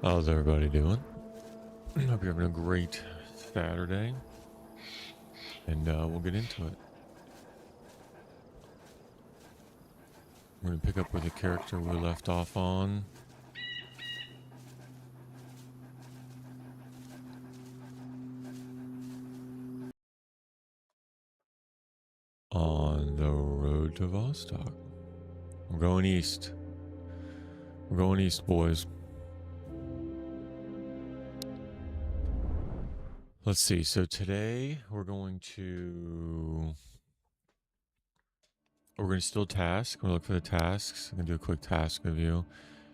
How's everybody doing? Hope you're having a great Saturday, and we'll get into it. We're going to pick up where the character we left off on. On the road to Vostok. We're going east. We're going east, boys. Let's see. So today we're going to still task. We're going to look for the tasks. I'm going to do a quick task review.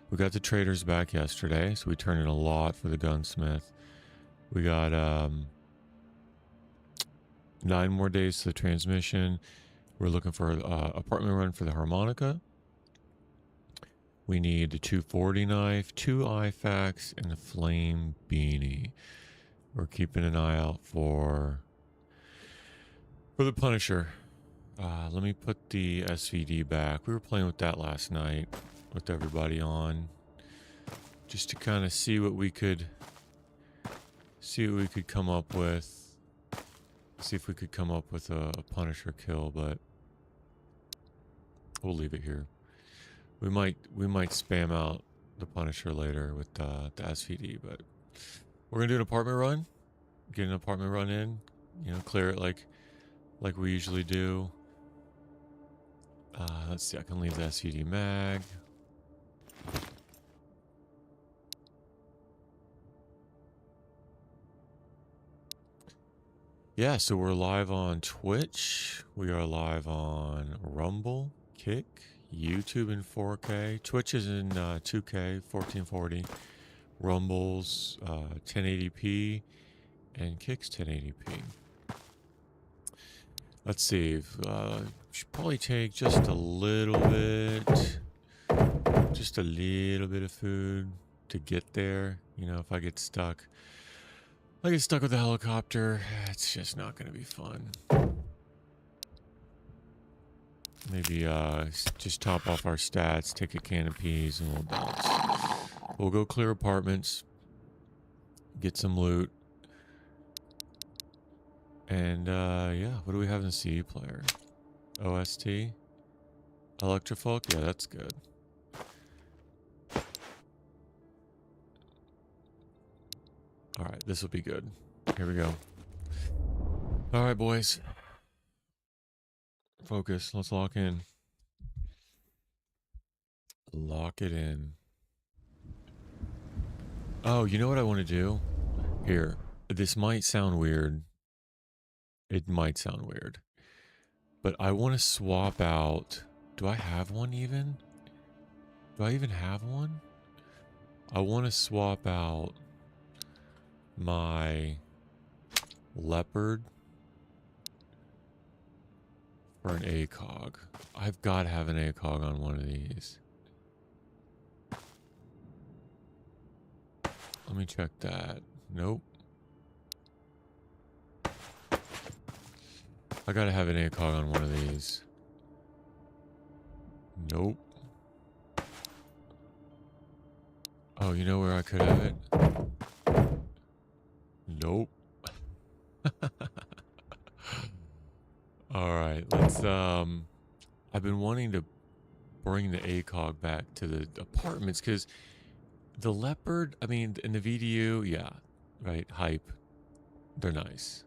We got the traders back yesterday, so we turned in a lot for the gunsmith. We got 9 more days to the transmission. We're looking for an apartment run for the harmonica. We need the 240 knife, 2 IFAKs, and a flame beanie. We're keeping an eye out for the Punisher. Let me put the SVD back. We were playing with that last night with everybody on, just to kind of see what we could come up with. See if we could come up with a Punisher kill, but we'll leave it here. We might spam out the Punisher later with the SVD, but we're gonna do an apartment run. Get an apartment run in, clear it like we usually do. Let's see, I can leave the SVD mag. Yeah, so we're live on Twitch. We are live on Rumble, Kick, YouTube in 4K. Twitch is in 2K, 1440. Rumble's 1080p, and Kick's 1080p. Let's see. Should probably take just a little bit of food to get there. If I get stuck. With the helicopter, it's just not going to be fun. Maybe just top off our stats, take a can of peas, and we'll bounce. We'll go clear apartments, get some loot, and yeah, what do we have in the CD player? OST? Electrofolk? Yeah, that's good. Alright, this will be good. Here we go. Alright, boys. Focus. Let's lock in. Lock it in. Oh, you know what I want to do? Here. This might sound weird. It might sound weird. But I want to swap out... Do I have one even? Do I even have one? I want to swap out my Leopard for an ACOG. I've got to have an ACOG on one of these. Let me check that. Nope. I gotta have an ACOG on one of these. Nope. Oh, you know where I could have it? Nope. Alright, let's I've been wanting to bring the ACOG back to the apartments because the Leopard, I mean, in the VDU, yeah, right, hype. They're nice.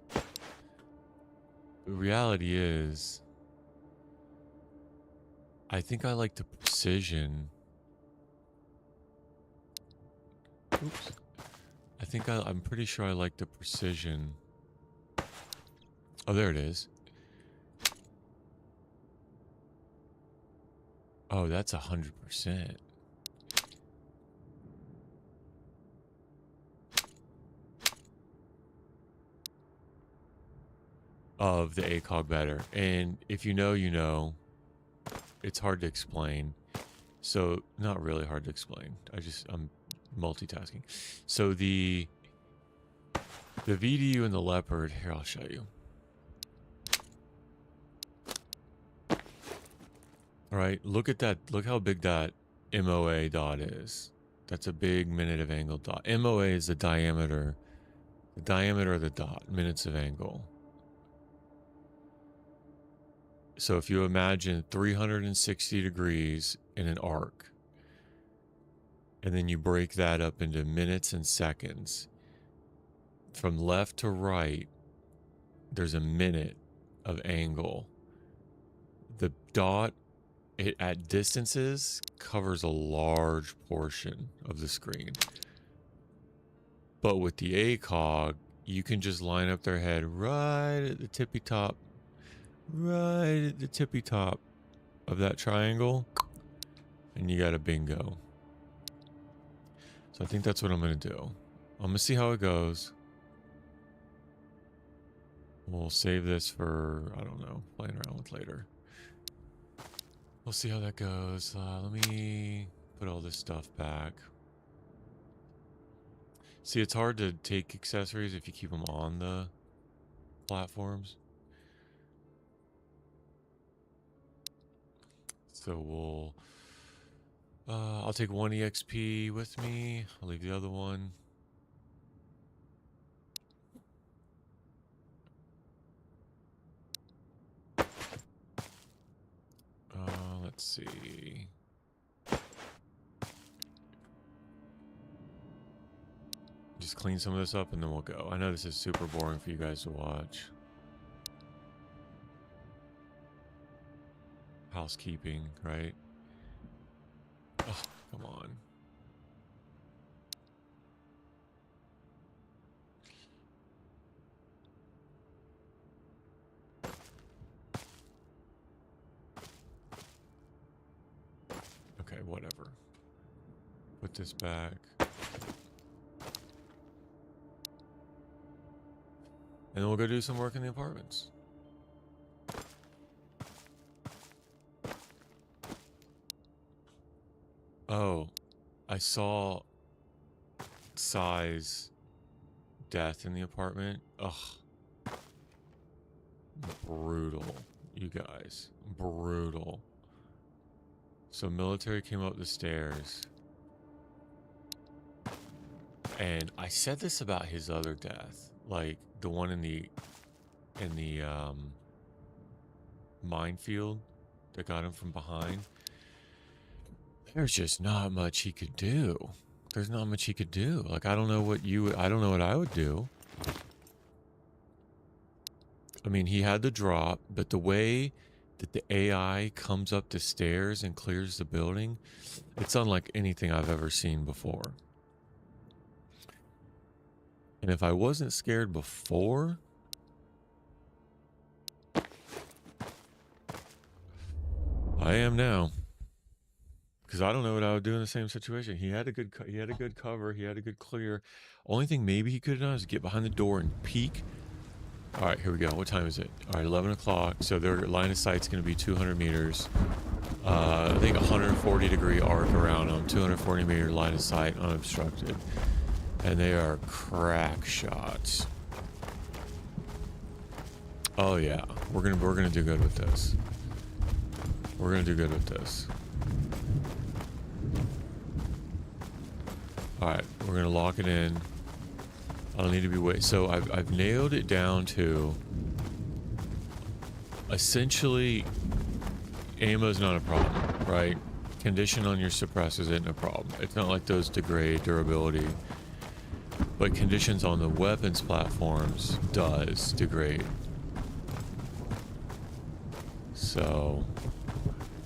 The reality is, I think I like the precision. Oops. I'm pretty sure I like the precision. Oh, there it is. Oh, that's 100%. Of the ACOG better. And if you know, you know. It's hard to explain. So, not really hard to explain. I'm multitasking. So the VDU and the Leopard, here I'll show you. All right, look at that. Look how big that MOA dot is. That's a big minute of angle dot. MOA is the diameter of the dot, minutes of angle. So if you imagine 360 degrees in an arc, and then you break that up into minutes and seconds, from left to right, there's a minute of angle. The dot, at distances, covers a large portion of the screen. But with the ACOG, you can just line up their head right at the tippy top of that triangle, and you got a bingo. So I think that's what I'm going to do. I'm going to see how it goes. We'll save this for, I don't know, playing around with later. We'll see how that goes. Let me put all this stuff back. See, it's hard to take accessories if you keep them on the platforms. So we'll... I'll take one EXP with me. I'll leave the other one. Let's see. Just clean some of this up and then we'll go. I know this is super boring for you guys to watch. Housekeeping, right? Oh, come on. Okay, whatever. Put this back. And then we'll go do some work in the apartments. Oh, I saw size death in the apartment. Ugh. Brutal, you guys. Brutal. So military came up the stairs. And I said this about his other death. Like the one in the minefield that got him from behind. There's just not much he could do. There's not much he could do. Like, I don't know what I would do. I mean, he had the drop, but the way that the AI comes up the stairs and clears the building, it's unlike anything I've ever seen before. And if I wasn't scared before, I am now. Because I don't know what I would do in the same situation. He had a good cover. He had a good clear. Only thing maybe he could have done is get behind the door and peek. All right, here we go. What time is it? All right, 11 o'clock. So their line of sight's going to be 200 meters. I think 140 degree arc around them. 240 meter line of sight unobstructed. And they are crack shots. Oh yeah, we're gonna do good with this. We're gonna do good with this. All right, we're gonna lock it in. I don't need to be wait. So I've nailed it down to essentially ammo's not a problem, right? Condition on your suppressors isn't a problem. It's not like those degrade durability. But conditions on the weapons platforms does degrade. So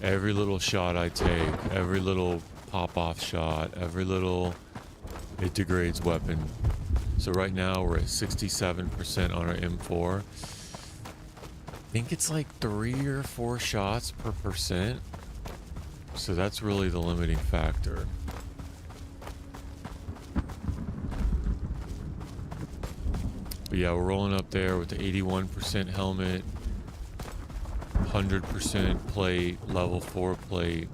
every little shot I take, every little pop-off shot, it degrades weapon. So right now we're at 67% on our M4. I think it's like 3 or 4 shots per percent. So that's really the limiting factor. But yeah, we're rolling up there with the 81% helmet, 100% plate, level 4 plate.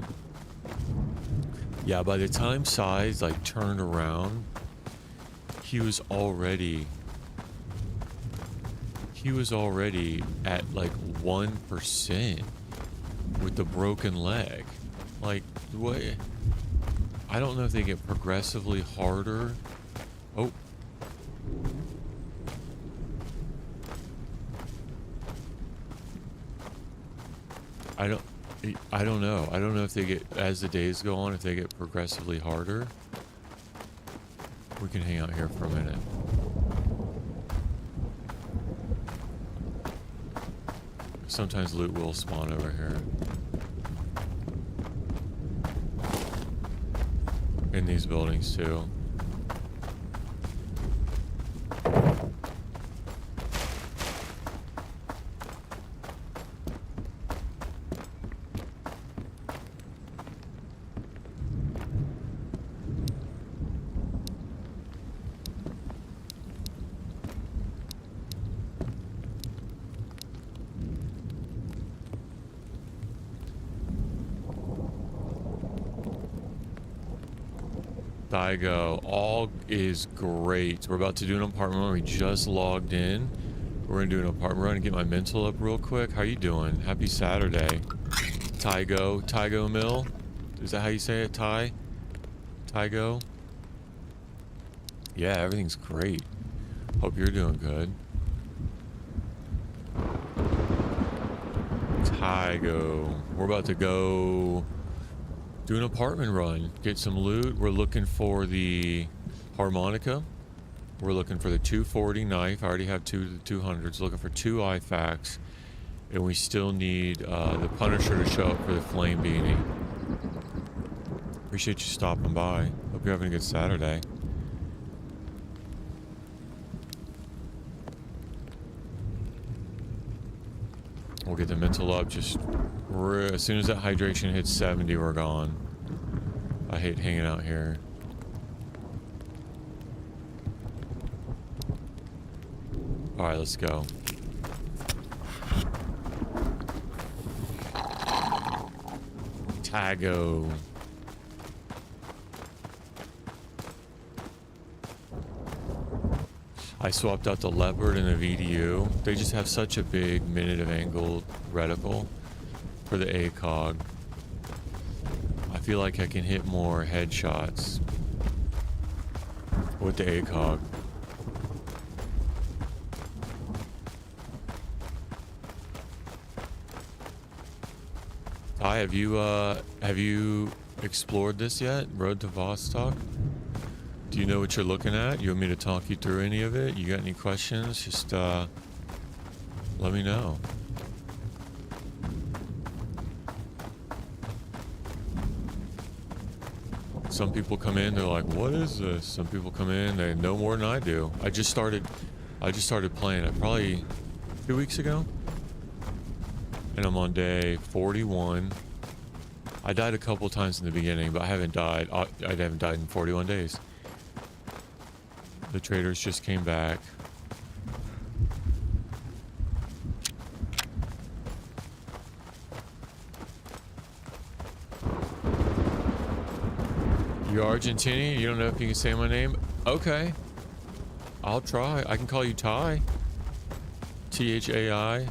Yeah, by the time Size like turned around, he was already at like 1% with the broken leg. Like, what? I don't know if they get progressively harder. Oh. I don't know. I don't know if they get, as the days go on, if they get progressively harder. We can hang out here for a minute. Sometimes loot will spawn over here. In these buildings too. Go. All is great. We're about to do an apartment run. We just logged in. We're gonna do an apartment run and get my mental up real quick. How you doing? Happy Saturday. Tygo Mill. Is that how you say it? Tygo? Yeah, everything's great. Hope you're doing good. Tygo. We're about to go do an apartment run, get some loot. We're looking for the harmonica. We're looking for the 240 knife. I already have 200s. Looking for 2 IFAKs. And we still need the Punisher to show up for the flame beanie. Appreciate you stopping by. Hope you're having a good Saturday. We'll get the mental up just as soon as that hydration hits 70, we're gone. I hate hanging out here. Alright, let's go. Tago. I swapped out the Leopard and the VDU. They just have such a big minute of angle reticle for the ACOG. I feel like I can hit more headshots with the ACOG. Hi, have you explored this yet? Road to Vostok? Do you know what you're looking at? You want me to talk you through any of it? You got any questions? Just let me know. Some people come in, they're like, what is this? Some people come in, they know more than I do. I just started playing it probably 2 weeks ago. And I'm on day 41. I died a couple times in the beginning, but I haven't died in 41 days. The traders just came back. You're Argentinian? You don't know if you can say my name? Okay. I'll try. I can call you Ty. Thai.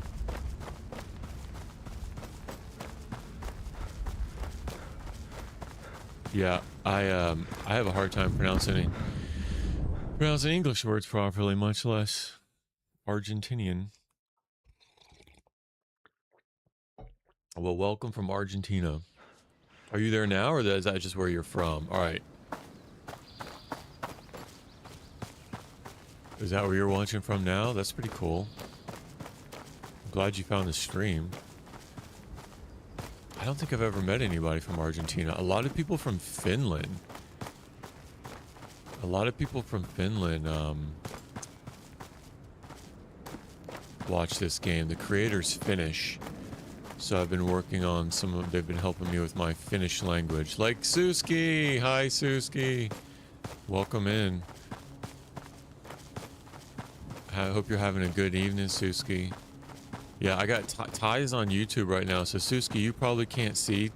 Yeah, I have a hard time pronouncing English words properly, much less Argentinian. Well, welcome from Argentina. Are you there now, or is that just where you're from? All right. Is that where you're watching from now? That's pretty cool. I'm glad you found the stream. I don't think I've ever met anybody from Argentina. A lot of people from Finland. Watch this game. The creator's Finnish. So I've been working on they've been helping me with my Finnish language. Like Suski! Hi, Suski! Welcome in. I hope you're having a good evening, Suski. Yeah, I got Ty's on YouTube right now. So Suski, you probably can't see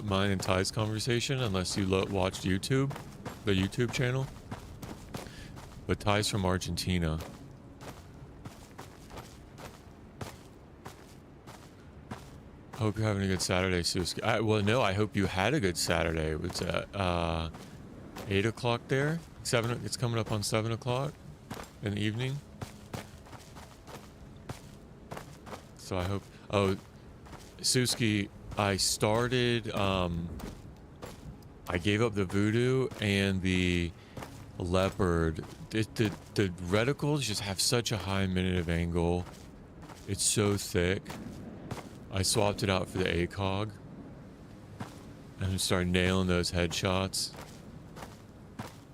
mine and Ty's conversation unless you watched YouTube, the YouTube channel. But Ty's from Argentina. Hope you're having a good Saturday, Suski. Well, no, I hope you had a good Saturday. It's 8 o'clock there. 7. It's coming up on 7 o'clock in the evening. So I hope. Oh, Suski, I started. I gave up the Voodoo and the Leopard. The reticles just have such a high minute of angle. It's so thick. I swapped it out for the ACOG and started nailing those headshots.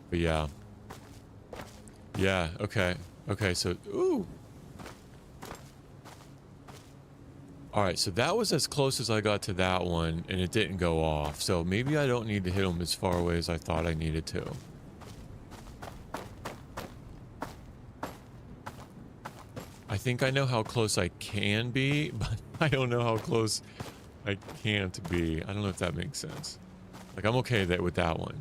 But yeah. Yeah, okay. Okay, so, ooh. Alright, so that was as close as I got to that one, and it didn't go off. So maybe I don't need to hit them as far away as I thought I needed to. I think I know how close I can be, but I don't know how close I can't be. I don't know if that makes sense. Like, I'm okay with that one.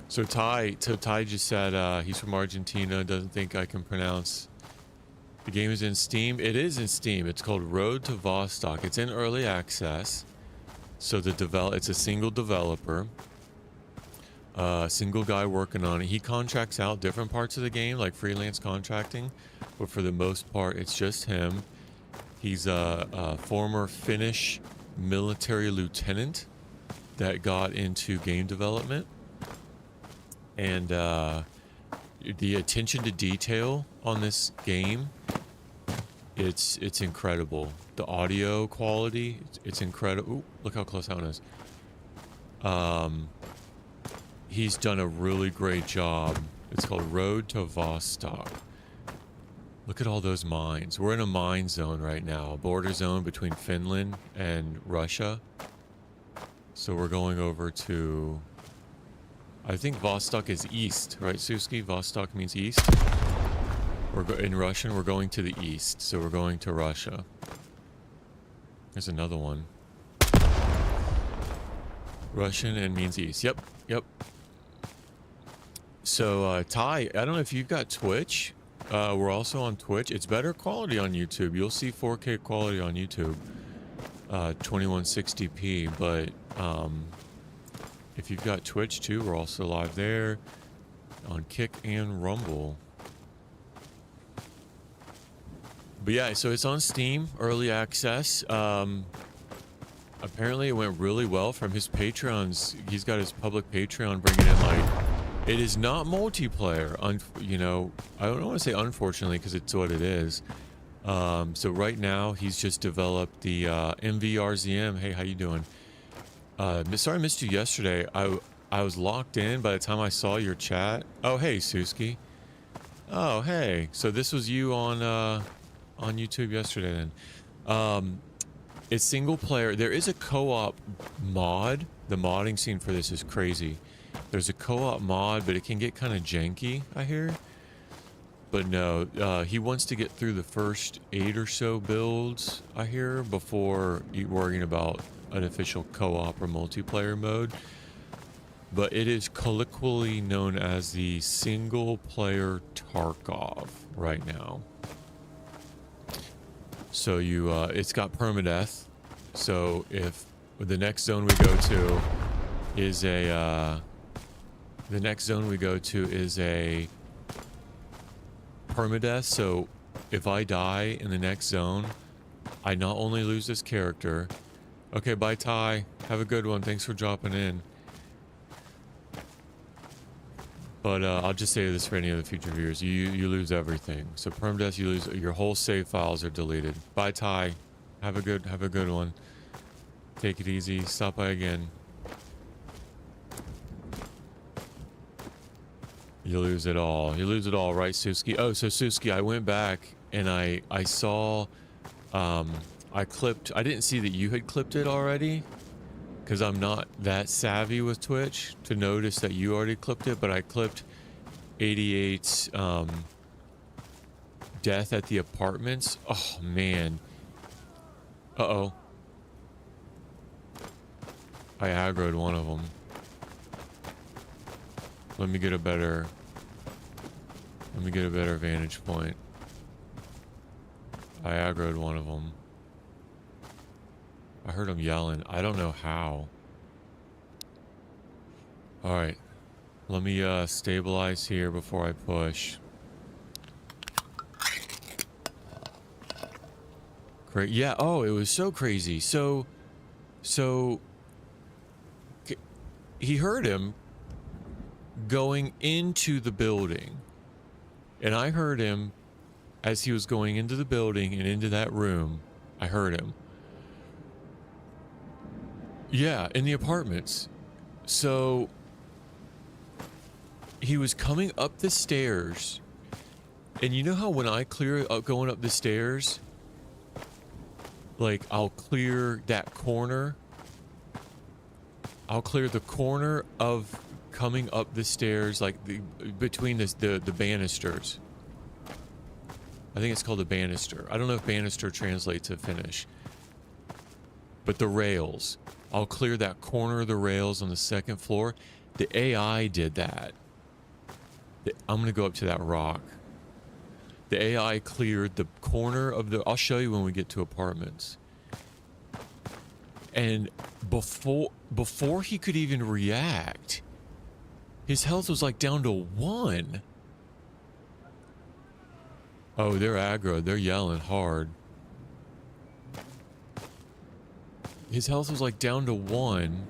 So Ty just said he's from Argentina, doesn't think I can pronounce. The game is in Steam. It is in Steam. It's called Road to Vostok. It's in early access. So it's a single developer. Single guy working on it. He contracts out different parts of the game, like freelance contracting, but for the most part, it's just him. He's a former Finnish military lieutenant that got into game development, and the attention to detail on this game, it's incredible. The audio quality, it's incredible. Ooh, look how close that one is. He's done a really great job. It's called Road to Vostok. Look at all those mines. We're in a mine zone right now, a border zone between Finland and Russia. So we're going over to, I think Vostok is east, right, Suski? Vostok means east. In Russian, we're going to the east, so we're going to Russia. There's another one. Russian and means east. Yep, yep. So, Ty, I don't know if you've got Twitch. We're also on Twitch. It's better quality on YouTube. You'll see 4K quality on YouTube, 2160p. But if you've got Twitch too, we're also live there on Kick and Rumble. But yeah, so it's on Steam, early access. Apparently it went really well from his Patreons. He's got his public Patreon bringing in, like, it is not multiplayer. You know, I don't want to say unfortunately, because it's what it is. So right now he's just developed the MVRZM. Hey, how you doing? Sorry I missed you yesterday. I was locked in by the time I saw your chat. Oh, hey, Suski. Oh, hey. So this was you on YouTube yesterday then. It's single player. There is a co-op mod. The modding scene for this is crazy. There's a co-op mod, but it can get kind of janky, I hear. But no, he wants to get through the first 8 or so builds, I hear, before worrying about an official co-op or multiplayer mode. But it is colloquially known as the single-player Tarkov right now. So it's got permadeath. So if the next zone we go to is a permadeath. So if I die in the next zone, I not only lose this character. Okay, bye Ty. Have a good one. Thanks for dropping in. But I'll just say this for any of the future viewers. You lose everything. So permadeath, you lose your whole save files are deleted. Bye Ty. Have a good one. Take it easy. Stop by again. You lose it all. You lose it all, right, Suski? Oh, so Suski, I went back and I saw I didn't see that you had clipped it already, because I'm not that savvy with Twitch to notice that you already clipped it, but I clipped 88's death at the apartments. Oh man. Uh-oh. I aggroed one of them. Let me get a better vantage point. I aggroed one of them. I heard him yelling. I don't know how. All right. Let me stabilize here before I push. Yeah. Oh, it was so crazy. So he heard him going into the building, and I heard him as he was going into the building and into that room. I heard him. Yeah, in the apartments. So he was coming up the stairs, and you know how when I clear up going up the stairs, like I'll clear that corner. I'll clear the corner of coming up the stairs, like between the banisters. I think it's called a banister. I don't know if banister translates to finish. But the rails. I'll clear that corner of the rails on the second floor. The AI did that. I'm going to go up to that rock. The AI cleared the corner of the... I'll show you when we get to apartments. And before he could even react, his health was like down to 1. Oh, they're aggro. They're yelling hard. His health was like down to 1.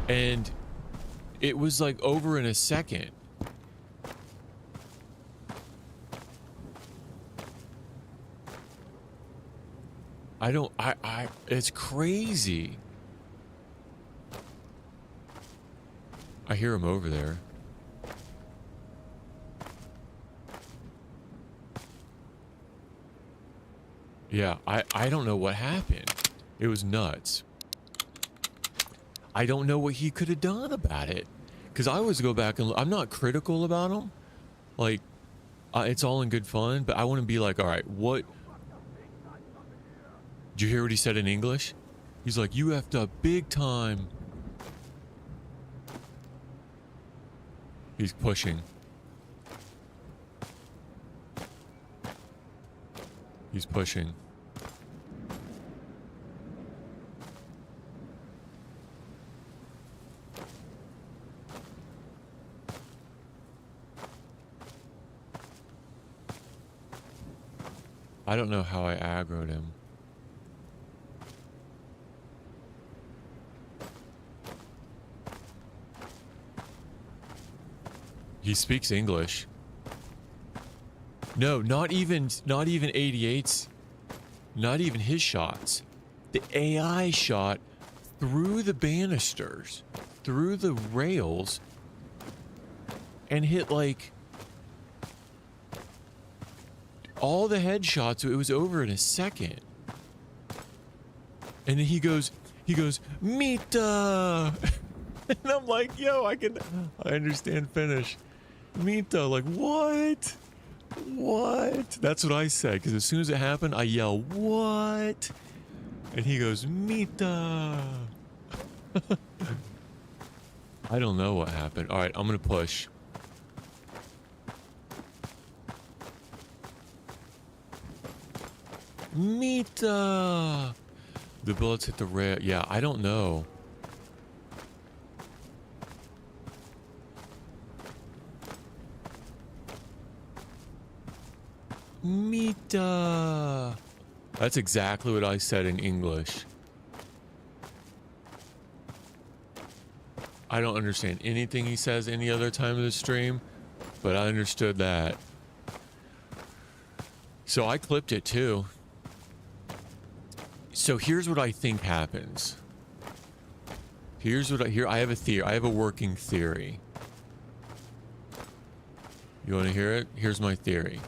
And it was like over in a second. It's crazy. I hear him over there. Yeah, I don't know what happened. It was nuts. I don't know what he could have done about it. Because I always go back and I'm not critical about him. Like, it's all in good fun, but I want to be like, all right, what? Did you hear what he said in English? He's like, you effed up big time. He's pushing. He's pushing. I don't know how I aggroed him. He speaks English. No, not even 88's. Not even his shots. The AI shot through the banisters, through the rails, and hit like all the headshots. It was over in a second. And then he goes, Mita. And I'm like, yo, I understand Finnish. Mita, like, what? What? That's what I said, because as soon as it happened, I yell, what? And he goes, Mita. I don't know what happened. All right, I'm going to push. Mita. The bullets hit the rail. Yeah, I don't know. Mita. That's exactly what I said in English. I don't understand anything he says any other time of the stream, but I understood that. So I clipped it too. So here's what I think happens. I have a theory. I have a working theory. You want to hear it? Here's my theory.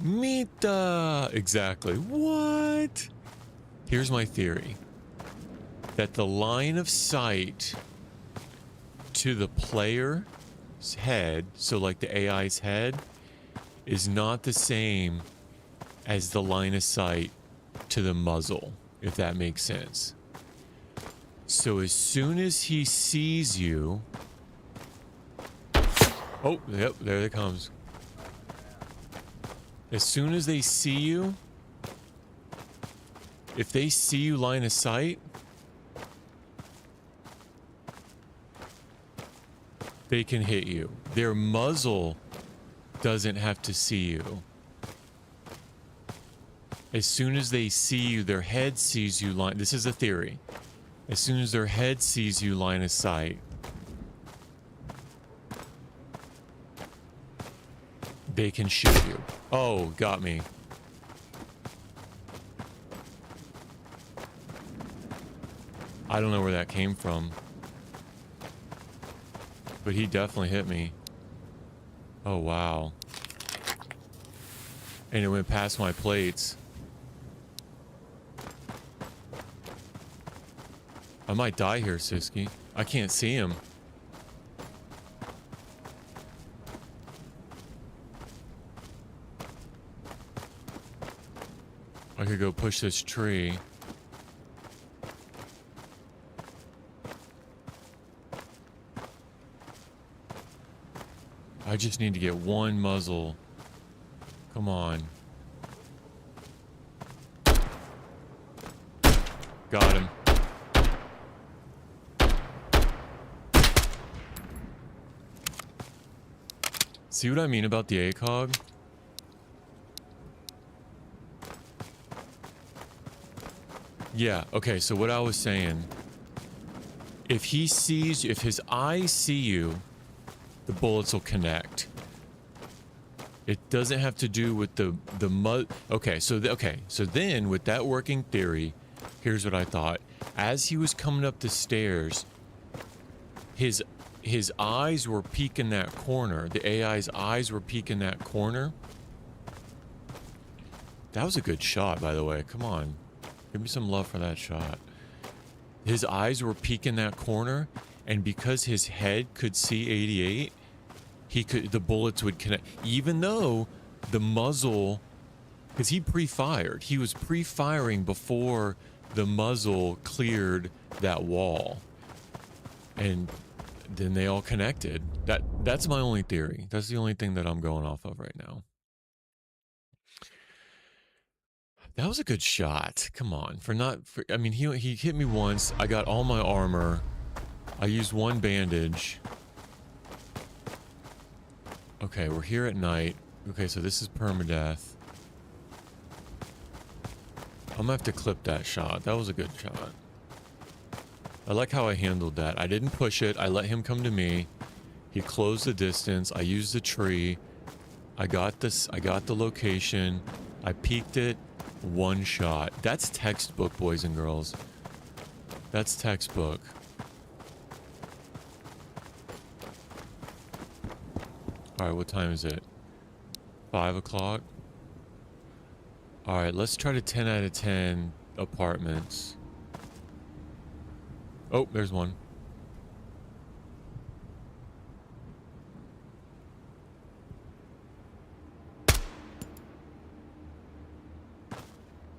Mita! Exactly. What? Here's my theory. That the line of sight to the player's head, so like the AI's head, is not the same as the line of sight to the muzzle, if that makes sense. So as soon as he sees you... Oh, yep, there it comes. As soon as they see you, if they see you line of sight, they can hit you. Their muzzle doesn't have to see you. As soon as they see you, their head sees you line. This is a theory. As soon as their head sees you line of sight, they can shoot you. Oh, got me. I don't know where that came from, but he definitely hit me. Oh, wow. And it went past my plates. I might die here, Siski. I can't see him. I could go push this tree. I just need to get one muzzle. Come on. Got him. See what I mean about the ACOG? Yeah, okay, so what I was saying, if he sees, if his eyes see you, the bullets will connect. It doesn't have to do with the okay, so then with that working theory, here's what I thought. As he was coming up the stairs, his eyes were peeking that corner. The AI's eyes were peeking that corner. That was a good shot, by the way. Come on. Give me some love for that shot. His eyes were peeking that corner, and because his head could see 88, the bullets would connect. Even though the muzzle, because he pre-fired. He was pre-firing before the muzzle cleared that wall. And then they all connected. That's my only theory. That's the only thing that I'm going off of right now. That was a good shot. Come on. I mean, he hit me once. I got all my armor. I used one bandage. Okay, we're here at night. Okay, so this is permadeath. I'm gonna have to clip that shot. That was a good shot. I like how I handled that. I didn't push it. I let him come to me. He closed the distance. I used the tree. I got the location. I peeked it. One shot. That's textbook, boys and girls. That's textbook. Alright, what time is it? 5 o'clock? Alright, let's try to 10 out of 10 apartments. Oh, there's one.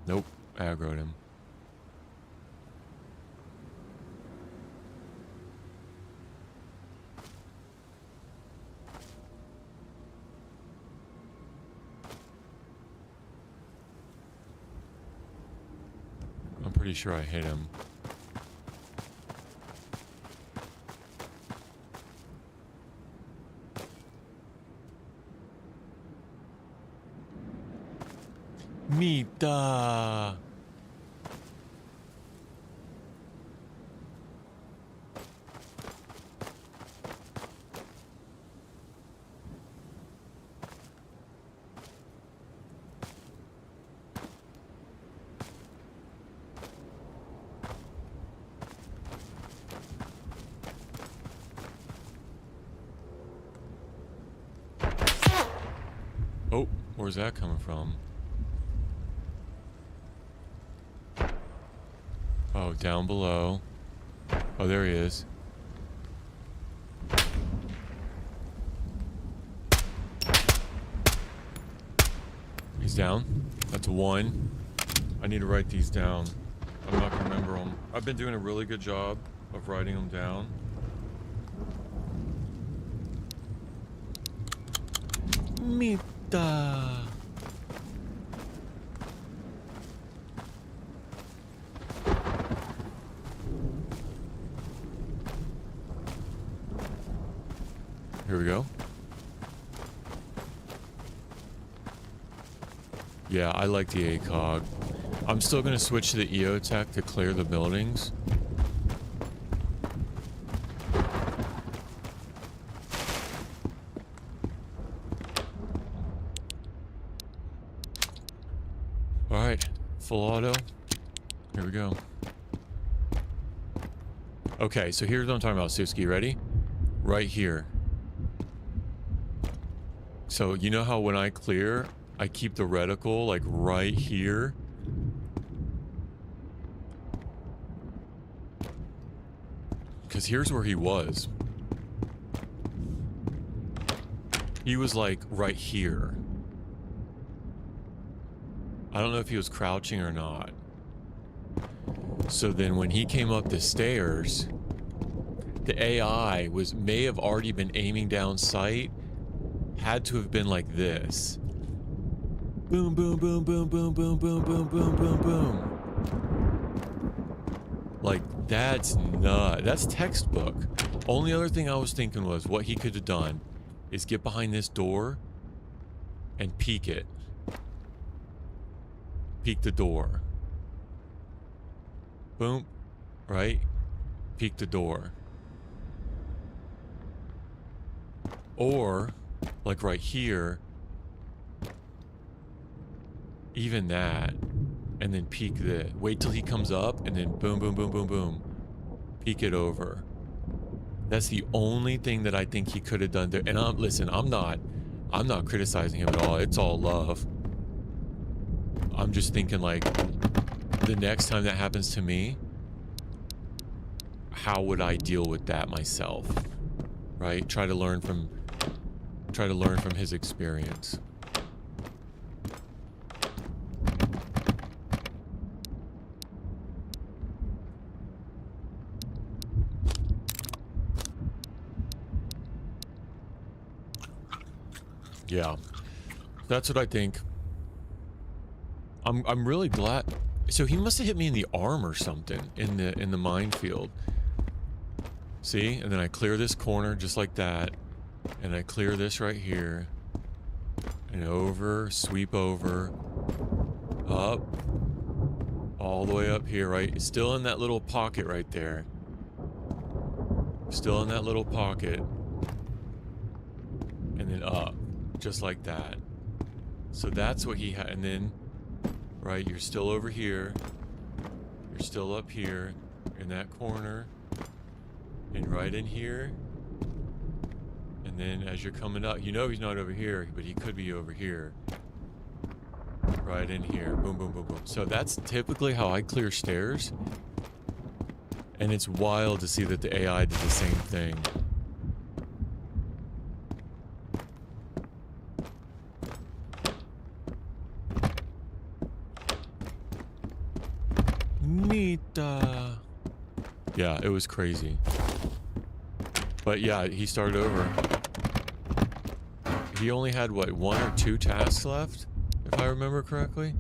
Nope, aggroed him. I'm pretty sure I hit him. Mita. Oh, where's that coming from? Oh, down below. Oh, there he is. He's down. That's one. I need to write these down. I'm not gonna remember them. I've been doing a really good job of writing them down. Mita. Here we go. Yeah, I like the ACOG. I'm still going to switch to the EOTech to clear the buildings. Alright, full auto. Here we go. Okay, so here's what I'm talking about, Suski. Ready? Right here. So, you know how when I clear, I keep the reticle, like, right here? Because here's where he was. He was, like, right here. I don't know if he was crouching or not. So then when he came up the stairs, the AI may have already been aiming down sight, had to have been like this. Boom, boom, boom, boom, boom, boom, boom, boom, boom, boom, boom. Like, that's nuts. That's textbook. Only other thing I was thinking was what he could have done is get behind this door and peek it. Peek the door. Boom. Right? Peek the door. Or, like right here, even that, and then peek the. Wait till he comes up, and then boom, boom, boom, boom, boom. Peek it over. That's the only thing that I think he could have done there. And listen, I'm not criticizing him at all. It's all love. I'm just thinking, like, the next time that happens to me, how would I deal with that myself? Right? Try to learn from his experience. Yeah. That's what I think. I'm really glad. So he must have hit me in the arm or something in the minefield. See? And then I clear this corner just like that. And I clear this right here. And over, sweep over. Up. All the way up here, right? It's still in that little pocket right there. Still in that little pocket. And then up. Just like that. So that's what he had. And then, right, you're still over here. You're still up here in that corner. And right in here. And then as you're coming up, you know he's not over here, but he could be over here. Right in here. Boom, boom, boom, boom. So that's typically how I clear stairs. And it's wild to see that the AI did the same thing. Nita. Yeah, it was crazy. But yeah, he started over. He only had, what, 1 or 2 tasks left? If I remember correctly?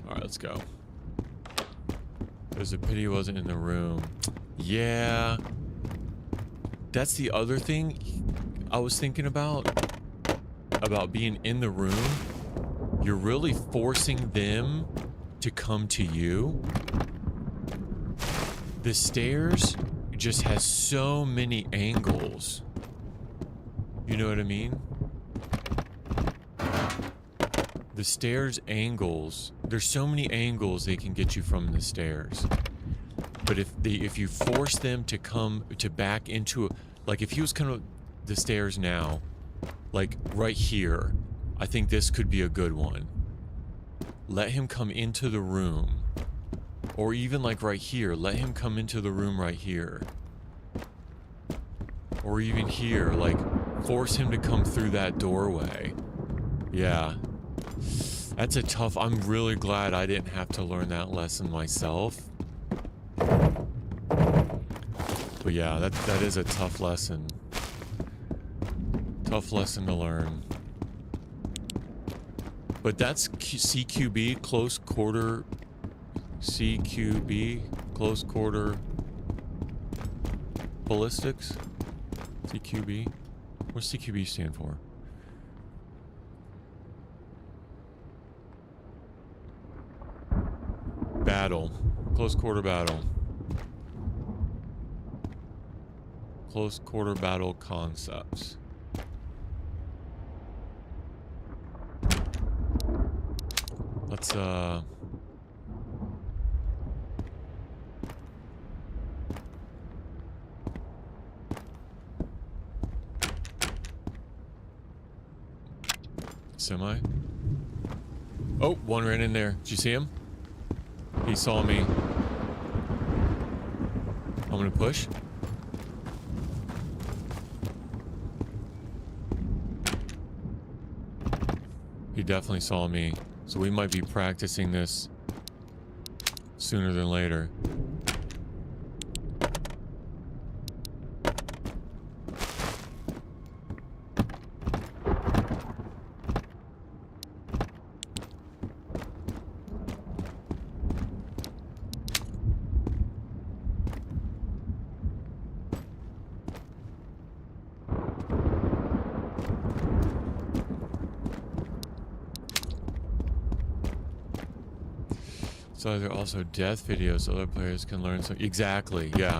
Alright, let's go. There's a pity he wasn't in the room. Yeah. That's the other thing I was thinking about being in the room. You're really forcing them to come to you. The stairs just has so many angles. You know what I mean? The stairs angles, there's so many angles they can get you from the stairs. But if you force them to come to back into, like if he was coming up the stairs now, like right here, I think this could be a good one. Let him come into the room. Or even like right here, let him come into the room right here. Or even here, like force him to come through that doorway. Yeah. That's a tough, I'm really glad I didn't have to learn that lesson myself. But yeah, that is a tough lesson. Tough lesson to learn. But that's CQB, close quarter, CQB, Close quarter ballistics. CQB. What's CQB stand for? Battle. Close quarter battle. Close quarter battle concepts. Let's semi. Oh, one ran in there. Did you see him? He saw me. I'm gonna push. He definitely saw me. So we might be practicing this sooner than later. So there are also death videos so other players can learn. So exactly, yeah,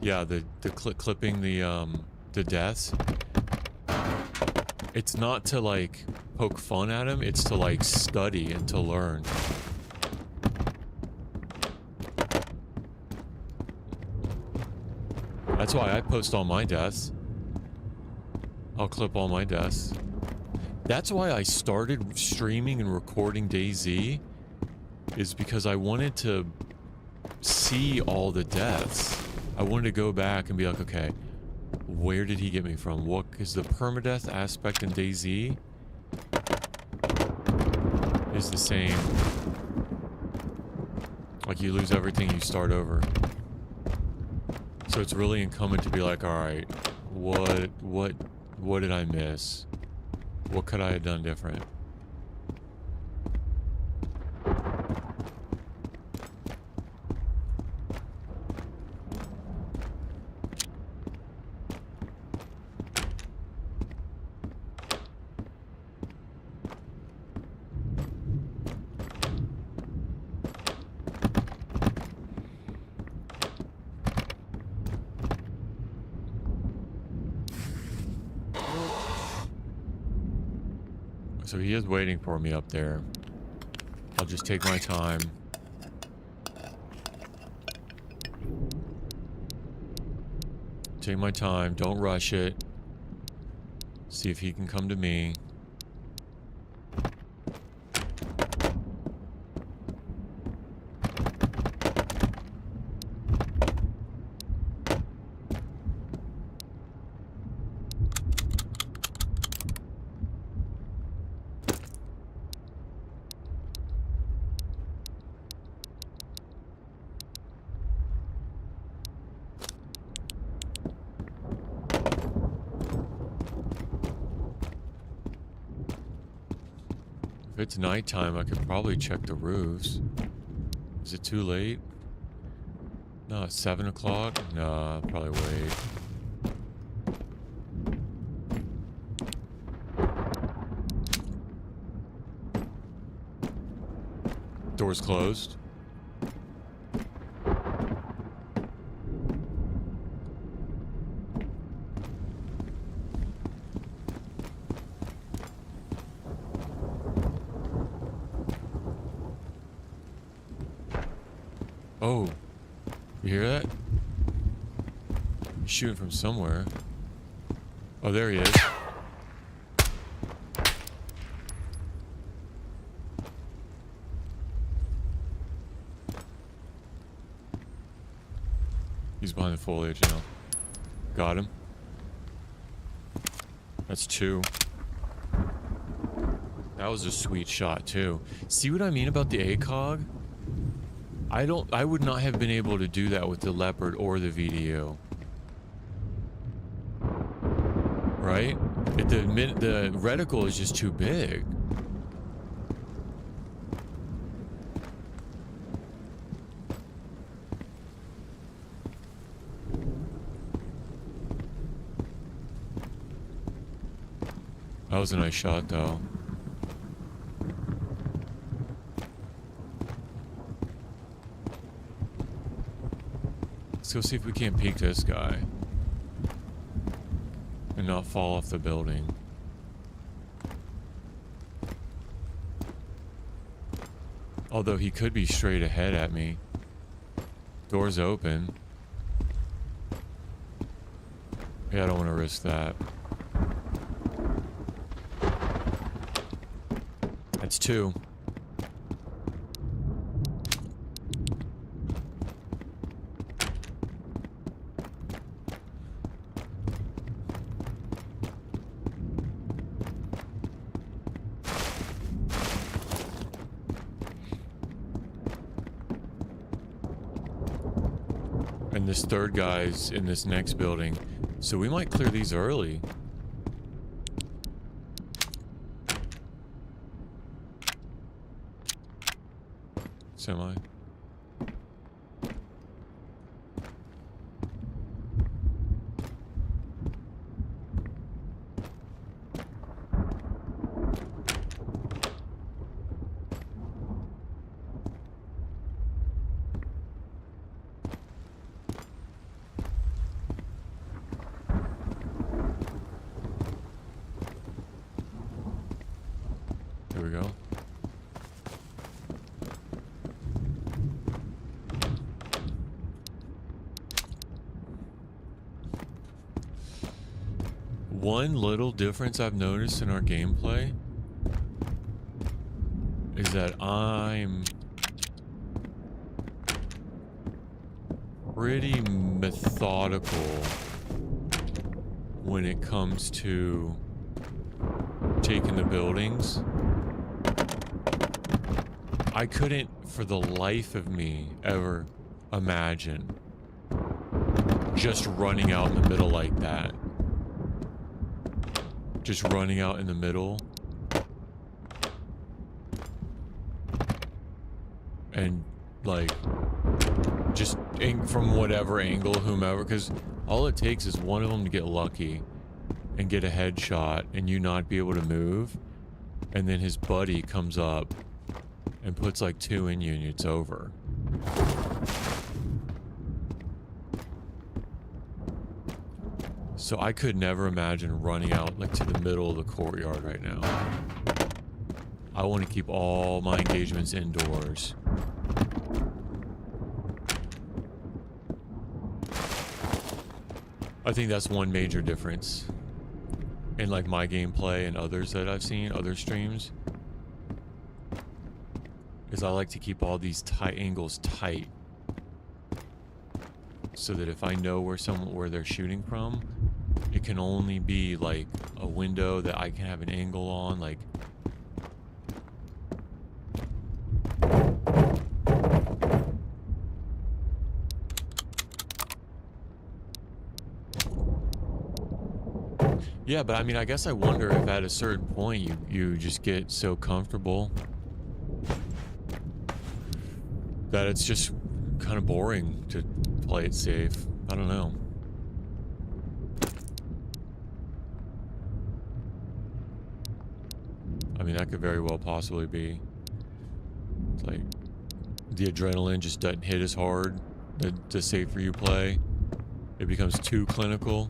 yeah. The clipping the deaths. It's not to like poke fun at him. It's to like study and to learn. That's why I post all my deaths. I'll clip all my deaths. That's why I started streaming and recording DayZ. Is because I wanted to see all the deaths. I wanted to go back and be like, okay, where did he get me from? What is the permadeath aspect in DayZ? Is the same. Like you lose everything, you start over. So it's really incumbent to be like, all right, what did I miss? What could I have done different? So he is waiting for me up there. I'll just take my time. Take my time, don't rush it. See if he can come to me. If it's nighttime, I could probably check the roofs. Is it too late? No, it's 7 o'clock? No, I'll probably wait. Door's closed. Oh, you hear that? He's shooting from somewhere. Oh, there he is. He's behind the foliage now. Got him. That's 2. That was a sweet shot too. See what I mean about the ACOG? I would not have been able to do that with the Leopard or the VDU. Right? The reticle is just too big. That was a nice shot, though. Let's go see if we can't peek this guy. And not fall off the building. Although he could be straight ahead at me. Door's open. Yeah, I don't want to risk that. That's two. And this third guy's in this next building. So we might clear these early. Semi. Here we go. One little difference I've noticed in our gameplay is that I'm pretty methodical when it comes to taking the buildings. I couldn't, for the life of me, ever imagine just running out in the middle like that. Just running out in the middle. And, like, just from whatever angle, whomever, because all it takes is one of them to get lucky and get a headshot and you not be able to move. And then his buddy comes up and puts like two in you and it's over. So I could never imagine running out like to the middle of the courtyard right now. I want to keep all my engagements indoors. I think that's one major difference in like my gameplay and others that I've seen, other streams, is I like to keep all these tight angles tight, so that if I know where they're shooting from, it can only be like a window that I can have an angle on, like. Yeah, but I mean, I guess I wonder if at a certain point you just get so comfortable that it's just kind of boring to play it safe. I don't know. I mean, that could very well possibly be. It's like the adrenaline just doesn't hit as hard the safer you play. It becomes too clinical.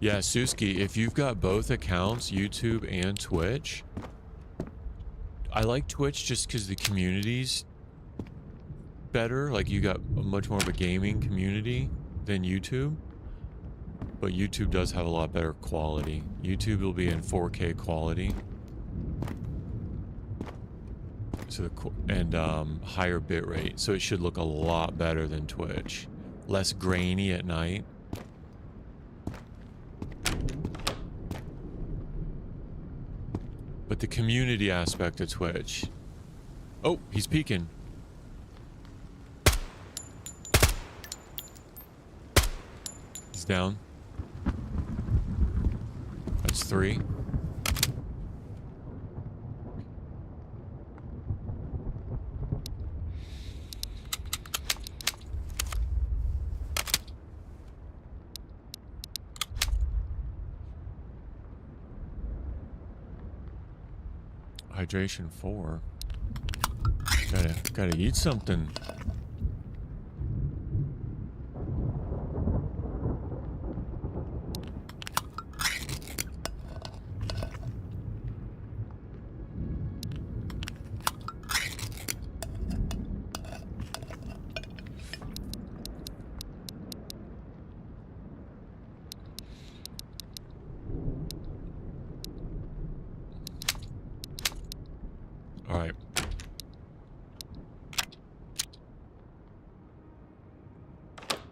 Yeah, Suski, if you've got both accounts, YouTube and Twitch, I like Twitch just because the community's better. Like, you got much more of a gaming community than YouTube. But YouTube does have a lot better quality. YouTube will be in 4K quality. So higher bit rate. So it should look a lot better than Twitch. Less grainy at night. the community aspect of Twitch. Oh, he's peeking. He's down. That's 3. Hydration 4. Gotta eat something. All right.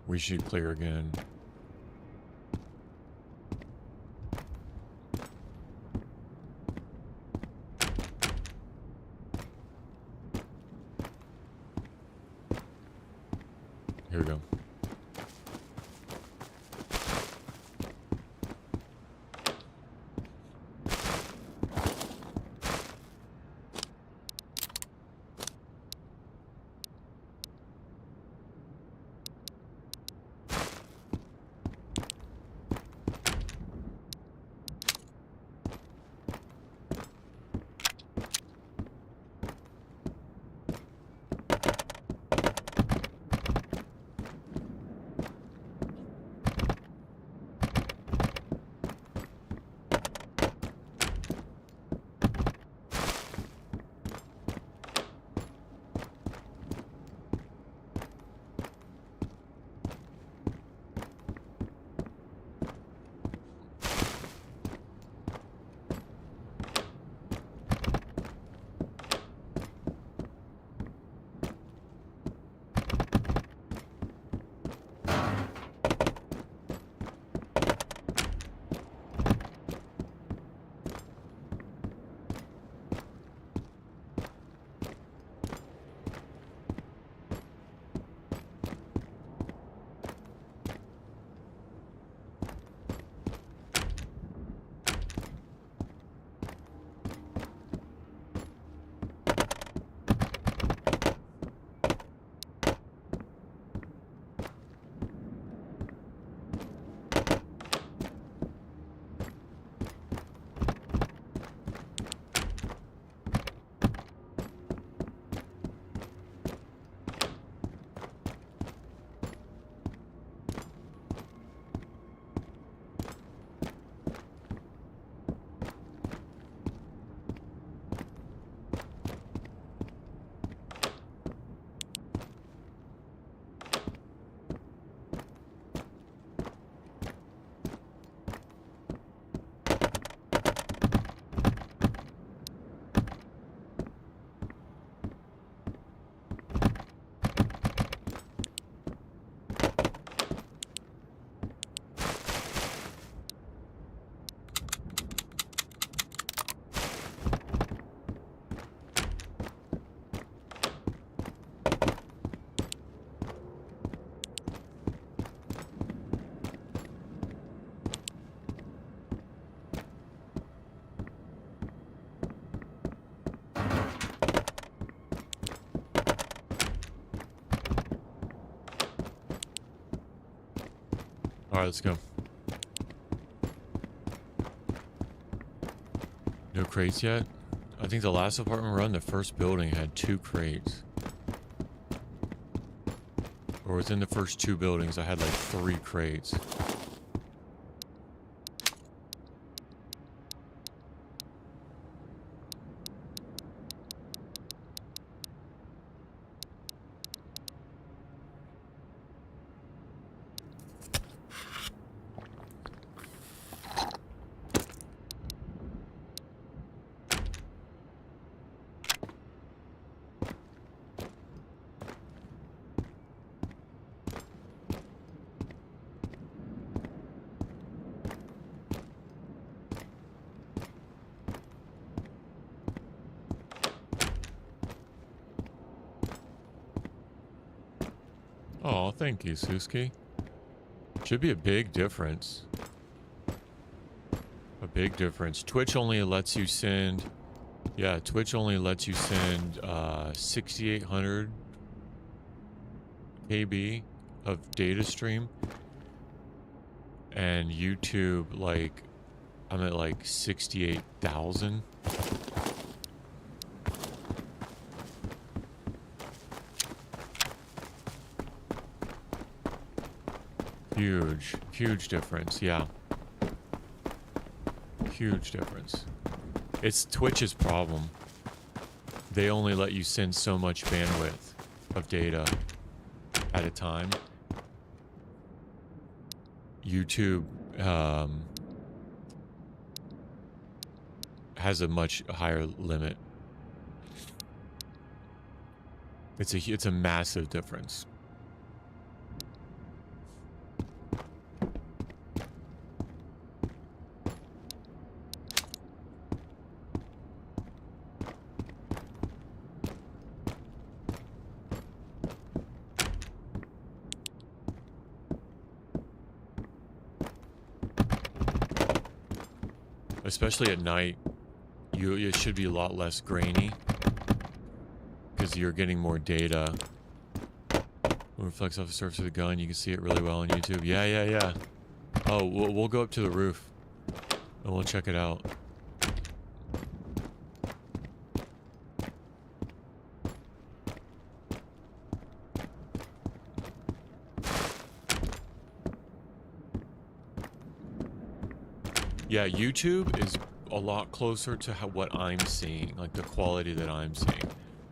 We should clear again. Here we go. All right, let's go. No crates yet? I think the last apartment run, the first building had 2 crates. Or within the first 2 buildings, I had like 3 crates. Oh, thank you, Suski. Should be a big difference. A big difference. Twitch only lets you send... Yeah, Twitch only lets you send 6,800 KB of data stream. And YouTube, like, I'm at like 68,000. Huge difference, yeah. Huge difference. It's Twitch's problem. They only let you send so much bandwidth of data at a time. YouTube has a much higher limit. It's a massive difference. Especially at night, it should be a lot less grainy because you're getting more data. When it reflects off the surface of the gun, you can see it really well on YouTube. Yeah. Oh, we'll go up to the roof and we'll check it out. Yeah, YouTube is a lot closer to what I'm seeing, like the quality that I'm seeing.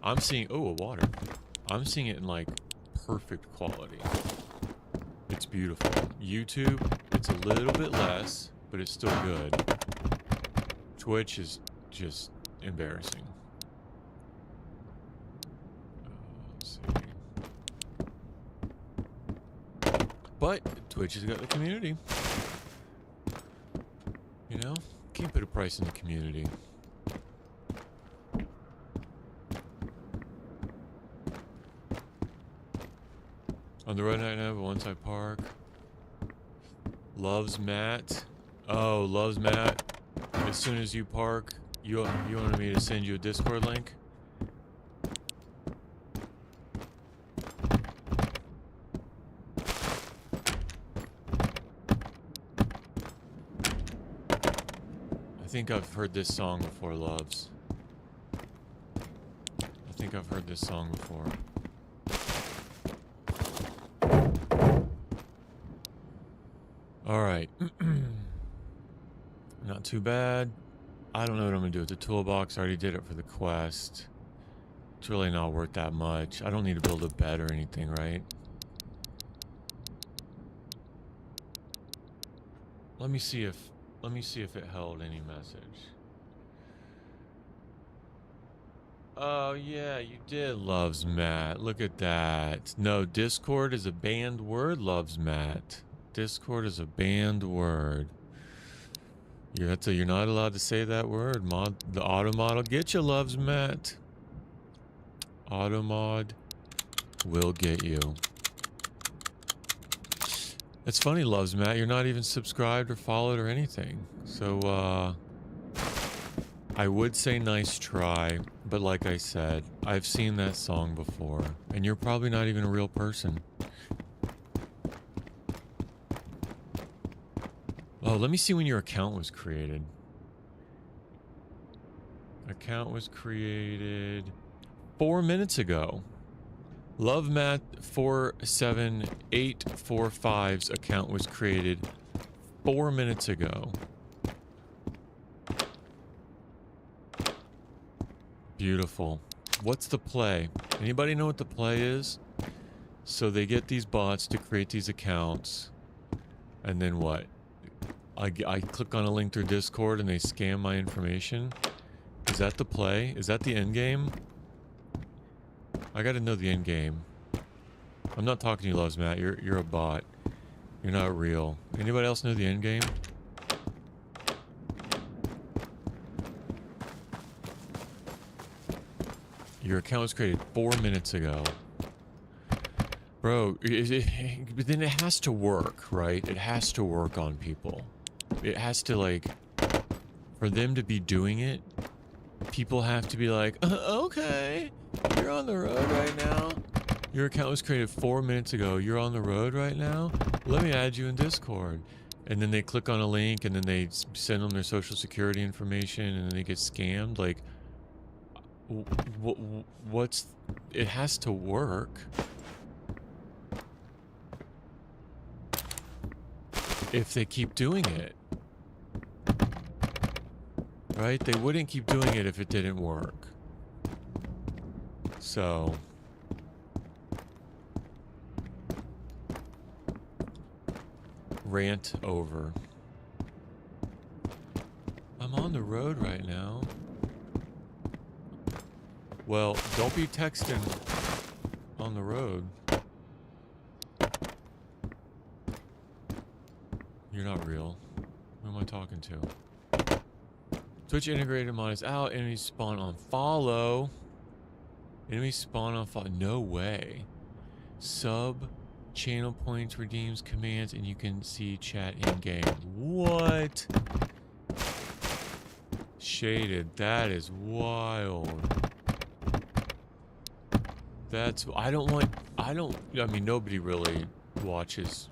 I'm seeing, oh, a water. I'm seeing it in like perfect quality. It's beautiful. YouTube, it's a little bit less, but it's still good. Twitch is just embarrassing. Let's see. But Twitch has got the community. You know, can't put a price in the community. On the road right now, but once I park. Loves Matt. Oh, loves Matt. As soon as you park, you wanted me to send you a Discord link? I think I've heard this song before, Loves. I think I've heard this song before. Alright. Not too bad. I don't know what I'm gonna do with the toolbox. I already did it for the quest. It's really not worth that much. I don't need to build a bed or anything, right? Let me see if it held any message. Oh yeah, you did, Loves Matt. Look at that. No, Discord is a banned word, Loves Matt. Discord is a banned word. You're not allowed to say that word. The automod will get you, Loves Matt. Automod will get you. It's funny, Loves Matt, you're not even subscribed or followed or anything. So, I would say nice try, but like I said, I've seen that song before, and you're probably not even a real person. Oh, let me see when your account was created. Account was created 4 minutes ago. LoveMatt47845's account was created 4 minutes ago. Beautiful. What's the play? Anybody know what the play is? So they get these bots to create these accounts. And then what? I click on a link through Discord and they scam my information. Is that the play? Is that the end game? I gotta know the end game. I'm not talking to you, Loves Matt. You're a bot. You're not real. Anybody else know the end game? Your account was created 4 minutes ago. Bro, but then it has to work, right? It has to work on people. It has to, like, for them to be doing it, people have to be like, okay, you're on the road right now. Your account was created 4 minutes ago. You're on the road right now. Let me add you in Discord. And then they click on a link and then they send them their social security information and then they get scammed. Like, what's, it has to work. If they keep doing it. Right? They wouldn't keep doing it if it didn't work. So... rant over. I'm on the road right now. Well, don't be texting on the road. You're not real. Who am I talking to? Twitch integrated mod is out. Enemies spawn on follow. Enemies spawn on follow. No way. Sub channel points redeems commands and you can see chat in game. What? Shaded. That is wild. That's, I mean, nobody really watches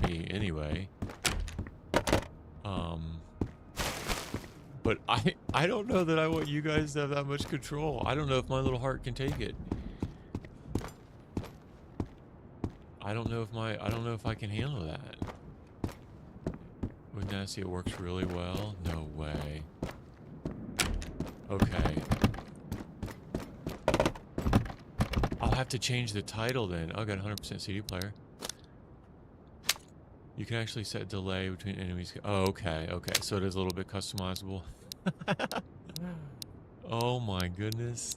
me anyway. But I don't know that I want you guys to have that much control. I don't know if my little heart can take it. I don't know if I can handle that. With Nasty, it works really well. No way. Okay. I'll have to change the title then. I got 100% CD player. You can actually set delay between enemies. Oh, okay, okay. So it is a little bit customizable. Oh my goodness.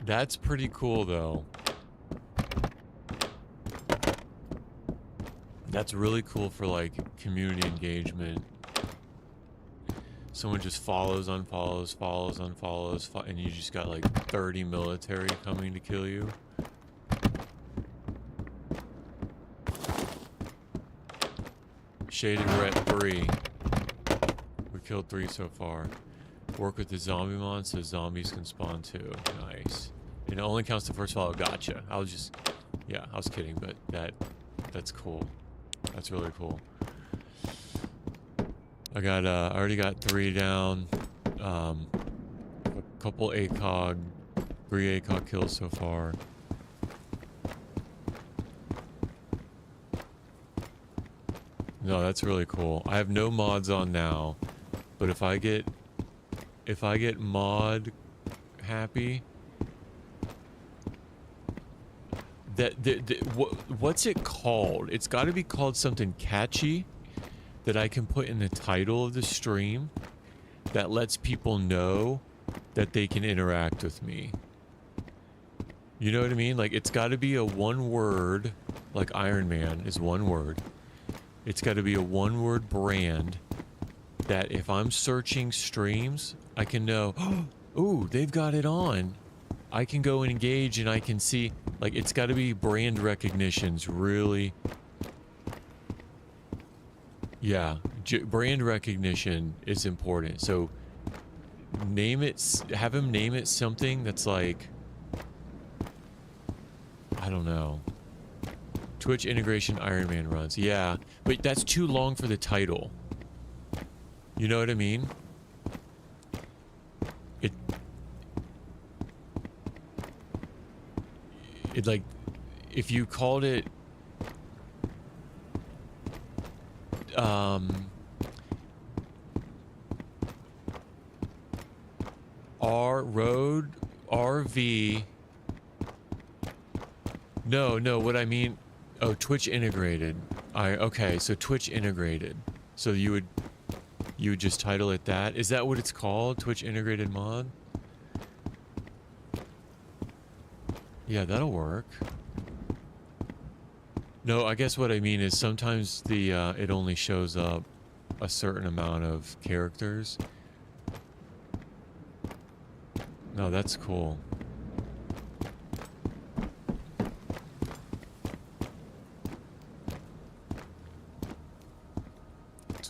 That's pretty cool though. That's really cool for like community engagement. Someone just follows, unfollows, follows, unfollows, and you just got like 30 military coming to kill you. Shaded, we're at 3. We killed 3 so far. Work with the zombie mod so zombies can spawn too. Nice. And it only counts the first follow. Gotcha. I was just, yeah, I was kidding, but that's cool. That's really cool. I already got 3 down. A couple ACOG, 3 ACOG kills so far. No, that's really cool. I have no mods on now, but if I get mod happy, what's it called? It's got to be called something catchy that I can put in the title of the stream that lets people know that they can interact with me. You know what I mean? Like, it's got to be a one word, like Iron Man is one word. It's got to be a one-word brand that if I'm searching streams, I can know, ooh, they've got it on. I can go and engage and I can see, like, it's got to be brand recognitions, really. Yeah, brand recognition is important. So name it, have him name it something that's like, I don't know. Twitch integration Iron Man runs. Yeah, but that's too long for the title. You know what I mean? It like, if you called it road RV. No, what I mean, oh, Twitch integrated. Okay, so Twitch integrated. So you would just title it that? Is that what it's called? Twitch integrated mod? Yeah, that'll work. No, I guess what I mean is sometimes the it only shows up a certain amount of characters. No, that's cool.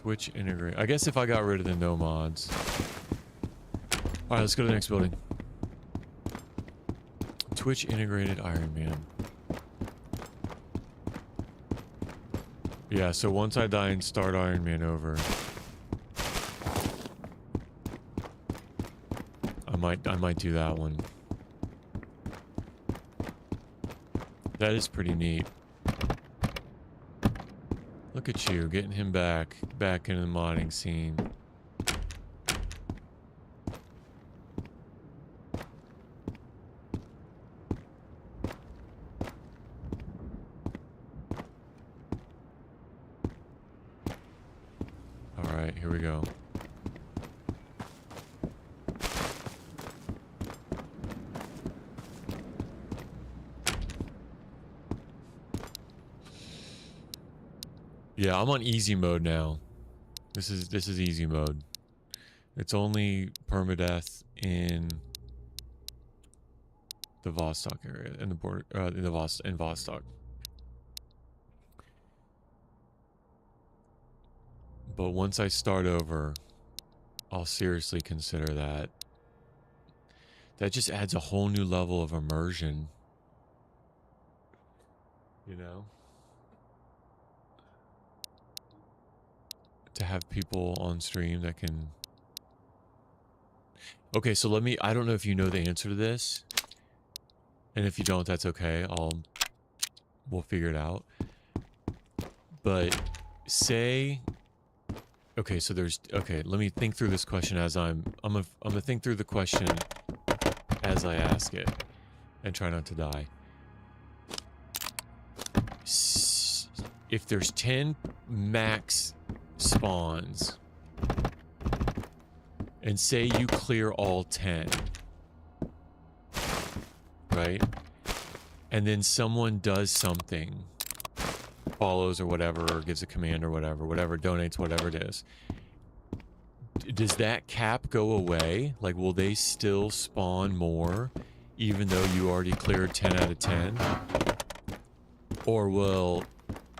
Switch integrate. I guess if I got rid of the no mods. Alright, let's go to the next building. Twitch integrated Iron Man. Yeah, so once I die and start Iron Man over, I might do that one. That is pretty neat. Look at you, getting him back into the modding scene. All right, here we go. Yeah, I'm on easy mode now. This is easy mode. It's only permadeath in the Vostok area, in the border, in Vostok. But once I start over, I'll seriously consider that. That just adds a whole new level of immersion. You know? To have people on stream that can... Okay, so I don't know if you know the answer to this. And if you don't, that's okay. We'll figure it out. But say... Okay, so okay, let me think through this question as I'm gonna think through the question as I ask it and try not to die. If there's 10 max spawns and say you clear all 10, right? And then someone does something, follows or whatever, or gives a command or whatever, donates, whatever it is. Does that cap go away? Like, will they still spawn more even though you already cleared 10 out of 10? Or will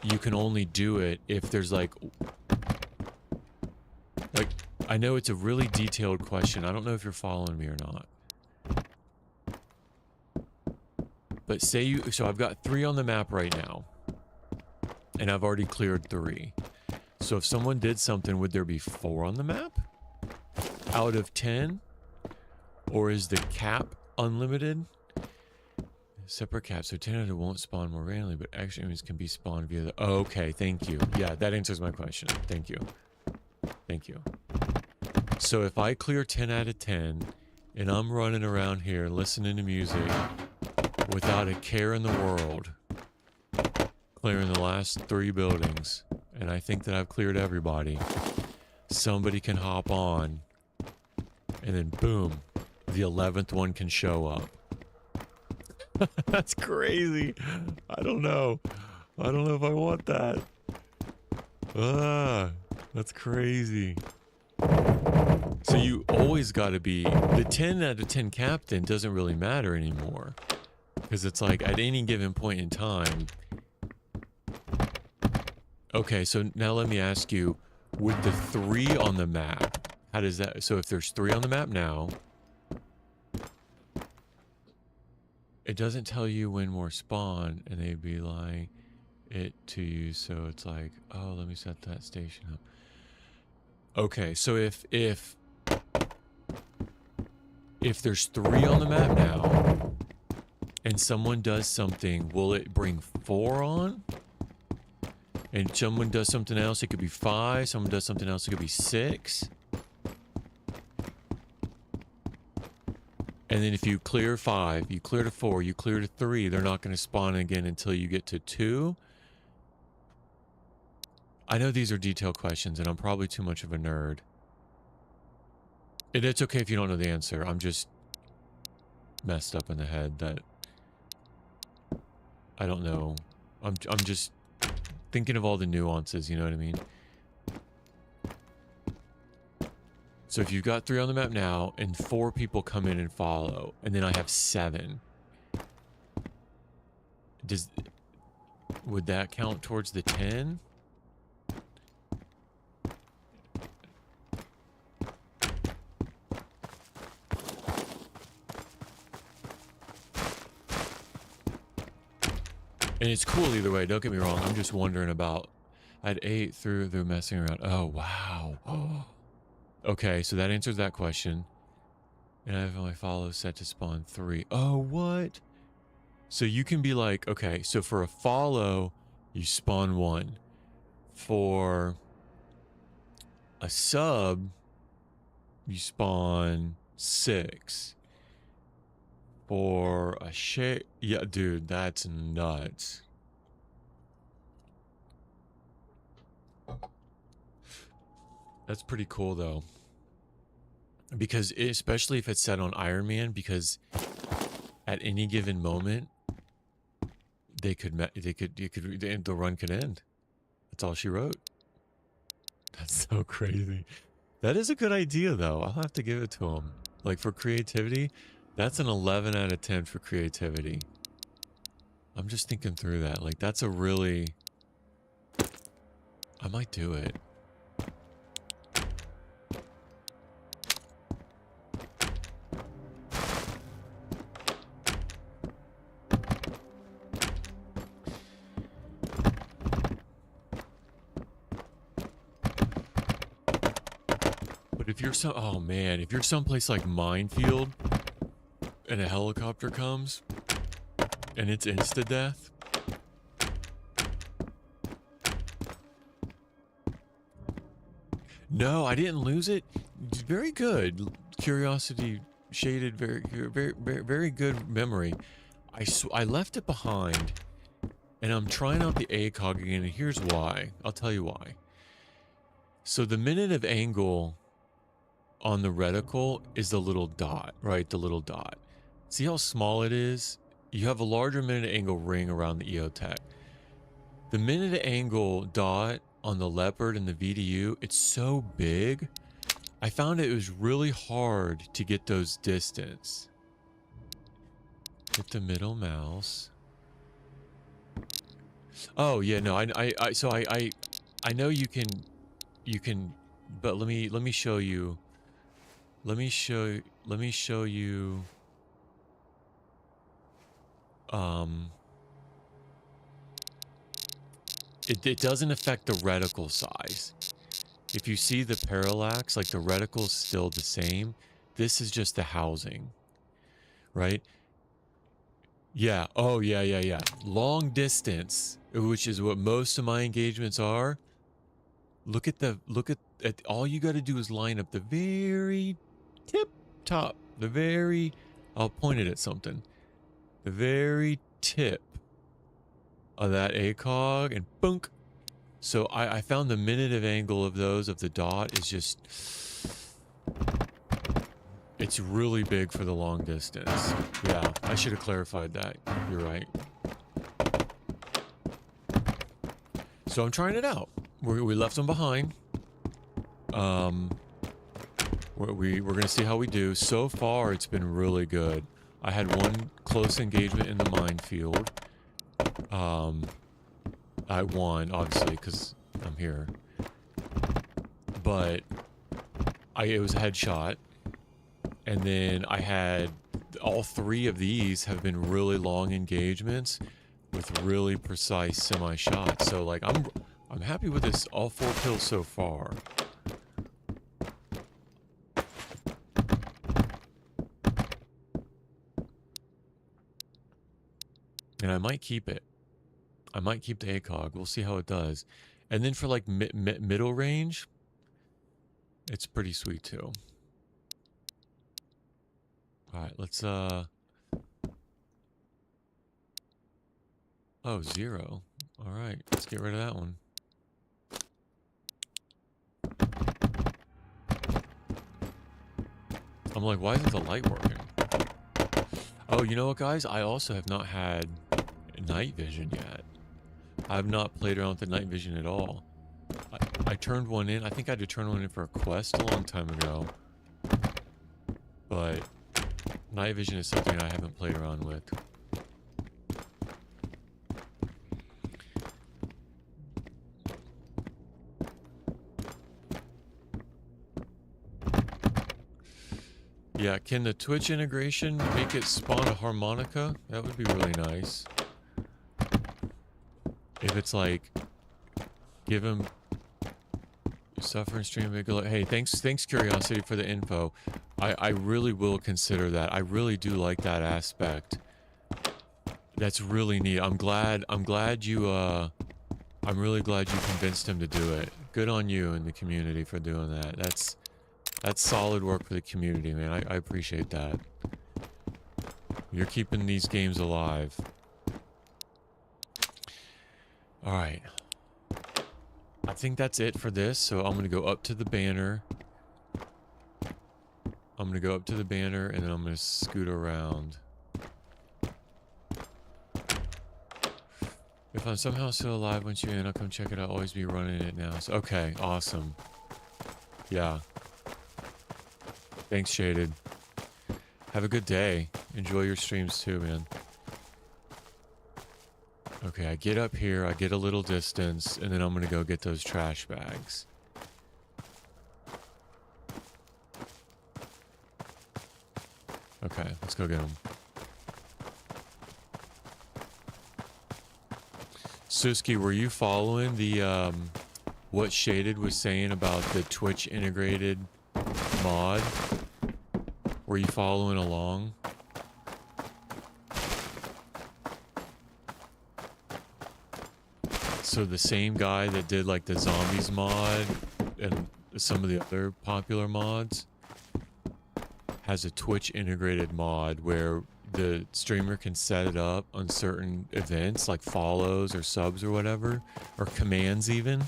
you can only do it if there's like, I know it's a really detailed question. I don't know if you're following me or not. But say so I've got 3 on the map right now. And I've already cleared 3. So if someone did something, would there be 4 on the map? Out of 10? Or is the cap unlimited? Separate cap, so 10 out of won't spawn more randomly, but extra enemies can be spawned via the... Oh, okay, thank you. Yeah, that answers my question. Thank you. Thank you. So if I clear 10 out of 10, and I'm running around here listening to music without a care in the world, clearing the last 3 buildings, and I think that I've cleared everybody, somebody can hop on, and then boom, the 11th one can show up. That's crazy. I don't know. I don't know if I want that. That's crazy. So you always got to be... The 10 out of 10 captain doesn't really matter anymore. Because it's like, at any given point in time... Okay, so now let me ask you, with the 3 on the map, how does that... So if there's 3 on the map now... It doesn't tell you when more spawn, and they'd be like it to you, so it's like, oh, let me set that station up. Okay, so if there's 3 on the map now, and someone does something, will it bring 4 on? And someone does something else, it could be 5. Someone does something else, it could be 6. And then if you clear 5, you clear to 4, you clear to 3, they're not going to spawn again until you get to 2. I know these are detailed questions, and I'm probably too much of a nerd. It's okay if you don't know the answer. I'm just messed up in the head that I don't know. I'm just thinking of all the nuances, you know what I mean? So if you've got 3 on the map now, and 4 people come in and follow, and then I have 7, would that count towards the 10? And it's cool either way, don't get me wrong. I'm just wondering about... I had 8 through the messing around. Oh, wow. Okay, so that answers that question. And I have my follow set to spawn 3. Oh, what? So you can be like, okay, so for a follow, you spawn 1. For a sub, you spawn 6. For a share... Yeah, dude, that's nuts. That's pretty cool, though. Because especially if it's set on Iron Man, because at any given moment, the run could end. That's all she wrote. That's so crazy. That is a good idea, though. I'll have to give it to him. Like, for creativity, that's an 11 out of 10 for creativity. I'm just thinking through that. Like, that's a really... I might do it. But if you're oh man, if you're someplace like Minefield and a helicopter comes and it's insta-death. No, I didn't lose it. Very good. Curiosity shaded, very good memory. I left it behind and I'm trying out the ACOG again, and here's why. I'll tell you why. So the minute of angle on the reticle is the little dot, right? The little dot. See how small it is? You have a larger minute angle ring around the EOTech. The minute angle dot on the Leopard and the VDU, it's so big. I found it was really hard to get those distance. Hit the middle mouse. Oh yeah, no, I know you can, but let me show you. Let me show you. It doesn't affect the reticle size. If you see the parallax, like the reticle's still the same. This is just the housing, right? Yeah. Oh yeah. Long distance, which is what most of my engagements are. Look at all you got to do is line up the very tip top, I'll point it at something. The very tip of that ACOG and boonk. So I found the minute of angle of those of the dot is just, it's really big for the long distance. Yeah, I should have clarified that. You're right. So I'm trying it out. We left them behind. We're gonna see how we do. So far, it's been really good. I had one close engagement in the minefield. I won, obviously, because I'm here. But it was a headshot. And then I had all 3 of these have been really long engagements with really precise semi-shots. So like I'm happy with this, all 4 kills so far. And I might keep it. I might keep the ACOG. We'll see how it does. And then for like middle range, it's pretty sweet too. All right, let's oh, 0. All right, let's get rid of that one. I'm like, why isn't the light working? Oh, you know what, guys? I also have not had night vision yet. I've not played around with the night vision at all. I turned one in. I think I had to turn one in for a quest a long time ago. But night vision is something I haven't played around with. Yeah, can the Twitch integration make it spawn a harmonica? That would be really nice. If it's like, give him suffering stream big. Hey, thanks Curiosity for the info. I really will consider that. I really do like that aspect. That's really neat. I'm really glad you convinced him to do it. Good on you and the community for doing that. That's solid work for the community, man. I appreciate that. You're keeping these games alive. All right. I think that's it for this. So I'm going to go up to the banner. I'm going to go up to the banner and then I'm going to scoot around. If I'm somehow still alive once you're in, I'll come check it out. Always be running it now. So, okay, awesome. Yeah. Thanks, Shaded. Have a good day. Enjoy your streams too, man. Okay, I get up here, I get a little distance, and then I'm gonna go get those trash bags. Okay, let's go get them. Suski, were you following the, what Shaded was saying about the Twitch integrated mod? Were you following along? So the same guy that did like the zombies mod and some of the other popular mods has a Twitch integrated mod where the streamer can set it up on certain events like follows or subs or whatever, or commands even,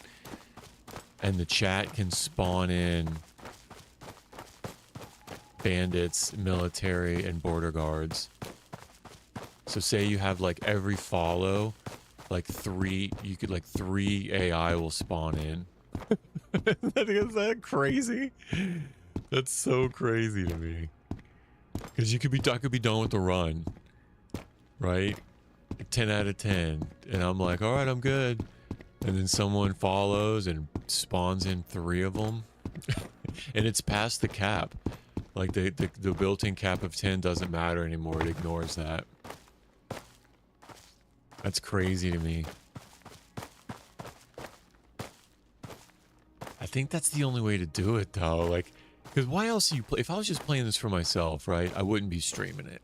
and the chat can spawn in bandits, military, and border guards. So say you have like every follow, like three AI will spawn in. Is that crazy? That's so crazy to me. Because I could be done with the run, right? 10 out of 10, and I'm like, all right, I'm good. And then someone follows and spawns in 3 of them, and it's past the cap. Like the built-in cap of 10 doesn't matter anymore. It ignores that. That's crazy to me. I think that's the only way to do it, though. Like, because why else do you play? If I was just playing this for myself, right, I wouldn't be streaming it.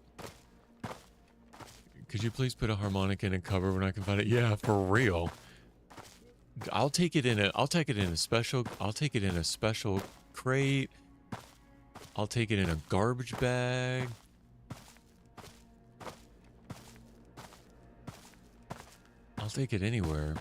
Could you please put a harmonica in a cover when I can find it? Yeah, for real. I'll take it in a special crate. I'll take it in a garbage bag. I'll take it anywhere.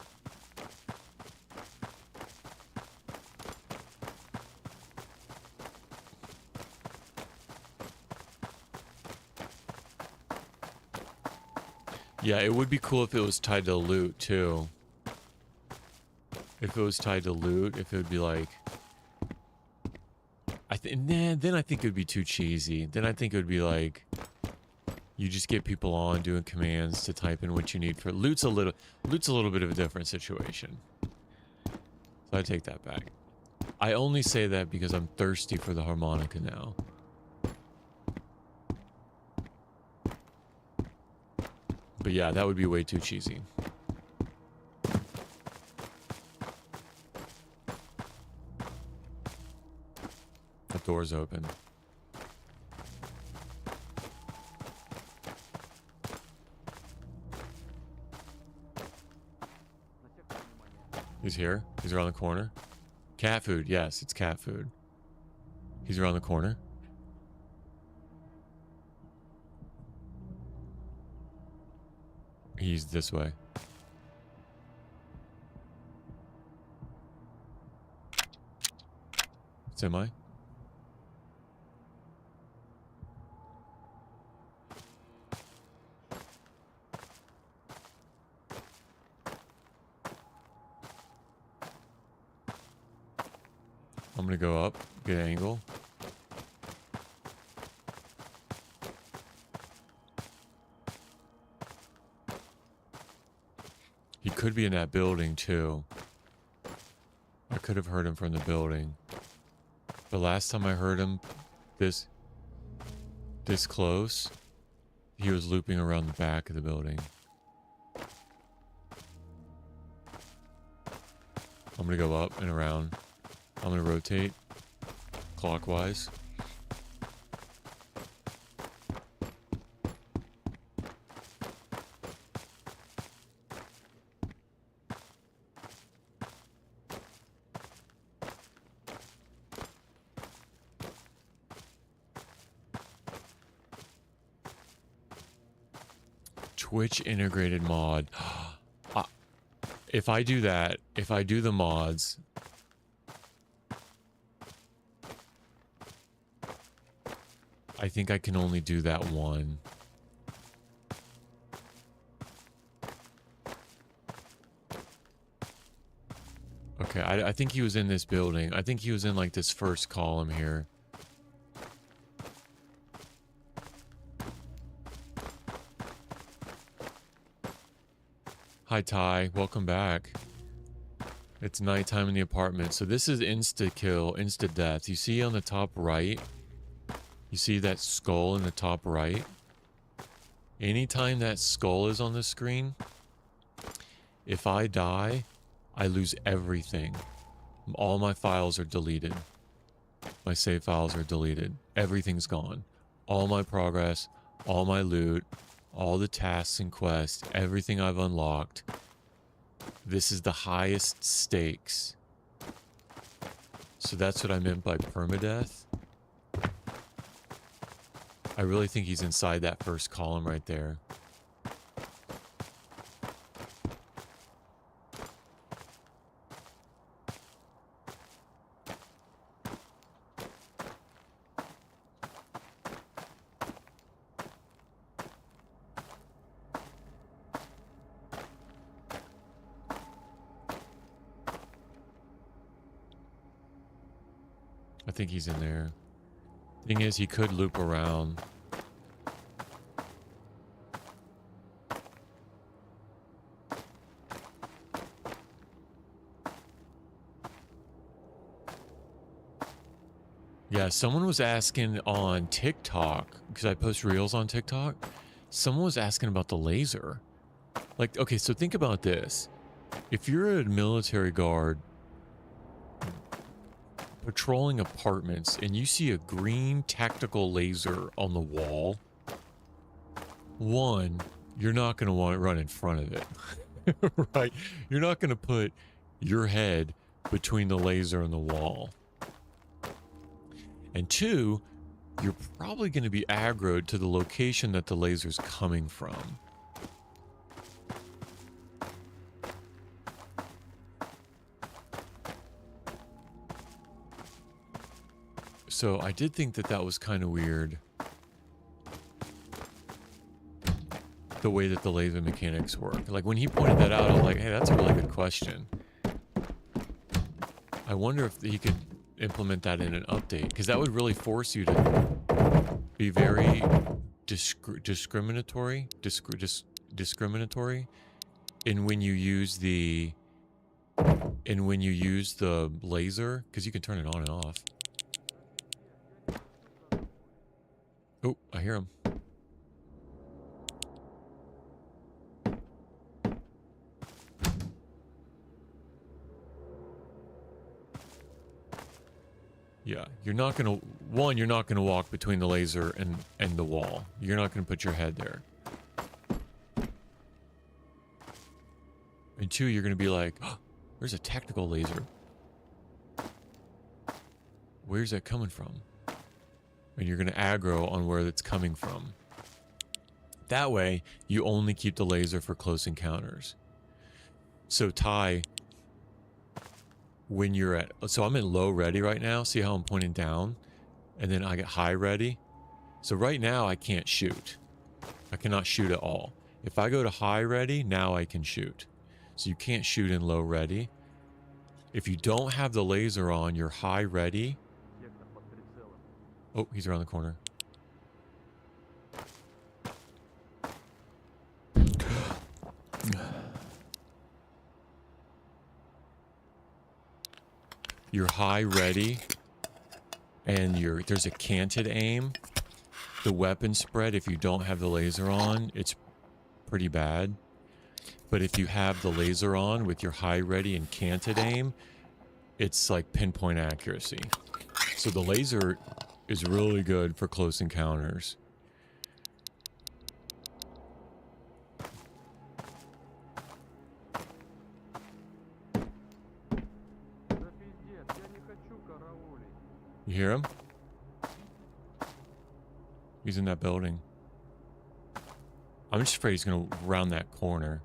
Yeah, it would be cool if it was tied to loot too. If it was tied to loot, if it would be like, then I think it would be too cheesy. Then I think it would be like, you just get people on doing commands to type in what you need for loot's a little bit of a different situation. So I take that back. I only say that because I'm thirsty for the harmonica now. But yeah, that would be way too cheesy. The door's open. He's here. He's around the corner. Cat food. Yes, it's cat food. He's around the corner. He's this way. Semi. I'm gonna go up, get an angle. He could be in that building too. I could have heard him from the building. The last time I heard him this close, he was looping around the back of the building. I'm going to go up and around. I'm going to rotate clockwise. Twitch integrated mod. If I do that, if I do the mods, I think I can only do that one. Okay, I think he was in this building. I think he was in like this first column here. Hi Ty, welcome back. It's nighttime in the apartment. So this is insta-kill, insta-death. You see on the top right? You see that skull in the top right? Anytime that skull is on the screen, if I die, I lose everything. All my files are deleted. My save files are deleted. Everything's gone. All my progress, all my loot, all the tasks and quests, everything I've unlocked. This is the highest stakes. So that's what I meant by permadeath. I really think he's inside that first column right there. I think he's in there. Thing is, he could loop around. Yeah, someone was asking on TikTok, because I post reels on TikTok. Someone was asking about the laser. Like, okay, so think about this. If you're a military guard patrolling apartments and you see a green tactical laser on the wall, one, you're not going to want to run in front of it, right? You're not going to put your head between the laser and the wall. And two, you're probably going to be aggroed to the location that the laser's coming from. So I did think that that was kind of weird. The way that the laser mechanics work. Like when he pointed that out, I was like, hey, that's a really good question. I wonder if he could implement that in an update, because that would really force you to be very discriminatory in when you use the laser, because you can turn it on and off. Oh, I hear him. Yeah, you're not gonna, one, you're not gonna walk between the laser and the wall. You're not gonna put your head there. And two, you're gonna be like, oh, where's a tactical laser? Where's that coming from? And you're gonna aggro on where it's coming from. That way, you only keep the laser for close encounters. So Ty, when you're at, so I'm in low ready right now. See how I'm pointing down? And then I get high ready. So right now I can't shoot. I cannot shoot at all. If I go to high ready, now I can shoot. So you can't shoot in low ready. If you don't have the laser on, you're high ready. Oh, he's around the corner. You're high ready, and there's a canted aim. The weapon spread, if you don't have the laser on, it's pretty bad. But if you have the laser on with your high ready and canted aim, it's like pinpoint accuracy. So the laser is really good for close encounters. You hear him? He's in that building. I'm just afraid he's going to round that corner.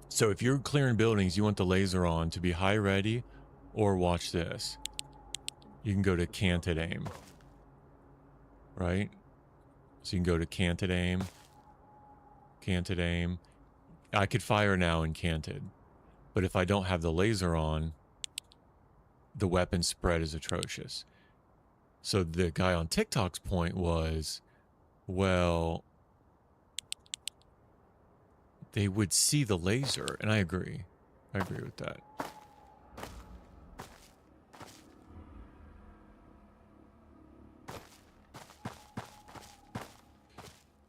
So if you're clearing buildings, you want the laser on to be high ready, or watch this. You can go to canted aim. Right? So you can go to canted aim. Canted aim. I could fire now in canted. But if I don't have the laser on, the weapon spread is atrocious. So the guy on TikTok's point was, well, they would see the laser. And I agree. I agree with that.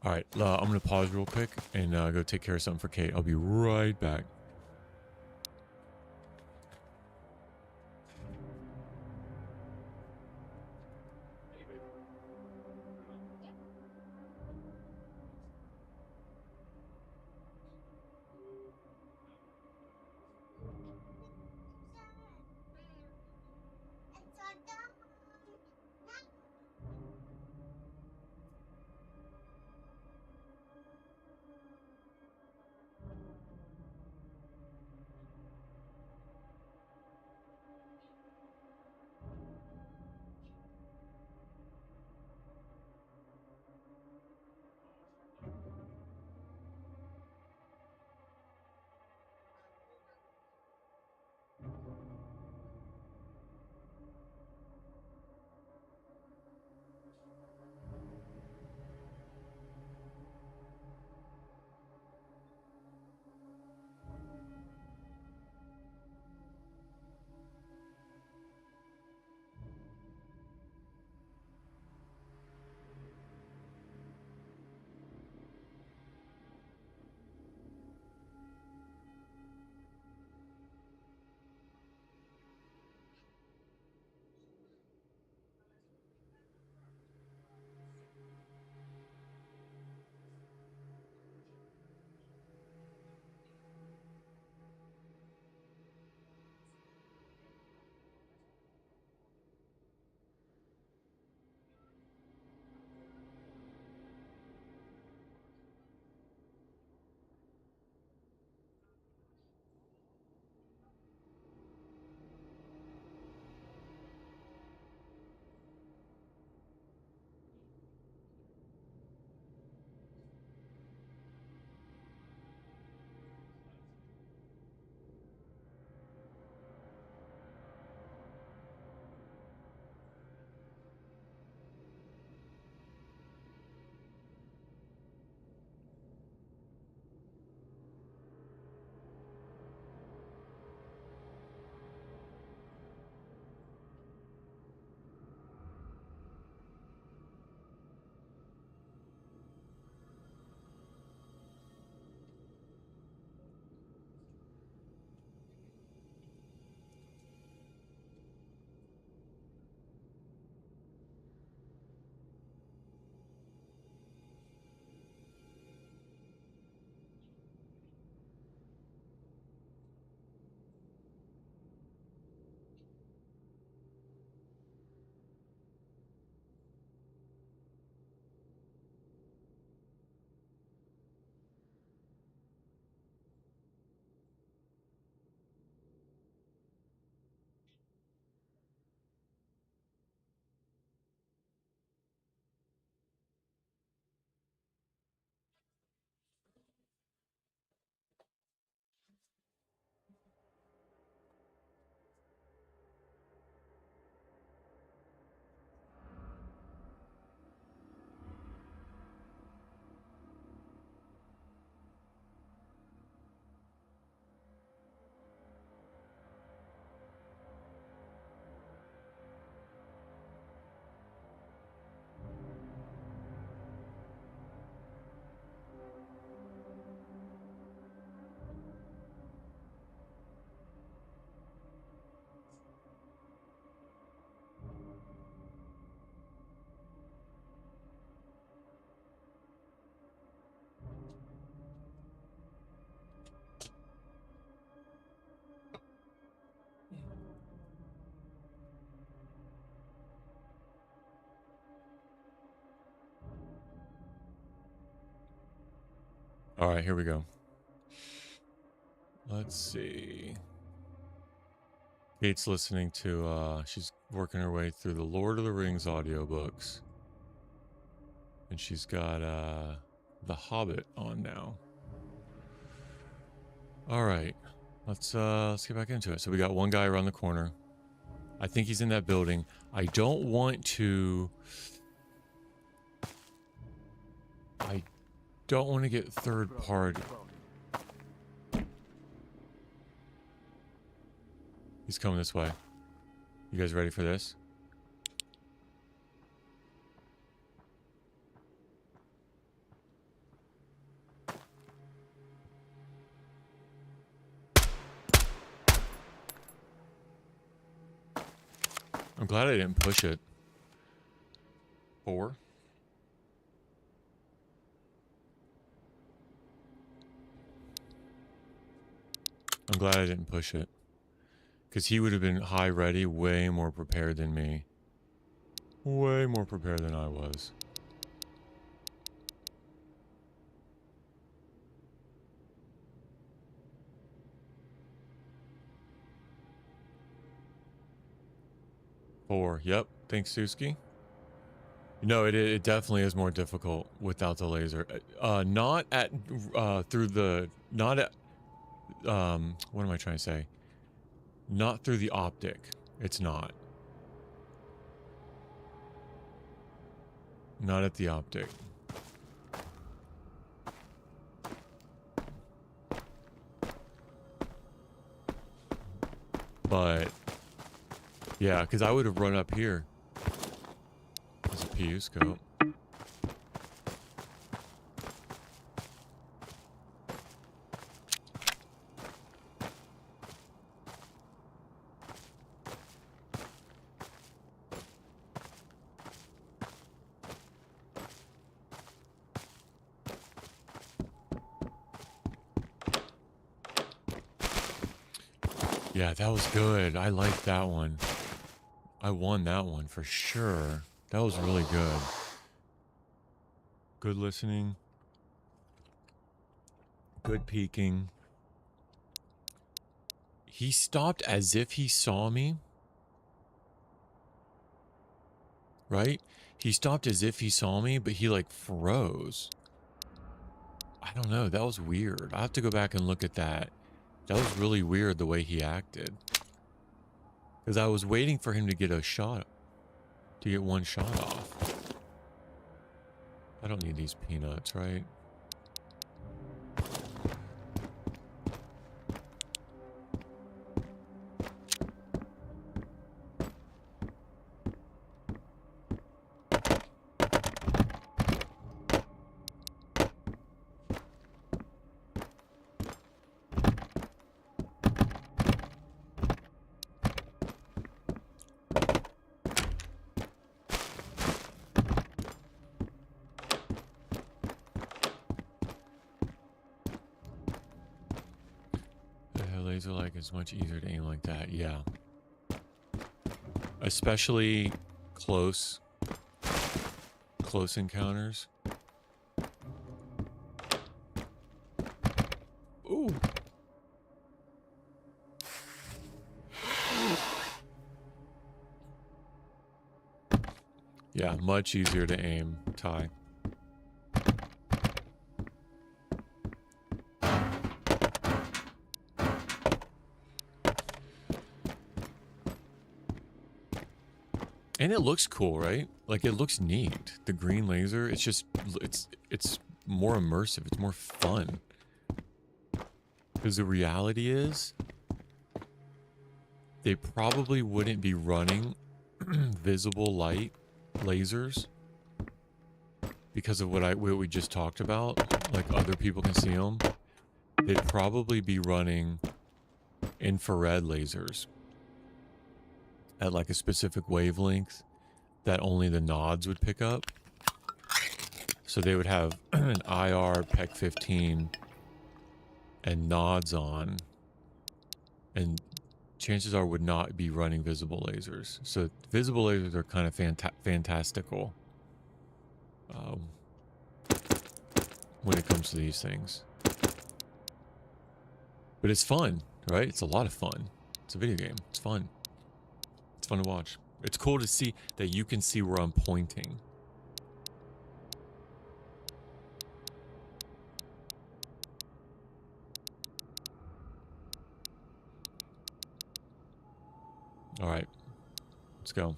All right, I'm going to pause real quick and go take care of something for Kate. I'll be right back. All right, here we go. Let's see. Kate's listening to, she's working her way through the Lord of the Rings audiobooks. And she's got, The Hobbit on now. All right, let's get back into it. So we got one guy around the corner. I think he's in that building. I don't want to get third party. He's coming this way. You guys ready for this? I'm glad I didn't push it. 4. I'm glad I didn't push it. Because he would have been high ready, way more prepared than me. Way more prepared than I was. Four. Yep. Thanks, Suski. No, it definitely is more difficult without the laser. Not at through the not at what am I trying to say? Not through the optic. It's not. Not at the optic. But yeah, because I would have run up here. There's a PU scope. Yeah, that was good. I liked that one. I won that one for sure. That was really good. Good listening. Good peeking. He stopped as if he saw me. Right? He stopped as if he saw me, but he like froze. I don't know. That was weird. I have to go back and look at that. That was really weird the way he acted. Because I was waiting for him to get a shot. To get one shot off. I don't need these peanuts, right? It's much easier to aim like that, yeah. Especially close encounters. Ooh. Yeah, much easier to aim, Ty. And it looks cool, right? Like, it looks neat. The green laser, it's just, it's more immersive. It's more fun. Because the reality is, they probably wouldn't be running visible light lasers because of what we just talked about. Like, other people can see them. They'd probably be running infrared lasers at like a specific wavelength that only the nods would pick up. So they would have an IR PEC 15 and nods on, and chances are would not be running visible lasers. So visible lasers are kind of fantastical. when it comes to these things. But it's fun, right? It's a lot of fun. It's a video game. It's fun. It's fun to watch. It's cool to see that you can see where I'm pointing. All right, let's go.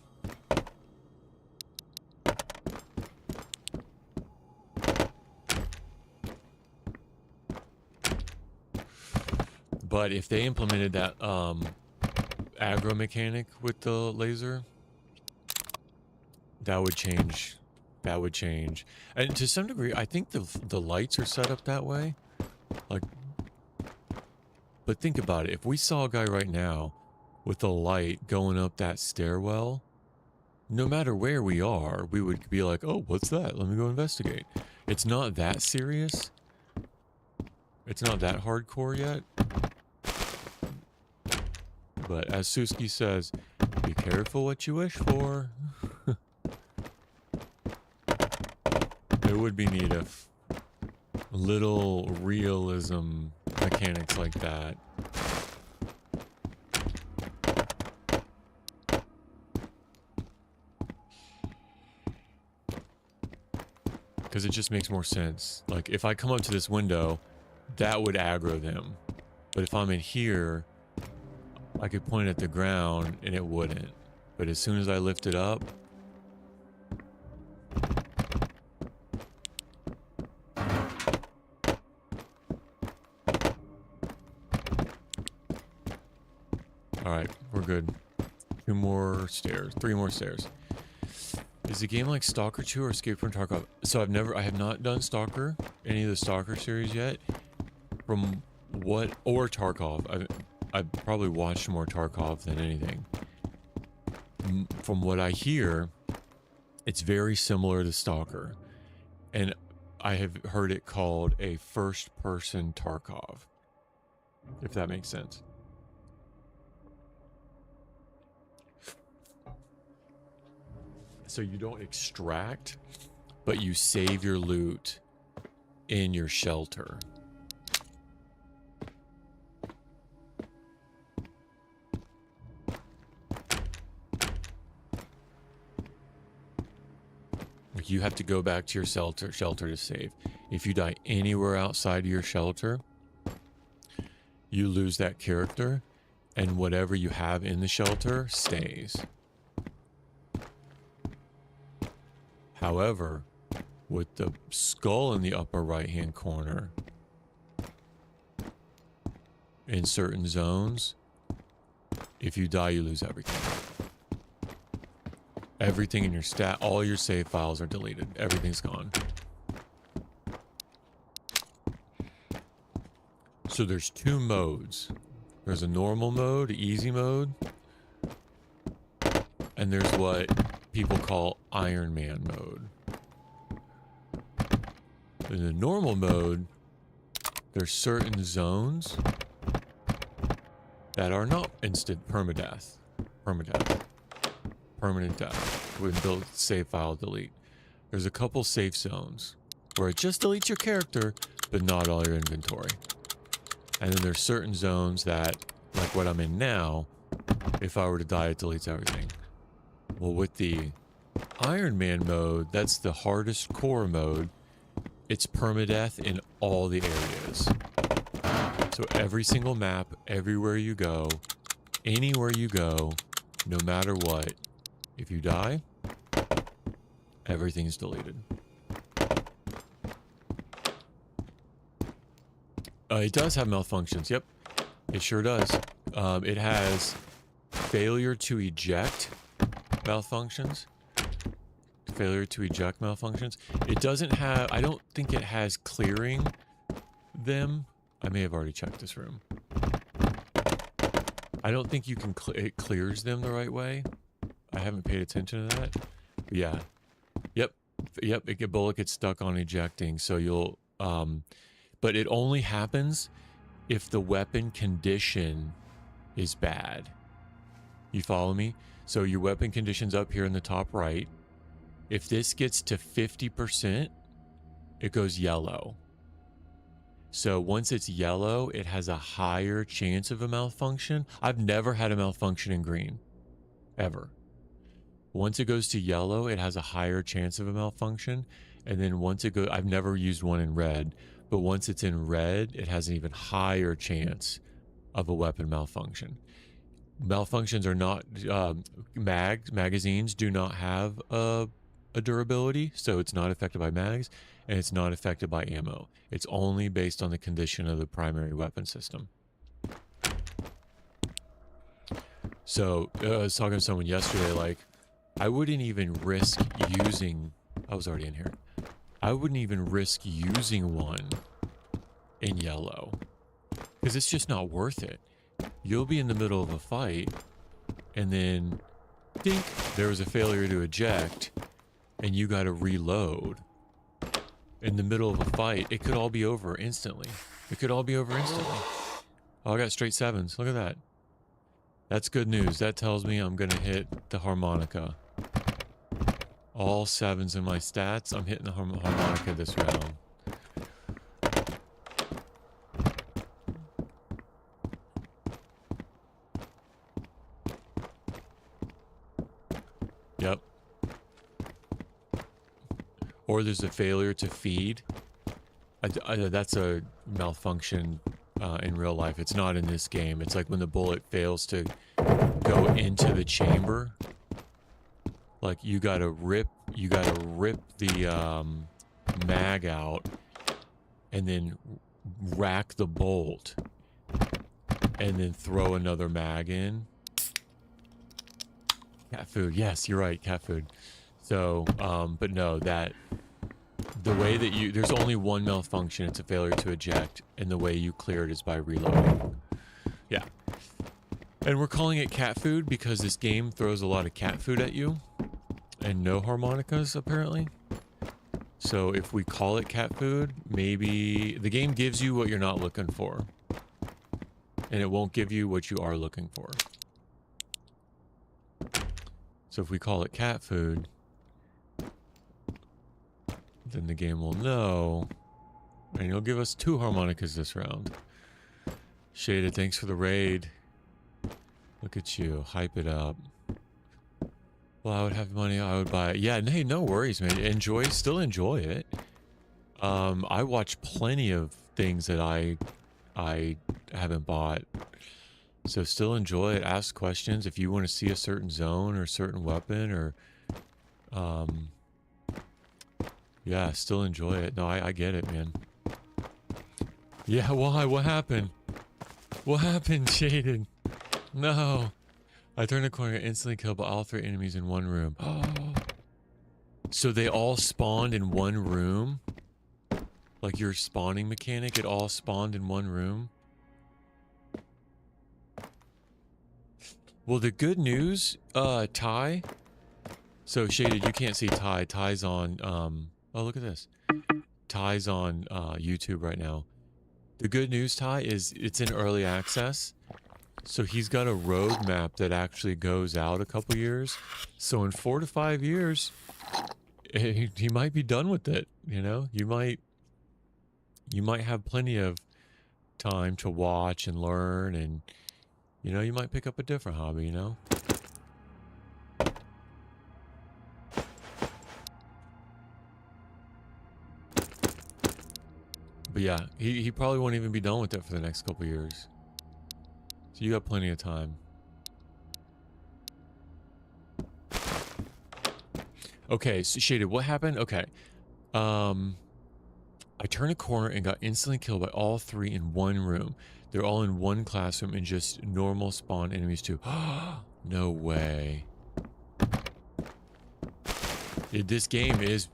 But if they implemented that aggro mechanic with the laser, that would change. That would change. And to some degree, I think the lights are set up that way. Like, but think about it. If we saw a guy right now with a light going up that stairwell, no matter where we are, we would be like, oh, what's that? Let me go investigate. It's not that serious. It's not that hardcore yet. But as Suski says, be careful what you wish for. It would be neat if little realism mechanics like that. Because it just makes more sense. Like, if I come up to this window, that would aggro them. But if I'm in here, I could point at the ground and it wouldn't. But as soon as I lift it up, alright, we're good. 2 more stairs. 3 more stairs. Is the game like Stalker 2 or Escape from Tarkov? So I have not done Stalker, any of the Stalker series yet. From what, or Tarkov. I've probably watched more Tarkov than anything. From what I hear, it's very similar to Stalker. And I have heard it called a first-person Tarkov. If that makes sense. So you don't extract, but you save your loot in your shelter. Like, you have to go back to your shelter to save. If you die anywhere outside of your shelter, you lose that character, and whatever you have in the shelter stays. However, with the skull in the upper right-hand corner, in certain zones, if you die, you lose everything. Everything in your all your save files are deleted. Everything's gone. So there's 2 modes. There's a normal mode, easy mode, and there's what people call Iron Man mode. In the normal mode, there's certain zones that are not instant permadeath. Permanent death with built save file delete. There's a couple safe zones where it just deletes your character, but not all your inventory. And then there's certain zones that, like what I'm in now, if I were to die, it deletes everything. Well, with the Iron Man mode, that's the hardest core mode. It's permadeath in all the areas. So every single map, everywhere you go, anywhere you go, no matter what, if you die, everything's deleted. It does have malfunctions. Yep, it sure does. It has failure to eject malfunctions. Failure to eject malfunctions. It doesn't have, I don't think it has clearing them. I may have already checked this room. I don't think you can, it clears them the right way. I haven't paid attention to that. But yeah. Yep, bullet gets stuck on ejecting, so you'll, but it only happens if the weapon condition is bad. You follow me? So your weapon condition's up here in the top right. If this gets to 50%, it goes yellow. So once it's yellow, it has a higher chance of a malfunction. I've never had a malfunction in green, ever. Once it goes to yellow, it has a higher chance of a malfunction. And then once it goes, I've never used one in red, but once it's in red, it has an even higher chance of a weapon malfunction. Malfunctions are not, magazines do not have a durability, so it's not affected by mags, and it's not affected by ammo. It's only based on the condition of the primary weapon system. So I was talking to someone yesterday, like, I wouldn't even risk using, I was already in here. I wouldn't even risk using one in yellow because it's just not worth it. You'll be in the middle of a fight and then dink, there was a failure to eject and you got to reload in the middle of a fight. It could all be over instantly. It could all be over instantly. Oh, I got straight sevens. Look at that. That's good news. That tells me I'm going to hit the harmonica. All sevens in my stats. I'm hitting the harmonica this round. Yep. Or there's a failure to feed. That's a malfunction in real life. It's not in this game. It's like when the bullet fails to go into the chamber. Like you gotta rip the mag out and then rack the bolt and then throw another mag in. Cat food. Yes, you're right, cat food. So, but no, that the way that you, there's only one malfunction. It's a failure to eject, and the way you clear it is by reloading. Yeah. And we're calling it cat food because this game throws a lot of cat food at you and no harmonicas, apparently. So if we call it cat food, maybe the game gives you what you're not looking for. And it won't give you what you are looking for. So if we call it cat food, then the game will know. And it'll give us 2 harmonicas this round. Shaded, thanks for the raid. Look at you, hype it up. Well, I would have money, I would buy it. Yeah, hey, no worries, man. Enjoy, still enjoy it. I watch plenty of things that I haven't bought. So still enjoy it. Ask questions if you want to see a certain zone or a certain weapon or yeah, still enjoy it. No, I get it, man. Yeah, why? What happened? What happened, Shaded? No. I turned a corner and instantly killed all 3 enemies in one room. Oh. So they all spawned in one room? Like your spawning mechanic, it all spawned in one room? Well, the good news, Ty. So Shaded, you can't see Ty. Ty's on, oh, look at this. Ty's on YouTube right now. The good news, Ty, is it's in early access. So he's got a roadmap that actually goes out a couple years. So in 4 to 5 years, he might be done with it. You know, you might have plenty of time to watch and learn, and you know, you might pick up a different hobby. You know. But yeah, he probably won't even be done with it for the next couple years. So you got plenty of time. Okay, so Shaded, what happened? Okay. I turned a corner and got instantly killed by all 3 in one room. They're all in one classroom and just normal spawn enemies too. No way. This game is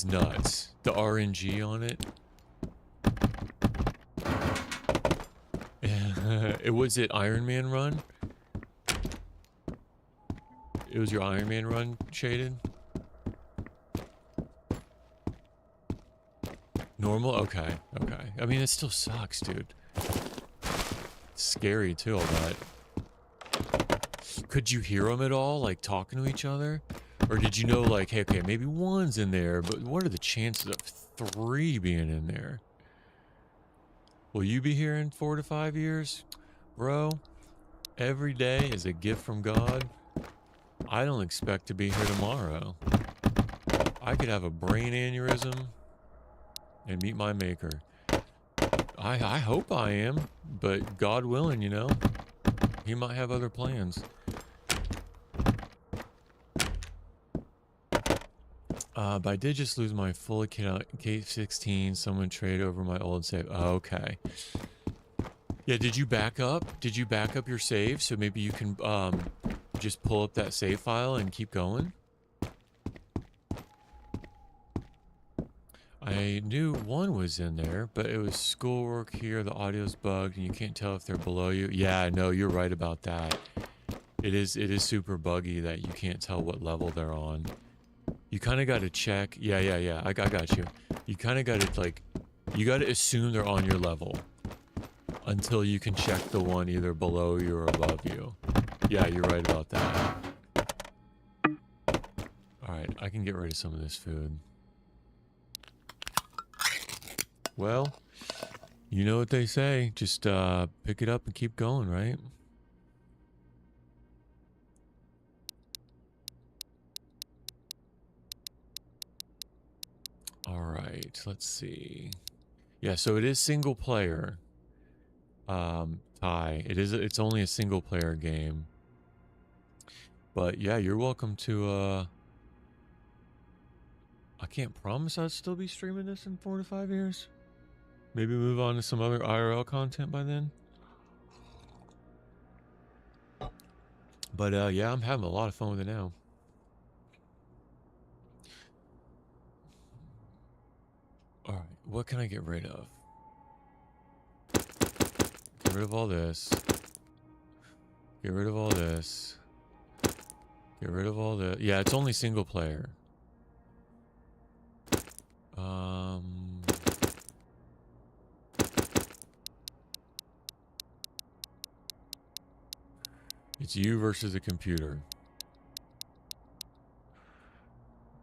nuts. The RNG on it. It was it Iron Man run? It was your Iron Man run, Shaded? Normal? Okay, okay. I mean, it still sucks, dude. It's scary, too, all that. Could you hear them at all, like, talking to each other? Or did you know, like, hey, okay, maybe one's in there, but what are the chances of 3 being in there? Will you be here in 4 to 5 years? Bro, every day is a gift from God. I don't expect to be here tomorrow. I could have a brain aneurysm and meet my maker. I hope I am, but God willing, you know, he might have other plans. But I did just lose my full K16. Someone trade over my old save. Oh, okay. Yeah, did you back up? Did you back up your save so maybe you can just pull up that save file and keep going? I knew one was in there, but it was schoolwork here. The audio's bugged, and you can't tell if they're below you. Yeah, no, you're right about that. It is super buggy that you can't tell what level they're on. You kind of got to check. Yeah. I got you. You kind of got to, like, you got to assume they're on your level until you can check the one either below you or above you. Yeah, you're right about that. All right, I can get rid of some of this food. Well, you know what they say. Just pick it up and keep going, right? All right, let's see. Yeah, so it is single player. Ty, it's only a single player game. But yeah, you're welcome to I can't promise I'd still be streaming this in 4 to 5 years. Maybe move on to some other IRL content by then. But yeah, I'm having a lot of fun with it now. All right, what can I get rid of? Get rid of all this. Get rid of all this. Get rid of all the... Yeah, it's only single player. It's you versus the computer.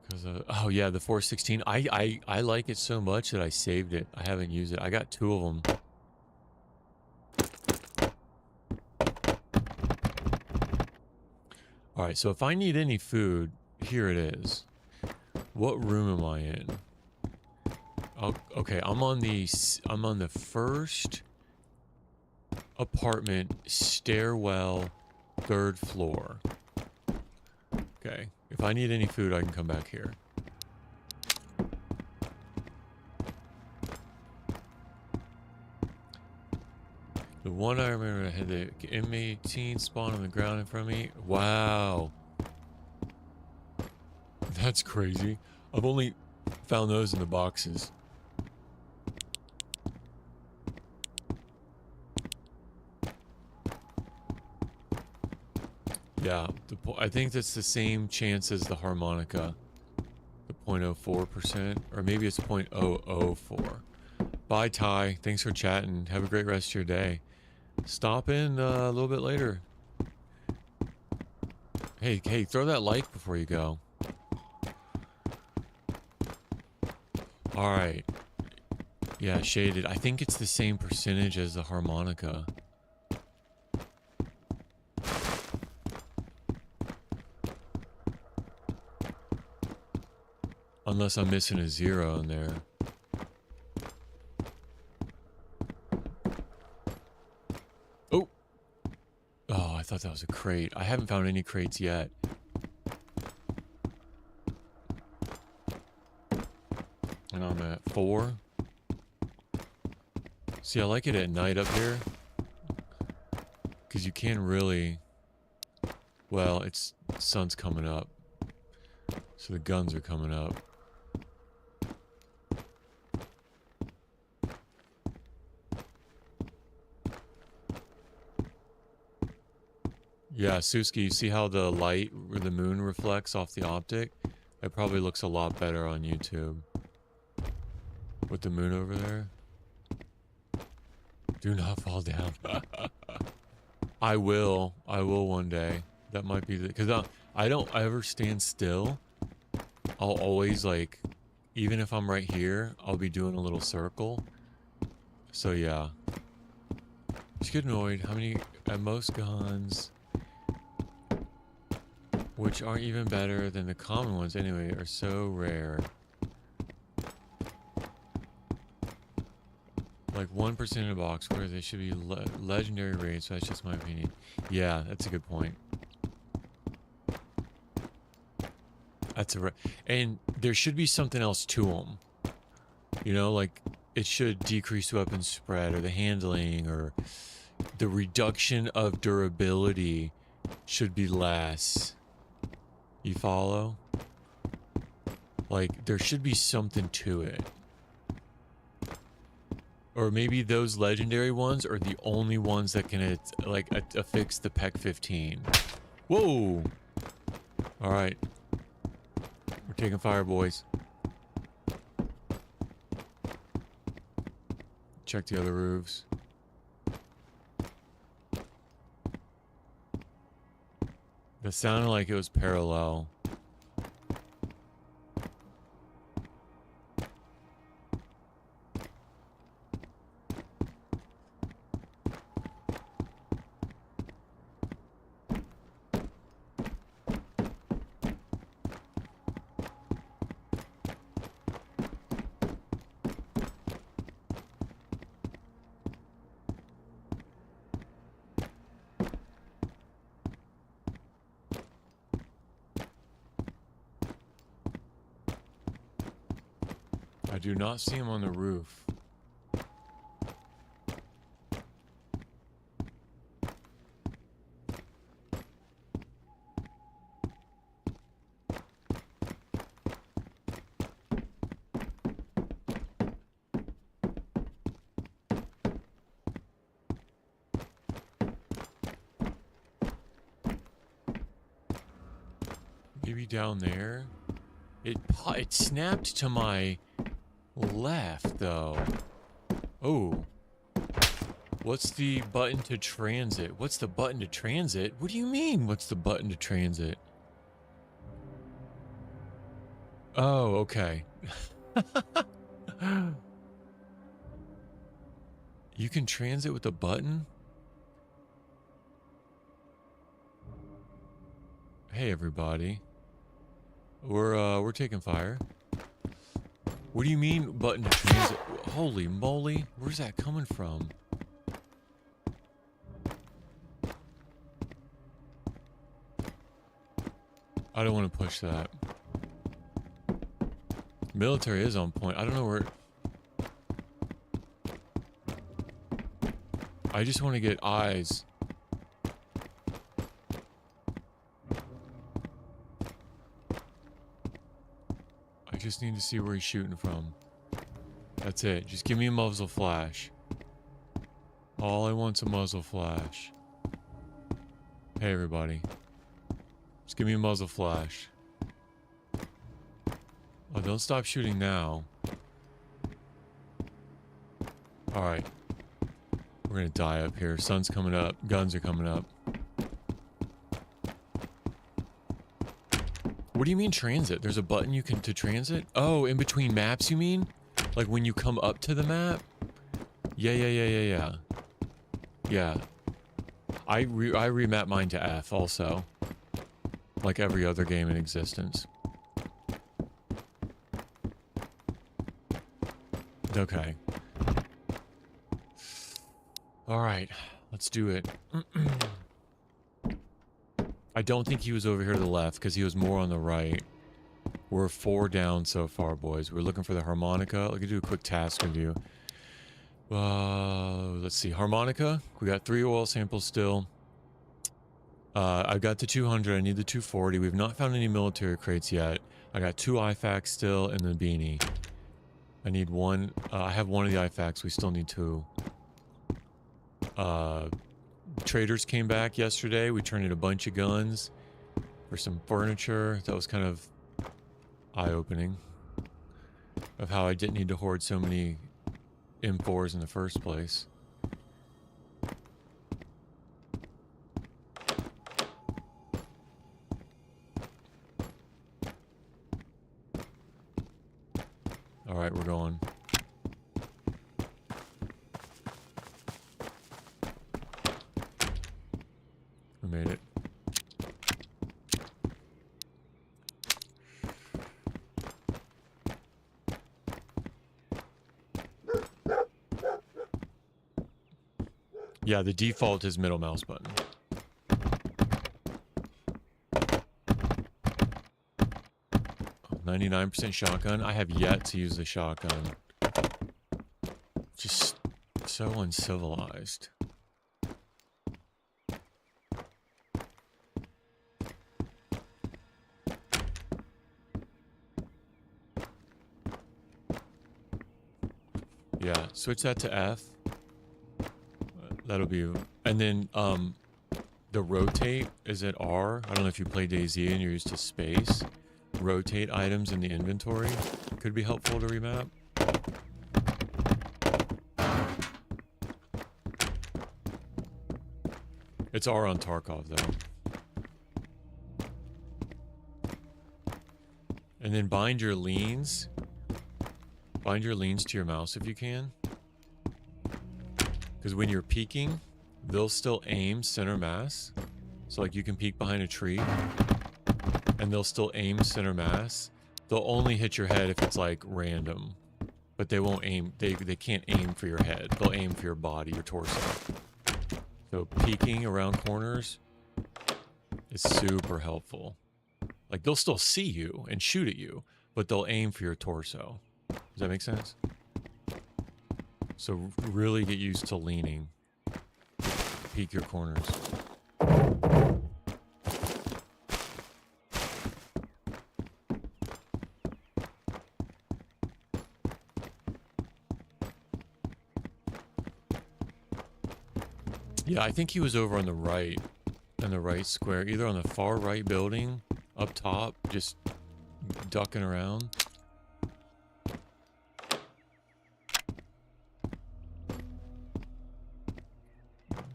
Because oh yeah, the 416. I like it so much that I saved it. I haven't used it. I got 2 of them. All right, so if I need any food, here it is. What room am I in? Oh, okay, I'm on the first apartment, stairwell, 3rd floor. Okay, if I need any food, I can come back here. The one I remember, I had the M18 spawn on the ground in front of me. Wow. That's crazy. I've only found those in the boxes. Yeah, I think that's the same chance as the harmonica. The 0.04%, or maybe it's 0.004. Bye, Ty. Thanks for chatting. Have a great rest of your day. Stop in a little bit later. Hey, throw that like before you go. All right. Yeah, shaded. I think it's the same percentage as the harmonica. Unless I'm missing a 0 in there. Oh! Oh, I thought that was a crate. I haven't found any crates yet. And I'm at 4. See, I like it at night up here. Because you can really... Well, the sun's coming up. So the guns are coming up. Yeah, Suski, you see how the light or the moon reflects off the optic? It probably looks a lot better on YouTube. With the moon over there. Do not fall down. I will one day. That might be the... Because I don't ever stand still. I'll always, like... Even if I'm right here, I'll be doing a little circle. So yeah, Just get annoyed. How many, at most guns, which aren't even better than the common ones anyway, are so rare. Like 1% in a box, where they should be legendary raids, so that's just my opinion. Yeah, that's a good point. That's and there should be something else to them. You know, like it should decrease weapon spread, or the handling, or the reduction of durability should be less. You follow? Like there should be something to it. Or maybe those legendary ones are the only ones that can like affix the PEC 15. Whoa! Alright. We're taking fire, boys. Check the other roofs. That sounded like it was parallel. I do not see him on the roof. Maybe down there? It snapped to my left, though. Oh. What's the button to transit? What's the button to transit? What do you mean, what's the button to transit? Oh, okay. You can transit with a button? Hey, everybody. We're taking fire. What do you mean button to transit? Holy moly, where's that coming from? I don't want to push that. Military is on point. I don't know where... I just want to get eyes. I just need to see where he's shooting from. That's it. Just give me a muzzle flash. All I want's a muzzle flash. Hey, everybody. Just give me a muzzle flash. Oh, don't stop shooting now. Alright. We're gonna die up here. Sun's coming up. Guns are coming up. What do you mean transit? There's a button you can to transit? Oh, in between maps you mean? Like when you come up to the map? Yeah. Yeah. I remap mine to F also. Like every other game in existence. Okay. Alright, let's do it. I don't think he was over here to the left, because he was more on the right. We're 4 down so far, boys. We're looking for the harmonica. Let me do a quick task review. Let's see. Harmonica. We got 3 oil samples still. I've got the 200. I need the 240. We've not found any military crates yet. I got 2 IFACs still and the beanie. I need 1. I have 1 of the IFACs. We still need 2. Traders came back yesterday. We turned in a bunch of guns for some furniture. That was kind of eye-opening of how I didn't need to hoard so many M4s in the first place. Alright, we're going. made it. Yeah, the default is middle mouse button. Oh, 99% shotgun. I have yet to use the shotgun. Just so uncivilized. Yeah, switch that to F. That'll be, and then the rotate is at R. I don't know if you play DayZ and you're used to space. Rotate items in the inventory could be helpful to remap. It's R on Tarkov though. And then bind your leans. Bind your leans to your mouse if you can. Because when you're peeking, they'll still aim center mass. So like you can peek behind a tree and they'll still aim center mass. They'll only hit your head if it's like random, but they won't aim. They can't aim for your head. They'll aim for your body, your torso. So peeking around corners is super helpful. Like they'll still see you and shoot at you, but they'll aim for your torso. Does that make sense? So really get used to leaning. Peek your corners. Yeah, I think he was over on the right, in the right square, either on the far right building, up top, just ducking around.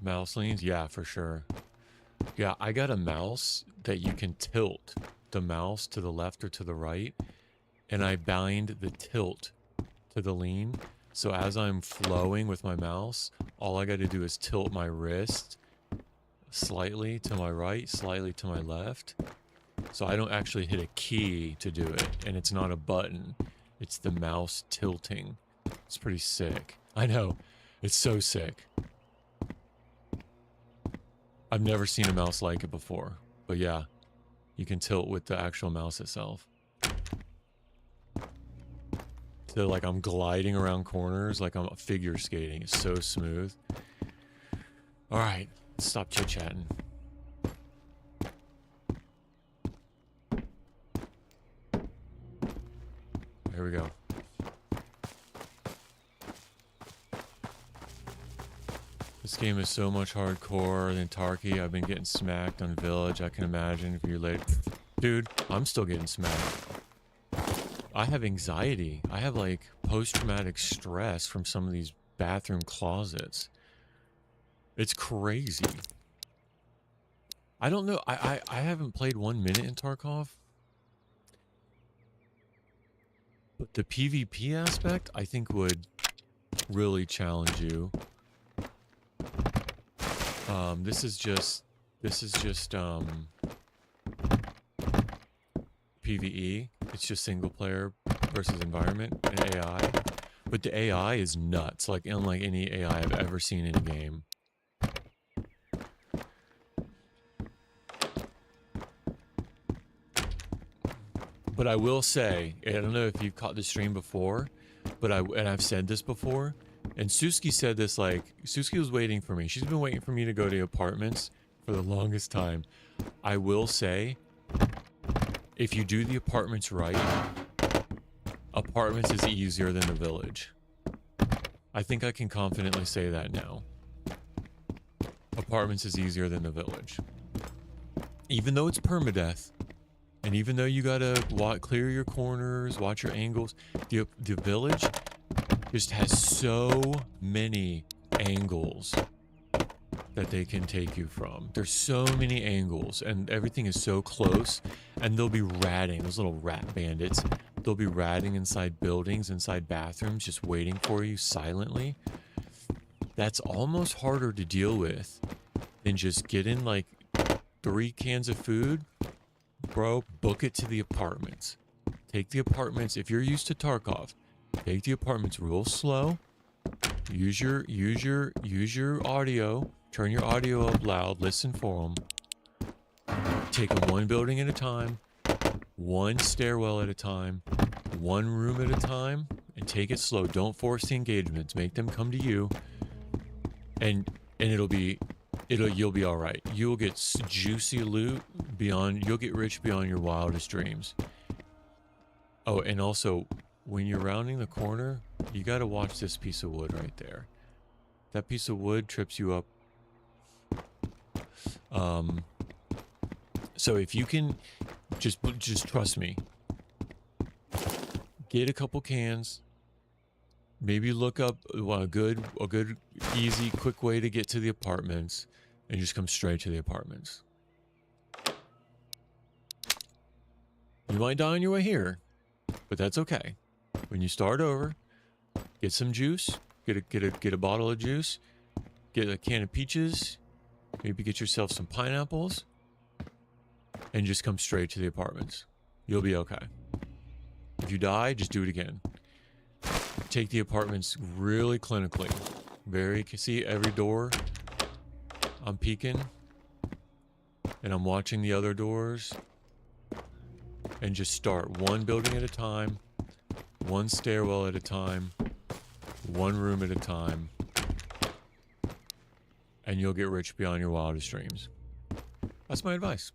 Mouse leans? Yeah, for sure. Yeah, I got a mouse that you can tilt the mouse to the left or to the right, and I bind the tilt to the lean. So as I'm flowing with my mouse, all I got to do is tilt my wrist slightly to my right, slightly to my left. So I don't actually hit a key to do it, and it's not a button. It's the mouse tilting. It's pretty sick. I know. It's so sick. I've never seen a mouse like it before. But yeah, you can tilt with the actual mouse itself. So like I'm gliding around corners like I'm figure skating. It's so smooth. All right, stop chit-chatting. Here we go. This game is so much hardcore than Tarky. I've been getting smacked on Village. I can imagine if you're late. Dude, I'm still getting smacked. I have anxiety. I have like post-traumatic stress from some of these bathroom closets. It's crazy. I don't know. I haven't played 1 minute in Tarkov. But the PvP aspect, I think, would really challenge you. This is just PvE. It's just single player versus environment and AI. But the AI is nuts, like unlike any AI I've ever seen in a game. But I will say, I don't know if you've caught the stream before, but I've said this before, and Suski said this, like, Suski was waiting for me. She's been waiting for me to go to apartments for the longest time. I will say, if you do the apartments right, apartments is easier than the village. I think I can confidently say that now. Apartments is easier than the village. Even though it's permadeath, and even though you gotta clear your corners, watch your angles, the village just has so many angles that they can take you from. There's so many angles, and everything is so close, and they'll be ratting, those little rat bandits, they'll be ratting inside buildings, inside bathrooms, just waiting for you silently. That's almost harder to deal with than just getting, like, 3 cans of food, bro, book it to the apartments. Take the apartments, if you're used to Tarkov, take the apartments real slow. Use your audio. Turn your audio up loud. Listen for them. Take them one building at a time, one stairwell at a time, one room at a time, and take it slow. Don't force the engagements. Make them come to you, and you'll be all right. You'll get juicy loot beyond. You'll get rich beyond your wildest dreams. Oh, and also, when you're rounding the corner, you got to watch this piece of wood right there. That piece of wood trips you up. So if you can, just trust me. Get a couple cans. Maybe look up a good, easy, quick way to get to the apartments, and just come straight to the apartments. You might die on your way here, but that's okay. When you start over, get some juice, get a bottle of juice, get a can of peaches, maybe get yourself some pineapples, and just come straight to the apartments. You'll be okay. If you die, just do it again. Take the apartments really clinically. See every door? I'm peeking, and I'm watching the other doors, and just start one building at a time, one stairwell at a time, one room at a time, and you'll get rich beyond your wildest dreams. That's my advice.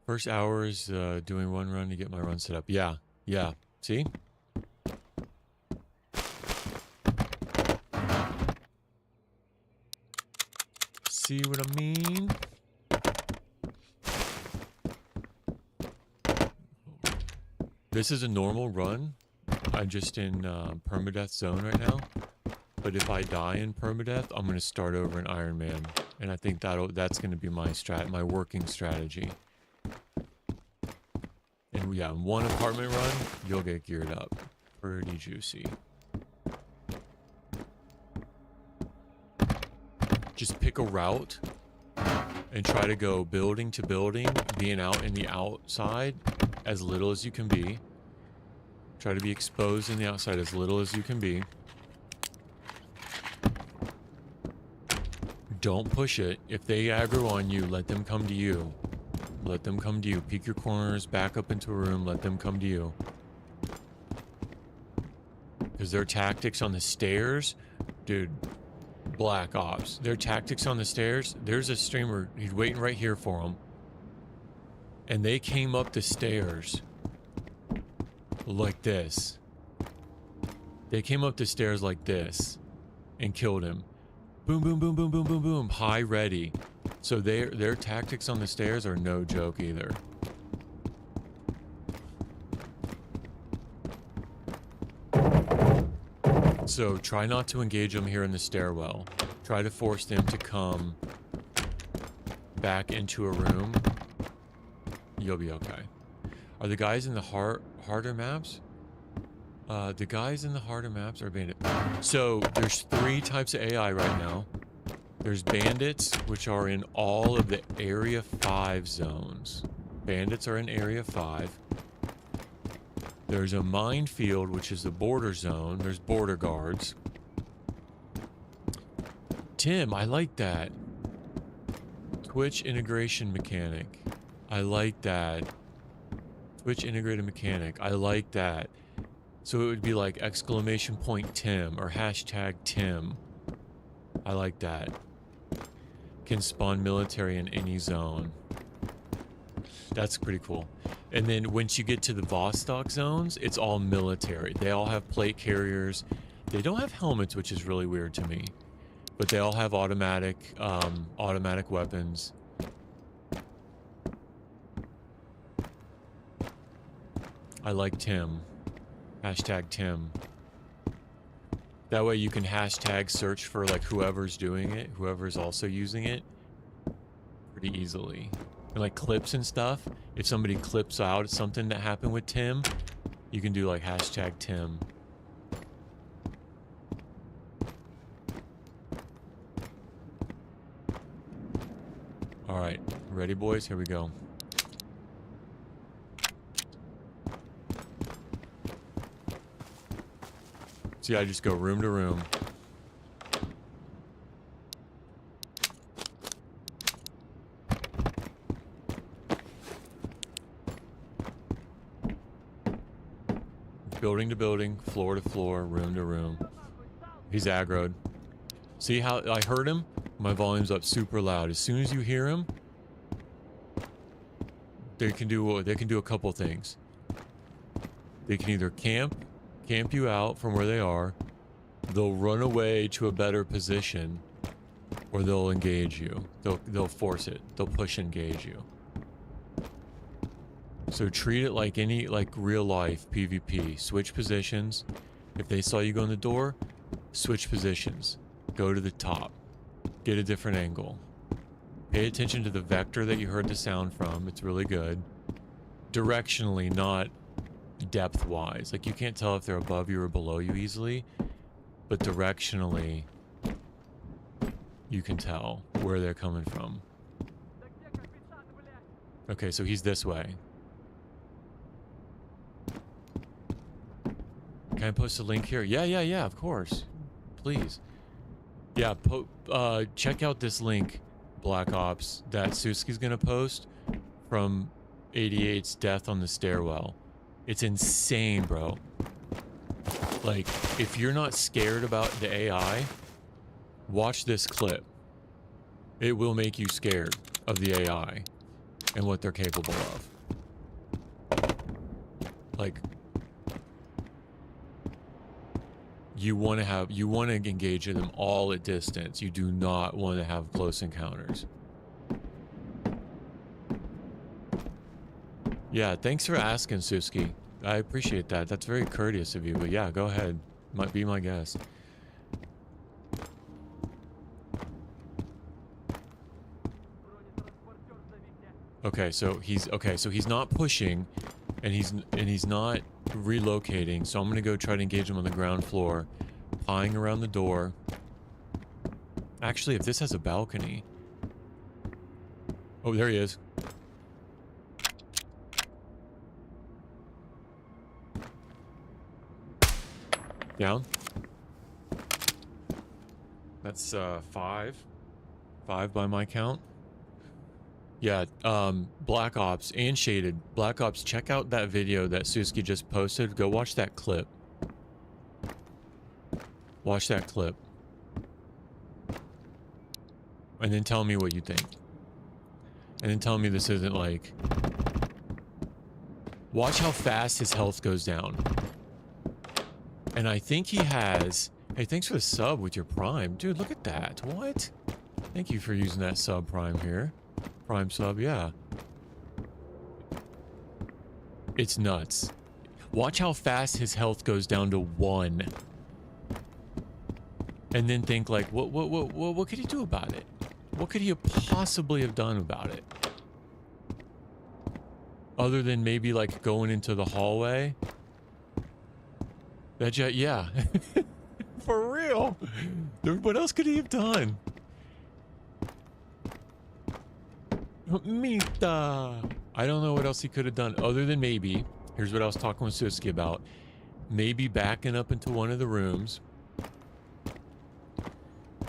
First hour is doing one run to get my run set up. Yeah. See? See what I mean? This is a normal run. I'm just in permadeath zone right now. But if I die in permadeath, I'm going to start over in Iron Man. And I think that's going to be my working strategy. And yeah, in one apartment run, you'll get geared up. Pretty juicy. Just pick a route and try to go building to building, being out in the outside as little as you can be. Try to be exposed in the outside as little as you can be. Don't push it. If they aggro on you, let them come to you. Let them come to you. Peek your corners, back up into a room, let them come to you. Because their tactics on the stairs, dude, Black Ops. Their tactics on the stairs, there's a streamer, he's waiting right here for them. And they came up the stairs like this. They came up the stairs like this and killed him. Boom, boom, boom, boom, boom, boom, boom. High ready. So their tactics on the stairs are no joke either. So try not to engage them here in the stairwell. Try to force them to come back into a room. You'll be okay. Are the guys in the harder maps? The guys in the harder maps are bandit. So there's 3 types of AI right now. There's bandits, which are in all of the Area 5 zones. Bandits are in Area 5. There's a minefield, which is the border zone. There's border guards. Tim, I like that. Twitch integration mechanic. I like that. Twitch integrated mechanic. I like that. So it would be like !Tim or #Tim. I like that. Can spawn military in any zone. That's pretty cool. And then once you get to the Vostok zones, it's all military. They all have plate carriers. They don't have helmets, which is really weird to me. But they all have automatic weapons. I like Tim. #Tim. That way you can hashtag search for like whoever's doing it, whoever's also using it pretty easily. And like clips and stuff, if somebody clips out something that happened with Tim, you can do like #Tim. Alright, ready boys? Here we go. See, I just go room to room. Building to building, floor to floor, room to room. He's aggroed. See how I heard him? My volume's up super loud. As soon as you hear him, they can do a couple things. They can either camp you out from where they are, they'll run away to a better position, or they'll engage you. They'll force it. They'll push engage you. So treat it like real life PvP. Switch positions. If they saw you go in the door, switch positions. Go to the top. Get a different angle. Pay attention to the vector that you heard the sound from. It's really good. Directionally, not depth-wise. Like, you can't tell if they're above you or below you easily, but directionally, you can tell where they're coming from. Okay, so he's this way. Can I post a link here? Yeah, of course. Please. Yeah, check out this link, Black Ops, that Suski's gonna post from 88's death on the stairwell. It's insane, bro. Like, if you're not scared about the AI, watch this clip. It will make you scared of the AI and what they're capable of. Like, you want to engage in them all at distance. You do not want to have close encounters. Yeah, thanks for asking, Suski. I appreciate that. That's very courteous of you. But yeah, go ahead. Might be my guess. Okay, so he's not pushing, and he's not relocating. So I'm gonna go try to engage him on the ground floor, pawing around the door. Actually, if this has a balcony. Oh, there he is. Down. That's 5 by my count. Yeah, Black Ops and Shaded. Black Ops, check out that video that Suski just posted. Go watch that clip. Watch that clip. And then tell me what you think. And then tell me this isn't like... Watch how fast his health goes down. And I think he has... Hey, thanks for the sub with your Prime. Dude, look at that. What? Thank you for using that sub Prime here. Prime sub, yeah. It's nuts. Watch how fast his health goes down to 1. And then think like, what could he do about it? What could he possibly have done about it? Other than maybe like going into the hallway? That jet, yeah. For real. What else could he have done? Mita. I don't know what else he could have done other than maybe, here's what I was talking with Suski about, maybe backing up into one of the rooms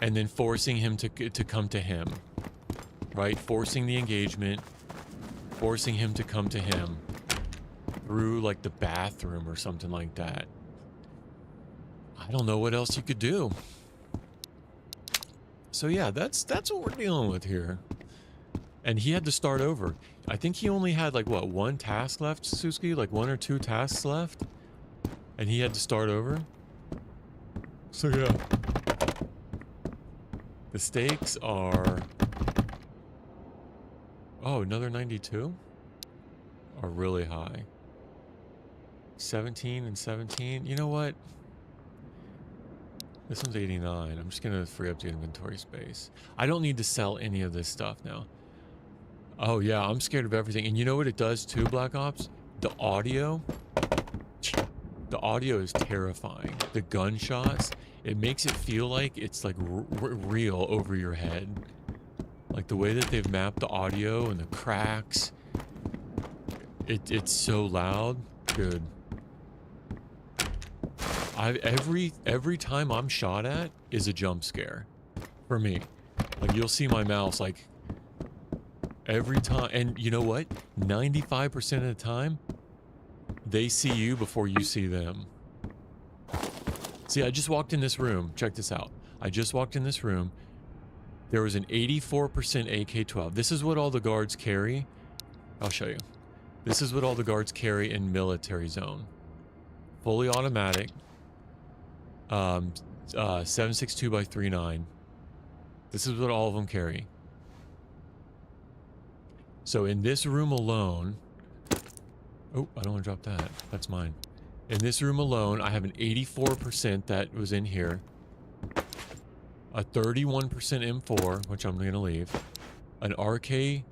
and then forcing him to come to him, right? Forcing the engagement, forcing him to come to him through like the bathroom or something like that. I don't know what else you could do. So yeah, that's what we're dealing with here. And he had to start over. I think he only had like what, 1 task left, Suski? Like 1 or 2 tasks left? And he had to start over? So yeah. The stakes are... Oh, another 92? Are really high. 17 and 17. You know what? This one's 89. I'm just gonna free up the inventory space. I don't need to sell any of this stuff now. Oh yeah, I'm scared of everything. And you know what it does too, Black Ops? The audio. The audio is terrifying. The gunshots, it makes it feel like it's like real over your head. Like the way that they've mapped the audio and the cracks. It's so loud. Dude. Every time I'm shot at is a jump scare. For me. Like you'll see my mouse like every time, and you know what? 95% of the time, they see you before you see them. See, I just walked in this room. Check this out. I just walked in this room. There was an 84% AK-12. This is what all the guards carry. I'll show you. This is what all the guards carry in military zone. Fully automatic. 7.62 by 3.9. This is what all of them carry. So in this room alone... Oh, I don't want to drop that. That's mine. In this room alone, I have an 84% that was in here. A 31% M4, which I'm going to leave. An RK...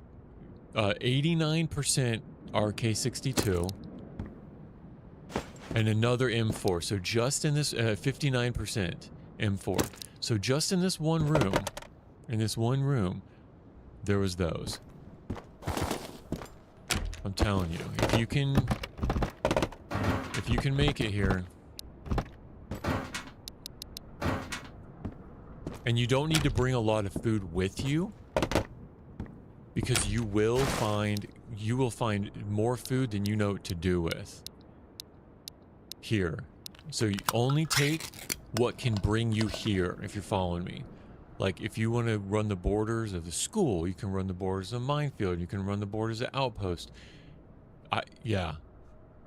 89% RK62. And another M4. So just in this... 59% M4. So just in this one room... there was those. I'm telling you, if you can make it here, and you don't need to bring a lot of food with you, because you will find more food than you know what to do with here. So you only take what can bring you here, if you're following me. Like, if you want to run the borders of the school, you can run the borders of minefield, you can run the borders of outpost. Yeah.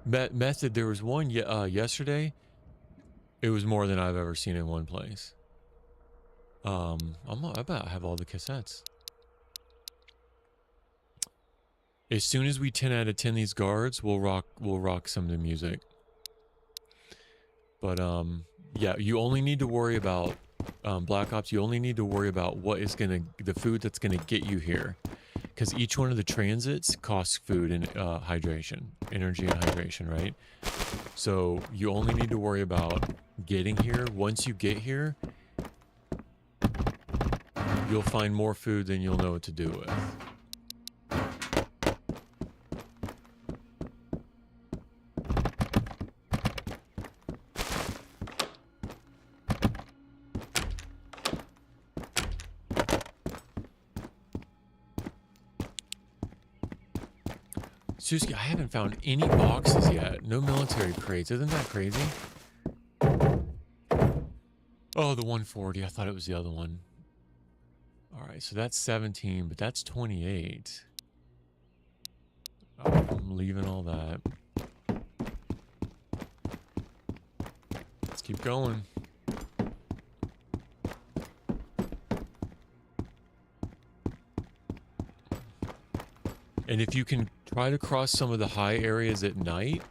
Method, there was one yesterday. It was more than I've ever seen in one place. I bet I have all the cassettes. As soon as we 10 out of 10 these guards, we'll rock some of the music. But, yeah, you only need to worry about... Black Ops, you only need to worry about the food that's gonna get you here, because each one of the transits costs food and hydration, energy and hydration, right? So you only need to worry about getting here. Once you get here, you'll find more food than you'll know what to do with. Suski, I haven't found any boxes yet. No military crates. Isn't that crazy? Oh, the 140. I thought it was the other one. Alright, so that's 17, but that's 28. I'm leaving all that. Let's keep going. And if you can try to cross some of the high areas at night,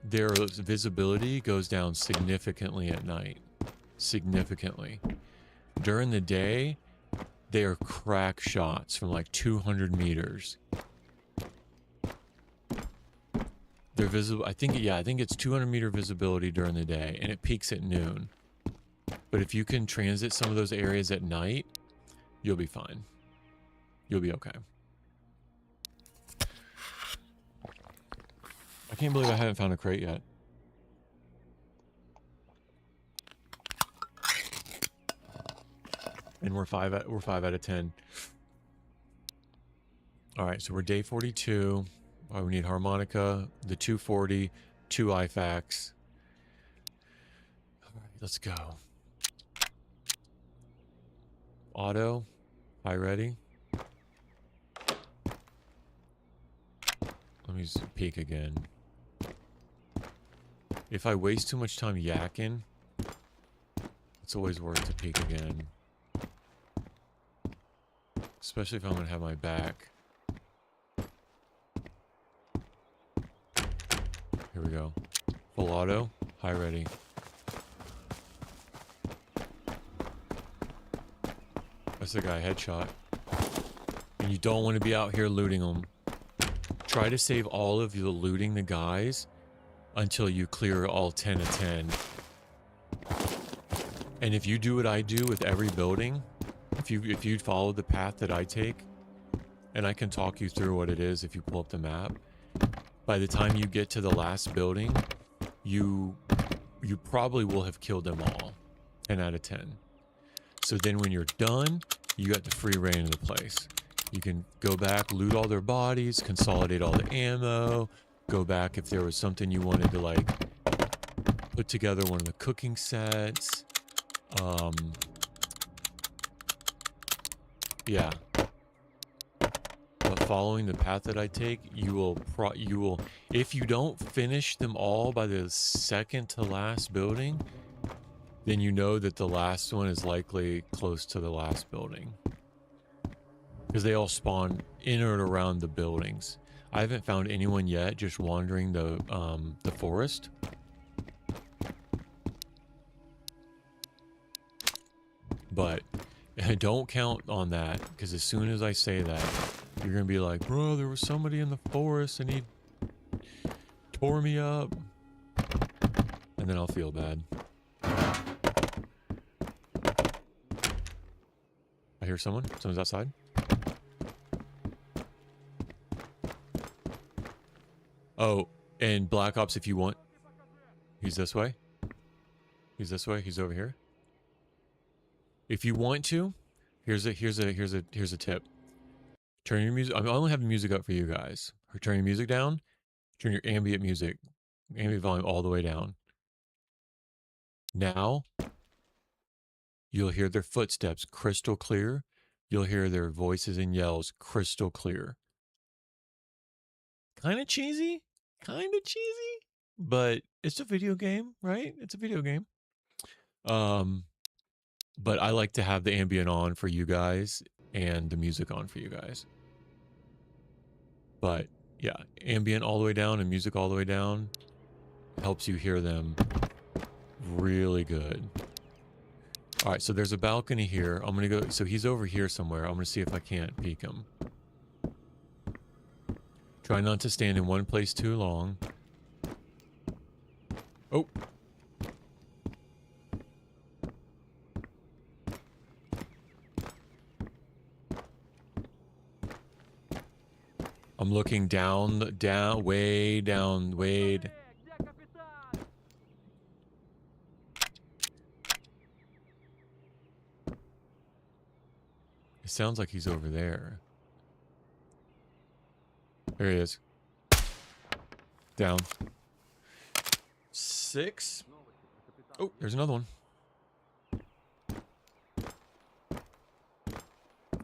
their visibility goes down significantly at night. Significantly. During the day, they are crack shots from like 200 meters. They're visible. I think it's 200 meter visibility during the day, and it peaks at noon. But if you can transit some of those areas at night, you'll be fine. You'll be okay. I can't believe I haven't found a crate yet. And we're 5 out of 10. All right, so we're day 42. We need harmonica, the 240, 2 IFAKs. All right, let's go. Auto, high ready. Let me just peek again. If I waste too much time yakking, it's always worth to peek again. Especially if I'm going to have my back. Here we go. Full auto, high ready. That's the guy, headshot. And you don't want to be out here looting them. Try to save all of you looting the guys until you clear all 10 of 10. And if you do what I do with every building, if you follow the path that I take, and I can talk you through what it is if you pull up the map, by the time you get to the last building, you probably will have killed them all, 10 out of 10. So then when you're done, you got the free reign of the place. You can go back, loot all their bodies, consolidate all the ammo, go back if there was something you wanted to like put together one of the cooking sets. Yeah. But following the path that I take, you will if you don't finish them all by the second to last building, then you know that the last one is likely close to the last building. Because they all spawn in or around the buildings. I haven't found anyone yet just wandering the forest. But don't count on that, because as soon as I say that, you're going to be like, bro, there was somebody in the forest and he tore me up. And then I'll feel bad. I hear someone. Someone's outside. Oh, and Black Ops, if you want, he's this way. He's this way. He's over here. If you want to, here's a tip. Turn your music. I only have the music up for you guys. Turn your music down. Turn your ambient volume all the way down. Now, you'll hear their footsteps crystal clear. You'll hear their voices and yells crystal clear. Kind of cheesy, but it's a video game, right? It's a video game. But I like to have the ambient on for you guys and the music on for you guys. But yeah, ambient all the way down and music all the way down helps you hear them really good. All right, so there's a balcony here. I'm going to go. So he's over here somewhere. I'm going to see if I can't peek him. Try not to stand in one place too long. Oh. I'm looking down, way down, way. It sounds like he's over there. There he is. Down. 6. Oh, there's another one.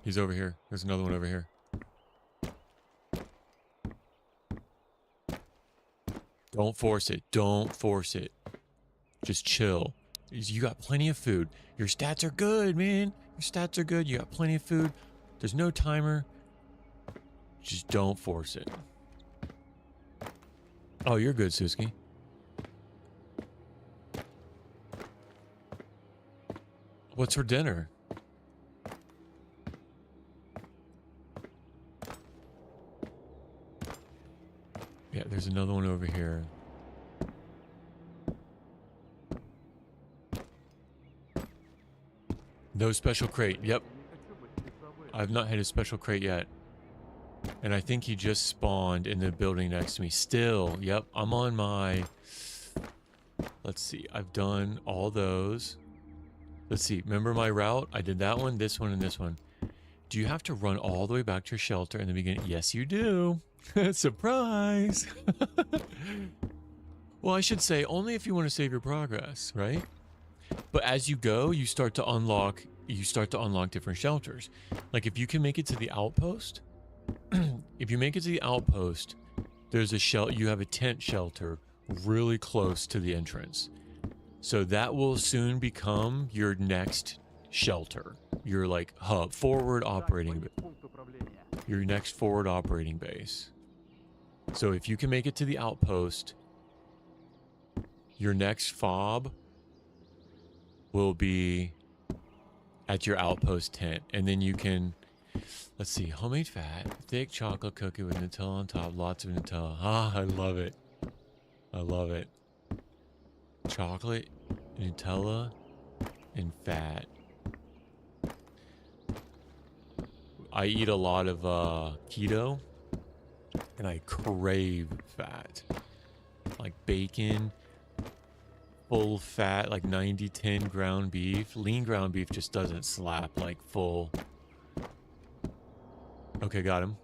He's over here. There's another one over here. Don't force it. Don't force it. Just chill. You got plenty of food. Your stats are good, man. Your stats are good. You got plenty of food. There's no timer. Just don't force it. Oh, you're good, Suski. What's for dinner? Yeah, there's another one over here. No special crate. Yep. I've not had a special crate yet. And I think he just spawned in the building next to me. Still, yep. I'm on my... Let's see. I've done all those. Let's see. Remember my route? I did that one, this one, and this one. Do you have to run all the way back to your shelter in the beginning? Yes, you do. Surprise! Well, I should say only if you want to save your progress, right? But as you go, you start to unlock different shelters. Like if you can make it to the outpost, if you make it to the outpost, there's a you have a tent shelter really close to the entrance. So that will soon become your next shelter. Your like hub, your next forward operating base. So if you can make it to the outpost, your next fob will be at your outpost tent. And then you can, let's see, homemade fat, thick chocolate cookie with Nutella on top, lots of Nutella. Ah, I love it. I love it. Chocolate, Nutella, and fat. I eat a lot of keto, and I crave fat. Like bacon, full fat, like 90-10 ground beef. Lean ground beef just doesn't slap like full. Okay, got him.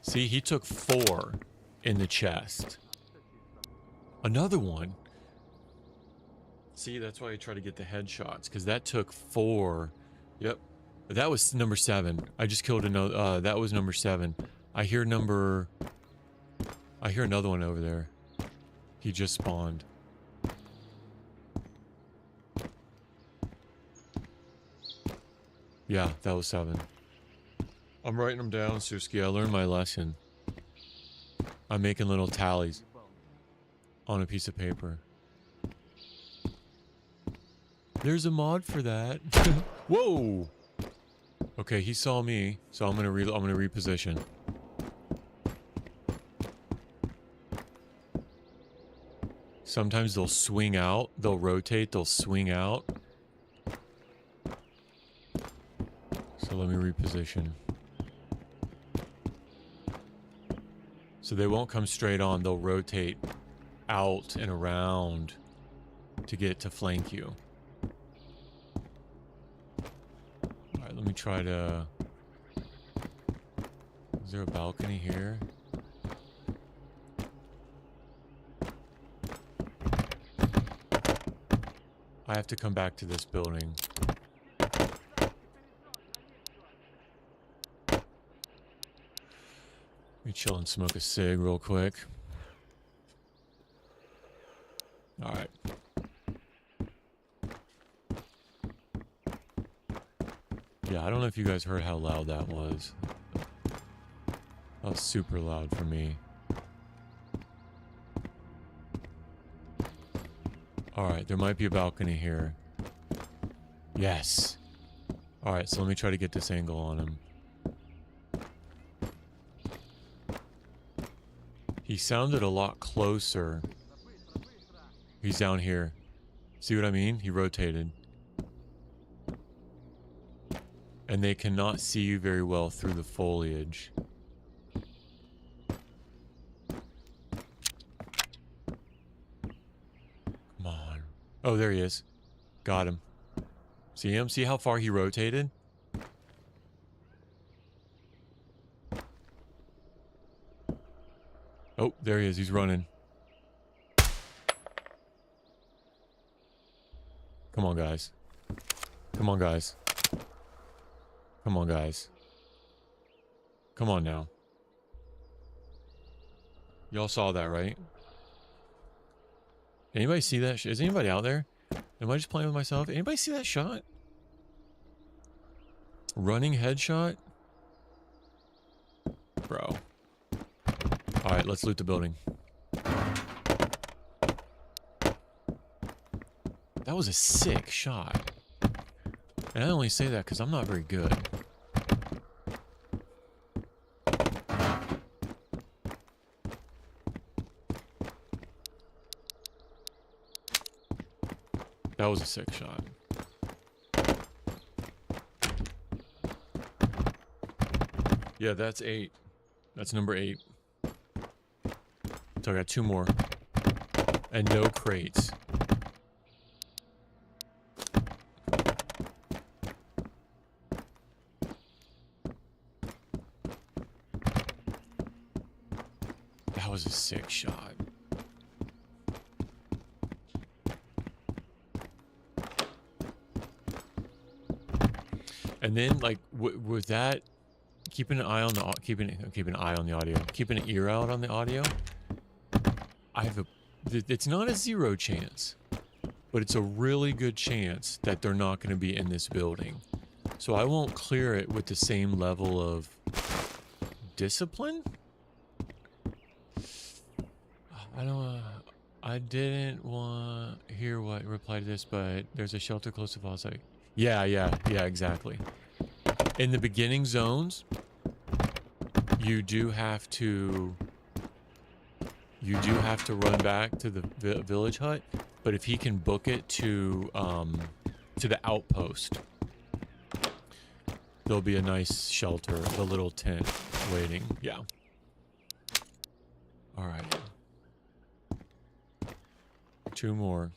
See, he took 4 in the chest. Another one. See, that's why I try to get the headshots, because that took 4. Yep. That was number 7. I just killed another, that was number 7. I hear another one over there. He just spawned. Yeah, that was 7. I'm writing them down, Suski. I learned my lesson. I'm making little tallies on a piece of paper. There's a mod for that. Whoa! Okay, he saw me, so I'm gonna reposition. Sometimes they'll swing out, they'll rotate, they'll swing out. So let me reposition. So they won't come straight on, they'll rotate out and around to get to flank you. Alright, let me try to... Is there a balcony here? I have to come back to this building. Let me chill and smoke a cig real quick. Alright. Yeah, I don't know if you guys heard how loud that was. That was super loud for me. Alright, there might be a balcony here. Yes! Alright, so let me try to get this angle on him. He sounded a lot closer. He's down here. See what I mean? He rotated. And they cannot see you very well through the foliage. Come on. Oh, there he is. Got him. See him? See how far he rotated? Oh, there he is. He's running. Come on, guys. Come on, guys. Come on, guys. Come on now. Y'all saw that, right? Anybody see that? Is anybody out there? Am I just playing with myself? Anybody see that shot? Running headshot? Bro. Alright, let's loot the building. That was a sick shot. And I only say that because I'm not very good. That was a sick shot. Yeah, that's 8. That's number 8. So I got 2 more. And no crates. That was a sick shot. And then, like, with that, keeping an eye on the keeping an eye on the audio, keeping an ear out on the audio. I have a. It's not a 0 chance, but it's a really good chance that they're not going to be in this building. So I won't clear it with the same level of discipline. I didn't want to hear what reply to this, but there's a shelter close to Vostok. Yeah, exactly. In the beginning zones, you do have to you do have to run back to the village hut, but if he can book it to the outpost, there'll be a nice shelter, the little tent waiting. Yeah. All right. 2 more.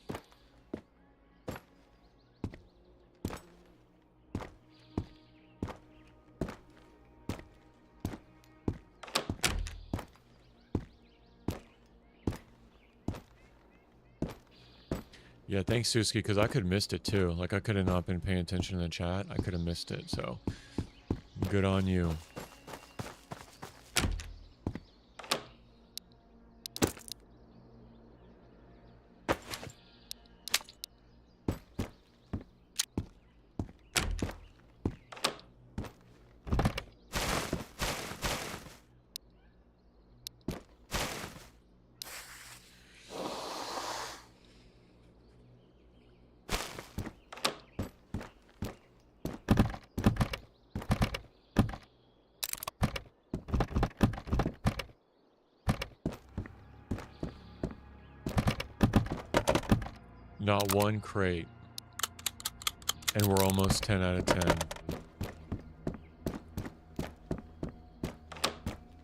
Yeah, thanks, Suski, because I could have missed it too. Like, I could have not been paying attention to the chat. I could have missed it, so good on you. Not one crate. And we're almost 10 out of 10.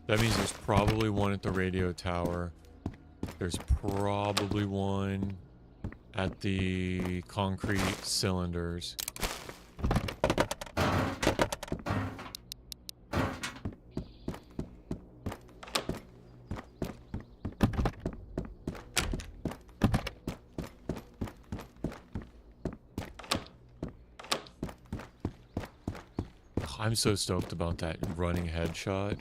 That means there's probably one at the radio tower. There's probably one at the concrete cylinders. I'm so stoked about that running headshot.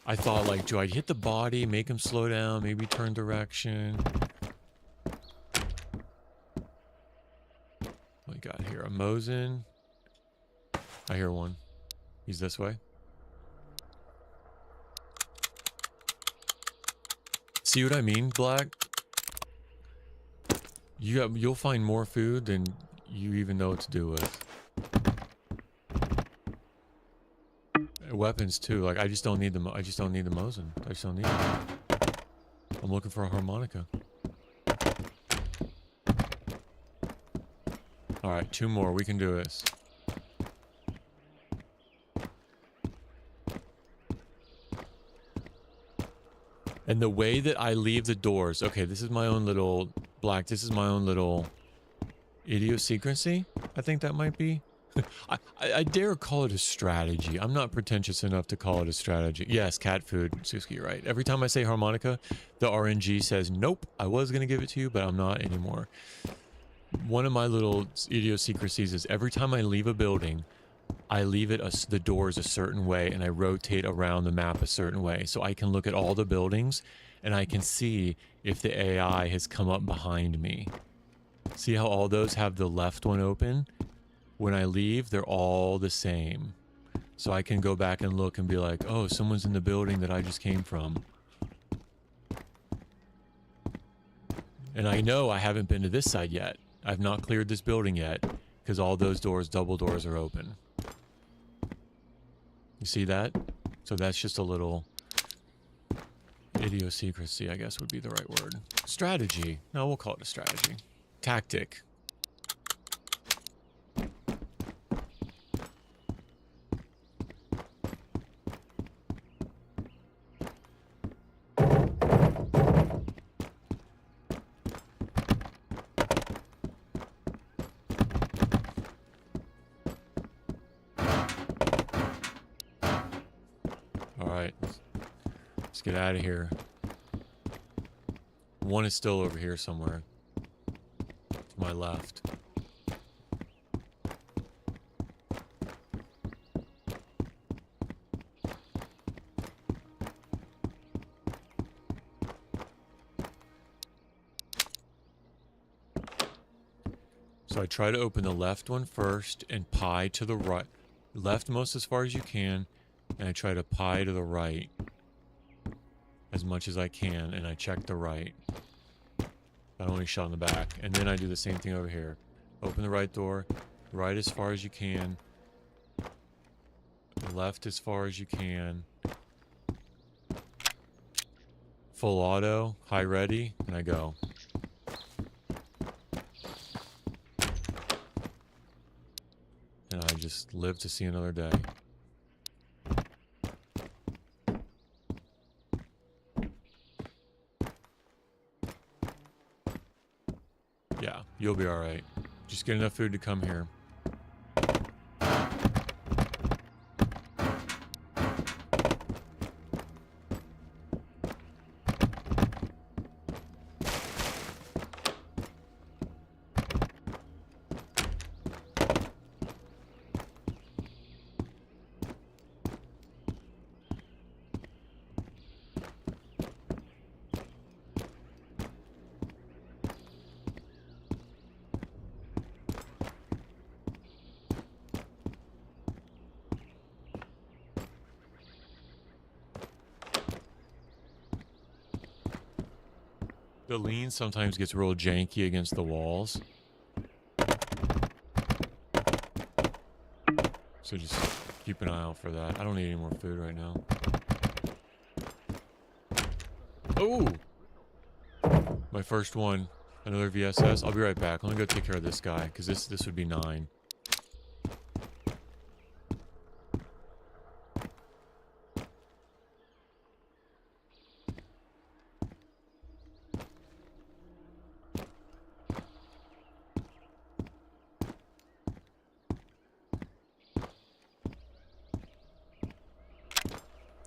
I thought, like, do I hit the body, make him slow down, maybe turn direction? What we got here? A Mosin. I hear one. He's this way. See what I mean, Black? You'll find more food than you even know what to do with. Weapons too. Like, I just don't need them. I just don't need the Mosin. I just don't need them. I'm looking for a harmonica. All right, 2 more. We can do this. And the way that I leave the doors. Okay, this is my own little Black. This is my own little idiosyncrasy. I think that might be. I dare call it a strategy. I'm not pretentious enough to call it a strategy. Yes, cat food. Suski, you're right. Every time I say harmonica, the RNG says, nope, I was going to give it to you, but I'm not anymore. One of my little idiosyncrasies is every time I leave a building, I leave it the doors a certain way and I rotate around the map a certain way. So I can look at all the buildings and I can see if the AI has come up behind me. See how all those have the left one open? When I leave, they're all the same. So I can go back and look and be like, oh, someone's in the building that I just came from. And I know I haven't been to this side yet. I've not cleared this building yet because all those doors, double doors, are open. You see that? So that's just a little idiosyncrasy, I guess would be the right word. Strategy. No, we'll call it a strategy. Tactic. Get out of here. One is still over here somewhere. To my left. So I try to open the left one first and pie to the right. Leftmost as far as you can. And I try to pie to the right. As much as I can, and I check the right. I only shot in the back. And then I do the same thing over here. Open the right door, right as far as you can, left as far as you can. full auto, high ready, and I go. And I just live to see another day. Yeah, you'll be alright. Just get enough food to come here. The lean sometimes gets real janky against the walls. So just keep an eye out for that. I don't need any more food right now. Oh! My first one. Another VSS. I'll be right back. Let me go take care of this guy, because this would be 9.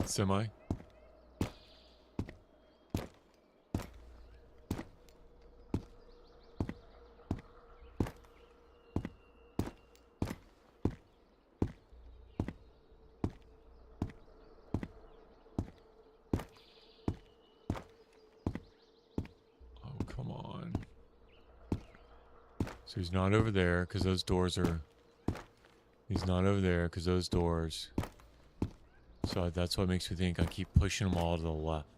Semi. Oh, come on. So he's not over there because those doors are... He's not over there because those doors... So that's what makes me think I keep pushing them all to the left.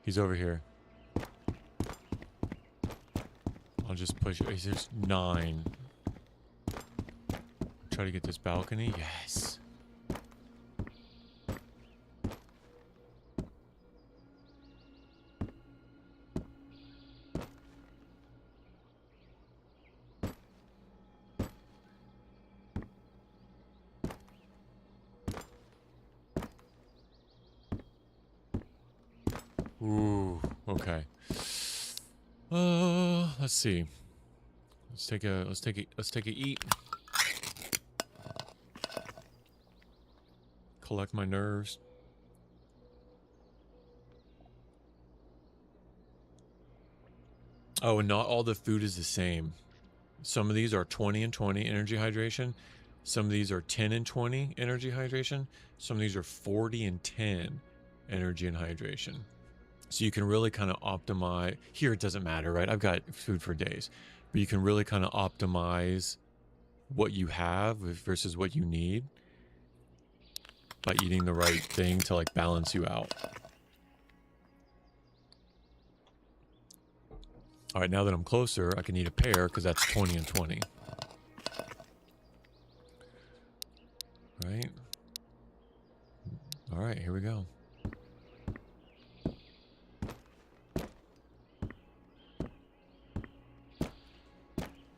He's over here. I'll just push it. There's 9. Try to get this balcony. Yes. Ooh, okay. Let's see. Let's take a eat. Collect my nerves. Oh, and not all the food is the same. Some of these are 20 and 20 energy hydration. Some of these are 10 and 20 energy hydration. Some of these are 40 and 10 energy and hydration. So you can really kind of optimize. Here it doesn't matter, right? I've got food for days. But you can really kind of optimize what you have versus what you need by eating the right thing to like balance you out. All right, now that I'm closer, I can eat a pear because that's 20 and 20. Right? All right, here we go.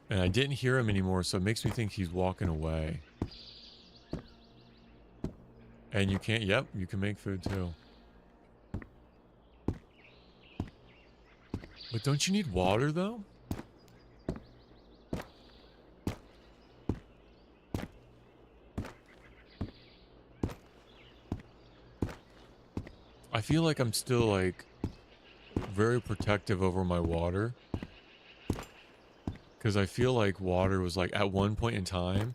And I didn't hear him anymore, so it makes me think he's walking away. And you can't, yep, you can make food too. But don't you need water though? I feel like I'm still like very protective over my water. Because I feel like water was like, at one point in time,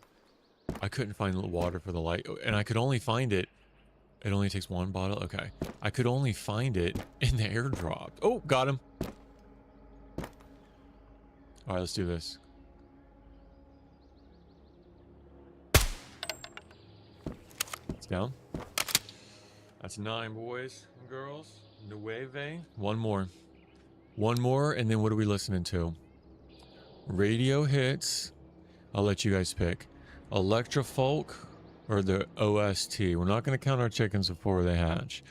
I couldn't find water for the light. And I could only find it. It only takes 1 bottle? Okay. I could only find it in the airdrop. Oh, got him. Alright, let's do this. It's down. That's 9, boys and girls. Nueve. One more. One more, and then what are we listening to? Radio hits. I'll let you guys pick. Electrofolk or the OST. We're not going to count our chickens before they hatch.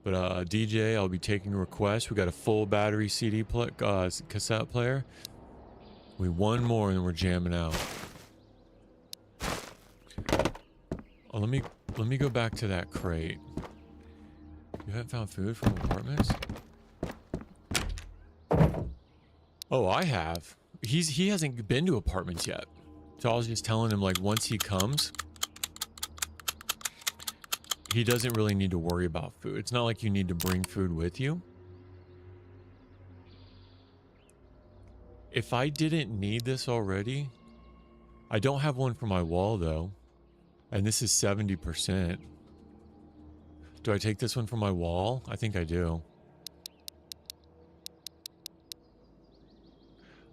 But DJ, I'll be taking requests. We got a full battery cassette player. We one more and then we're jamming out. Oh, let me go back to that crate. You haven't found food from apartments? Oh, I have. He hasn't been to apartments yet. So I was just telling him, like, once he comes, he doesn't really need to worry about food. It's not like you need to bring food with you. If I didn't need this already, I don't have one for my wall though. And this is 70%. Do I take this one for my wall? I think I do.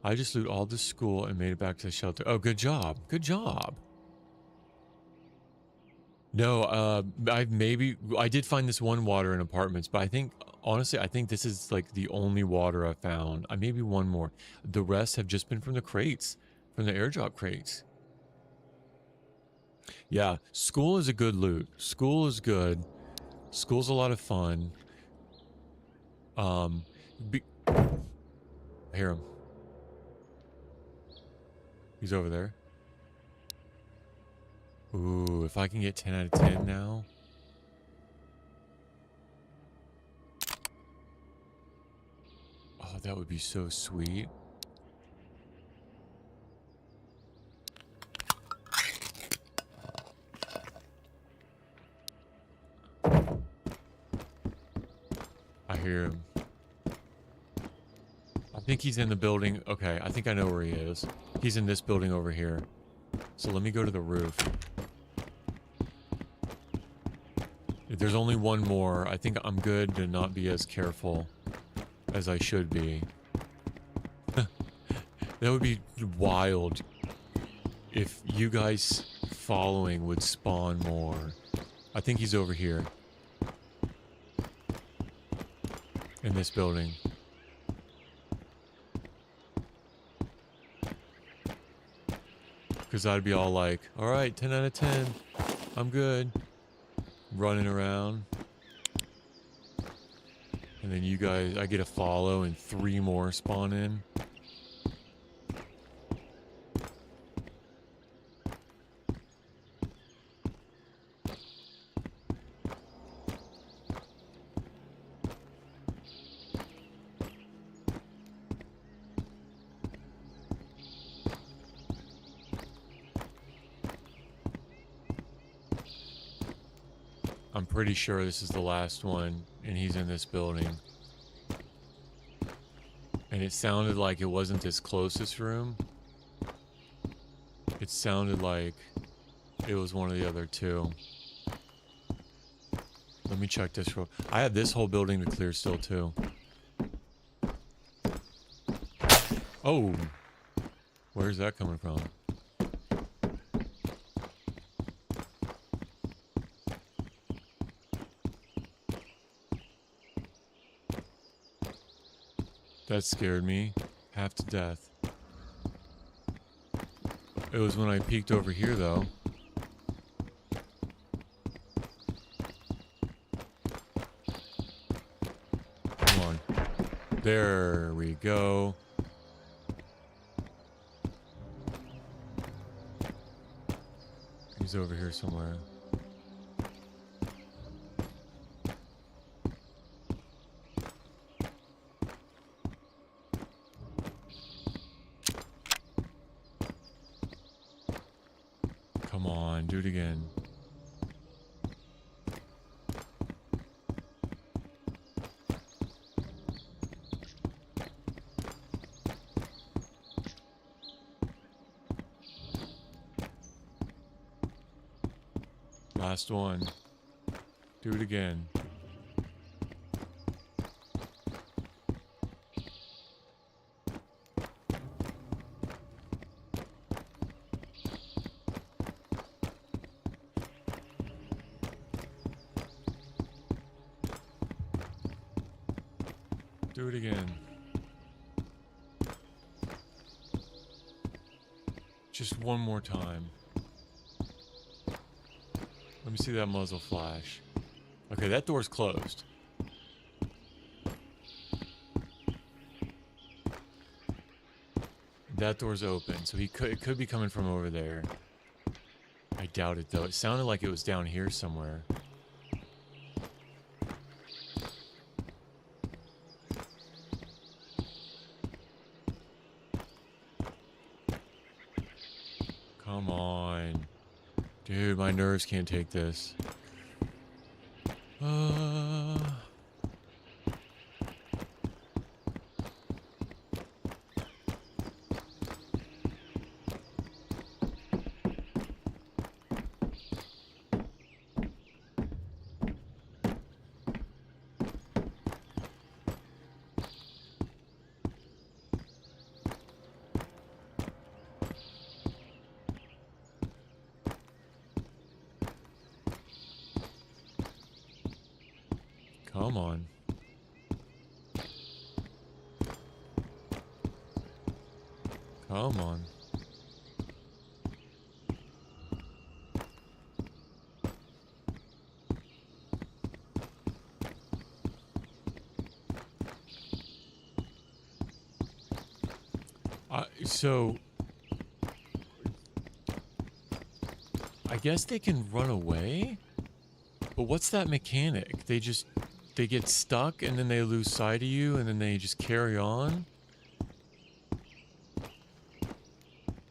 I just loot all the school and made it back to the shelter. Oh, good job. Good job. No, I did find this one water in apartments, but I think, honestly, I think this is like the only water I found. Maybe one more. The rest have just been from the crates, from the airdrop crates. Yeah, school is a good loot. School is good. School's a lot of fun. I hear him. He's over there. Ooh, if I can get 10 out of 10 now. Oh, that would be so sweet. I hear him. I think he's in the building. Okay, I think I know where he is. He's in this building over here. So let me go to the roof. If there's only one more, I think I'm good to not be as careful as I should be. That would be wild if you guys following would spawn more. I think he's over here. In this building. Because I'd be all like, alright, 10 out of 10. I'm good. Running around. And then you guys, I get a follow and 3 more spawn in. I'm pretty sure this is the last one, and he's in this building. And it sounded like it wasn't this closest room. It sounded like it was one of the other 2. Let me check this real. I have this whole building to clear still too. Oh, where's that coming from? That scared me half to death. It was when I peeked over here though. Come on. There we go. He's over here somewhere. Come on, do it again. Last one. Do it again. Do it again. Just one more time. Let me see that muzzle flash. Okay, that door's closed. that door's open, so it could be coming from over there. I doubt it though. It sounded like it was down here somewhere. Come on. Dude, my nerves can't take this. Come on. Come on. So I guess they can run away? But what's that mechanic? They get stuck and then they lose sight of you and then they just carry on?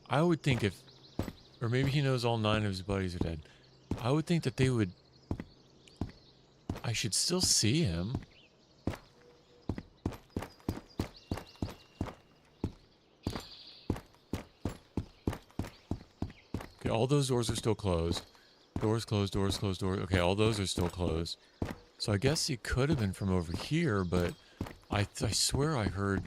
I would think if, or maybe he knows all 9 of his buddies are dead. I would think that they would, I should still see him. Okay, all those doors are still closed. Doors closed, doors closed, doors. Okay, all those are still closed. So I guess he could have been from over here, but I swear I heard...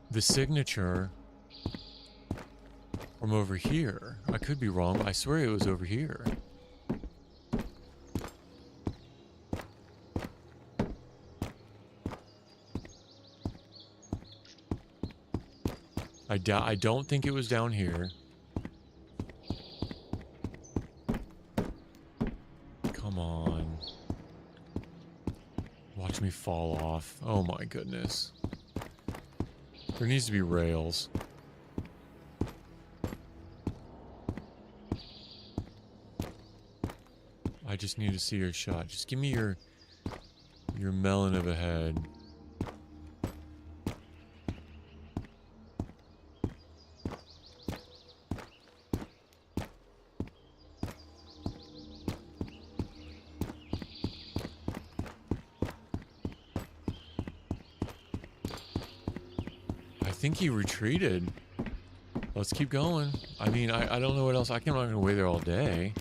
the signature from over here. I could be wrong, but I swear it was over here. I don't think it was down here. Come on. Watch me fall off. Oh my goodness. There needs to be rails. I just need to see your shot. Just give me your melon of a head. I think he retreated. Let's keep going. I mean, I don't know what else. I'm not going to wait there all day.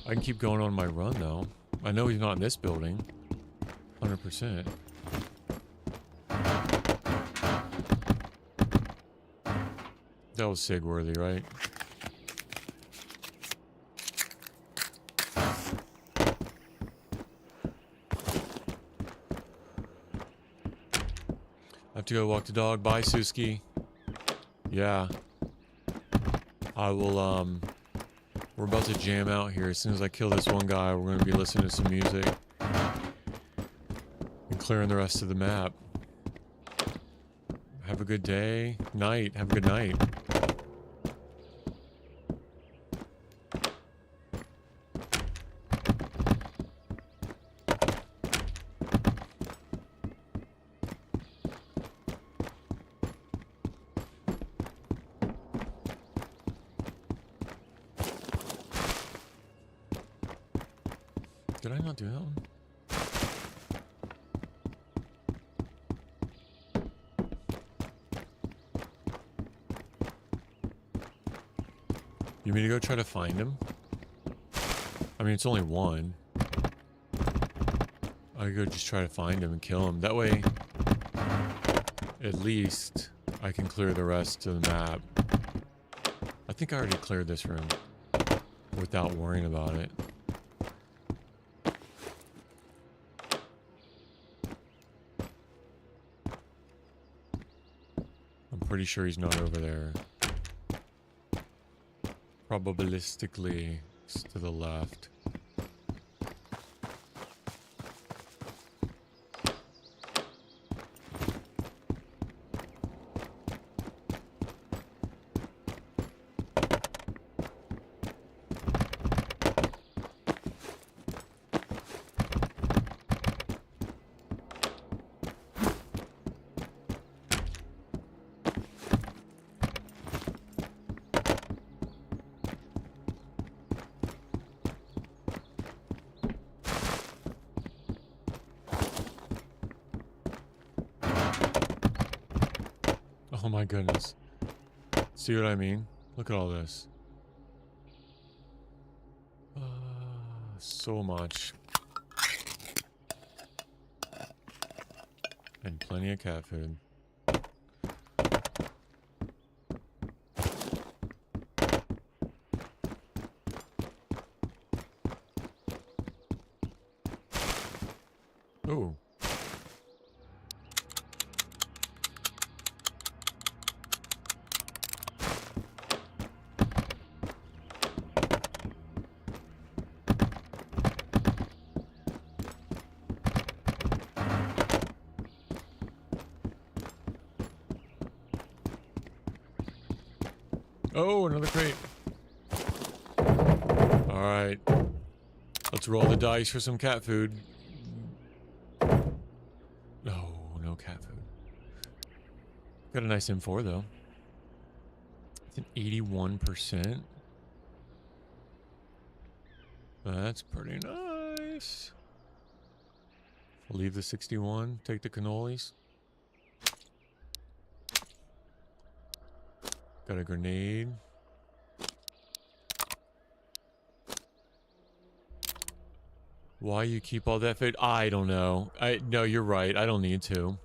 I can keep going on my run, though. I know he's not in this building. 100%. That was Sigworthy, right? I have to go walk the dog. Bye, Suski. Yeah. I will, we're about to jam out here. As soon as I kill this one guy, we're going to be listening to some music. And clearing the rest of the map. Have a good day. Night. Have a good night. Did I not do that one? You mean to go try to find him? I mean, it's only one. I could go just try to find him and kill him. That way, at least, I can clear the rest of the map. I think I already cleared this room without worrying about it. Pretty sure he's not over there. Probabilistically, it's to the left. Oh my goodness. See what I mean? Look at all this. So much. And plenty of cat food. Ooh. Oh, another crate. All right. Let's roll the dice for some cat food. Oh, no cat food. Got a nice M4 though. It's an 81%. That's pretty nice. I'll leave the 61, take the cannolis. Got a grenade. Why you keep all that food? I don't know. No, you're right. I don't need to.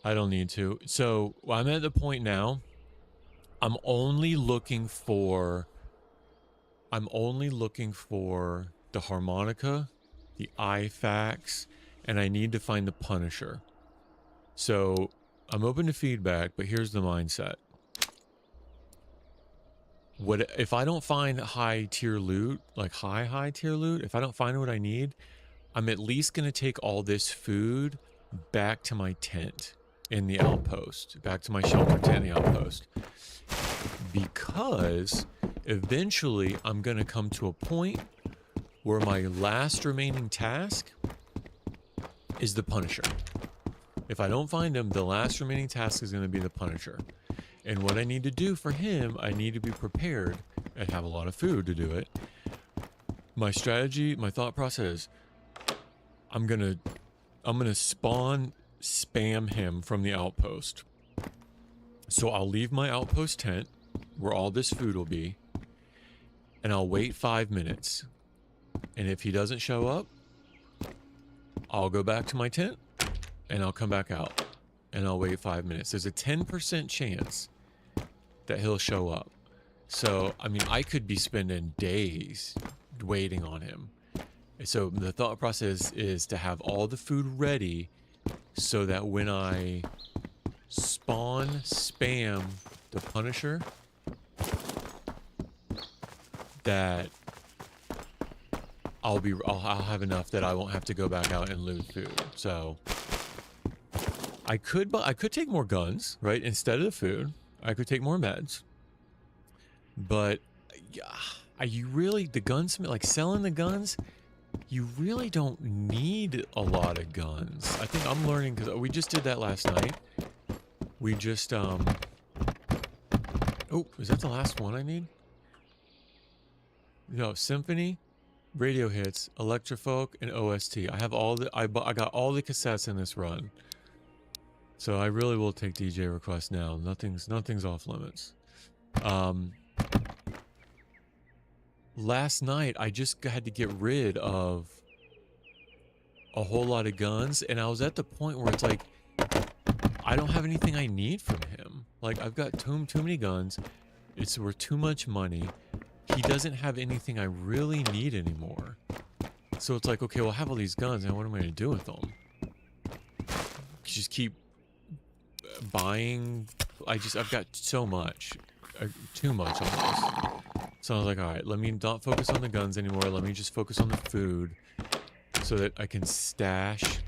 I don't need to. So I'm at the point now. I'm only looking for the harmonica, the IFAX, and I need to find the Punisher. So I'm open to feedback, but here's the mindset. What if I don't find high tier loot, like high tier loot, if I don't find what I need, I'm at least going to take all this food back to my tent in the outpost, back to my shelter tent in the outpost. Because eventually I'm going to come to a point where my last remaining task is the Punisher. If I don't find him, the last remaining task is going to be the Punisher. And what I need to do for him, I need to be prepared and have a lot of food to do it. My strategy, my thought process, I'm gonna spam him from the outpost. So I'll leave my outpost tent where all this food will be, and I'll wait 5 minutes. And if he doesn't show up, I'll go back to my tent and I'll come back out and I'll wait 5 minutes. There's a 10% chance that he'll show up. So, I mean, I could be spending days waiting on him. So the thought process is to have all the food ready so that when I spam the Punisher, that I'll have enough that I won't have to go back out and loot food. So I could take more guns, right? Instead of the food, I could take more meds. But the gunsmith, like selling the guns, you really don't need a lot of guns. I think I'm learning, because we just did that last night. We just, oh, is that the last one I need? No, Symphony, Radio Hits, Electrofolk, and OST. I have all the, I got all the cassettes in this run. So I really will take DJ requests now. Nothing's off limits. Last night, I just had to get rid of a whole lot of guns, and I was at the point where it's like, I don't have anything I need from him. Like, I've got too many guns. It's worth too much money. He doesn't have anything I really need anymore. So it's like, okay, well, I have all these guns, and what am I going to do with them? Just keep buying. I've got so much. Too much almost. So I was like, all right, let me not focus on the guns anymore. Let me just focus on the food so that I can stash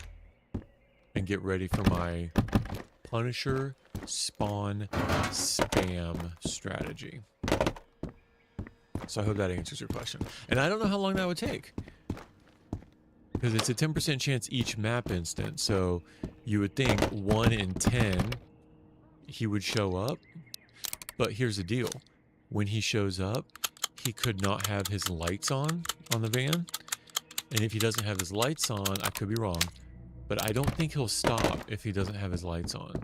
and get ready for my Punisher spawn spam strategy. So I hope that answers your question. And I don't know how long that would take, because it's a 10% chance each map instant. So you would think 1 in 10 he would show up. But here's the deal. When he shows up, he could not have his lights on the van. And if he doesn't have his lights on, I could be wrong, but I don't think he'll stop if he doesn't have his lights on.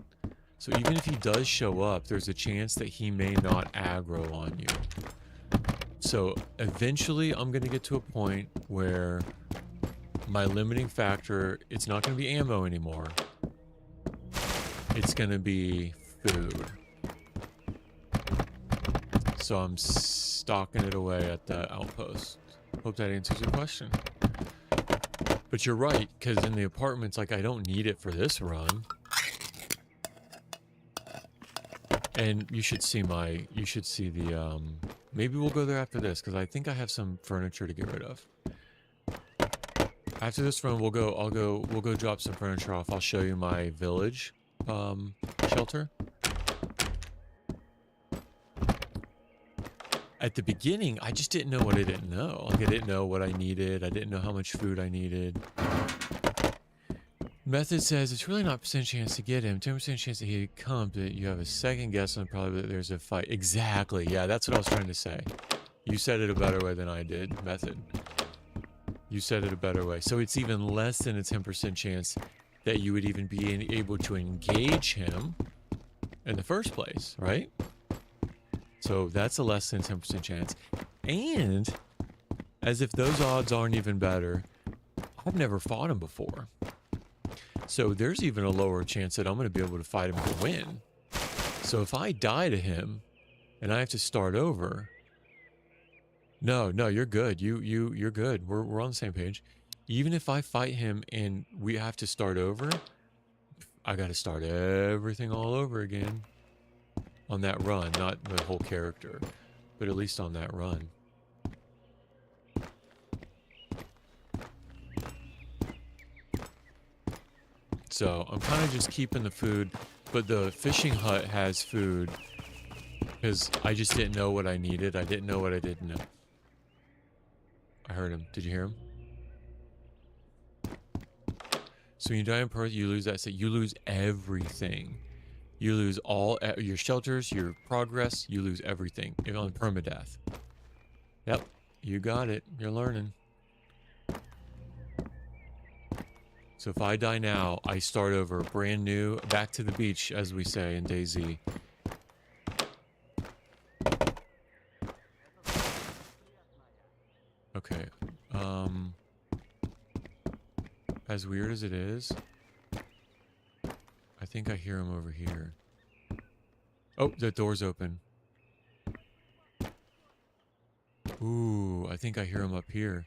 So even if he does show up, there's a chance that he may not aggro on you. So eventually I'm going to get to a point where my limiting factor, it's not going to be ammo anymore. It's going to be food. So I'm stocking it away at the outpost. Hope that answers your question. But you're right, because in the apartments, like, I don't need it for this run. And you should see the, maybe we'll go there after this, because I think I have some furniture to get rid of. After this run, we'll go drop some furniture off. I'll show you my village, shelter. At the beginning, I just didn't know what I didn't know. Like, I didn't know what I needed. I didn't know how much food I needed. Method says it's really not percent chance to get him. 10% chance that he comes, but you have a second guess on probably that there's a fight. Exactly. Yeah, that's what I was trying to say. You said it a better way than I did, Method. You said it a better way. So it's even less than a 10% chance that you would even be able to engage him in the first place, right? So that's a less than 10% chance. And as if those odds aren't even better, I've never fought him before. So there's even a lower chance that I'm going to be able to fight him to win. So if I die to him and I have to start over, no, you're good. You're good. We're on the same page. Even if I fight him and we have to start over, I got to start everything all over again on that run. Not the whole character, but at least on that run. So I'm kind of just keeping the food, but the fishing hut has food because I just didn't know what I needed. I didn't know what I didn't know. I heard him. Did you hear him? So when you die in Perth, you lose that set. You lose everything. You lose all your shelters, your progress. You lose everything on permadeath. Yep, you got it. You're learning. So if I die now, I start over, brand new, back to the beach, as we say in DayZ. Okay. As weird as it is, I think I hear him over here. Oh, the door's open. Ooh, I think I hear him up here.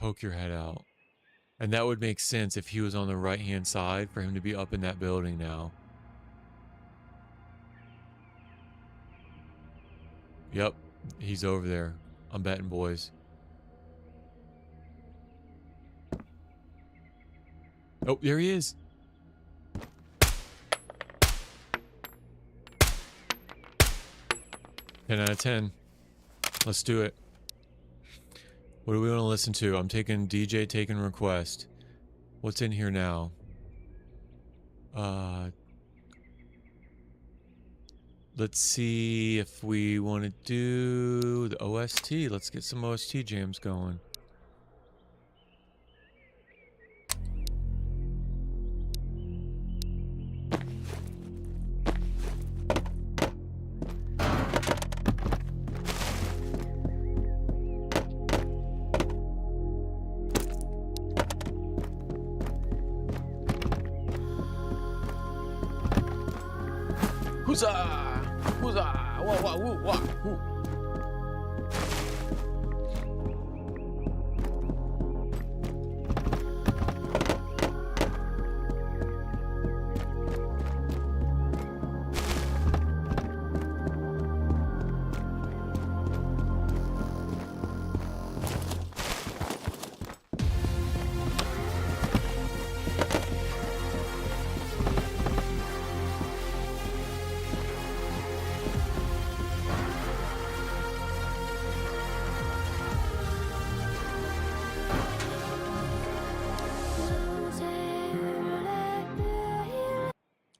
Poke your head out. And that would make sense if he was on the right-hand side for him to be up in that building now. Yep, he's over there. I'm betting, boys. Oh, there he is. Ten out of 10. Let's do it. What do we want to listen to? I'm taking DJ, taking request. What's in here now? Let's see if we want to do the OST. Let's get some OST jams going. Huzzah! Huzzah! Wah, wah, woo, wah, woo.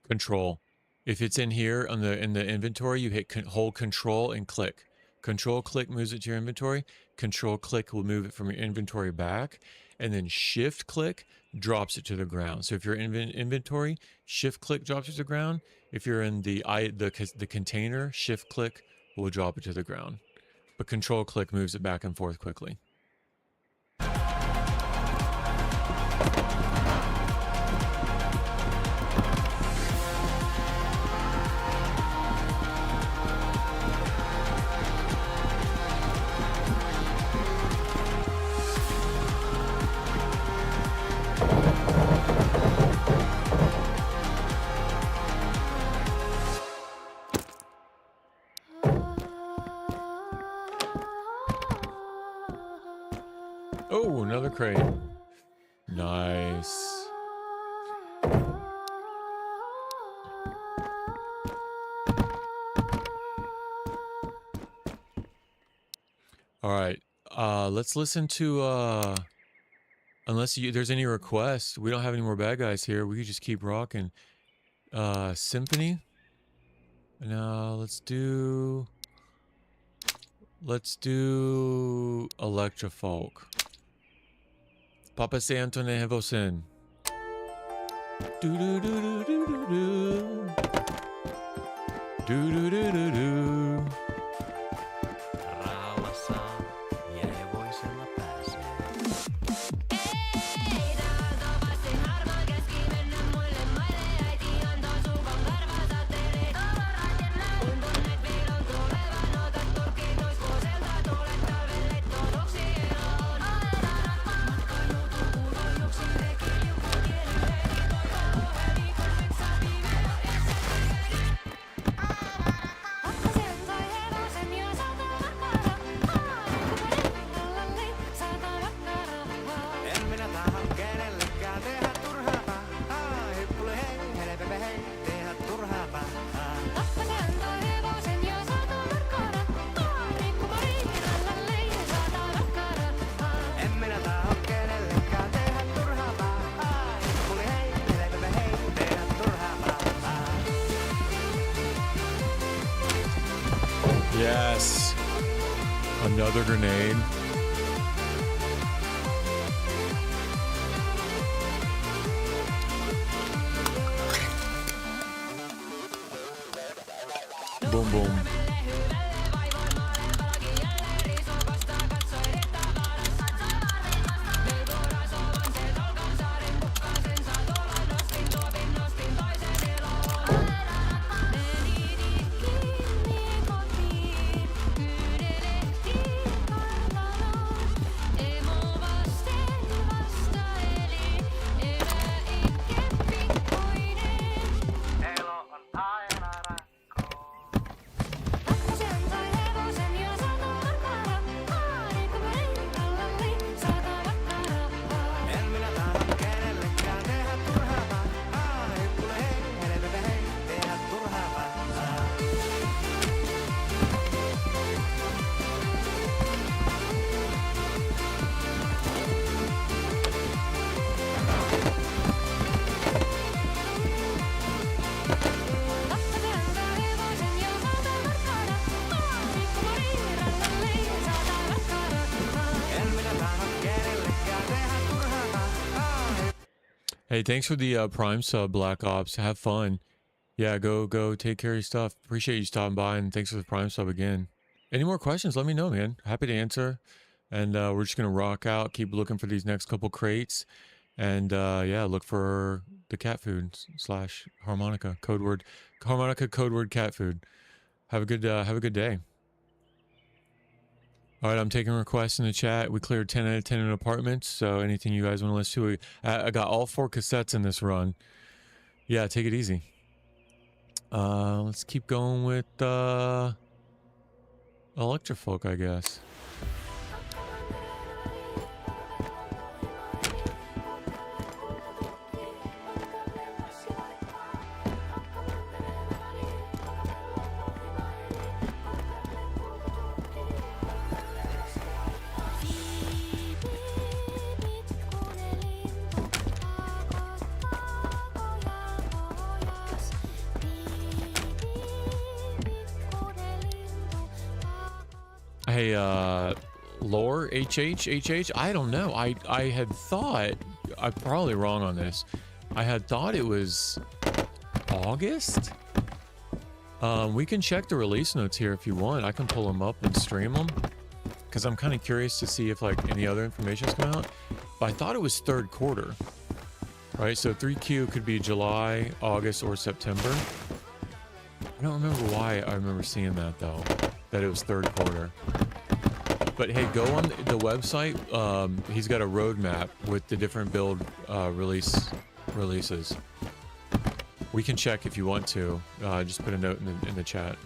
Control. If it's in here in the inventory, you hit hold control and click. Control click moves it to your inventory. Control click will move it from your inventory back. And then shift click drops it to the ground. So if you're in inventory, shift click drops it to the ground. If you're in the container, shift click will drop it to the ground. But control click moves it back and forth quickly. Oh, another crate. Nice. All right. Let's listen to unless there's any requests. We don't have any more bad guys here. We could just keep rocking. Symphony. Now let's do Electrofolk. Papa Santo ne Hevosin. Do do do do do do do. Do do do do do. Yes. Another grenade. Boom, boom. Hey, thanks for the Prime sub, Black Ops. Have fun. Yeah, go take care of your stuff. Appreciate you stopping by, and thanks for the Prime sub again. Any more questions, let me know, man. Happy to answer. And we're just going to rock out, keep looking for these next couple crates. And yeah, look for the cat food / harmonica, code word. Harmonica, code word cat food. Have a good day. All right, I'm taking requests in the chat. We cleared 10 out of 10 in apartments, so anything you guys want to listen to. I got all 4 cassettes in this run. Yeah, take it easy. Let's keep going with Electrofolk, I guess. Hey, Lore, HH? I don't know. I had thought, I'm probably wrong on this. I had thought it was August? We can check the release notes here if you want. I can pull them up and stream them. Because I'm kind of curious to see if like any other information's come out. But I thought it was third quarter. Right, so 3Q could be July, August, or September. I don't remember why I remember seeing that though. That it was third quarter. But hey, go on the website. He's got a roadmap with the different build releases. We can check if you want to. Just put a note in the chat.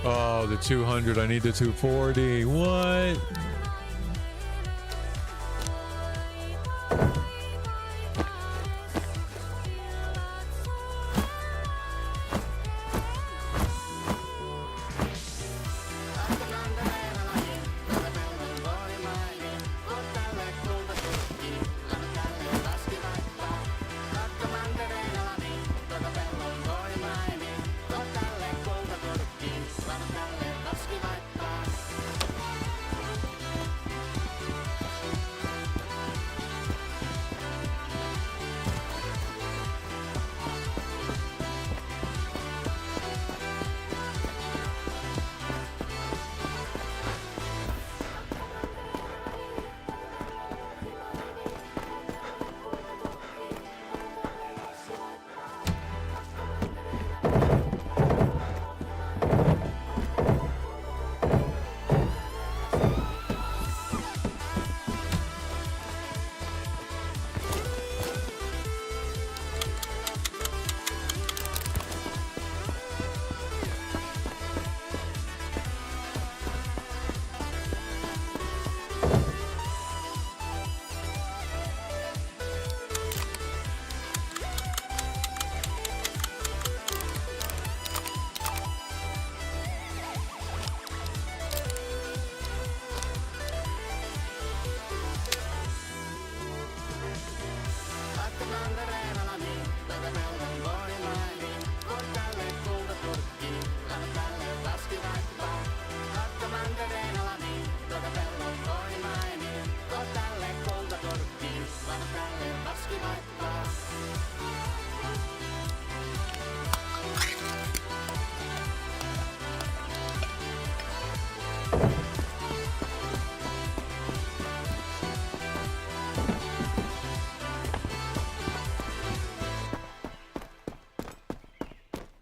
Oh, the 200. I need the 240. What?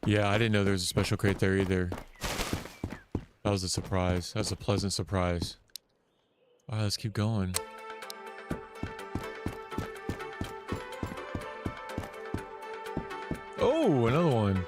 Yeah, I didn't know there was a special crate there either. That was a surprise. That was a pleasant surprise. All right, let's keep going. Oh, another one.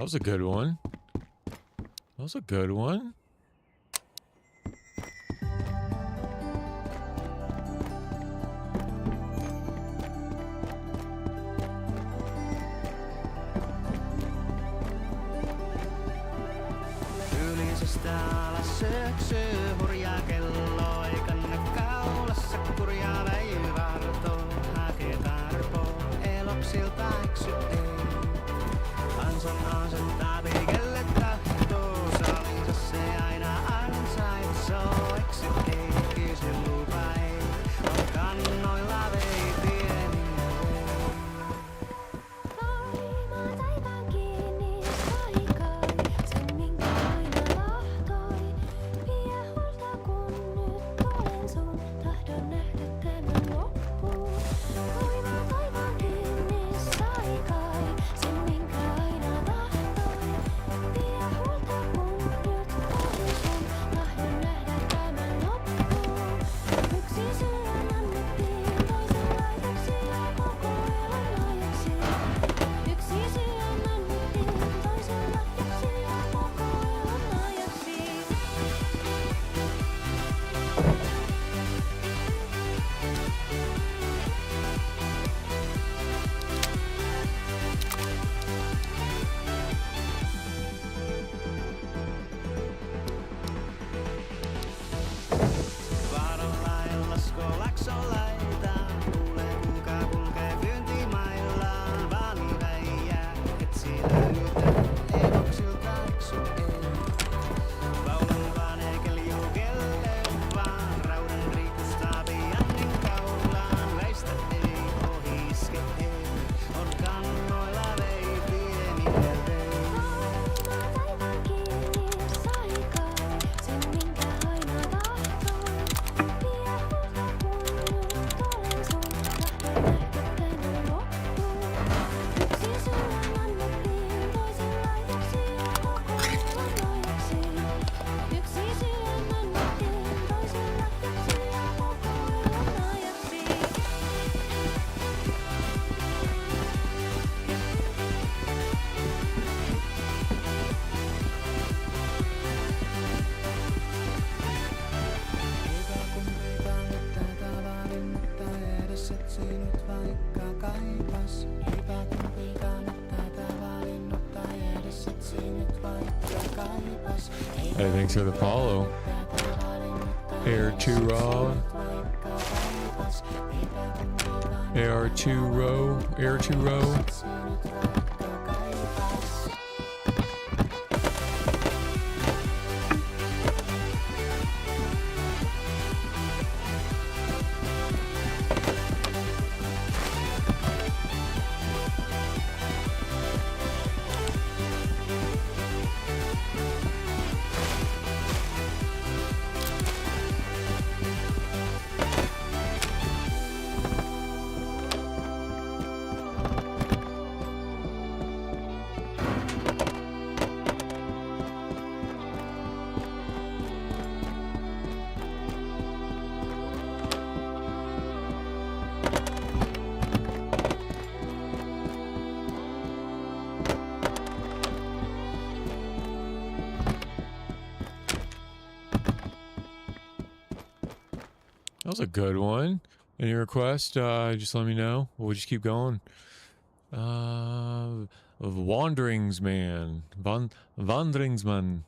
was a good one. That was a good one. Hey, thanks for the follow. Air2 Raw. AR2 Row. Air2 Row. That was a good one. Any request? Just let me know. We'll just keep going. Wanderingsman. Wanderingsman.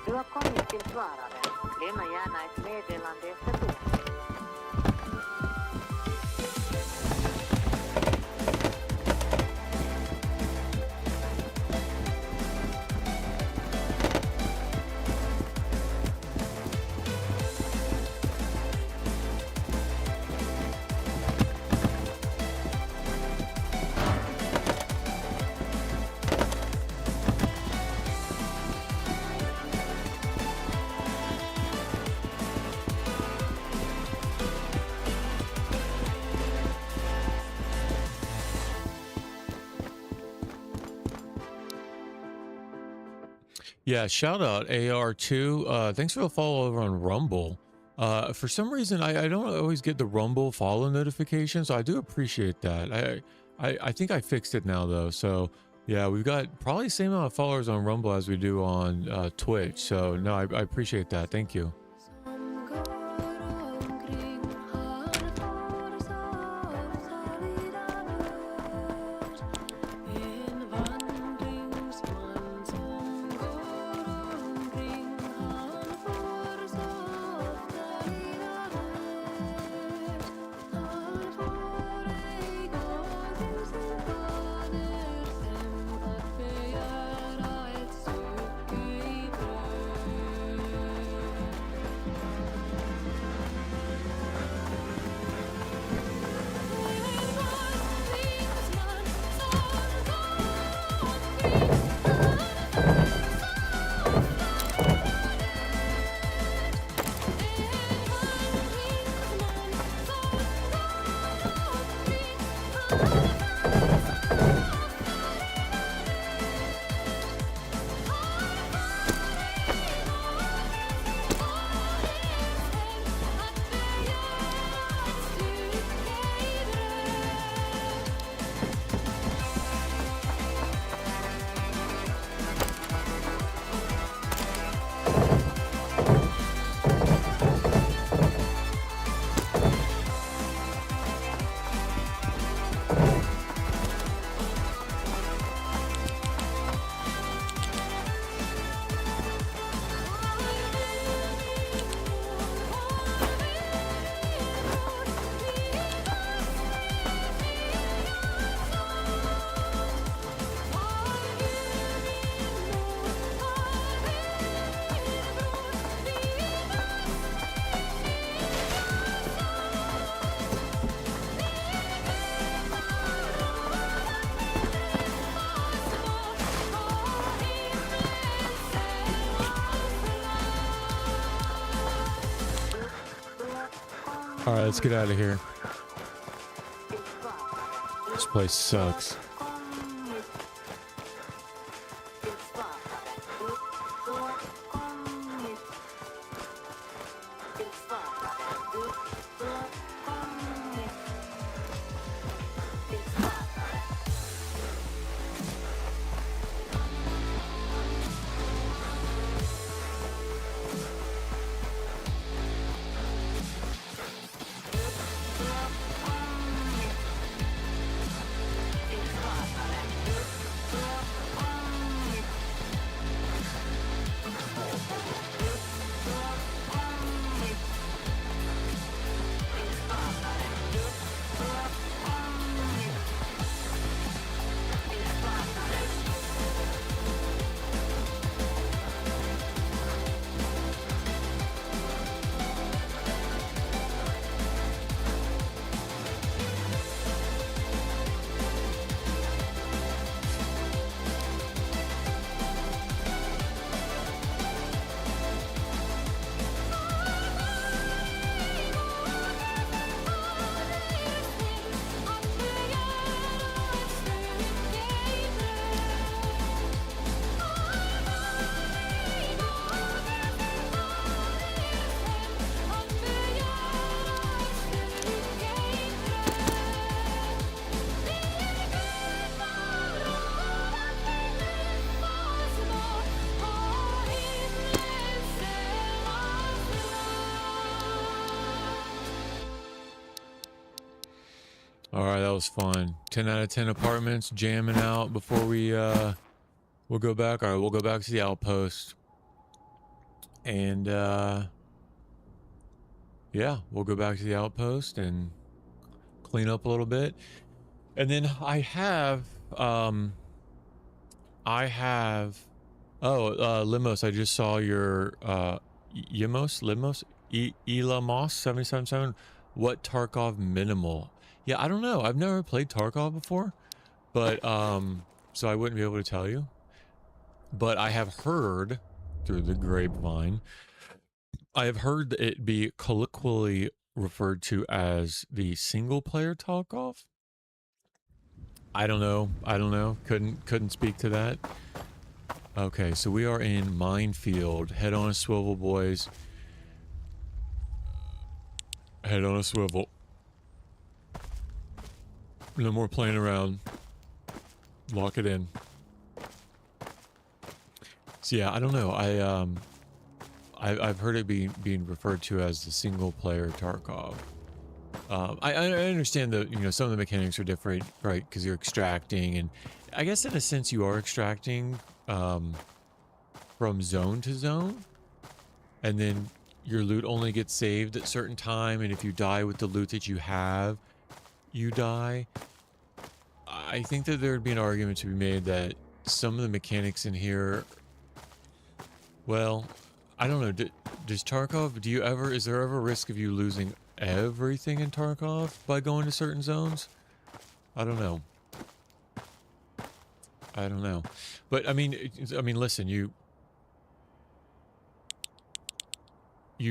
Du har kommit till svararen. Lämna gärna ett meddelande efter tonen. Yeah, shout out AR2. Thanks for the follow over on Rumble. For some reason, I don't always get the Rumble follow notifications. So I do appreciate that. I think I fixed it now though. So yeah, we've got probably the same amount of followers on Rumble as we do on Twitch. So no, I appreciate that. Thank you. All right, let's get out of here. This place sucks. All right, that was fun. 10 out of 10 apartments, jamming out before we'll go back. All right, we'll go back to the outpost. And yeah, we'll go back to the outpost and clean up a little bit. And then I have Limos, I just saw your Limos Elamos 777. What Tarkov minimal? Yeah, I don't know. I've never played Tarkov before, but so I wouldn't be able to tell you. But I have heard through the grapevine, I have heard it be colloquially referred to as the single player Tarkov. I don't know. Couldn't speak to that. Okay, so we are in Minefield. Head on a swivel, boys. Head on a swivel. No more playing around. Lock it in. So yeah, I don't know. I've heard it being referred to as the single player Tarkov. I understand that, you know, some of the mechanics are different, right? Because you're extracting, and I guess in a sense you are extracting from zone to zone, and then your loot only gets saved at certain time, and if you die with the loot that you have, you die. I think that there would be an argument to be made that some of the mechanics in here, well, I don't know. Does Tarkov, is there ever a risk of you losing everything in Tarkov by going to certain zones? I don't know. I don't know. But I mean, listen, you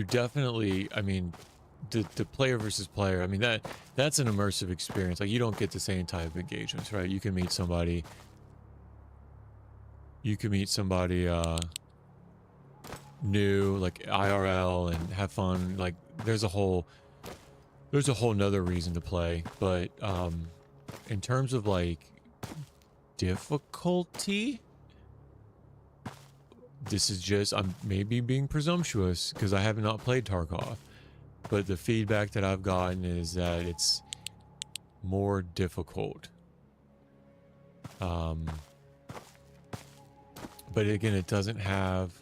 definitely, I mean, the player versus player, I mean, that's an immersive experience. Like, you don't get the same type of engagements, right? You can meet somebody new, like IRL, and have fun. Like, there's a whole nother reason to play. But in terms of like difficulty, this is just, I'm maybe being presumptuous because I have not played Tarkov, but the feedback that I've gotten is that it's more difficult. But again, it doesn't have,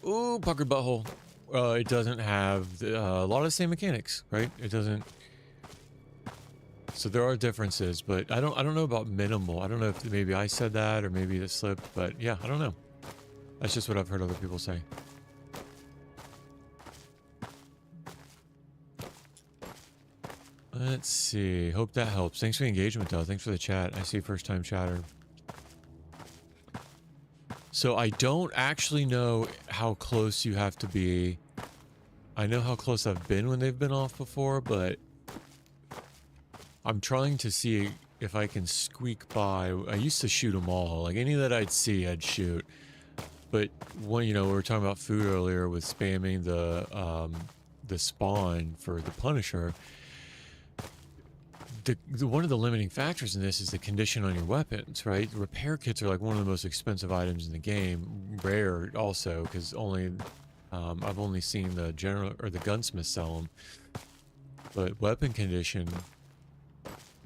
ooh, puckered butthole. It doesn't have a lot of the same mechanics, right? It doesn't. So there are differences, but I don't know about minimal. I don't know if maybe I said that or maybe it slipped, but yeah, I don't know. That's just what I've heard other people say. Let's see. Hope that helps. Thanks for the engagement, though. Thanks for the chat. I see first time chatter. So I don't actually know how close you have to be. I know how close I've been when they've been off before, but I'm trying to see if I can squeak by. I used to shoot them all. Like, any that I'd see, I'd shoot. But when, you know, we were talking about food earlier with spamming the spawn for the Punisher. One of the limiting factors in this is the condition on your weapons, right? Repair kits are like one of the most expensive items in the game. Rare also, because I've only seen the general or the gunsmith sell them. But weapon condition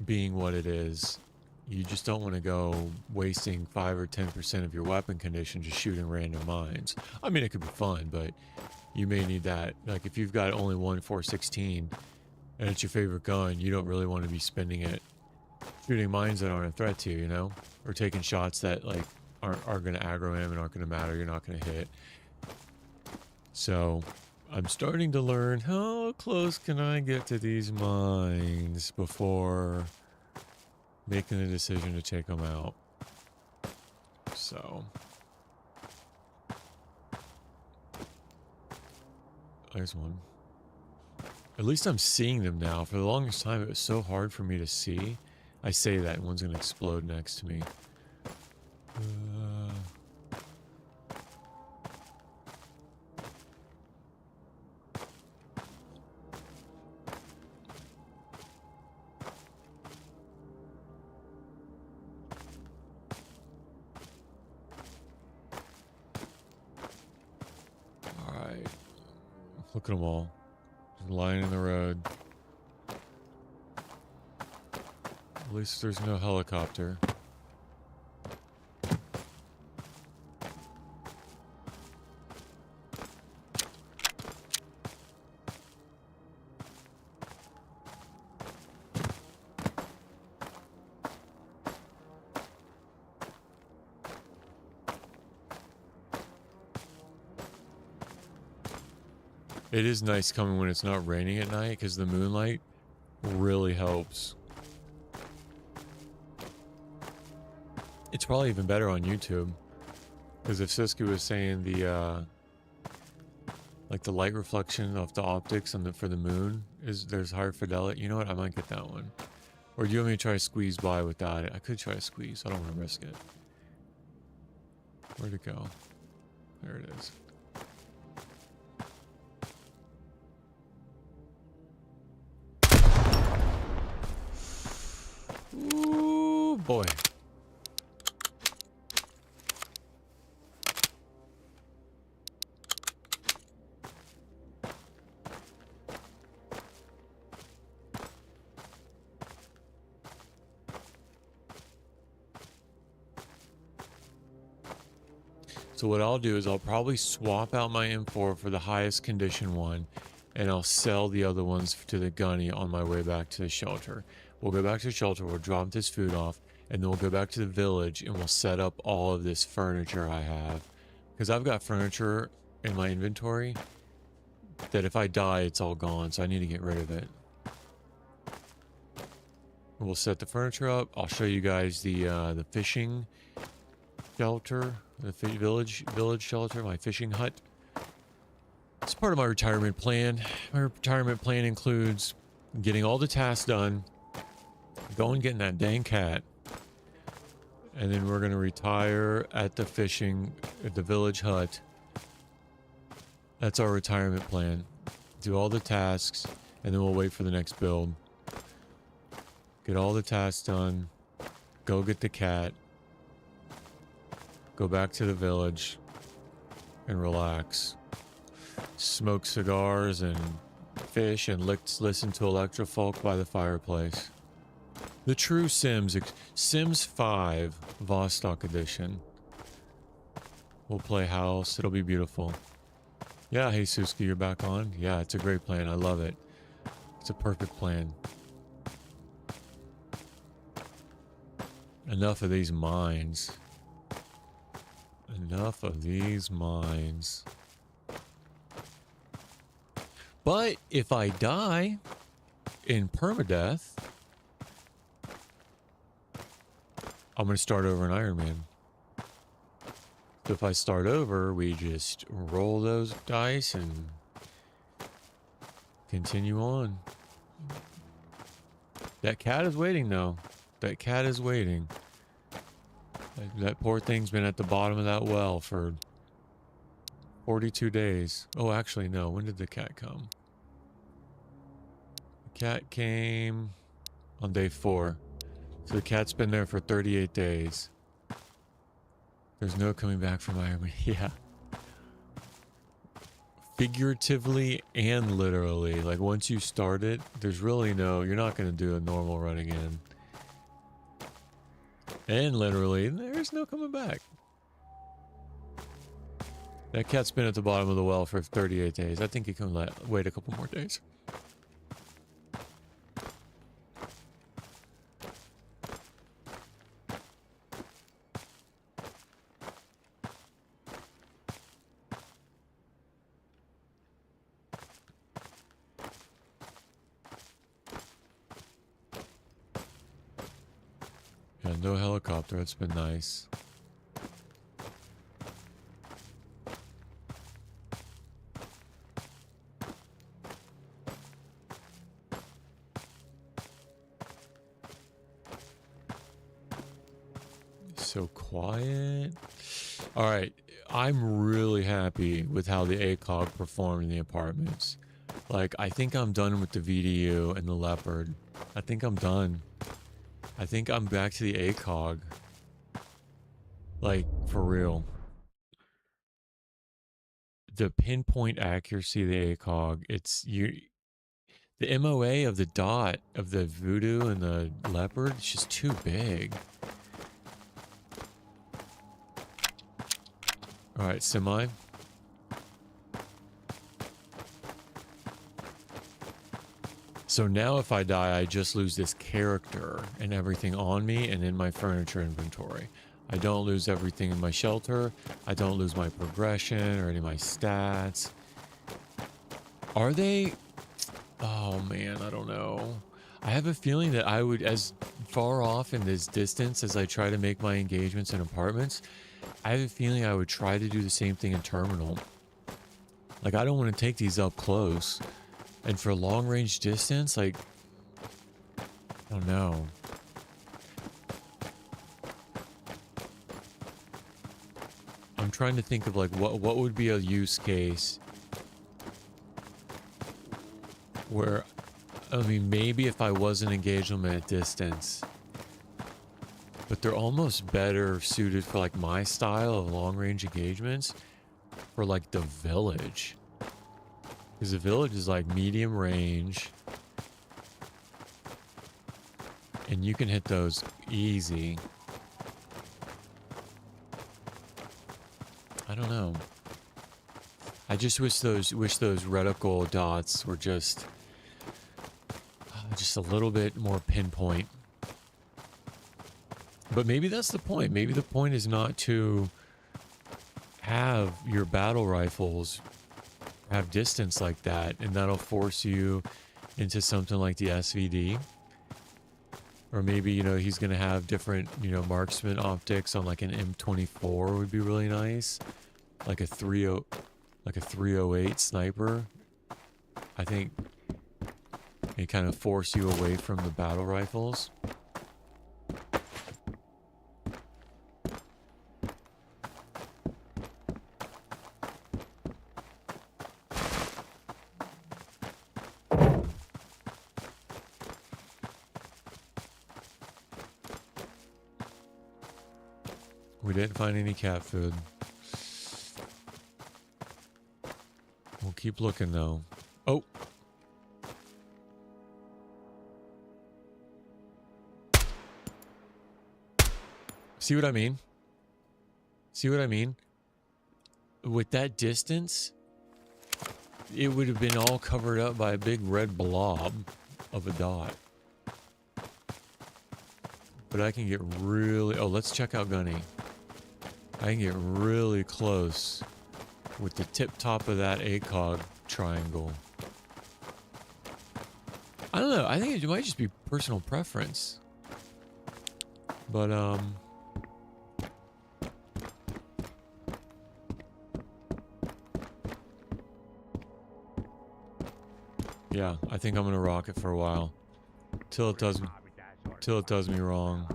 being what it is, you just don't want to go wasting 5 or 10% of your weapon condition just shooting random mines. I mean, it could be fun, but you may need that. Like, if you've got only one 416 and it's your favorite gun, you don't really want to be spending it shooting mines that aren't a threat to you, you know? Or taking shots that, like, aren't going to aggro him and aren't going to matter, you're not going to hit. So I'm starting to learn how close can I get to these mines before making the decision to take them out. So there's one. At least I'm seeing them now. For the longest time, it was so hard for me to see. I say that, and one's going to explode next to me. Alright. Look at them all. Lying in the road. At least there's no helicopter. It is nice coming when it's not raining at night because the moonlight really helps. It's probably even better on YouTube because if Siski was saying the like the light reflection of the optics on for the moon there's higher fidelity, you know what? I might get that one. Or do you want me to try to squeeze by without it? I could try to squeeze. I don't want to risk it. Where'd it go? There it is. Ooh, boy. So what I'll do is I'll probably swap out my M4 for the highest condition one, and I'll sell the other ones to the gunny on my way back to the shelter. We'll go back to the shelter, we'll drop this food off, and then we'll go back to the village and we'll set up all of this furniture I have. Because I've got furniture in my inventory that if I die, it's all gone, so I need to get rid of it. We'll set the furniture up. I'll show you guys the fishing shelter, the village shelter, my fishing hut. It's part of my retirement plan. My retirement plan includes getting all the tasks done, going getting that dang cat, and then we're gonna retire at the village hut. That's our retirement plan. Do all the tasks, and then we'll wait for the next build. Get all the tasks done. Go get the cat. Go back to the village and relax. Smoke cigars and fish and listen to electrofolk by the fireplace. The true Sims 5 Vostok edition. We'll play house. It'll be beautiful. Yeah, hey Suski, you're back on. Yeah, it's a great plan. I love it. It's a perfect plan. Enough of these mines. Enough of these mines. But if I die in permadeath, I'm going to start over in Iron Man. So if I start over, we just roll those dice and continue on. That cat is waiting though. That cat is waiting. That poor thing's been at the bottom of that well for 42 days. Oh, actually, no. When did the cat come? The cat came on day 4. So the cat's been there for 38 days. There's no coming back from Iron Man. Yeah. Figuratively and literally. Like, once you start it, there's really no... You're not going to do a normal run again. And literally, there's no coming back. That cat's been at the bottom of the well for 38 days. I think he can wait a couple more days. Yeah, no helicopter. It's been nice. So quiet. All right. I'm really happy with how the ACOG performed in the apartments. Like, I think I'm done with the VDU and the Leopard. I think I'm done. I think I'm back to the ACOG. Like, for real. The pinpoint accuracy of the ACOG, the MOA of the dot of the Voodoo and the Leopard, it's just too big. Alright, semi. So now if I die, I just lose this character and everything on me and in my furniture inventory. I don't lose everything in my shelter. I don't lose my progression or any of my stats. Are they... Oh man, I don't know. I have a feeling that I would, as far off in this distance as I try to make my engagements in apartments, I have a feeling I would try to do the same thing in terminal. Like, I don't want to take these up close. And for long range distance, like, I don't know. I'm I'm trying to think of like what would be a use case where, I mean, maybe if I wasn't engaging them at a distance, but they're almost better suited for like my style of long range engagements for like the village. Because the village is like medium range. And you can hit those easy. I don't know. I just wish those reticle dots were just a little bit more pinpoint. But maybe that's the point. Maybe the point is not to have your battle rifles have distance like that, and that'll force you into something like the SVD. Or maybe, you know, he's going to have different, you know, marksman optics on like an M24 would be really nice. Like a 308 sniper. I think it kind of force you away from the battle rifles. We didn't find any cat food. We'll keep looking though. Oh. See what I mean? See what I mean? With that distance, it would have been all covered up by a big red blob of a dot. But I can get really... Oh, let's check out Gunny. I can get really close with the tip top of that ACOG triangle. I don't know. I think it might just be personal preference. But, yeah, I think I'm gonna rock it for a while. Till it does me wrong.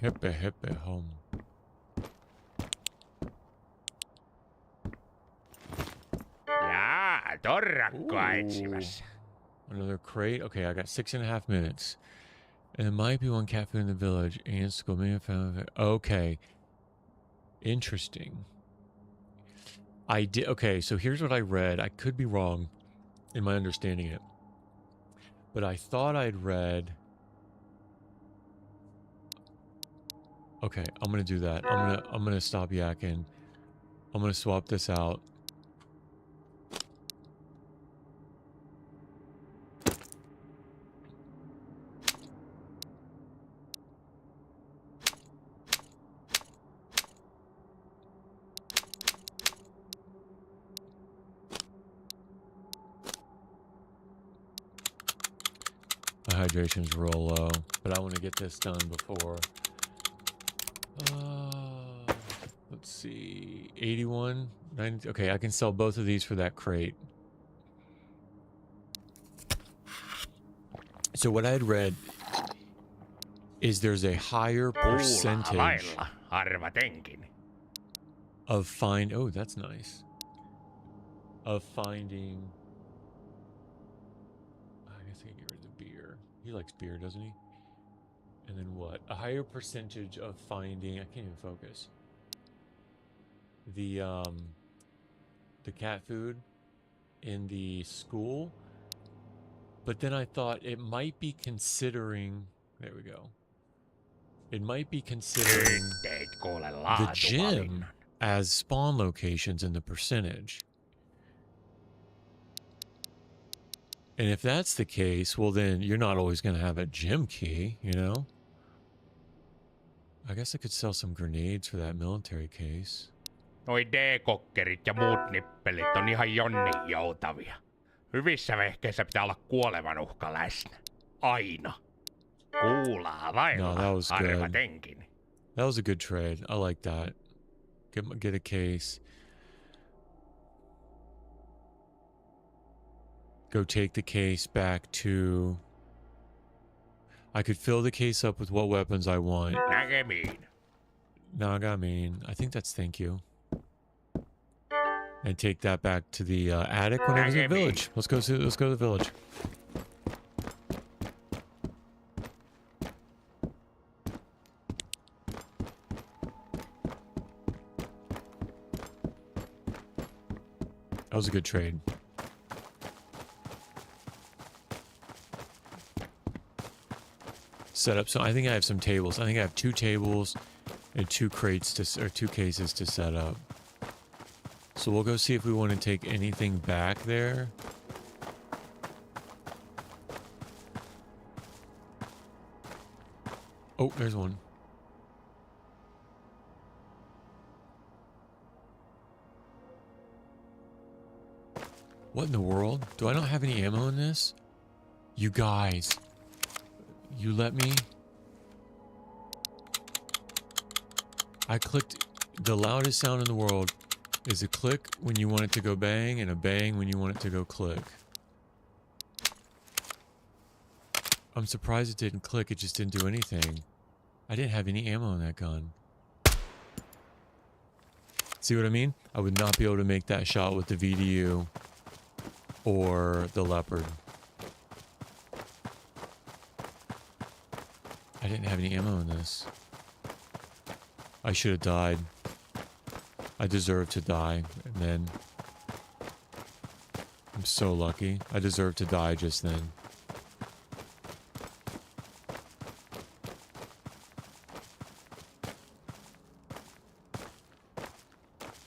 Hippe hippe home. Jaa, torrakko etsimässä. Another crate. Okay, I got 6.5 minutes. And there might be one cat food in the village. Ants go maybe found it. Okay. Interesting. I did. Okay, so here's what I read. I could be wrong in my understanding it. But I thought I'd read... Okay, I'm gonna do that. I'm gonna stop yakking. I'm gonna swap this out. My hydration's real low, but I want to get this done before. Let's see, 81, 90. Okay, I can sell both of these for that crate. So what I had read is there's a higher percentage of find. Oh, that's nice. Of finding. I guess I can get rid of the beer. He likes beer, doesn't he? And then what? A higher percentage of finding. I can't even focus. The cat food in the school. But then I thought it might be considering. There we go. It might be considering the gym as spawn locations in the percentage. And if that's the case, well then you're not always going to have a gym key, you know? I guess I could sell some grenades for that military case. Noi D-kokkerit ja muut nippelit on ihan jonnin joutavia. Hyvissä vehkeissä pitää olla kuolevan uhka läsnä. Aina. Kuulaa vailla, harva tenkin. That was a good trade. I like that. Get a case. Go take the case back to... I could fill the case up with what weapons I want. Näkemiin. Nagamin. I think that's thank you. And take that back to the attic when I visit the village. Let's go to the village. That was a good trade. Set up. So I think I have some tables. I think I have 2 tables and 2 crates to, or 2 cases to set up. So we'll go see if we want to take anything back there. Oh, there's one. What in the world? Do I not have any ammo in this? You guys. You let me? I clicked. The loudest sound in the world is a click when you want it to go bang and a bang when you want it to go click. I'm surprised it didn't click. It just didn't do anything. I didn't have any ammo in that gun. See what I mean? I would not be able to make that shot with the VDU or the Leopard. I didn't have any ammo in this. I should have died. I deserve to die. And then I'm so lucky. I deserve to die just then.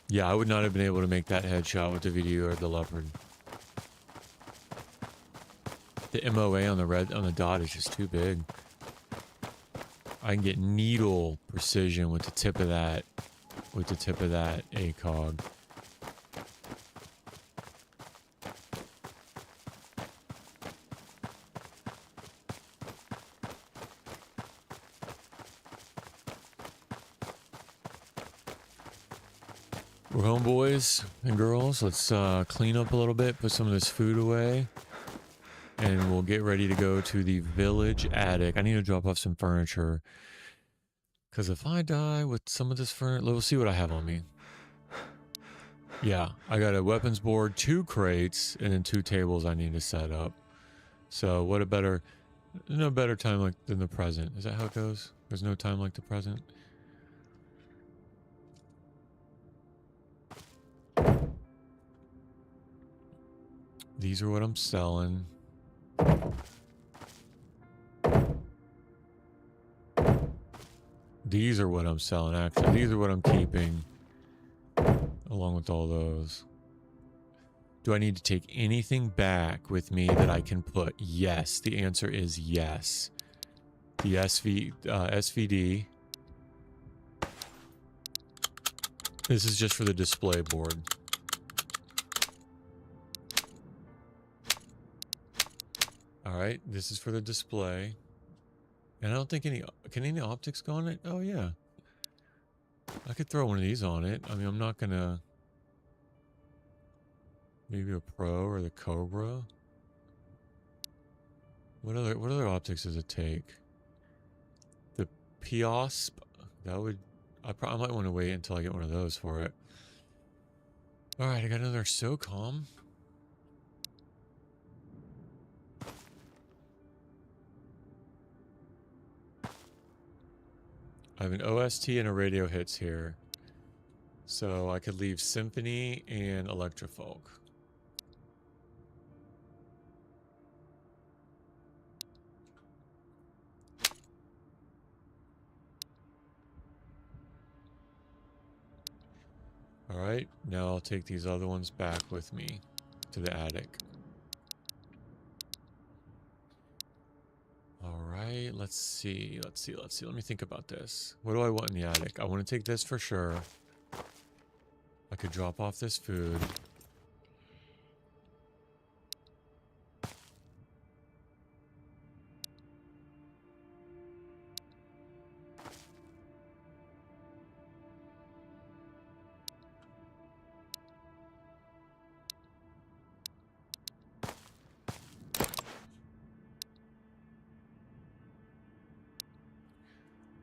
Yeah, I would not have been able to make that headshot with the VDU or the Leopard. The MOA on the dot is just too big. I can get needle precision with the tip of that ACOG. We're home, boys and girls. Let's clean up a little bit, put some of this food away, and we'll get ready to go to the village attic. I need to drop off some furniture, because if I die with some of this furniture, we'll see what I have on me. Yeah, I got a weapons board, 2 crates, and then 2 tables I need to set up. So what a better, no better time than the present. Is that how it goes? There's no time like the present. These are what I'm selling. These are what I'm selling, actually. These are what I'm keeping, along with all those. Do I need to take anything back with me that I can put? Yes. The answer is yes. The SVD. This is just for the display board. Alright, this is for the display. And I don't think can any optics go on it? Oh yeah. I could throw one of these on it. I mean, I'm not gonna... Maybe a Pro or the Cobra? What other optics does it take? The PIOSP? That would... I might want to wait until I get one of those for it. Alright, I got another SOCOM. I have an OST and a radio hits here. So I could leave Symphony and Electrofolk. Alright, now I'll take these other ones back with me to the attic. Alright, let's see. Let me think about this. What do I want in the attic? I want to take this for sure. I could drop off this food.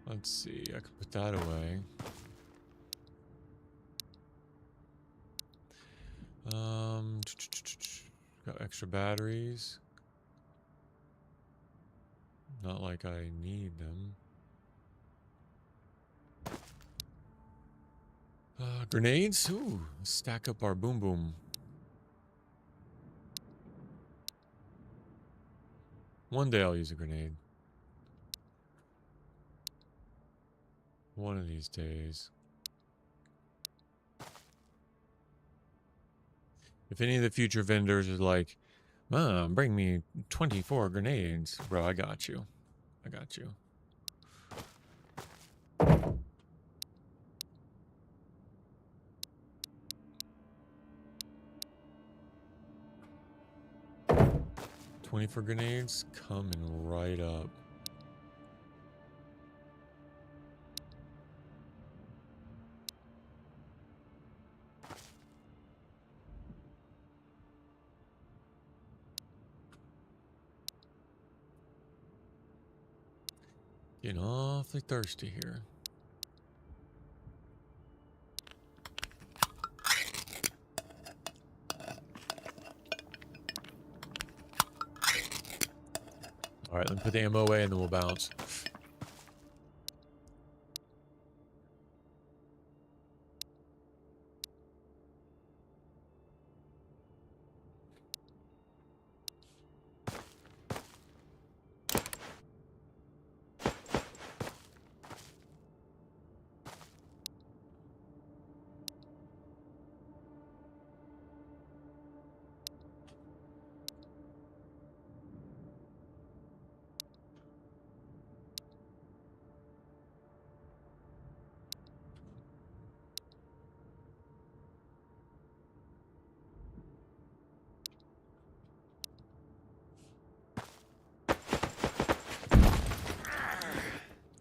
Let's see. I can put that away. Got extra batteries. Not like I need them. Grenades? Ooh, let's stack up our boom boom. One day I'll use a grenade. One of these days. If any of the future vendors are like, Mom, bring me 24 grenades. Bro, I got you. I got you. $20 grenades coming right up. Getting awfully thirsty here. All right, let me put the ammo away and then we'll bounce.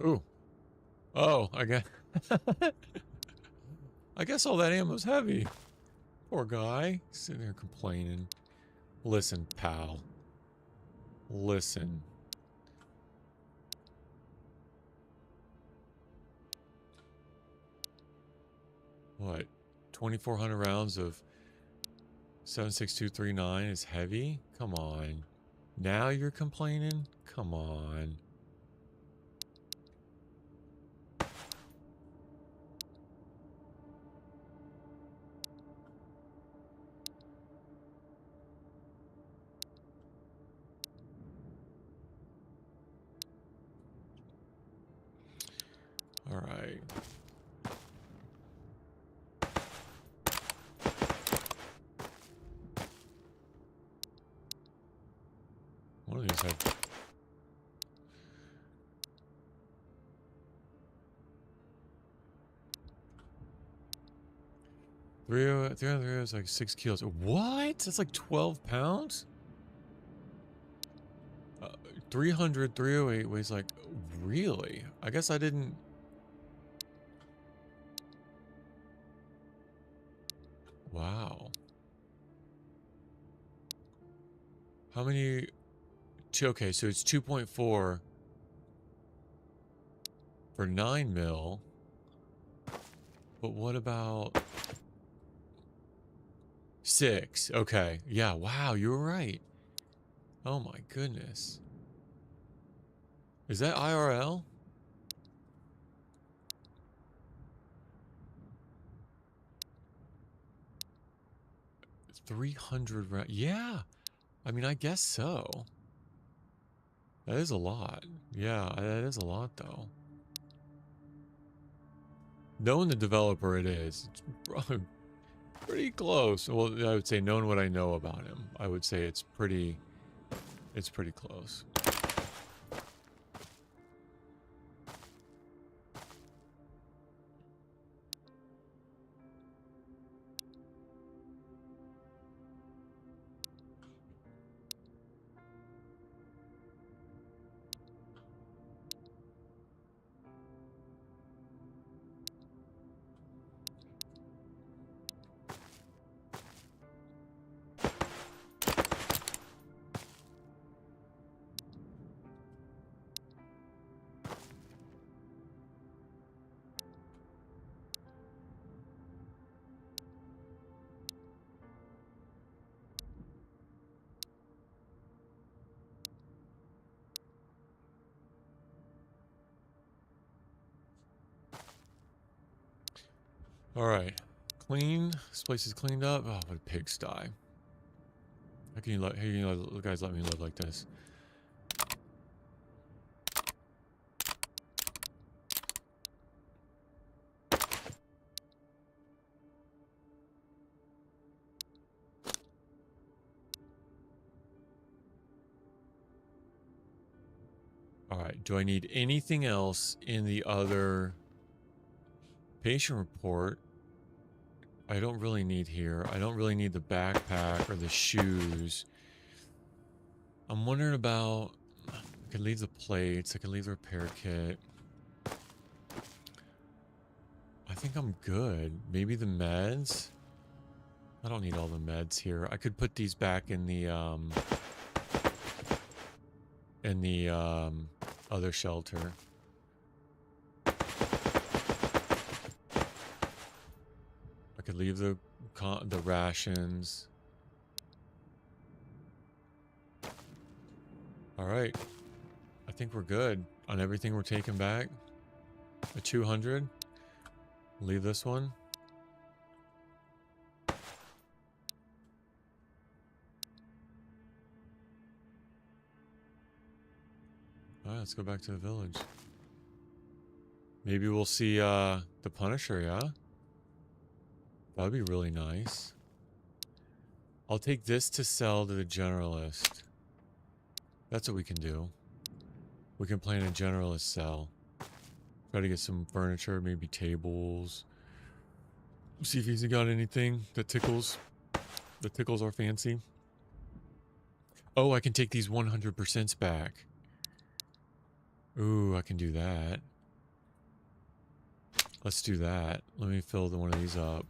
Ooh. Oh, I guess all that ammo's heavy. Poor guy. Sitting there complaining. Listen, pal. Listen. What? 2,400 rounds of 7.6239 is heavy? Come on. Now you're complaining? Come on. All right. One of these have... $300 is like 6 kilos. What? That's like 12 pounds? 308 weighs like... Really? I guess I didn't... Wow. How many... Okay, so it's 2.4 for 9 mil. But what about 6? Okay. Yeah, wow, you were right. Oh my goodness. Is that IRL? $300 yeah. I mean, I guess so. That is a lot. Yeah, that is a lot though. Knowing the developer it is, it's probably pretty close. Well, I would say knowing what I know about him, I would say it's pretty close. All right. Clean. This place is cleaned up. Oh, what a pigsty. How can you guys let me live like this? All right. Do I need anything else in the other patient report? I don't really need here. I don't really need the backpack or the shoes. I'm wondering about... I could leave the plates. I could leave the repair kit. I think I'm good. Maybe the meds? I don't need all the meds here. I could put these back in the other shelter. I could leave the rations. All right. I think we're good on everything we're taking back. A 200. Leave this one. All right, let's go back to the village. Maybe we'll see the Punisher, yeah? That'd be really nice. I'll take this to sell to the generalist. That's what we can do. We can plan a generalist sell. Try to get some furniture, maybe tables. See if he's got anything that tickles our fancy. Oh, I can take these 100% back. Ooh, I can do that. Let's do that. Let me fill one of these up.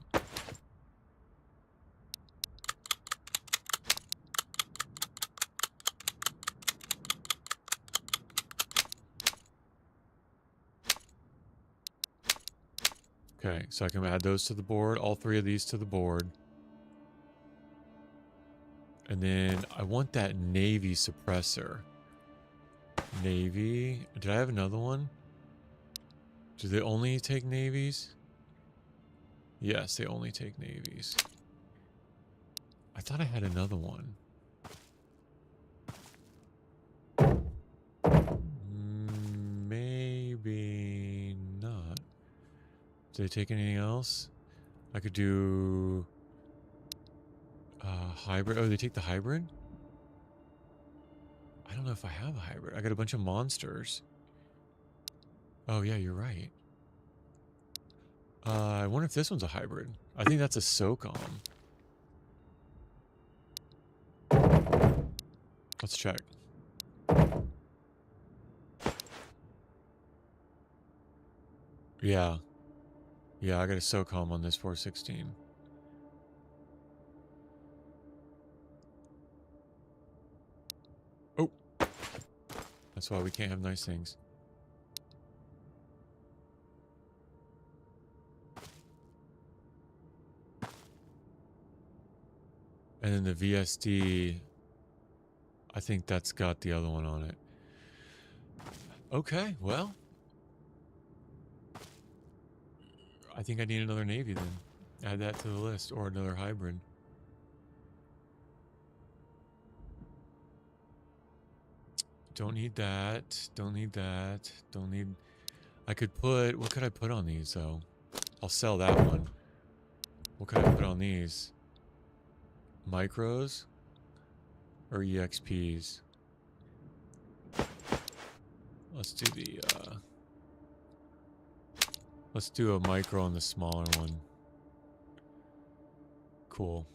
Okay, so I can add those to the board, all three of these to the board. And then I want that Navy suppressor. Navy. Did I have another one? Do they only take navies? Yes, they only take navies. I thought I had another one. Maybe not. Do they take anything else? I could do hybrid. Oh, they take the hybrid? I don't know if I have a hybrid. I got a bunch of monsters. Oh, yeah, you're right. I wonder if this one's a hybrid. I think that's a SOCOM. Let's check. Yeah. Yeah, I got a SOCOM on this 416. Oh. That's why we can't have nice things. And then the VSD, I think that's got the other one on it. Okay, well. I think I need another Navy then. Add that to the list, or another hybrid. Don't need that. Don't need that. Don't need... I could put... What could I put on these, though? I'll sell that one. What could I put on these? Micros? Or EXPs? Let's do the... Let's do a micro on the smaller one. Cool.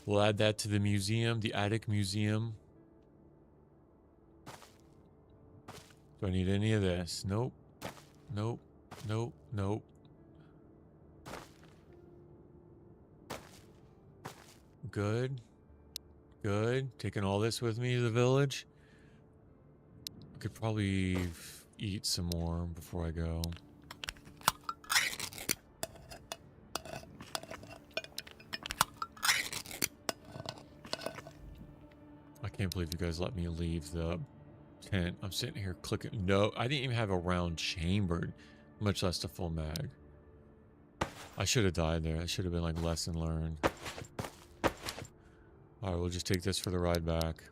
We'll add that to the museum, the attic museum. Do I need any of this? Nope. Nope. Nope. Nope. Good. Good. Taking all this with me to the village. I could probably eat some more before I go. I can't believe you guys let me leave the tent. I'm sitting here clicking. No, I didn't even have a round chambered, much less a full mag. I should have died there. That should have been like lesson learned. Alright, we'll just take this for the ride back.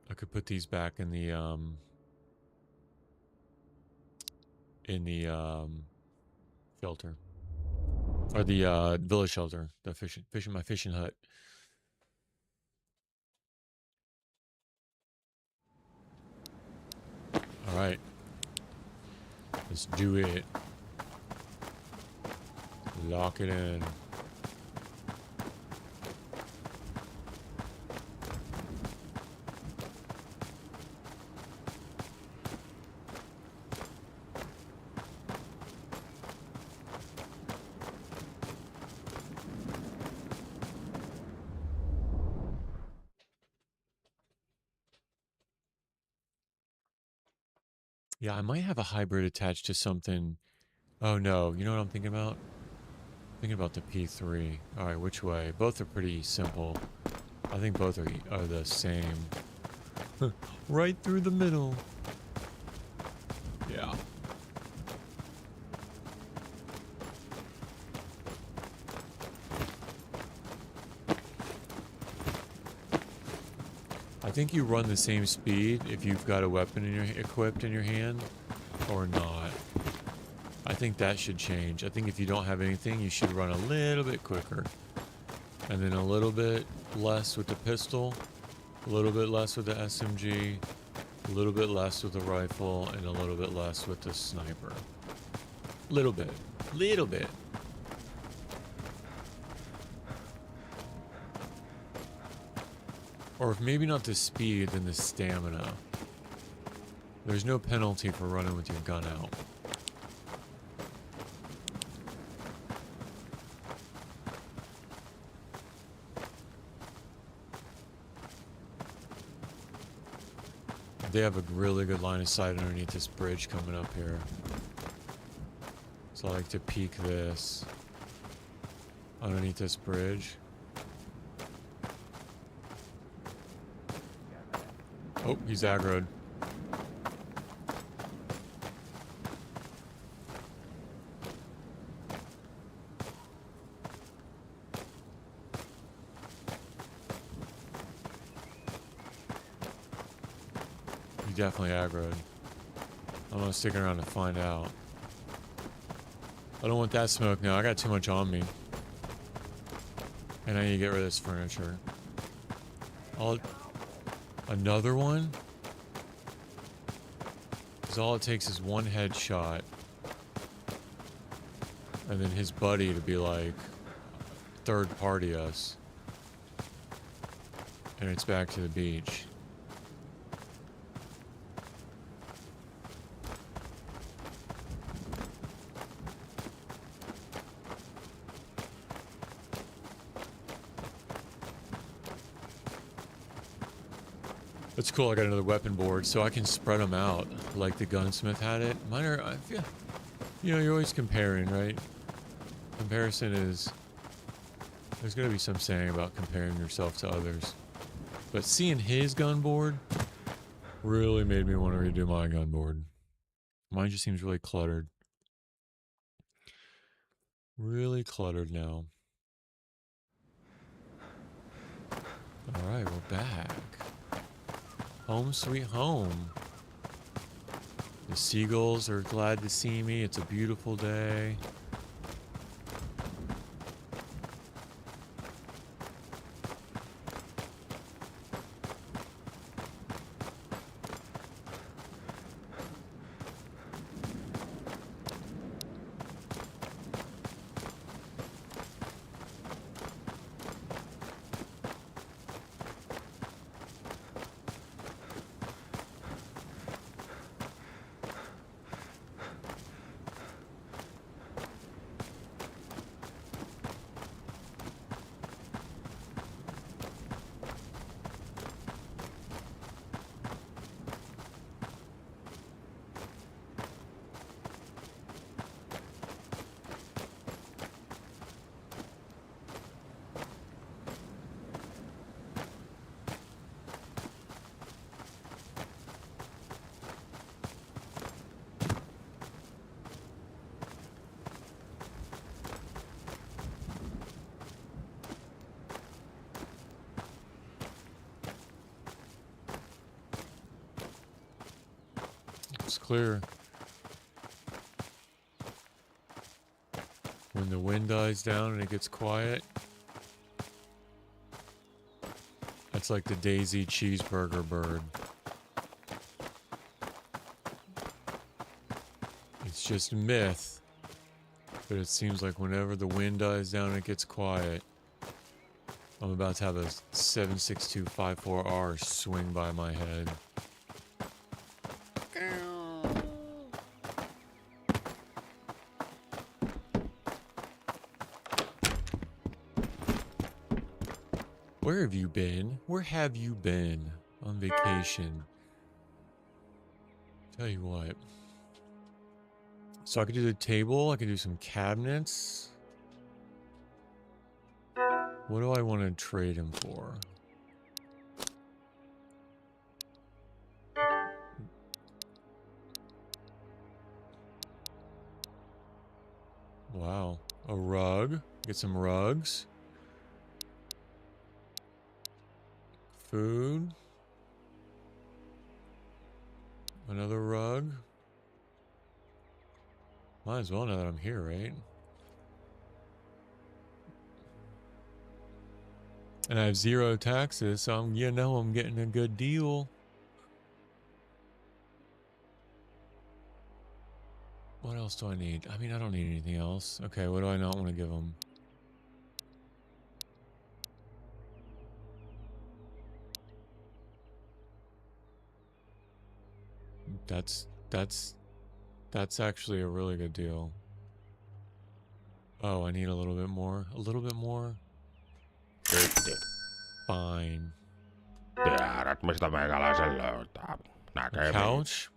I could put these back in the shelter. Or the village shelter. The my fishing hut. Alright. Let's do it. Lock it in. Yeah, I might have a hybrid attached to something. Oh no, you know what I'm thinking about? Thinking about the P3. Alright, which way? Both are pretty simple. I think both are the same. Right through the middle. Yeah. I think you run the same speed if you've got a weapon equipped in your hand or not. I think that should change. I think if you don't have anything, you should run a little bit quicker. And then a little bit less with the pistol, a little bit less with the SMG, a little bit less with the rifle, and a little bit less with the sniper. Little bit. Little bit. Or if maybe not the speed, then the stamina. There's no penalty for running with your gun out. They have a really good line of sight underneath this bridge coming up here. So I like to peek this underneath this bridge. Oh, he's aggroed. He definitely aggroed. I'm gonna stick around to find out. I don't want that smoke now. I got too much on me. And I need to get rid of this furniture. Another one? Because all it takes is one headshot. And then his buddy to be like, third party us. And it's back to the beach. That's cool, I got another weapon board, so I can spread them out like the gunsmith had it. Mine are, I feel, you know, you're always comparing, right? Comparison is, there's going to be some saying about comparing yourself to others. But seeing his gun board really made me want to redo my gun board. Mine just seems really cluttered. Really cluttered now. Alright, we're back. Home sweet home. The seagulls are glad to see me. It's a beautiful day. clear. When the wind dies down and it gets quiet, that's like the Daisy cheeseburger bird. It's just a myth, but it seems like whenever the wind dies down and it gets quiet, I'm about to have a 76254R swing by my head. Where have you been? Where have you been on vacation? Tell you what. So I could do the table, I could do some cabinets. What do I want to trade him for? Wow. A rug. Get some rugs. Food. Another rug. Might as well now that I'm here, right? And I have 0 taxes, so I'm getting a good deal. What else do I need? I mean, I don't need anything else. Okay, what do I not want to give them? That's actually a really good deal. Oh, I need a little bit more. A little bit more? Fine. Tiedät, mistä meikäläisen löytää. A couch?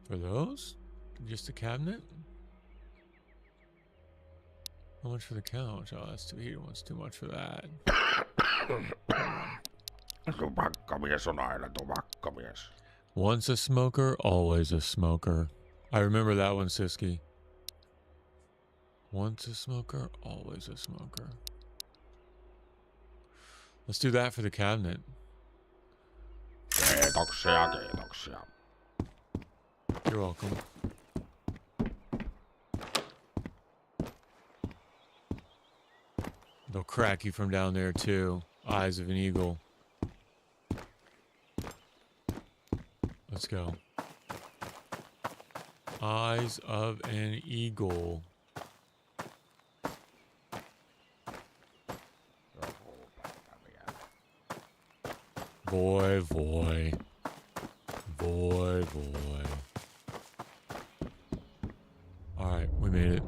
For those? Just a cabinet? How much for the couch? Oh, that's too. He wants too much for that. Tupakkamies on aina tupakkamies. Once a smoker, always a smoker. I remember that one, Siski. Once a smoker, always a smoker. Let's do that for the cabinet. Kiitoksia, kiitoksia. You're welcome. They'll crack you from down there too. Eyes of an eagle. Let's go. Eyes of an eagle. Boy, boy. Boy, boy. Alright, we made it.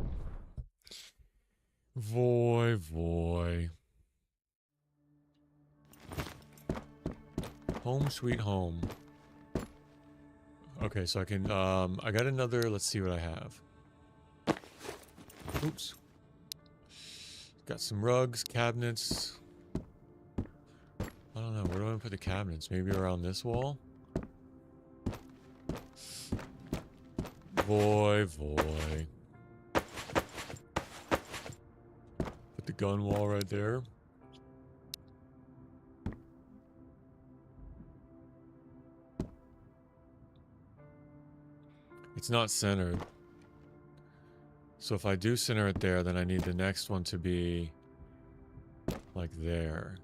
Voy, voy. Home sweet home. Okay, so I can, I got another, let's see what I have. Oops. Got some rugs, cabinets. I don't know, where do I put the cabinets? Maybe around this wall? Voy, voy. Put the gun wall right there. It's not centered. So if I do center it there, then I need the next one to be like there.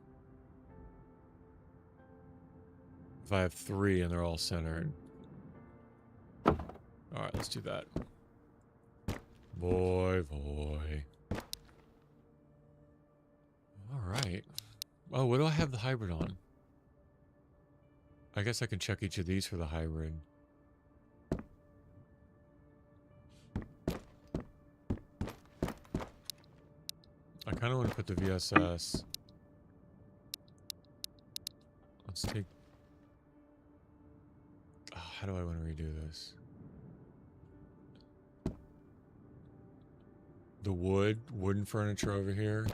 If I have 3 and they're all centered. Alright, let's do that. Boy, boy. Alright. Oh, what do I have the hybrid on? I guess I can check each of these for the hybrid. I kind of want to put the VSS. Let's take... Oh, how do I want to redo this? The wooden furniture over here.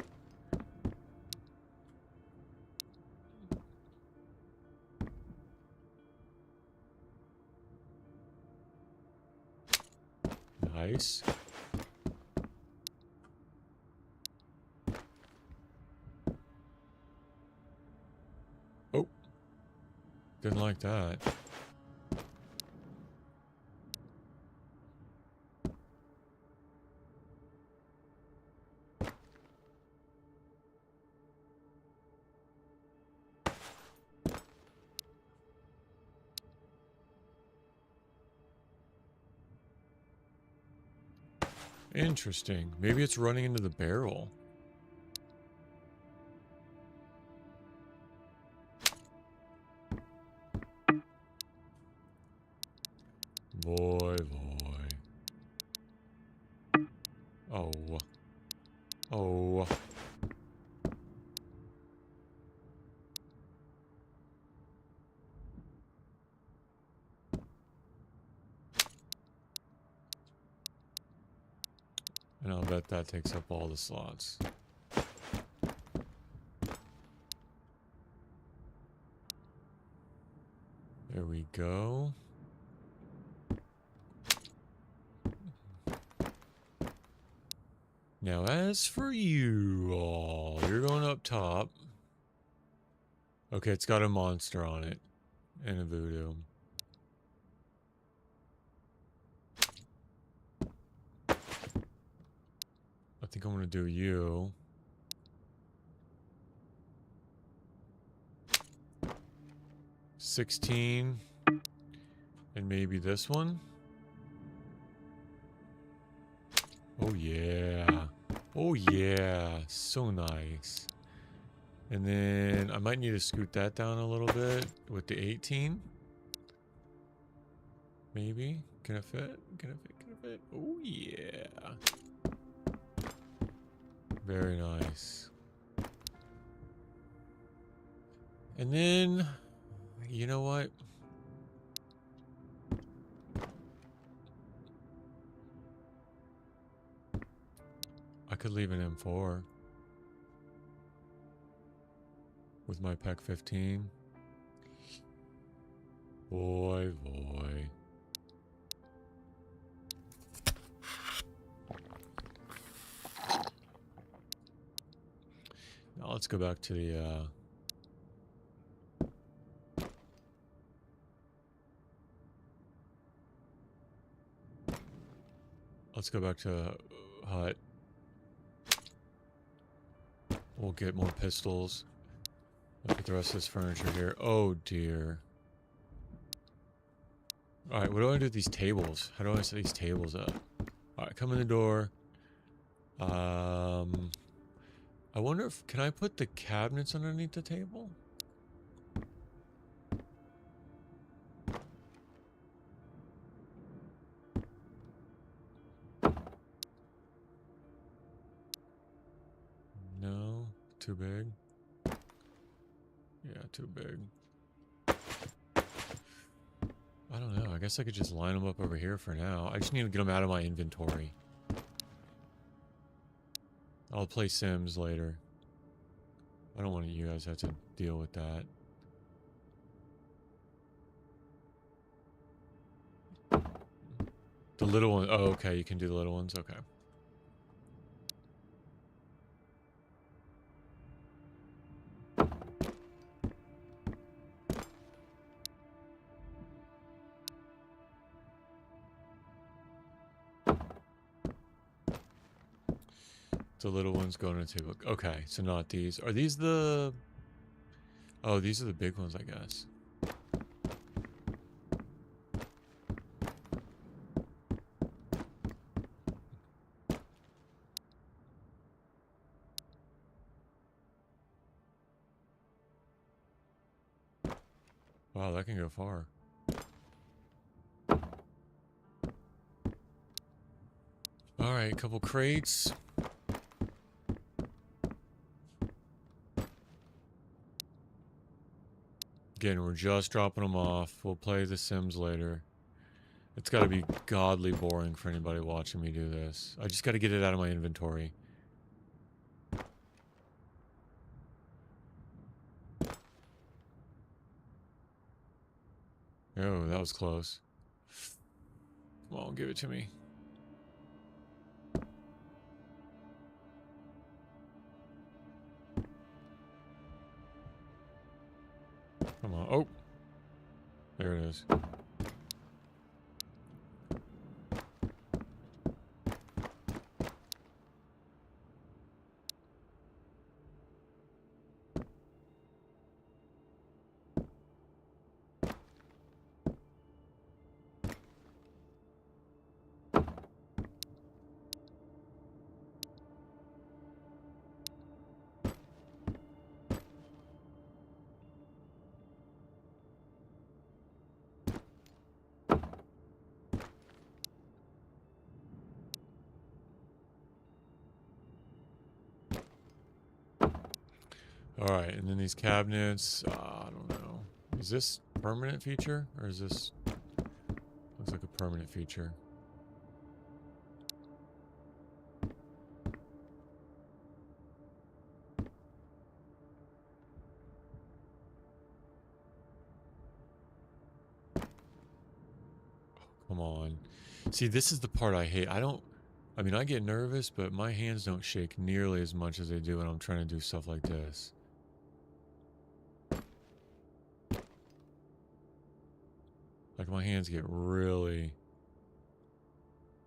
Nice. Didn't like that. Interesting. Maybe it's running into the barrel. Boy, boy. Oh. Oh. And I'll bet that takes up all the slots. There we go. Now, as for you all, you're going up top. Okay, it's got a monster on it. And a voodoo. I think I'm gonna do you. $16. And maybe this one? Oh yeah. Oh yeah. So nice. And then I might need to scoot that down a little bit with the 18. Maybe. Can it fit? Can it fit? Can it fit? Oh yeah. Very nice. And then, you know what? I could leave an M4 with my PEC 15. Boy, boy. Now let's go back to the let's go back to hut. We'll get more pistols. Look at the rest of this furniture here. Oh dear. Alright, what do I do with these tables? How do I set these tables up? Alright, come in the door. I wonder if... Can I put the cabinets underneath the table? No? Too big? Yeah, too big. I don't know. I guess I could just line them up over here for now. I just need to get them out of my inventory. I'll play Sims later. I don't want you guys to have to deal with that. The little one. Oh, okay. You can do the little ones. Okay. The little ones go on the table. Okay, so not these. Are these the... Oh, these are the big ones, I guess. Wow, that can go far. Alright, a couple crates. Again, we're just dropping them off. We'll play The Sims later. It's got to be godly boring for anybody watching me do this. I just got to get it out of my inventory. Oh, that was close. Come on, give it to me. Come on. Oh. There it is. Alright, and then these cabinets, I don't know. Is this permanent feature? Or is this... Looks like a permanent feature. Oh, come on. See, this is the part I hate. I mean, I get nervous, but my hands don't shake nearly as much as they do when I'm trying to do stuff like this. Like, my hands get really,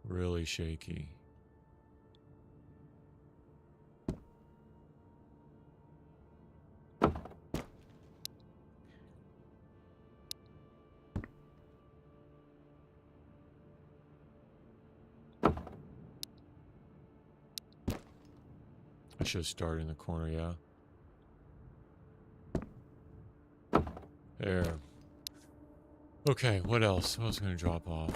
really shaky. I should have started in the corner, yeah. There. Okay, what else? What else is going to drop off?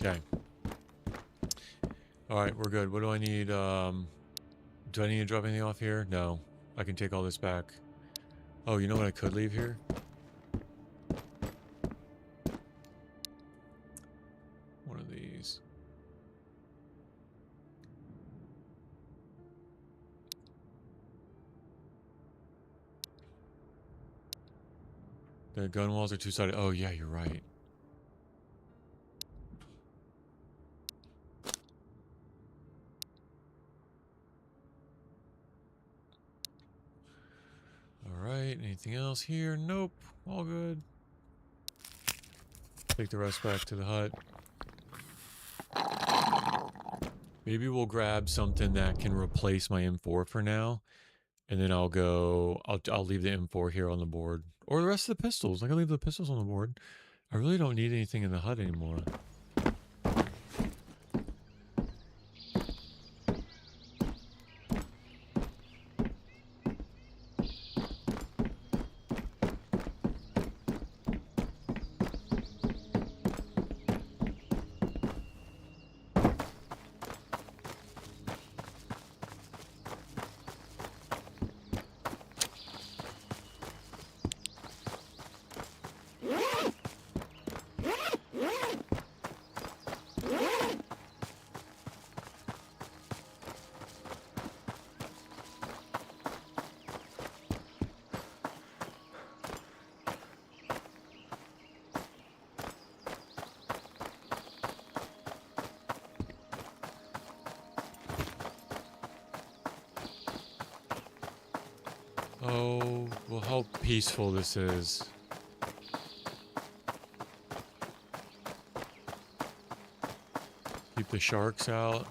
Okay. Alright, we're good. What do I need? Do I need to drop anything off here? No. I can take all this back. Oh, you know what I could leave here? One of these. The gun walls are two-sided. Oh, yeah, you're right. Alright, anything else here? Nope. All good. Take the rest back to the hut. Maybe we'll grab something that can replace my M4 for now. And then I'll leave the M4 here on the board. Or the rest of the pistols. I can leave the pistols on the board. I really don't need anything in the hut anymore. Oh, well, how peaceful this is. Keep the sharks out.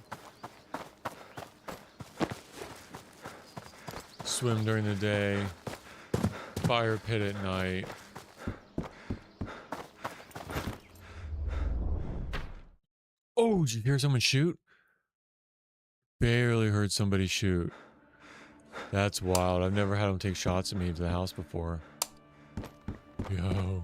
Swim during the day. Fire pit at night. Oh, did you hear someone shoot? Barely heard somebody shoot. That's wild. I've never had them take shots at me into the house before. Yo.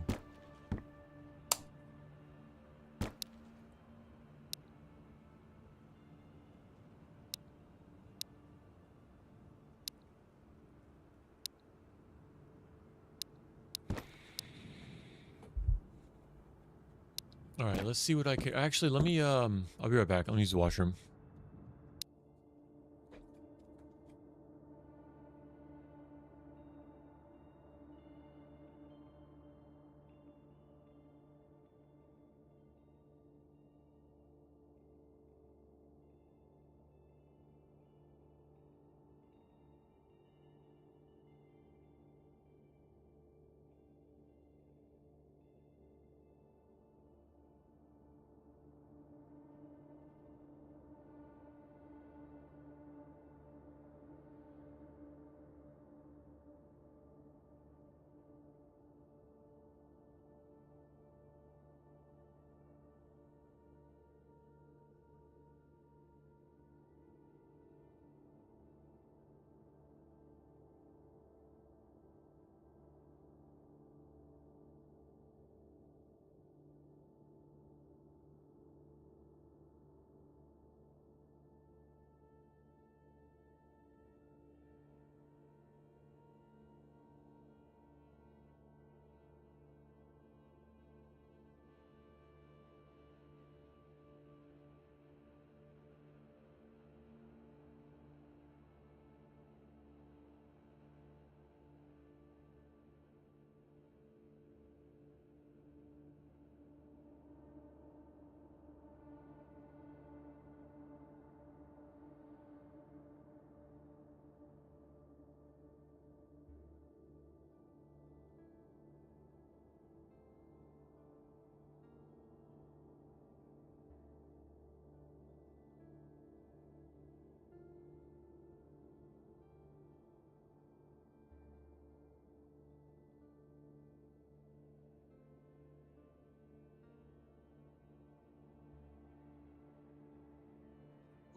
All right, let's see what I can. Actually, let me. I'll be right back. Let me use the washroom.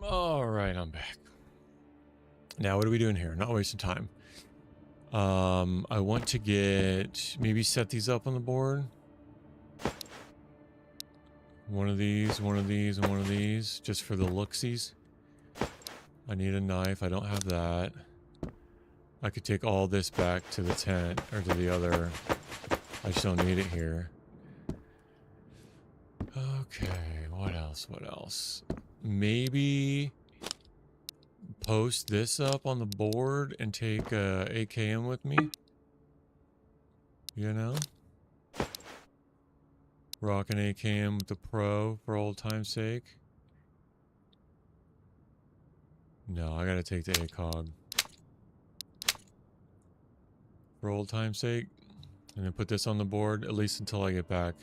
All right, I'm back. Now, what are we doing here? Not wasting time. I want to get, maybe set these up on the board. One of these, one of these, and one of these, just for the looksies. I need a knife. I don't have that. I could take all this back to the tent, or to the other. I just don't need it here. Okay, what else? What else? Maybe post this up on the board and take AKM with me. You know? Rock an AKM with the Pro for old time's sake. No, I gotta take the ACOG. For old time's sake. And then put this on the board, at least until I get back.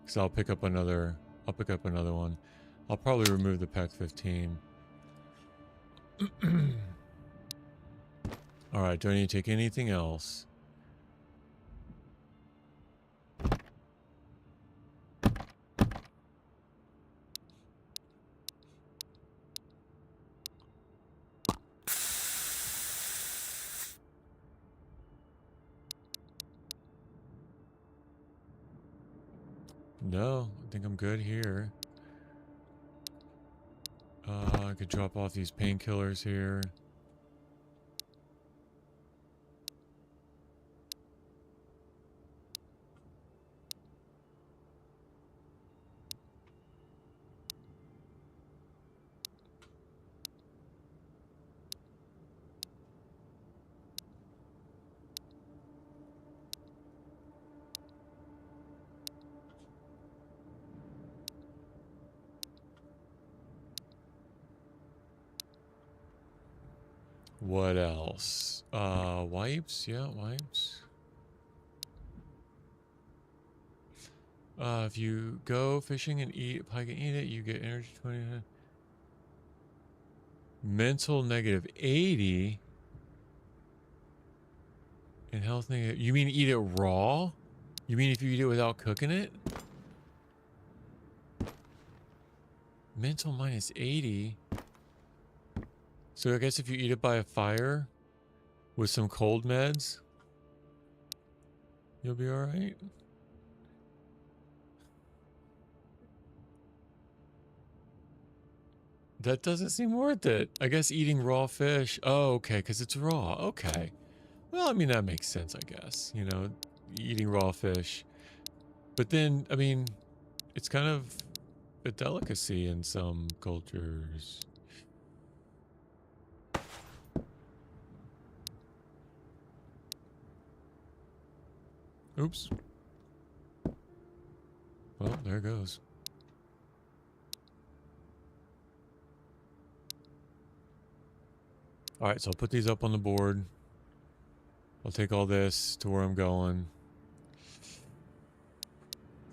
Because I'll pick up another one. I'll probably remove the PEC 15. Alright, do I need to take anything else? No, I think I'm good here. I could drop off these painkillers here. What else? Wipes? Yeah, wipes. If you go fishing and eat pike and eat it, you get energy 20. Mental negative 80. And health negative. You mean eat it raw? You mean if you eat it without cooking it? Mental minus 80. So I guess if you eat it by a fire with some cold meds, you'll be alright. That doesn't seem worth it. I guess eating raw fish. Oh, okay, because it's raw. Okay. Well, I mean, that makes sense, I guess. You know, eating raw fish. But then, I mean, it's kind of a delicacy in some cultures. Oops. Well, there it goes. Alright, so I'll put these up on the board. I'll take all this to where I'm going.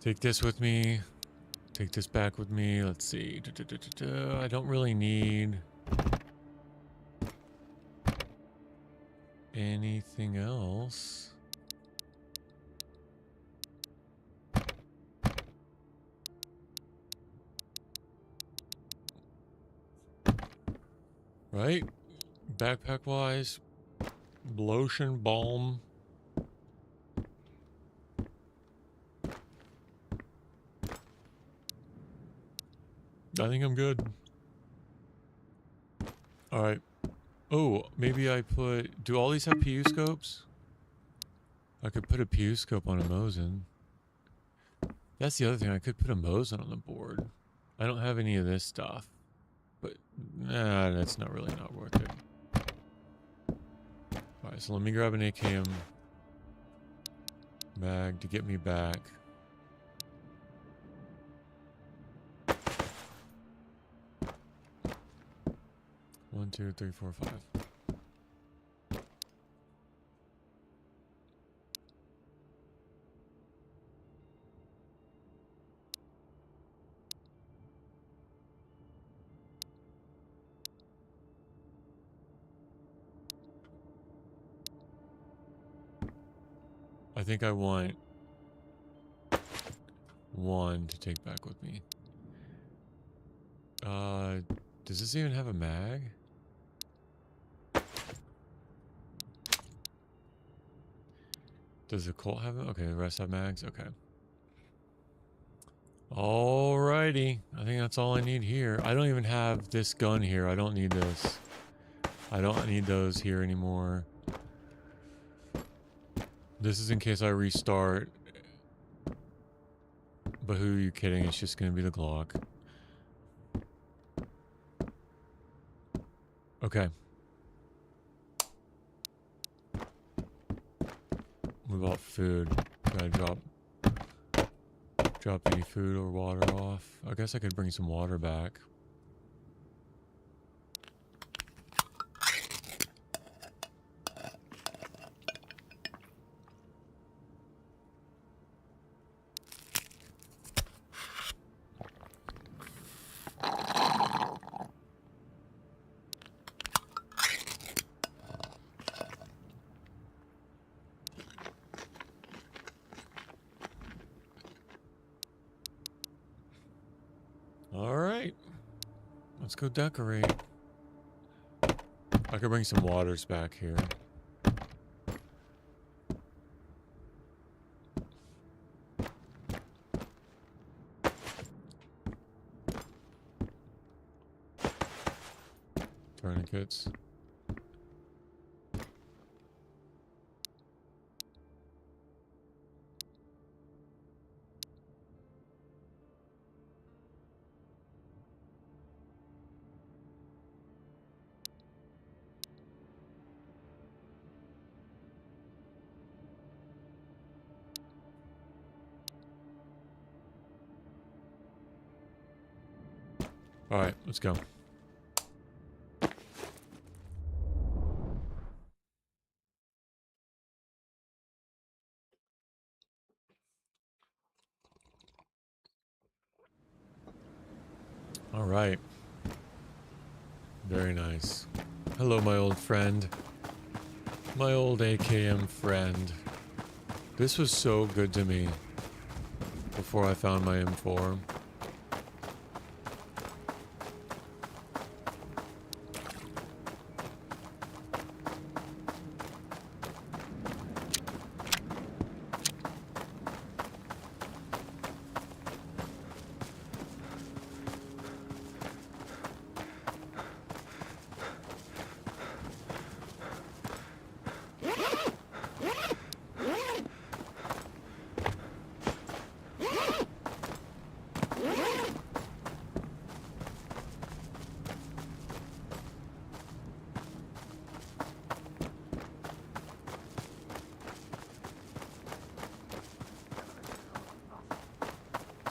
Take this with me. Take this back with me. Let's see. I don't really need anything else. Right? Backpack wise, lotion, balm. I think I'm good. Alright. Oh, maybe I put... Do all these have PU scopes? I could put a PU scope on a Mosin. That's the other thing. I could put a Mosin on the board. I don't have any of this stuff. But, nah, that's not really not worth it. Alright, so let me grab an AKM mag to get me back. One, two, three, four, five. I think I want one to take back with me. Does this even have a mag? Does the Colt have it? Okay, the rest have mags? Okay. Alrighty. I think that's all I need here. I don't even have this gun here. I don't need this. I don't need those here anymore. This is in case I restart. But who are you kidding? It's just going to be the Glock. Okay. What about food? Can I drop any food or water off? I guess I could bring some water back. Let's go decorate. I could bring some waters back here. Tourniquets. All right, let's go. All right. Very nice. Hello, my old friend. My old AKM friend. This was so good to me before I found my M4.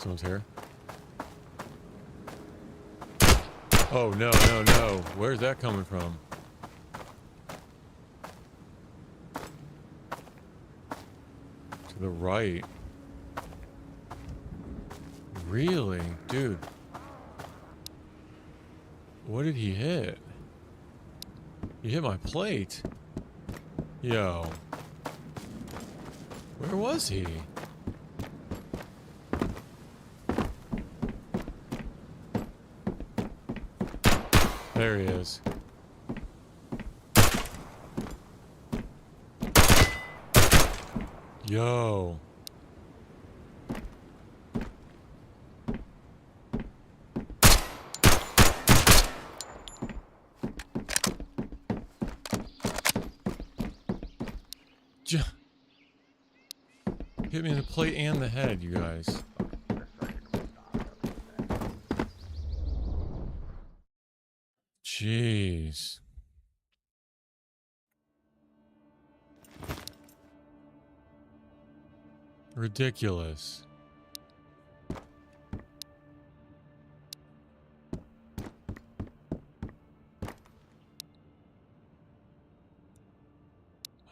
Someone's here. Oh, no, no, no. Where's that coming from? To the right. Really? Dude. What did he hit? He hit my plate. Yo. Where was he? There he is. Yo. Hit me in the plate and the head, you guys. Jeez. Ridiculous.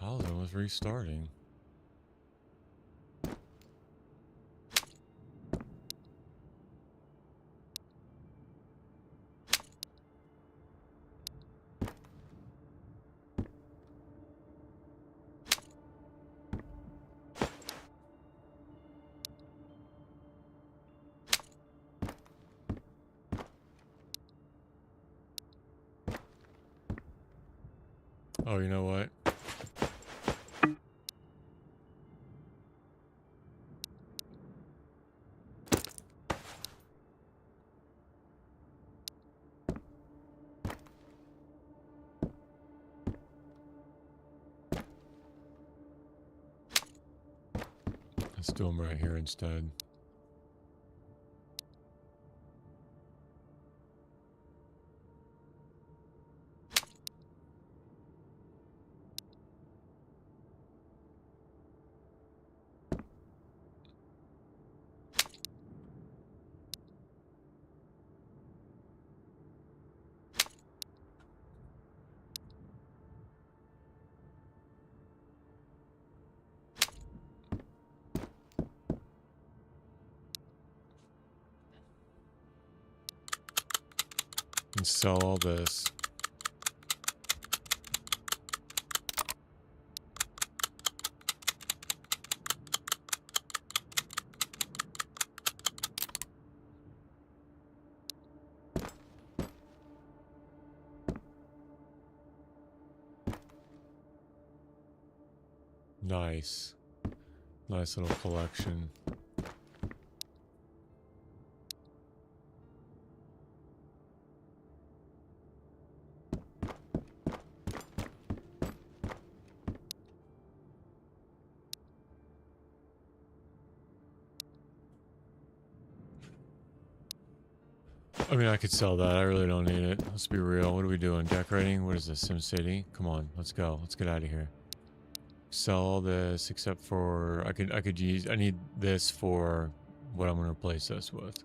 Halden was restarting. Oh, you know what? Let's do them right here instead. And sell all this. Nice. Nice little collection. I mean, I could sell that. I really don't need it. Let's be real. What are we doing? Decorating? What is this? SimCity? Come on, let's go. Let's get out of here. Sell all this except for I need this for what I'm gonna replace this with.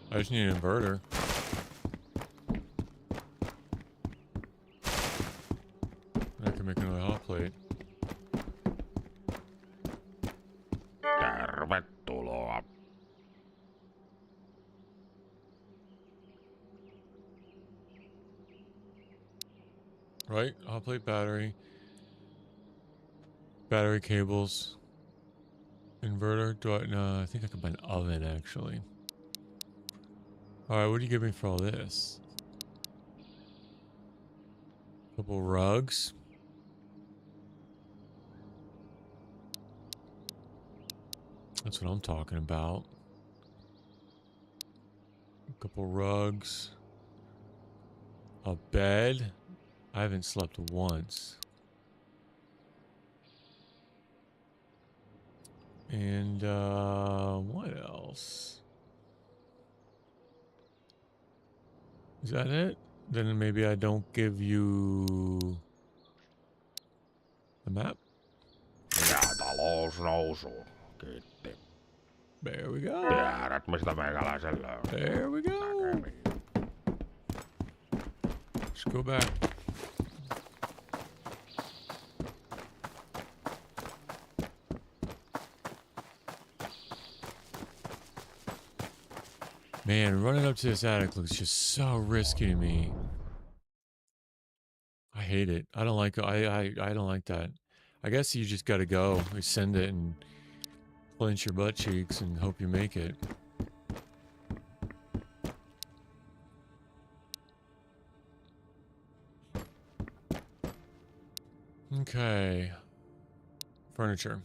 I just need an inverter. I can make another hot plate. Tervetuloa. Right? Hot plate battery. Battery cables. Inverter. No, I think I could buy an oven actually. Alright, what do you give me for all this? Couple rugs. That's what I'm talking about. A couple rugs. A bed. I haven't slept once. And what else? Is that it? Then maybe I don't give you the map. Ja talous nousuun. Kiitti. There we go. Tiedät mistä meikäläisellä on. There we go. Let's go back. Man, running up to this attic looks just so risky to me. I hate it. I don't like I don't like that. I guess you just gotta go. You send it and clench your butt cheeks and hope you make it. Okay. Furniture.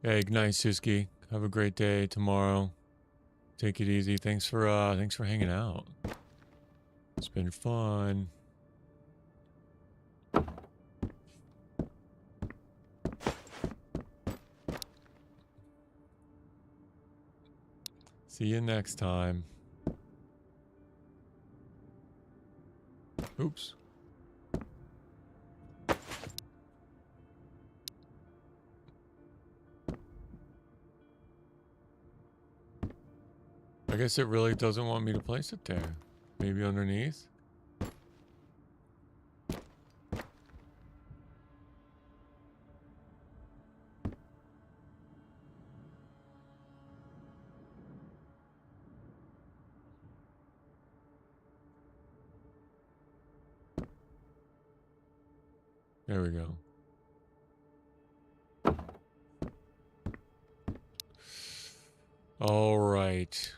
Hey, good night, Suski. Have a great day tomorrow. Take it easy. Thanks for hanging out. It's been fun. See you next time. Oops. I guess it really doesn't want me to place it there. Maybe underneath? There we go. All right.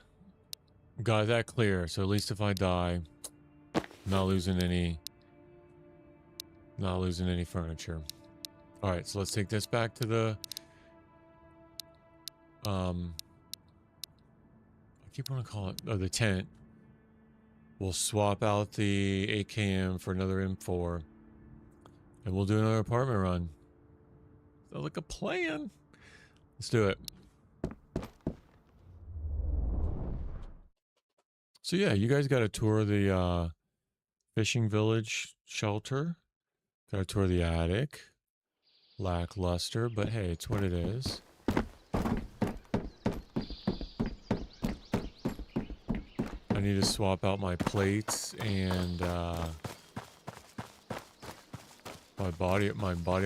Got that clear. So at least if I die, not losing any furniture. All right, so let's take this back to the I keep wanting to call it the tent. We'll swap out the AKM for another M4. And we'll do another apartment run. Sounds like a plan. Let's do it. So yeah, you guys got to tour the fishing village shelter. Got to tour the attic. Lackluster, but hey, it's what it is. I need to swap out my plates and my body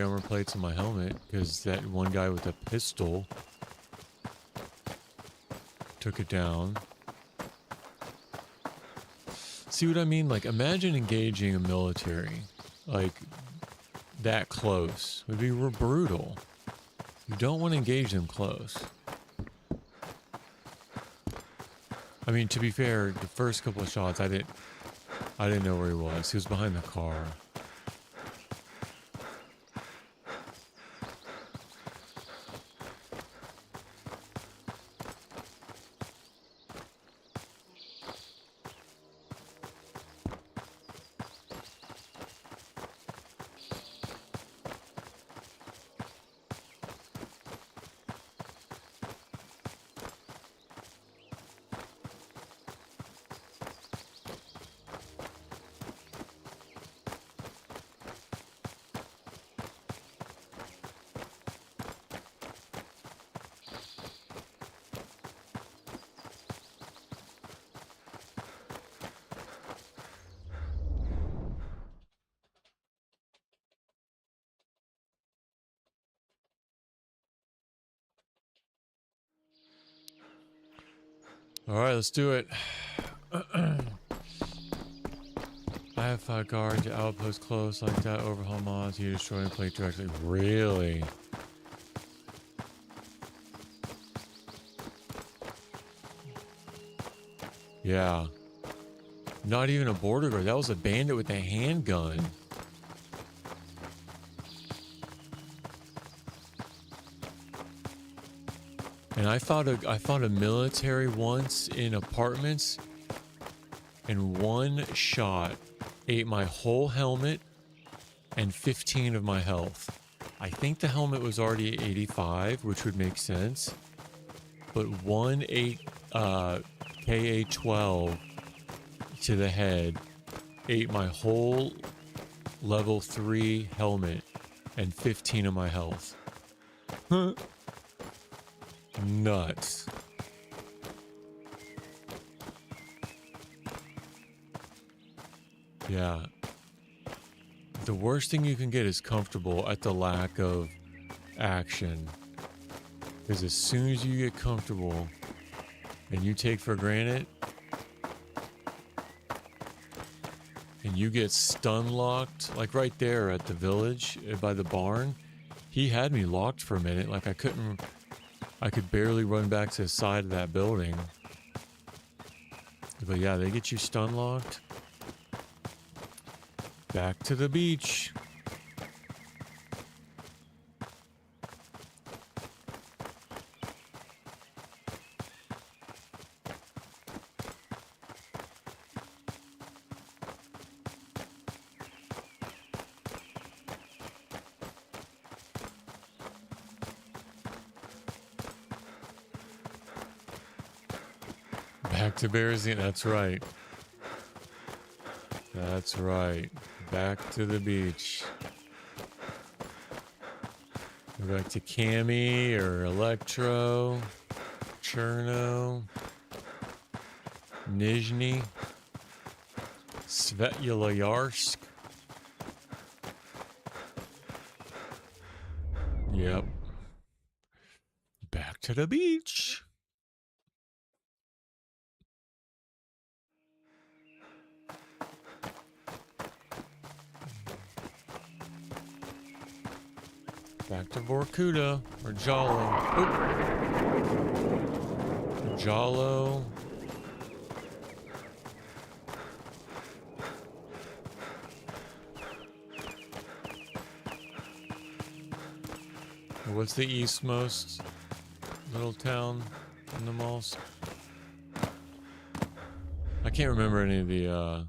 armor plates and my helmet, because that one guy with a pistol took it down. See what I mean? Like, imagine engaging a military like that close. It would be brutal. You don't want to engage them close. I mean, to be fair, the first couple of shots, I didn't know where he was. He was behind the car. All right, let's do it. I have 5 guards. Your outpost close like that. Overhaul mods. You destroy and play directly. Really? Yeah. Not even a border guard. That was a bandit with a handgun. And I found a military once in apartments, and one shot ate my whole helmet and 15 of my health. I think the helmet was already 85, which would make sense. But one ate KA-12 to the head, ate my whole level 3 helmet and 15 of my health. Nuts. Yeah. The worst thing you can get is comfortable at the lack of action. Because as soon as you get comfortable and you take for granted and you get stun locked, like right there at the village by the barn, he had me locked for a minute. Like I could barely run back to the side of that building. But yeah, they get you stun locked. Back to the beach. Back to Bearsy. That's right. That's right. Back to the beach. Go back to Cami or Electro, Cherno, Nizhny, Svetloyarsk. Yep. Back to the beach. Back to Vorkuta or Jalo. Oop. Jalo. What's the eastmost little town in the malls? I can't remember any of the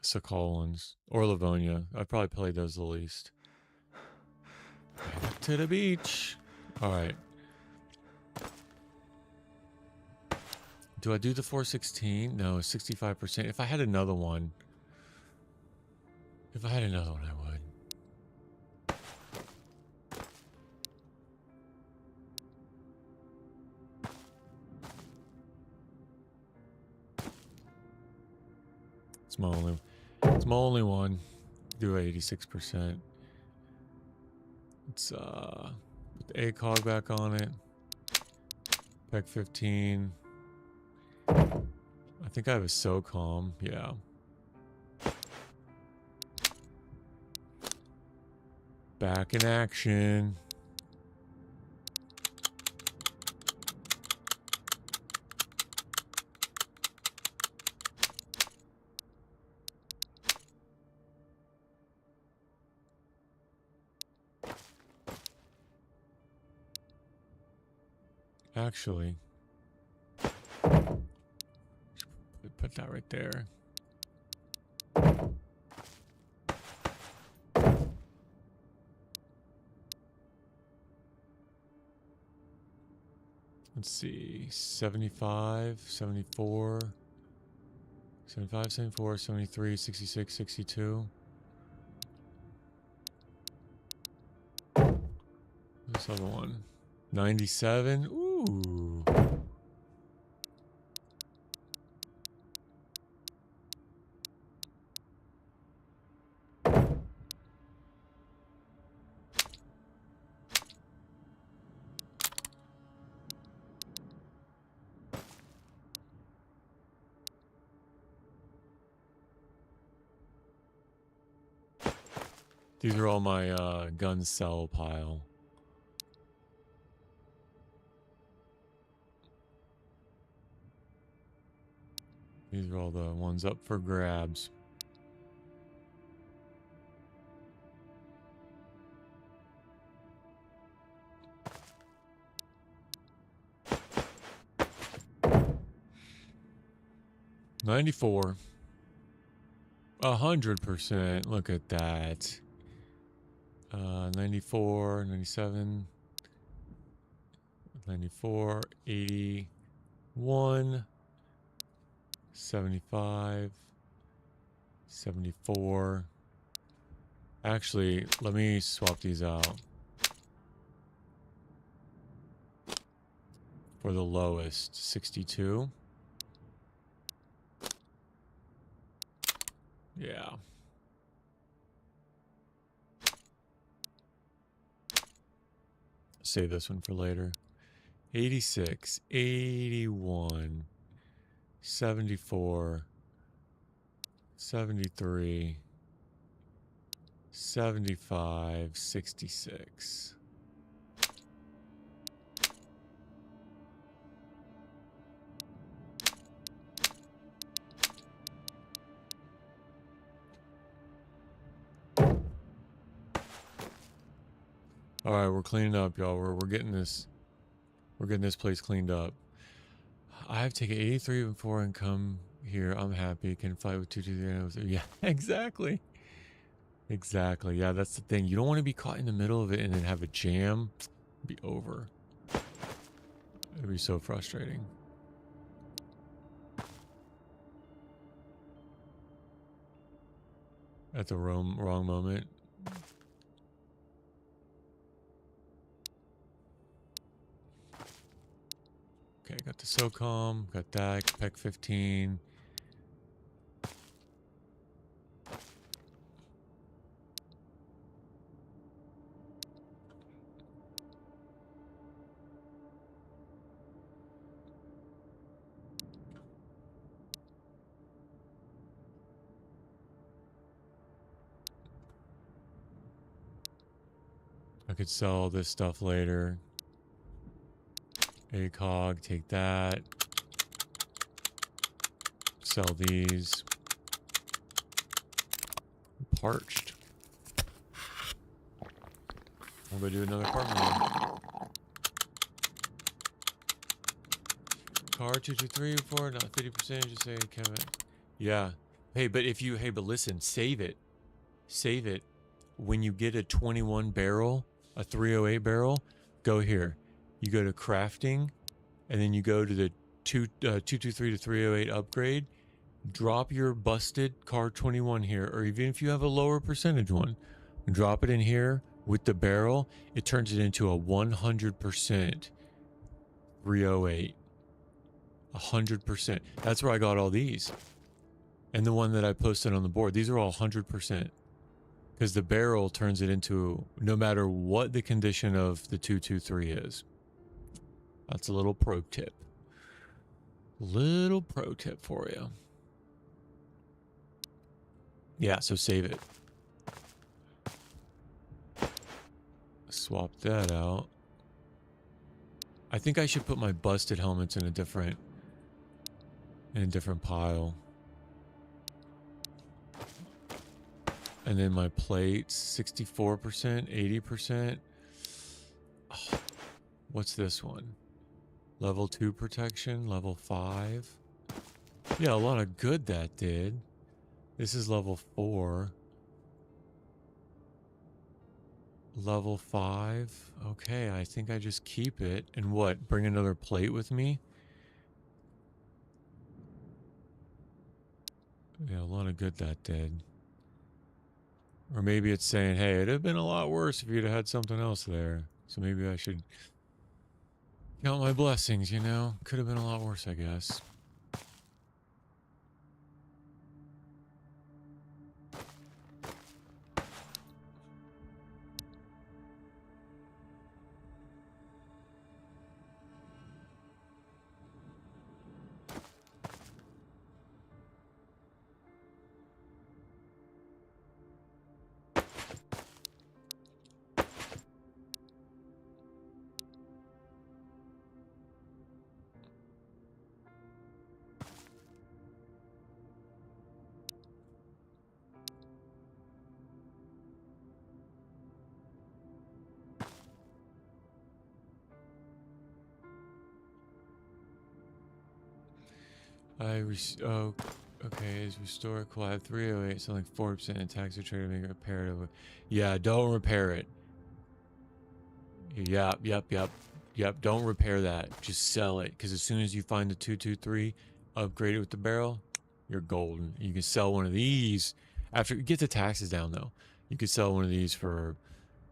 Sakal ones. Or Livonia. I probably played those the least. Back to the beach. All right. Do I do the 416? No, 65%. If I had another one. I would. It's my only one. Do 86%. It's put the ACOG back on it. Pec 15. I think I have a SOCOM. Yeah. Back in action. Actually, put that right there. Let's see, 75, 74, 75, 74, 73, 66, 62. This other one, 97. Ooh. These are all my gun cell pile. These are all the ones up for grabs. $94. 100%. Look at that. 94, 97, 94, 81, 75, 74. Actually, let me swap these out for the lowest, 62. Yeah. Save this one for later. 86, 81, 74, 73, 75, 66. All right, we're cleaning up, y'all. We're getting this. We're getting this place cleaned up. I have taken 83 before and come here. I'm happy. Can fight with 223. Yeah, exactly. Exactly. Yeah, that's the thing. You don't want to be caught in the middle of it and then have a jam. It'd be over. It'd be so frustrating. At the wrong moment. Okay, got the SOCOM, got that, PEC 15. I could sell this stuff later. ACOG, take that. Sell these. Parched. I'm gonna do another apartment run. Car 223 not 50%, just say Kevin. Yeah. Hey, but listen, save it. Save it. When you get a 21 barrel, a 308 barrel, go here. You go to crafting, and then you go to the 223 to 308 upgrade. Drop your busted car 21 here, or even if you have a lower percentage one, drop it in here with the barrel. It turns it into a 100% 308. 100%. That's where I got all these. And the one that I posted on the board. These are all 100%. Because the barrel turns it into, no matter what the condition of the 223 is. That's a little pro tip. Little pro tip for you. Yeah, so save it. Swap that out. I think I should put my busted helmets in a different pile. And then my plates, 64%, 80%. Oh, what's this one? Level 2 protection, level 5. Yeah, a lot of good that did. This is level 4. Level 5. Okay, I think I just keep it. And what? Bring another plate with me? Yeah, a lot of good that did. Or maybe it's saying, hey, it'd have been a lot worse if you'd have had something else there. So maybe I should count my blessings, you know? Could have been a lot worse, I guess. Oh, okay. Is restore collab 308, something 4% in tax or trade to make it reparative. Yeah, don't repair it. Yep. Don't repair that. Just sell it. Because as soon as you find the 223, upgrade it with the barrel, you're golden. You can sell one of these after you get the taxes down, though. You could sell one of these for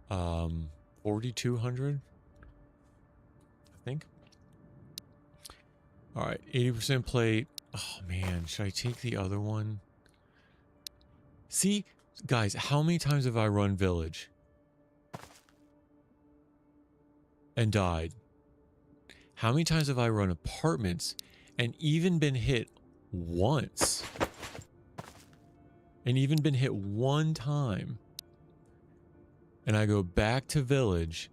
4,200, I think. All right, 80% plate. Oh man, should I take the other one? See, guys, how many times have I run village and died? How many times have I run apartments and even been hit once? And even been hit one time. And I go back to village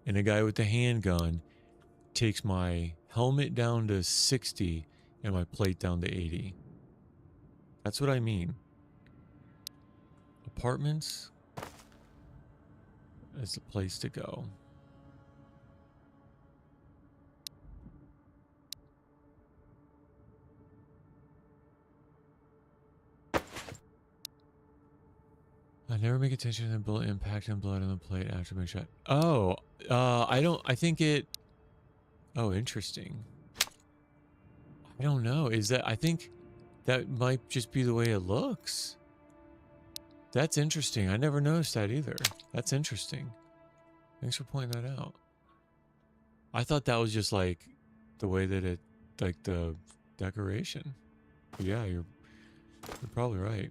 and a guy with the handgun takes my helmet down to 60 and my plate down to 80. That's what I mean. Apartments is the place to go. I never make attention to the bullet impact and blood on the plate after being shot. Oh, I think it... Oh, interesting. I don't know. I think that might just be the way it looks. That's interesting. I never noticed that either. That's interesting. Thanks for pointing that out. I thought that was just like the way that it, like the decoration. But yeah, you're probably right.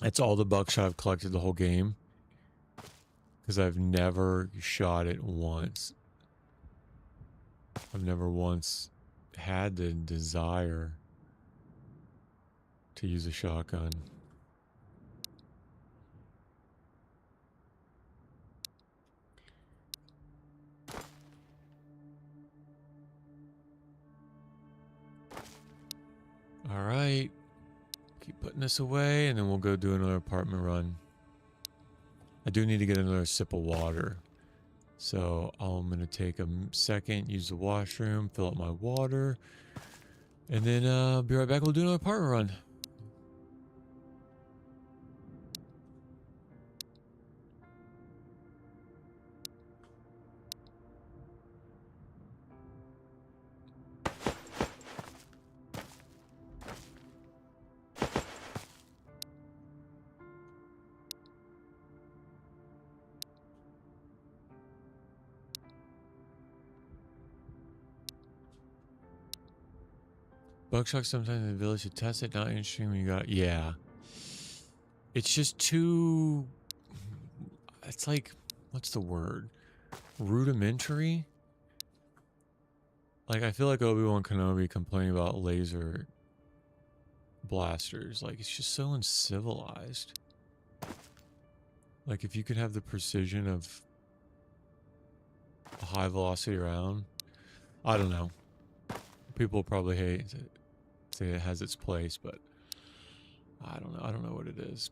That's all the buckshot I've collected the whole game. Because I've never shot it once. I've never once had the desire to use a shotgun. All right. Keep putting this away, and then we'll go do another apartment run. I do need to get another sip of water. So I'm going to take a second, use the washroom, fill up my water, and then be right back. We'll do another apartment run. Buckshot sometimes in the village to test it, not interesting when you got... Yeah. It's just too... It's like... What's the word? Rudimentary? Like, I feel like Obi-Wan Kenobi complaining about laser blasters. Like, it's just so uncivilized. Like, if you could have the precision of a high velocity round... I don't know. People probably hate it. Say it has its place, but I don't know. I don't know what it is.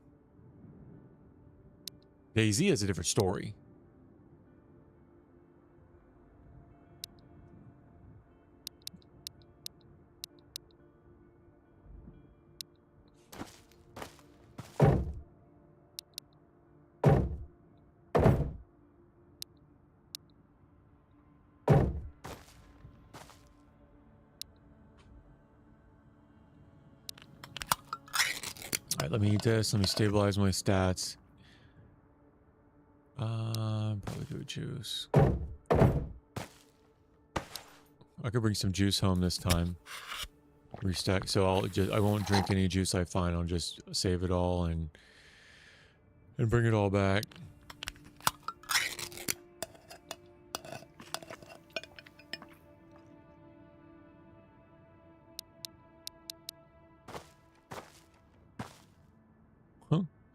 DayZ is a different story. Alright, let me eat this. Let me stabilize my stats. Probably do a juice. I could bring some juice home this time. Restack. So I won't drink any juice I find. I'll just save it all and bring it all back.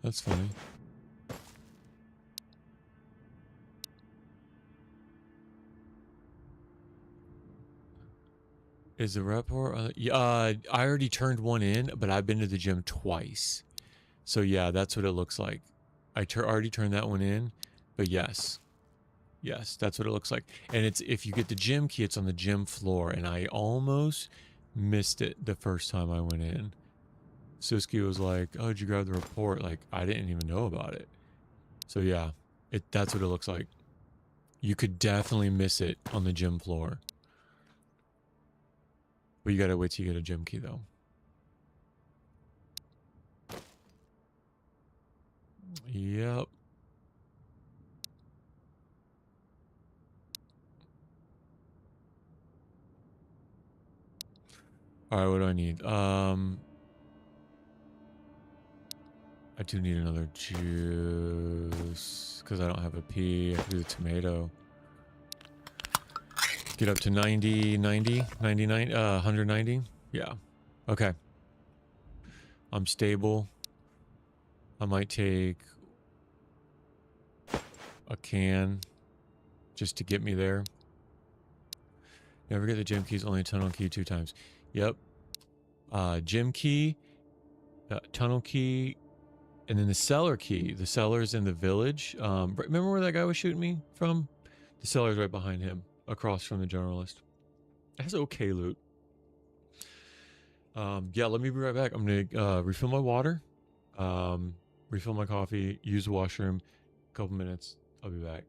That's funny. Is the rapport? I already turned one in, but I've been to the gym twice. So yeah, that's what it looks like. I already turned that one in, but yes. Yes, that's what it looks like. And it's, if you get the gym key, it's on the gym floor, and I almost missed it the first time I went in. Suski was like, "Oh, did you grab the report?" Like, I didn't even know about it. So yeah, that's what it looks like. You could definitely miss it on the gym floor. But you gotta wait till you get a gym key, though. Yep. Alright, what do I need? I do need another juice, because I don't have a pea. I have to do the tomato. Get up to 90, 99, 190? Yeah. Okay. I'm stable. I might take a can just to get me there. Never get the gym keys, only a tunnel key 2 times. Yep. Gym key, tunnel key, and then the cellar key. The cellar's in the village. Remember where that guy was shooting me from? The cellar's right behind him, across from the generalist. It has okay loot. Yeah, let me be right back. I'm gonna refill my water, refill my coffee, use the washroom. A couple minutes. I'll be back.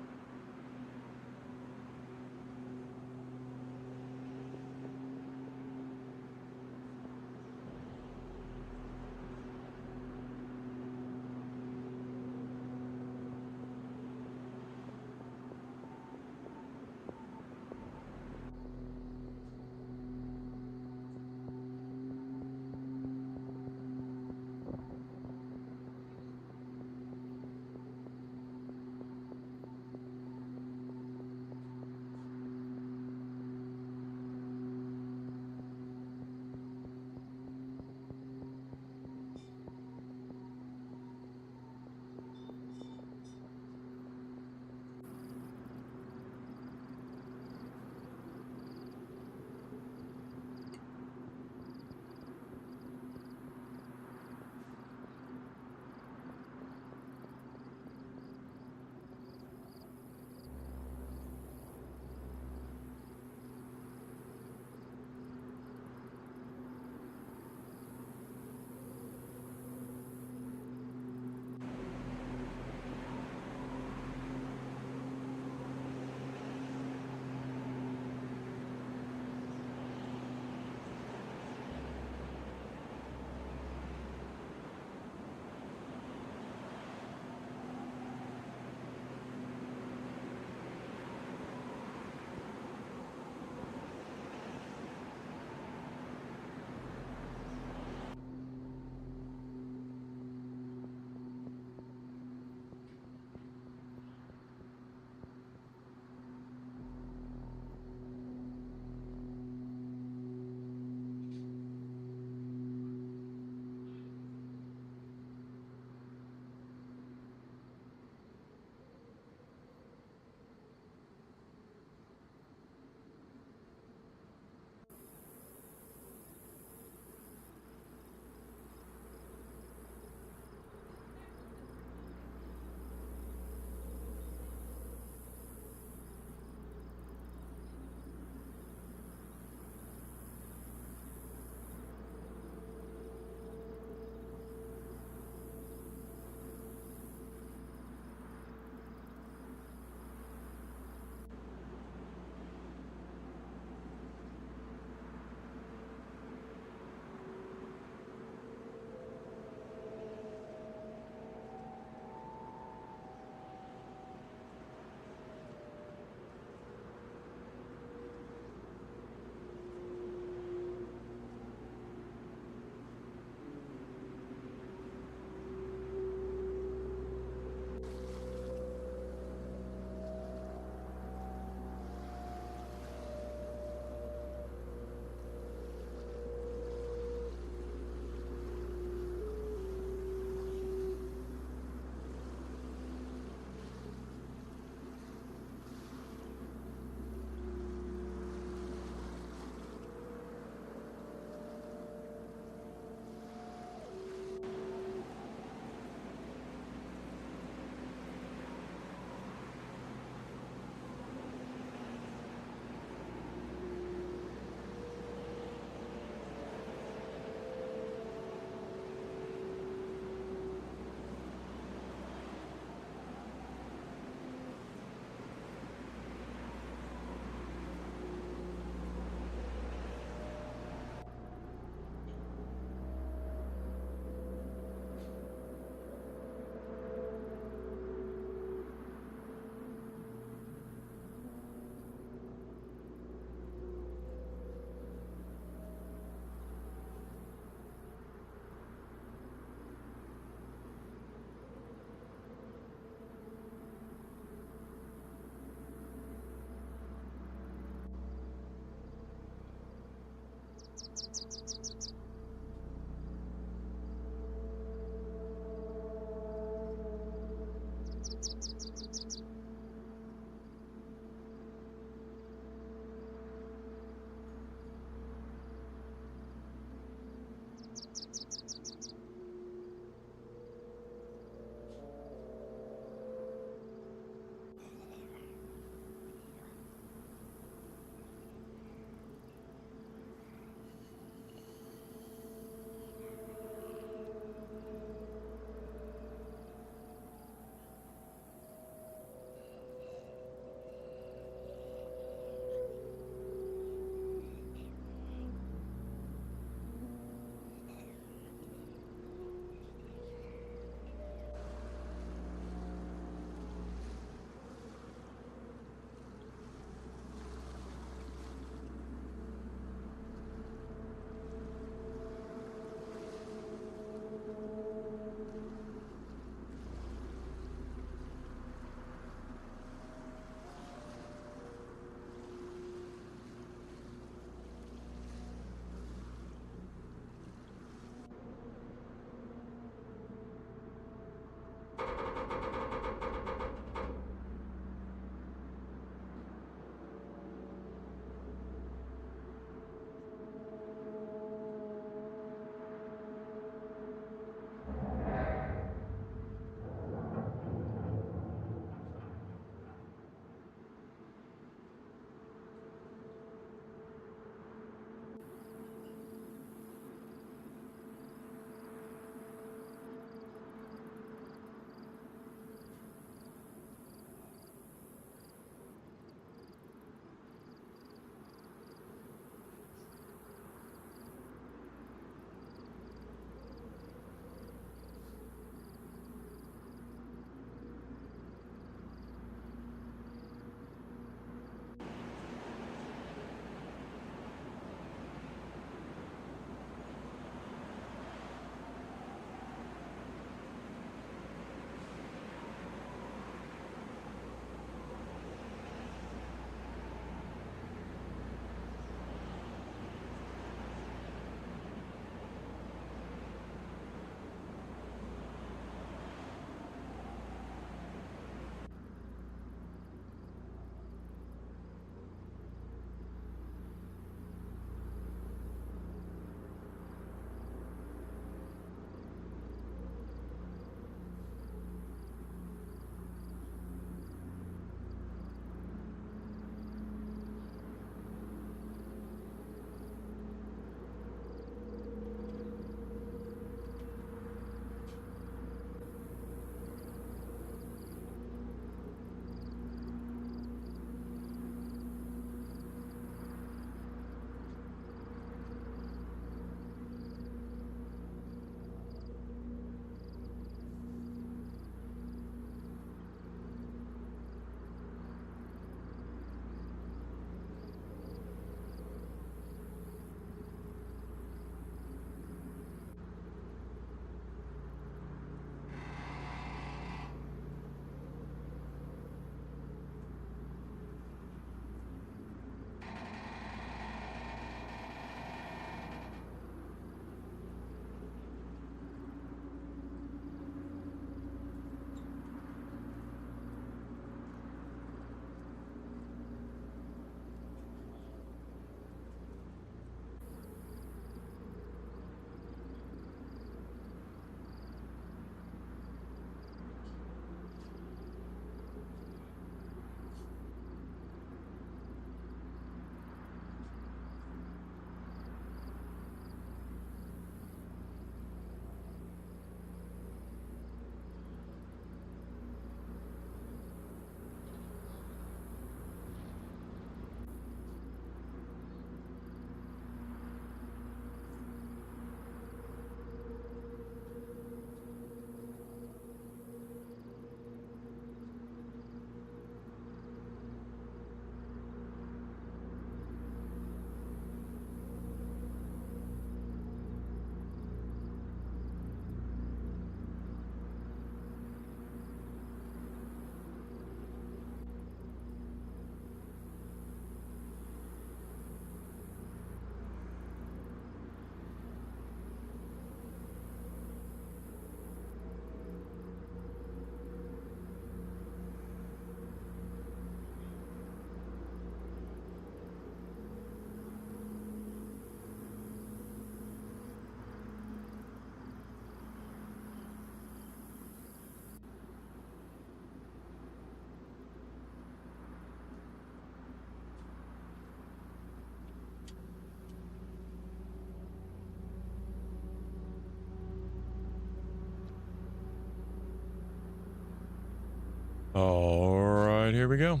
All right, here we go.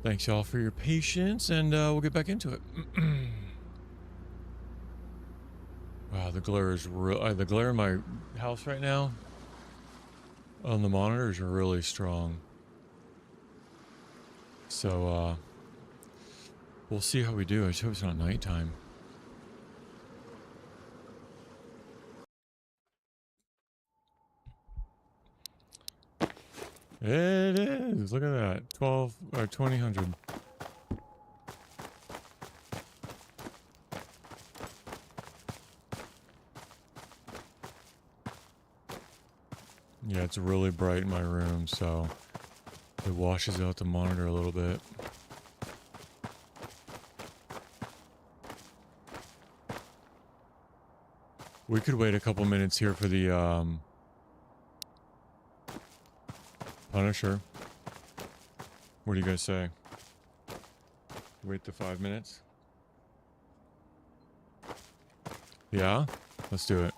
Thanks y'all for your patience, and we'll get back into it. Wow, the glare is real. The glare in my house right now on the monitor is really strong. So we'll see how we do. I just hope it's not nighttime. It is. Look at that. 12 or 2000. Yeah, it's really bright in my room, so it washes out the monitor a little bit. We could wait a couple minutes here for the Punisher. What do you guys say? Wait the 5 minutes? Yeah? Let's do it.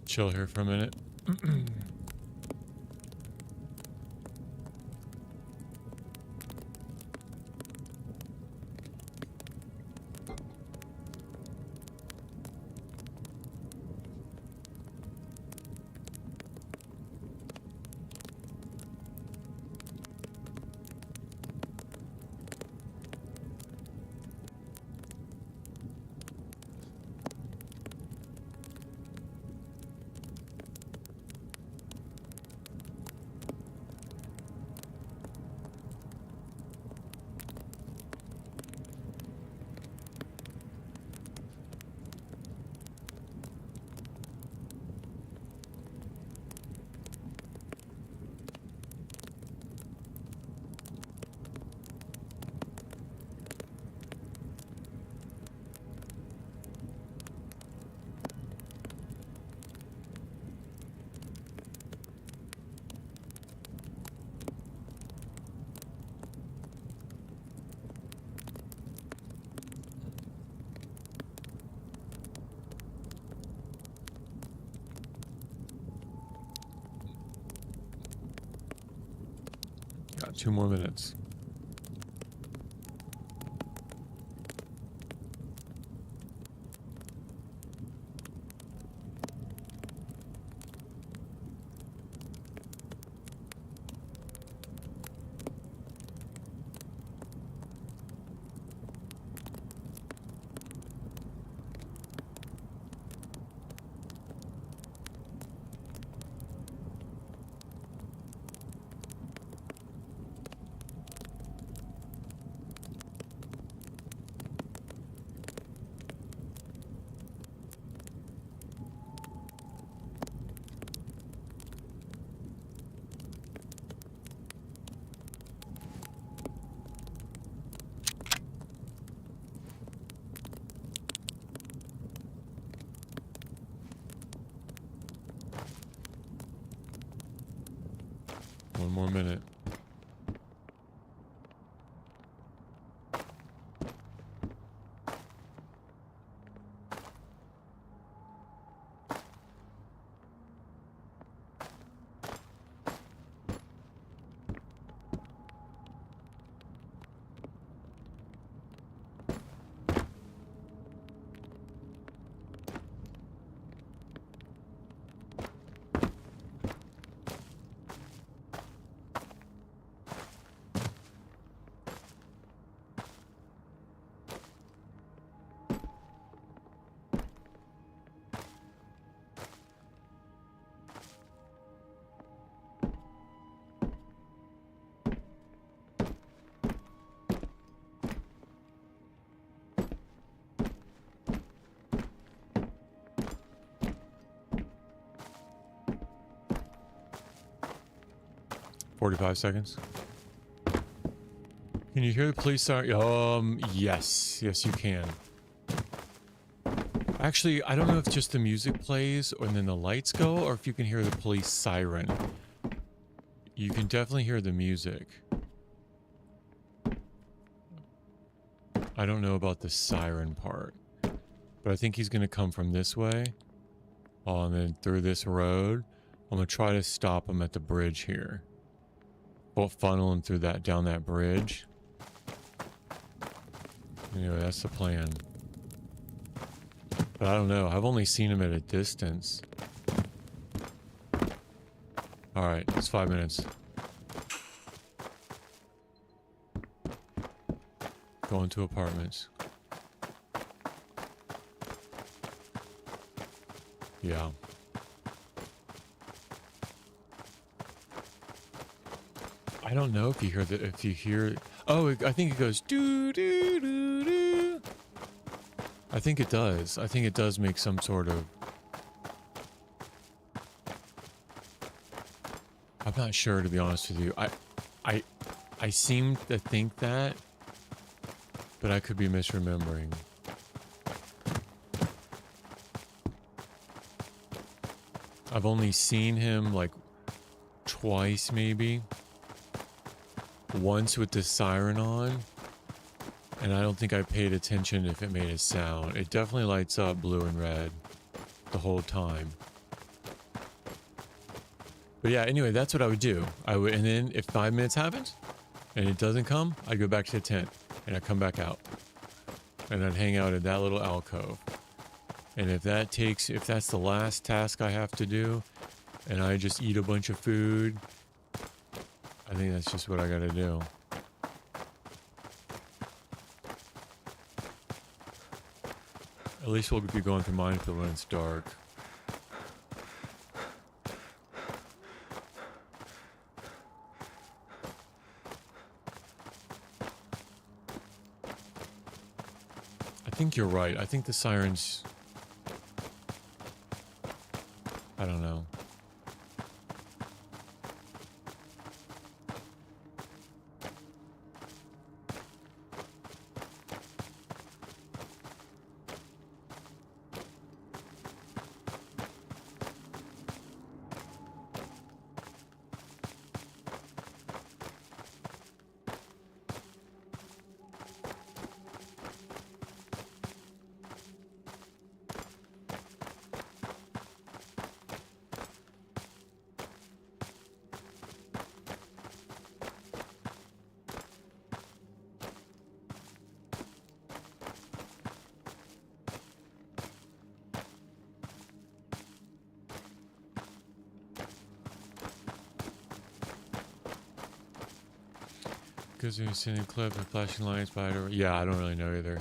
Chill here for a minute. Got 2 more minutes. One more minute. 45 seconds. Can you hear the police siren? Yes. Yes, you can. Actually, I don't know if just the music plays and then the lights go, or if you can hear the police siren. You can definitely hear the music. I don't know about the siren part. But I think he's going to come from this way. And then through this road. I'm going to try to stop him at the bridge here. We'll funnel him through that, down that bridge. Anyway, that's the plan. But I don't know. I've only seen him at a distance. Alright, it's 5 minutes. Going to apartments. Yeah. I don't know if you hear the, if you hear, oh, I think it goes doo doo doo doo. I think it does. I think it does make some sort of, I'm not sure, to be honest with you. I seem to think that, but I could be misremembering. I've only seen him like twice, maybe. Once with the siren on, and I don't think I paid attention if it made a sound. It definitely lights up blue and red the whole time. But yeah, anyway, that's what I would do. I would, and then if 5 minutes happens and it doesn't come, I go back to the tent and I come back out, and I'd hang out in that little alcove. And if that's the last task I have to do, and I just eat a bunch of food, I think that's just what I gotta do. At least we'll be going through minefield when it's dark. I think you're right. I think the sirens, I don't know. Because you're sending clips with flashing lights by it. Yeah, I don't really know either.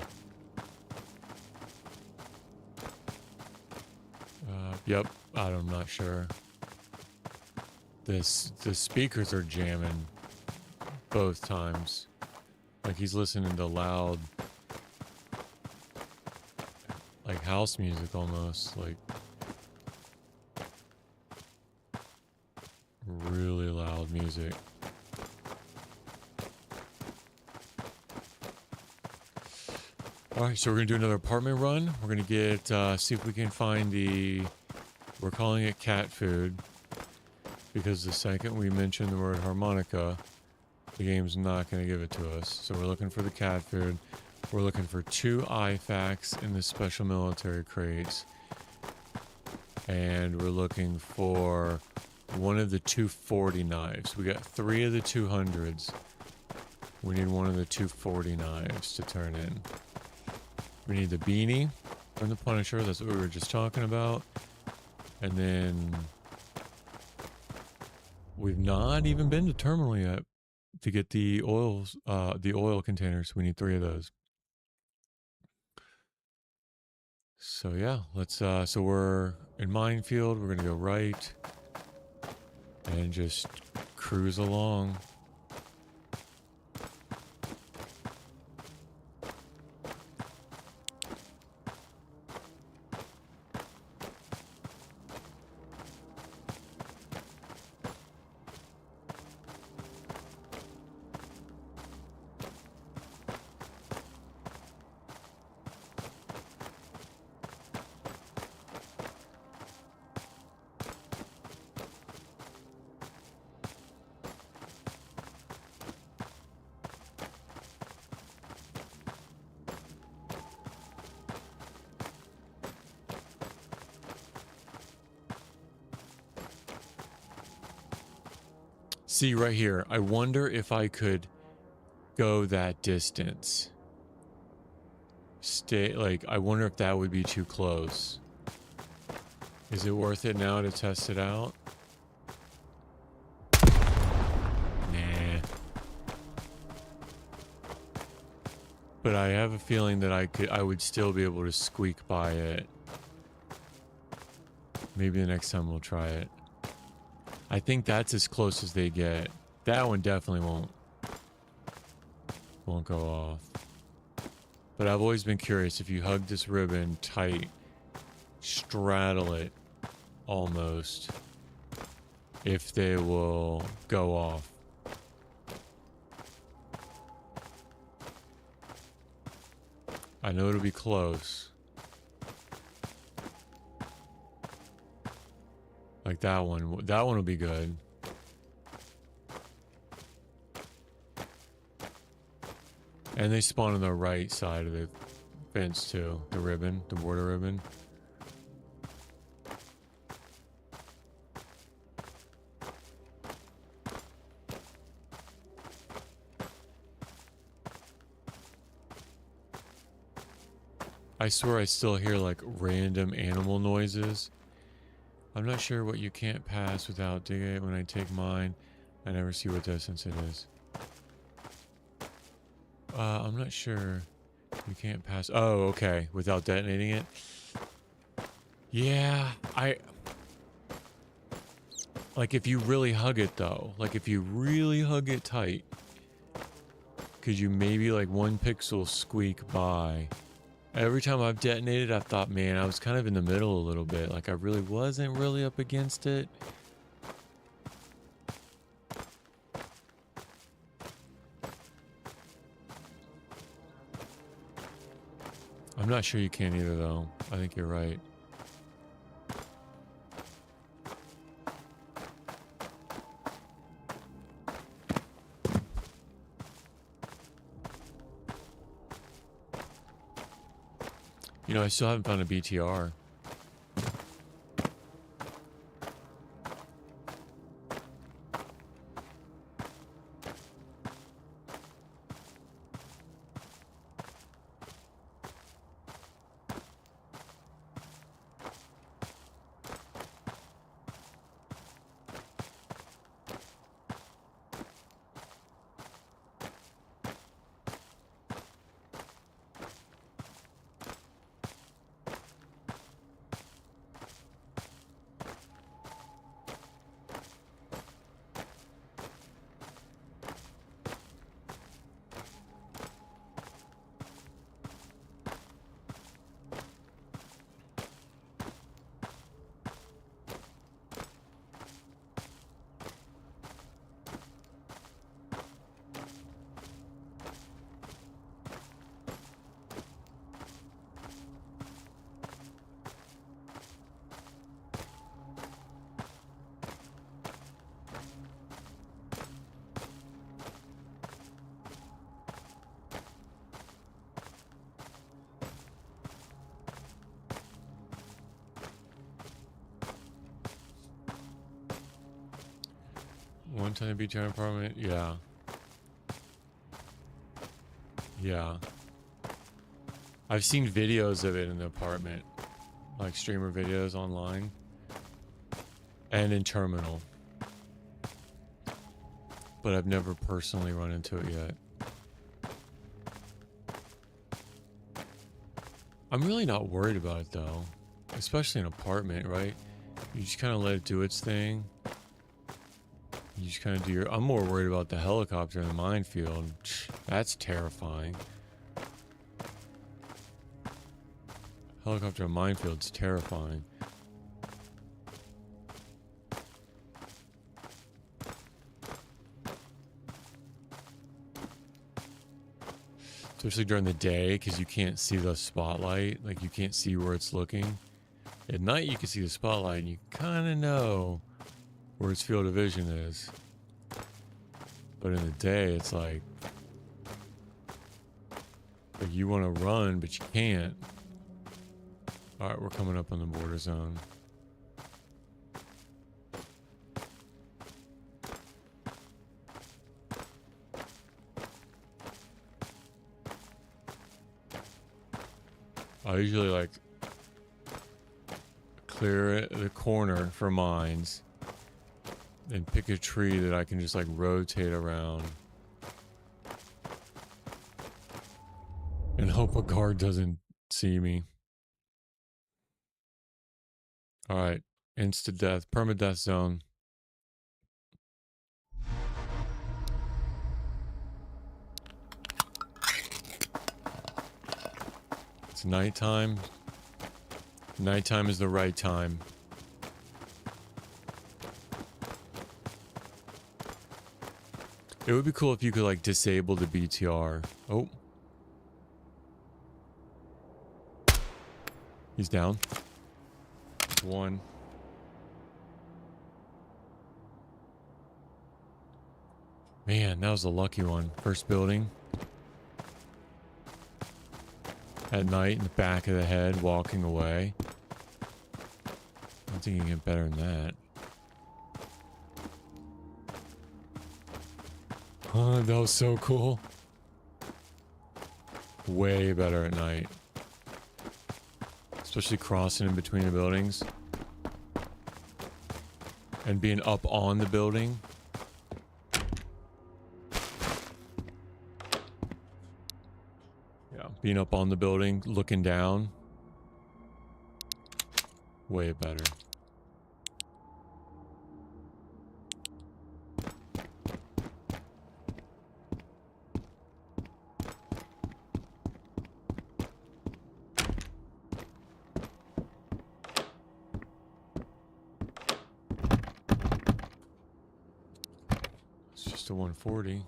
Yep, I'm not sure. The speakers are jamming both times. Like he's listening to loud, like house music almost, like really loud music. Alright, so we're going to do another apartment run. We're going to get, see if we can find we're calling it cat food. Because the second we mention the word harmonica, the game's not going to give it to us. So we're looking for the cat food. We're looking for 2 IFAKs in the special military crates. And we're looking for one of the 240 knives. We got 3 of the 200s. We need one of the 240 knives to turn in. We need the beanie from the Punisher. That's what we were just talking about. And then we've not even been to terminal yet to get the oil containers. We need 3 of those. So yeah, let's so we're in minefield. We're gonna go right and just cruise along. See right here. I wonder if I could go that distance. I wonder if that would be too close. Is it worth it now to test it out? Nah. But I have a feeling that I would still be able to squeak by it. Maybe the next time we'll try it. I think that's as close as they get. That one definitely won't go off. But I've always been curious, if you hug this ribbon tight, straddle it almost, if they will go off. I know it'll be close. Like that one. That one will be good. And they spawn on the right side of the fence too. The ribbon, the border ribbon. I swear I still hear like random animal noises. I'm not sure what you can't pass without digging it. When I take mine, I never see what distance it is. I'm not sure. You can't pass. Oh, okay. Without detonating it. Yeah, like if you really hug it though, like if you really hug it tight, could you maybe like one pixel squeak by? Every time I've detonated, I've thought, man, I was kind of in the middle a little bit. Like I really wasn't really up against it. I'm not sure you can either, though. I think you're right. You know, I still haven't found a BTR. One time BTR apartment, yeah. Yeah. I've seen videos of it in the apartment. Like streamer videos online. And in terminal. But I've never personally run into it yet. I'm really not worried about it though. Especially an apartment, right? You just kind of let it do its thing. You just kind of do your... I'm more worried about the helicopter in the minefield. That's terrifying. Helicopter in minefield's terrifying. Especially during the day, because you can't see the spotlight. Like, you can't see where it's looking. At night, you can see the spotlight, and you kind of know where its field of vision is. But in the day, it's like you want to run, but you can't. Alright, we're coming up on the border zone. I usually like clear the corner for mines and pick a tree that I can just like rotate around and hope a guard doesn't see me. All right, insta death, permadeath zone. It's nighttime. Nighttime is the right time. It would be cool if you could like disable the BTR. Oh. He's down. One. Man, that was a lucky one. First building. At night in the back of the head, walking away. I don't think you can get better than that. Oh, that was so cool. Way better at night. Especially crossing in between the buildings. And being up on the building. Yeah, being up on the building, looking down. Way better. It's just a 140.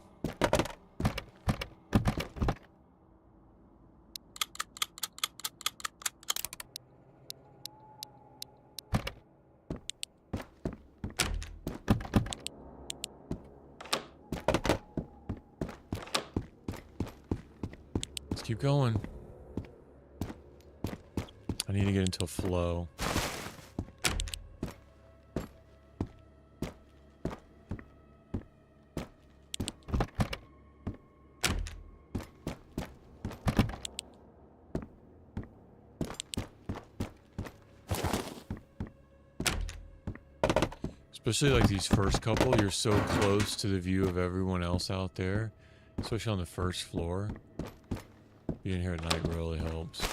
Keep going. I need to get into a flow. Especially like these first couple, you're so close to the view of everyone else out there, especially on the first floor. Being here at night really helps.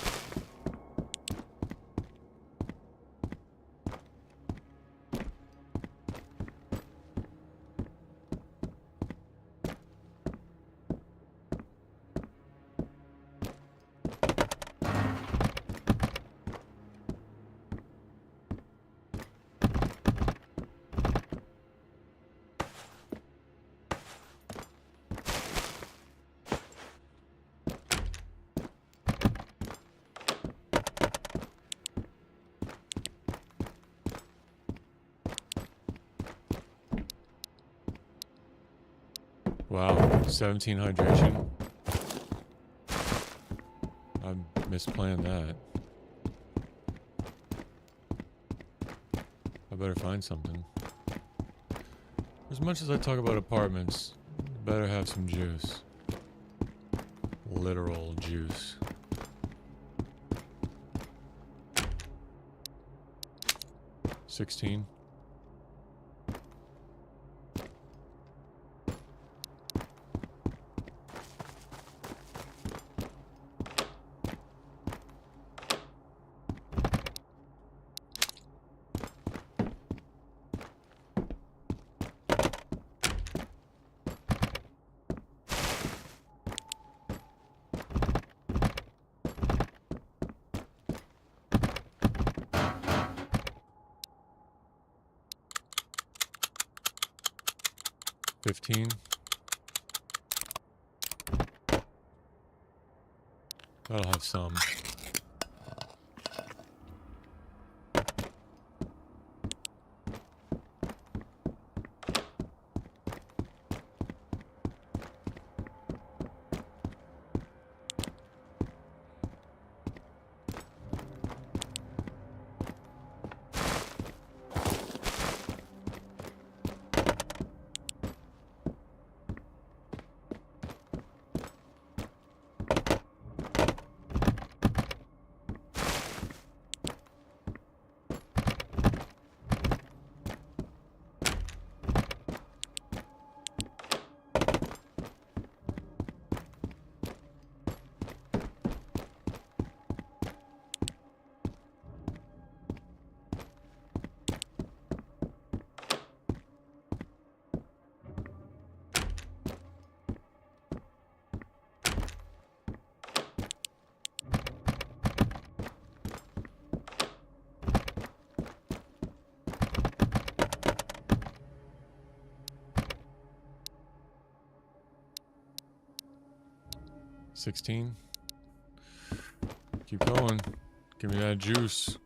Wow, 17 hydration. I misplanned that. I better find something. As much as I talk about apartments, I better have some juice. Literal juice. $16. $15. That'll have some. 16. Keep going. Give me that juice.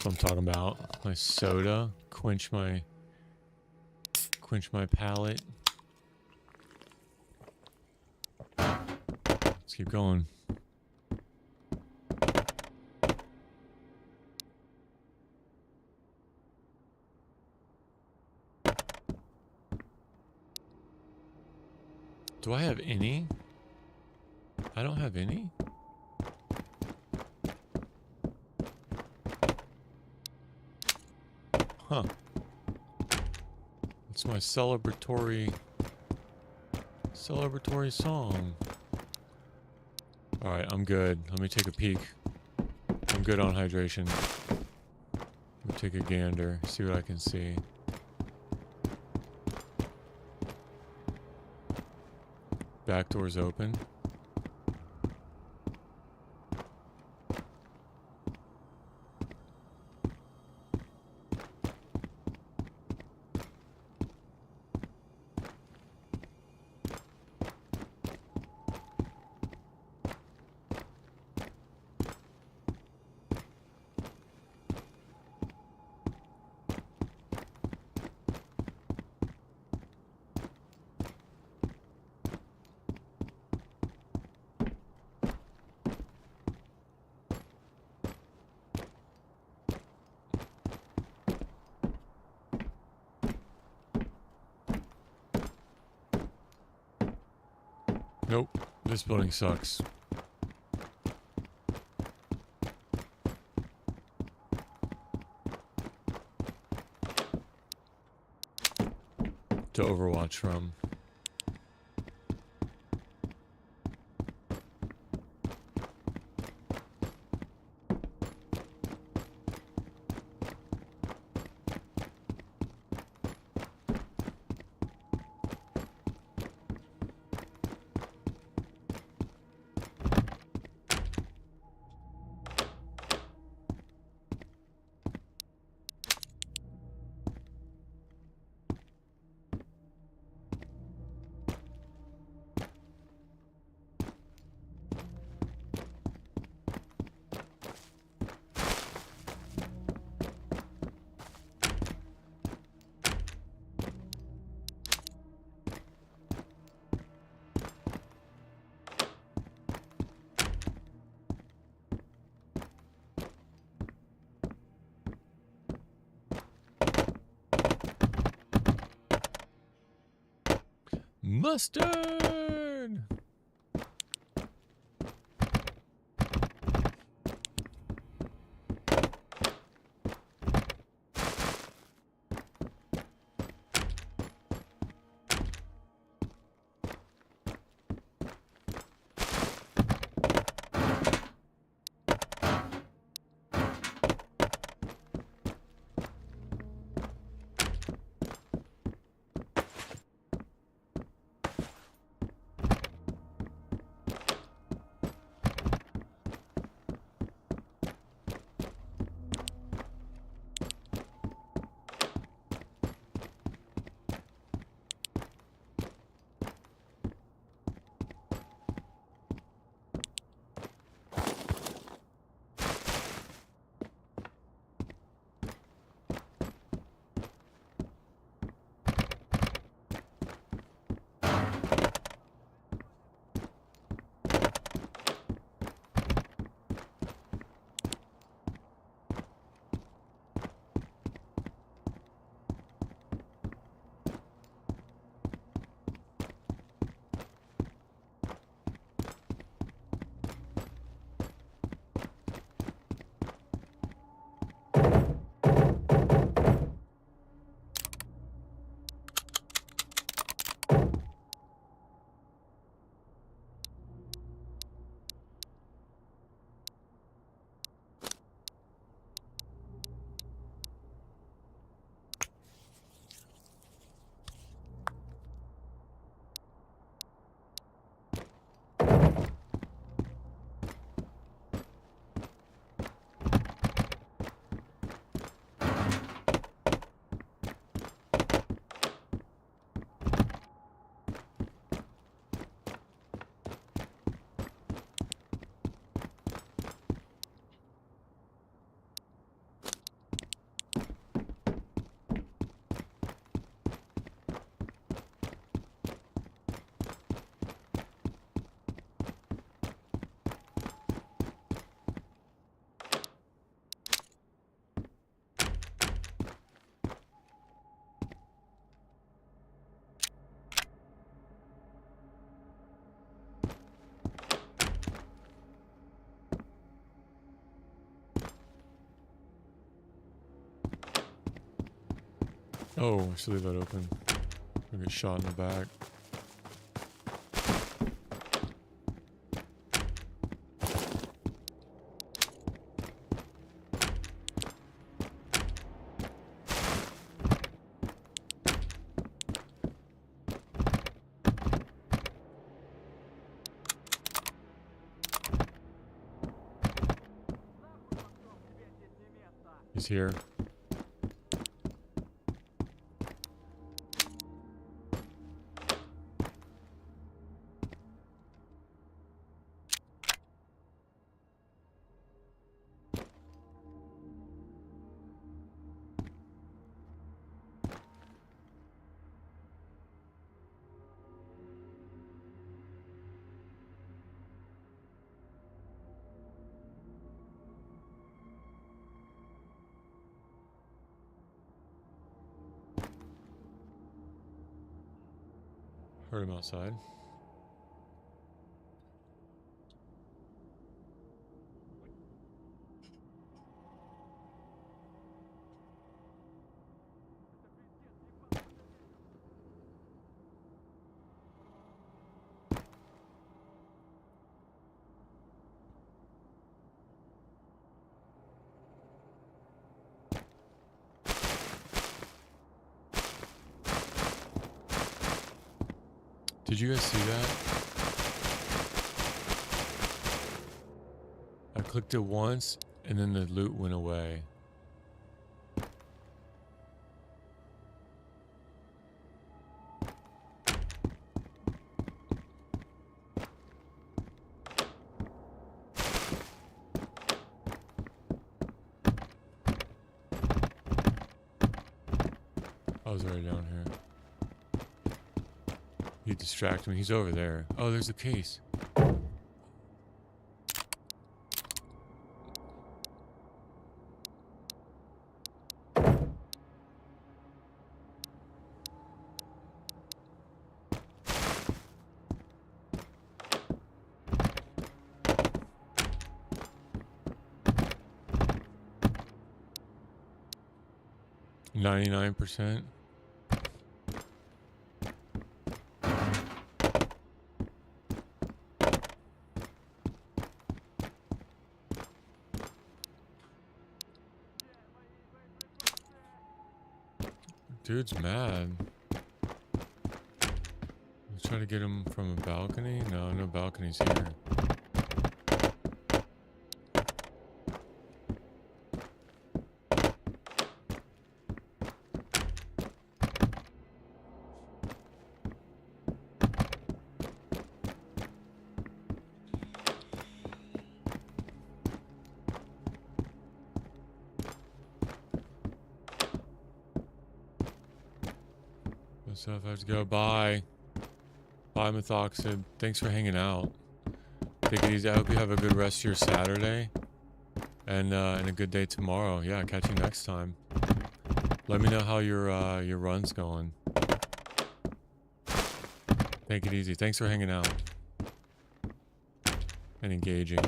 I'm talking about my soda, quench my palate. Let's keep going. Do I have any? I don't have any. Huh. It's my celebratory song. Alright, I'm good. Let me take a peek. I'm good on hydration. Let me take a gander, see what I can see. Back door's open. Nope, this building sucks. To Overwatch from. Mustard! Oh, I should leave that open. I get shot in the back. He's here. Heard him outside. Did you guys see that? I clicked it once and then the loot went away. I was already down here. He distracted me. He's over there. Oh, there's a case. %. Dude's mad. Let's try to get him from a balcony. No, no balconies here. So if I have to go, bye. Bye, Methoxid. Thanks for hanging out. Take it easy. I hope you have a good rest of your Saturday. And a good day tomorrow. Yeah, catch you next time. Let me know how your run's going. Take it easy. Thanks for hanging out. And engaging.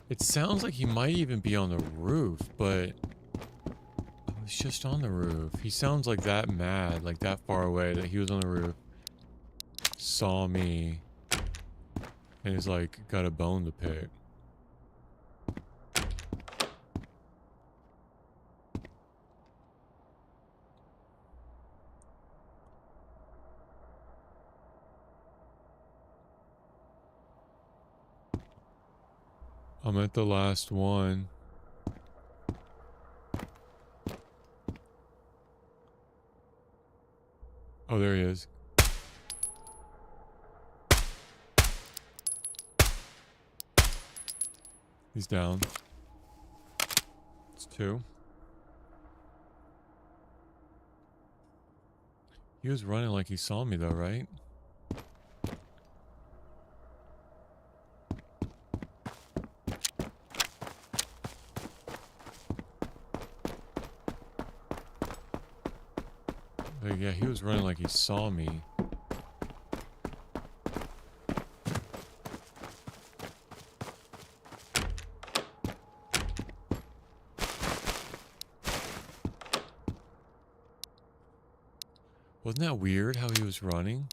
It sounds like he might even be on the roof, but I was just on the roof. He sounds like that mad, like that far away that he was on the roof, saw me, and is like got a bone to pick. I'm at the last one. Oh, there he is. He's down. 2. He was running like he saw me though, right? But yeah, he was running like he saw me. Wasn't that weird how he was running?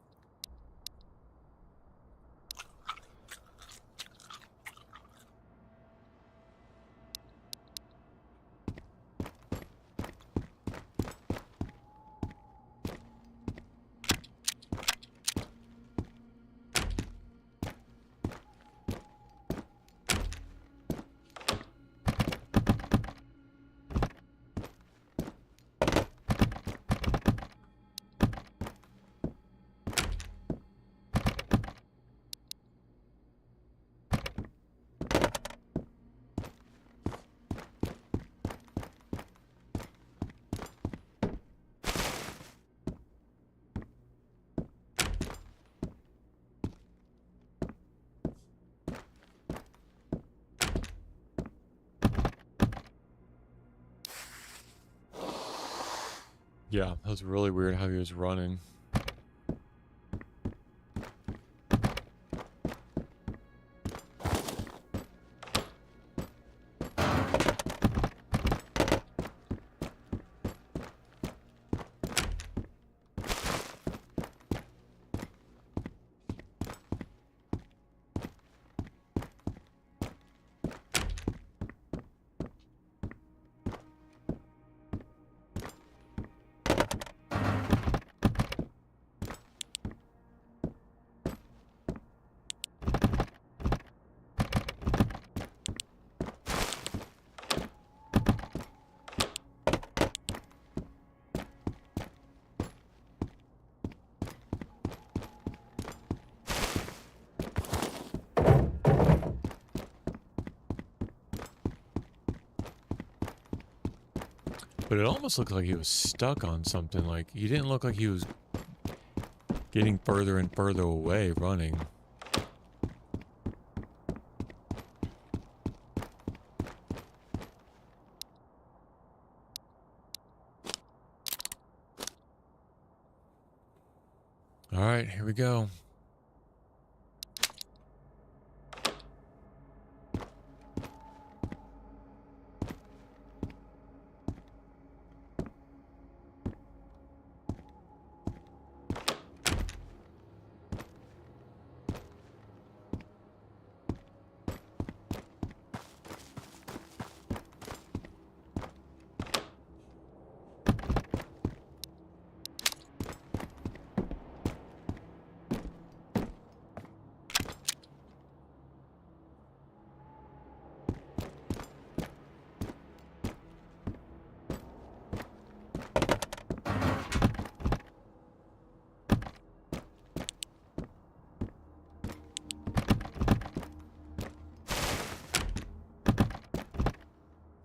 Yeah, that was really weird how he was running. But it almost looked like he was stuck on something. Like, he didn't look like he was getting further and further away running. All right, here we go.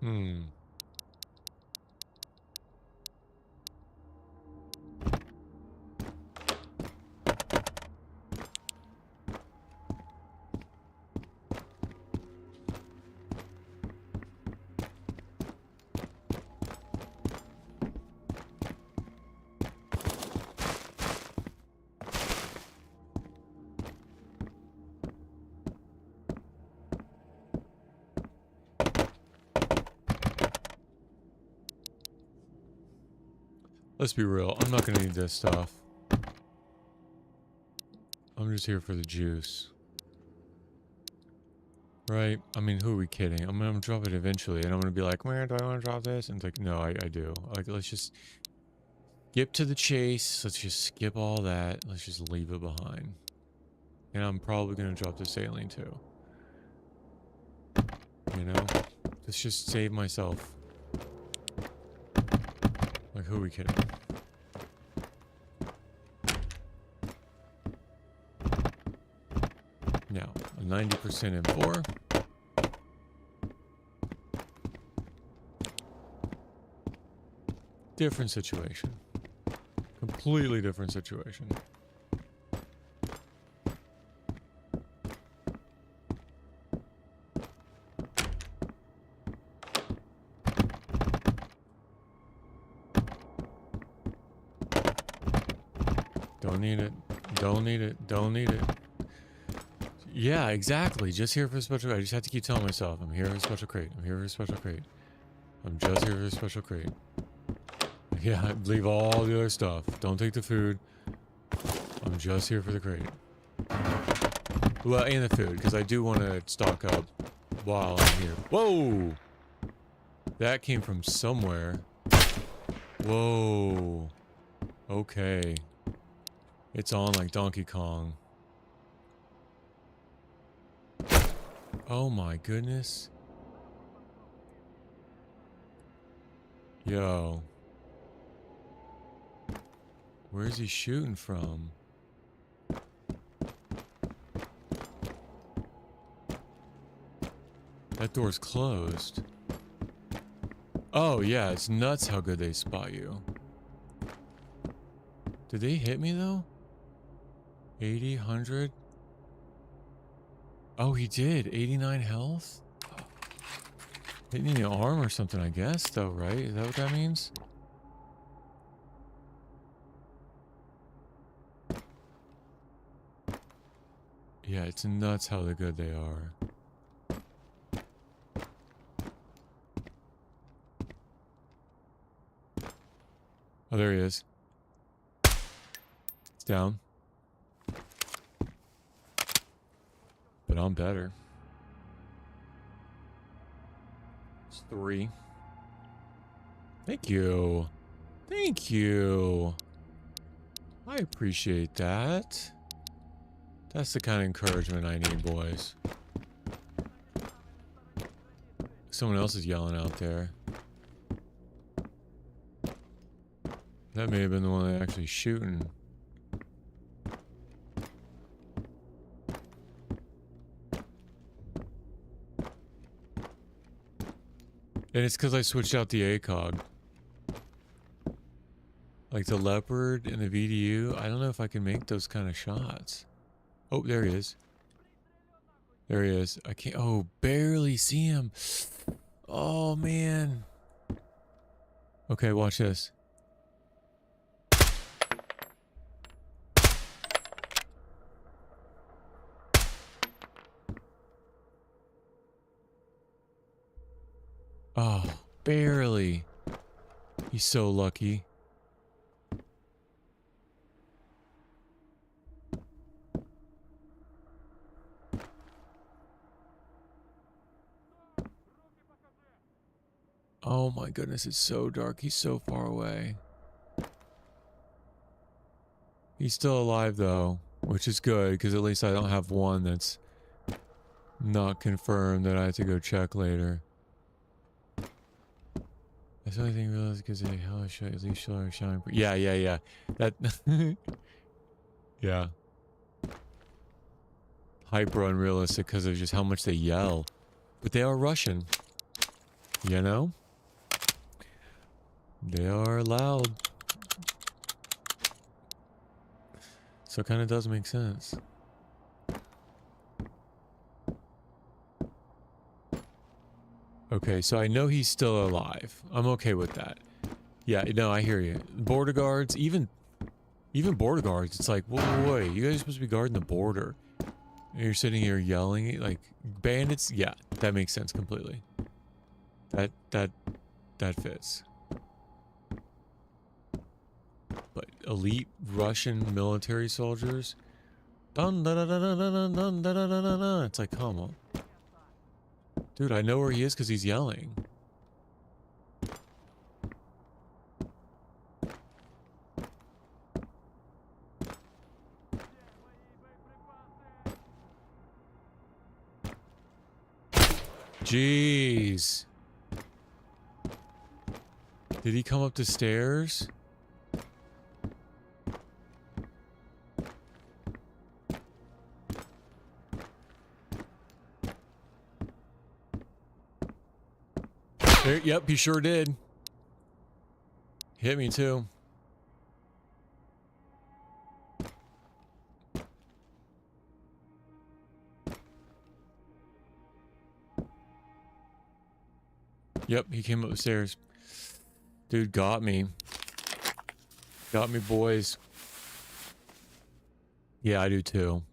Hmm. Let's be real. I'm not going to need this stuff. I'm just here for the juice. Right? I mean, who are we kidding? I'm going to drop it eventually, and I'm going to be like, where do I want to drop this? And it's like, no, I do. Like, let's just skip to the chase. Let's just skip all that. Let's just leave it behind. And I'm probably going to drop the saline, too. You know? Let's just save myself. Like, who are we kidding? Now, a 90% M4. different situation. Completely different situation. Don't need it. Don't need it. Don't need it. Yeah, exactly. Just here for a special crate. I just have to keep telling myself, I'm here for a special crate. I'm here for a special crate. I'm just here for a special crate. Yeah, leave all the other stuff. Don't take the food. I'm just here for the crate. Well, and the food, because I do want to stock up while I'm here. Whoa! That came from somewhere. Whoa. Okay. It's on like Donkey Kong. Oh my goodness. Yo. Where is he shooting from? That door's closed. Oh yeah, it's nuts how good they spot you. Did they hit me though? 80, 100? Oh, he did. 89 health? Hit me in the arm or something, I guess, though, right? Is that what that means? Yeah, it's nuts how good they are. Oh, there he is. It's down. But I'm better. It's 3. Thank you. Thank you. I appreciate that. That's the kind of encouragement I need, boys. Someone else is yelling out there. That may have been the one that actually shooting. And it's because I switched out the ACOG. Like the Leopard and the VDU, I don't know if I can make those kind of shots. Oh, there he is. There he is. I can't, oh, barely see him. Oh, man. Okay, watch this. Oh, barely. He's so lucky. Oh my goodness, it's so dark. He's so far away. He's still alive though, which is good because at least I don't have one that's not confirmed that I have to go check later. That's the only thing I realized because they hell shot at least showing. Yeah. That yeah. Hyper unrealistic because of just how much they yell. But they are Russian. You know? They are loud. So it kind of does make sense. Okay, so I know he's still alive. I'm okay with that. Yeah, no, I hear you. Border guards, even border guards, it's like, whoa, you guys are supposed to be guarding the border. And you're sitting here yelling, like, bandits? Yeah, that makes sense completely. That fits. But elite Russian military soldiers? Dun, dun, dun, dun, dun, dun, dun, dun, dun, dun, dun. It's like, come on. Dude, I know where he is because he's yelling. Jeez. Did he come up the stairs? There, yep, he sure did. Hit me too. Yep, he came up the stairs. Dude got me. Got me, boys. Yeah, I do too.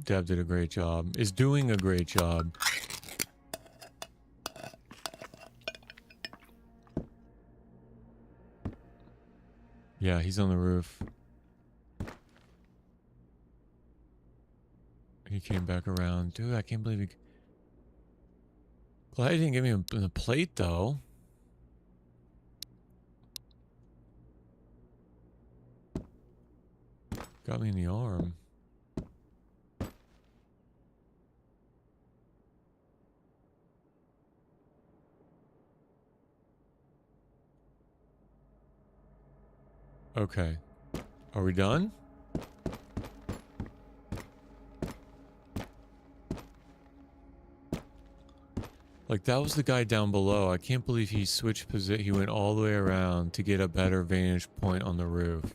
Deb did a great job. Is doing a great job. Yeah, he's on the roof. He came back around. Dude, I can't believe he... Glad he didn't give me a plate, though. Got me in the arm. Okay. Are we done? Like, that was the guy down below. I can't believe he switched position. He went all the way around to get a better vantage point on the roof.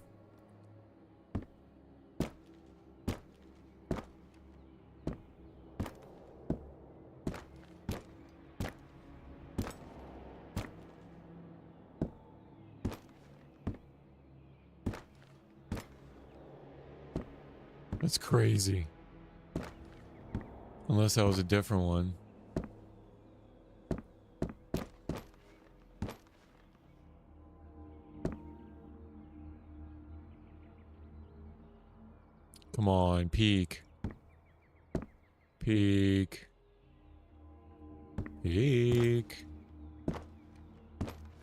That's crazy. Unless that was a different one. Come on, peek. Peek. Peek.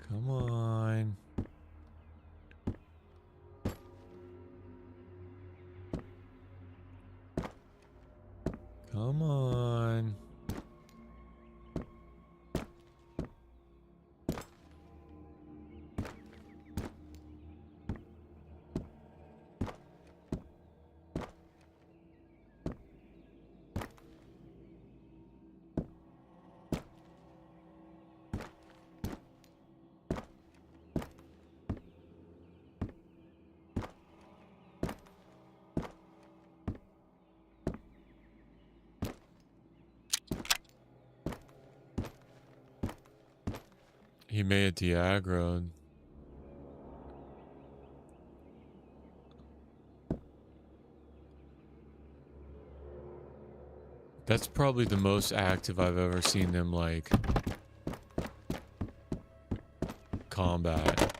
Come on. Come on. He made it de-aggroed. That's probably the most active I've ever seen them, like, combat.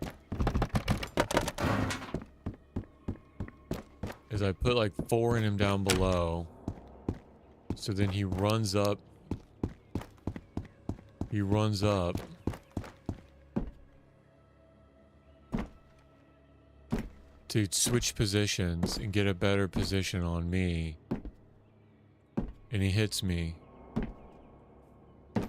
Is I put like 4 in him down below. So then he runs up. He runs up. To switch positions and get a better position on me. And he hits me. I'm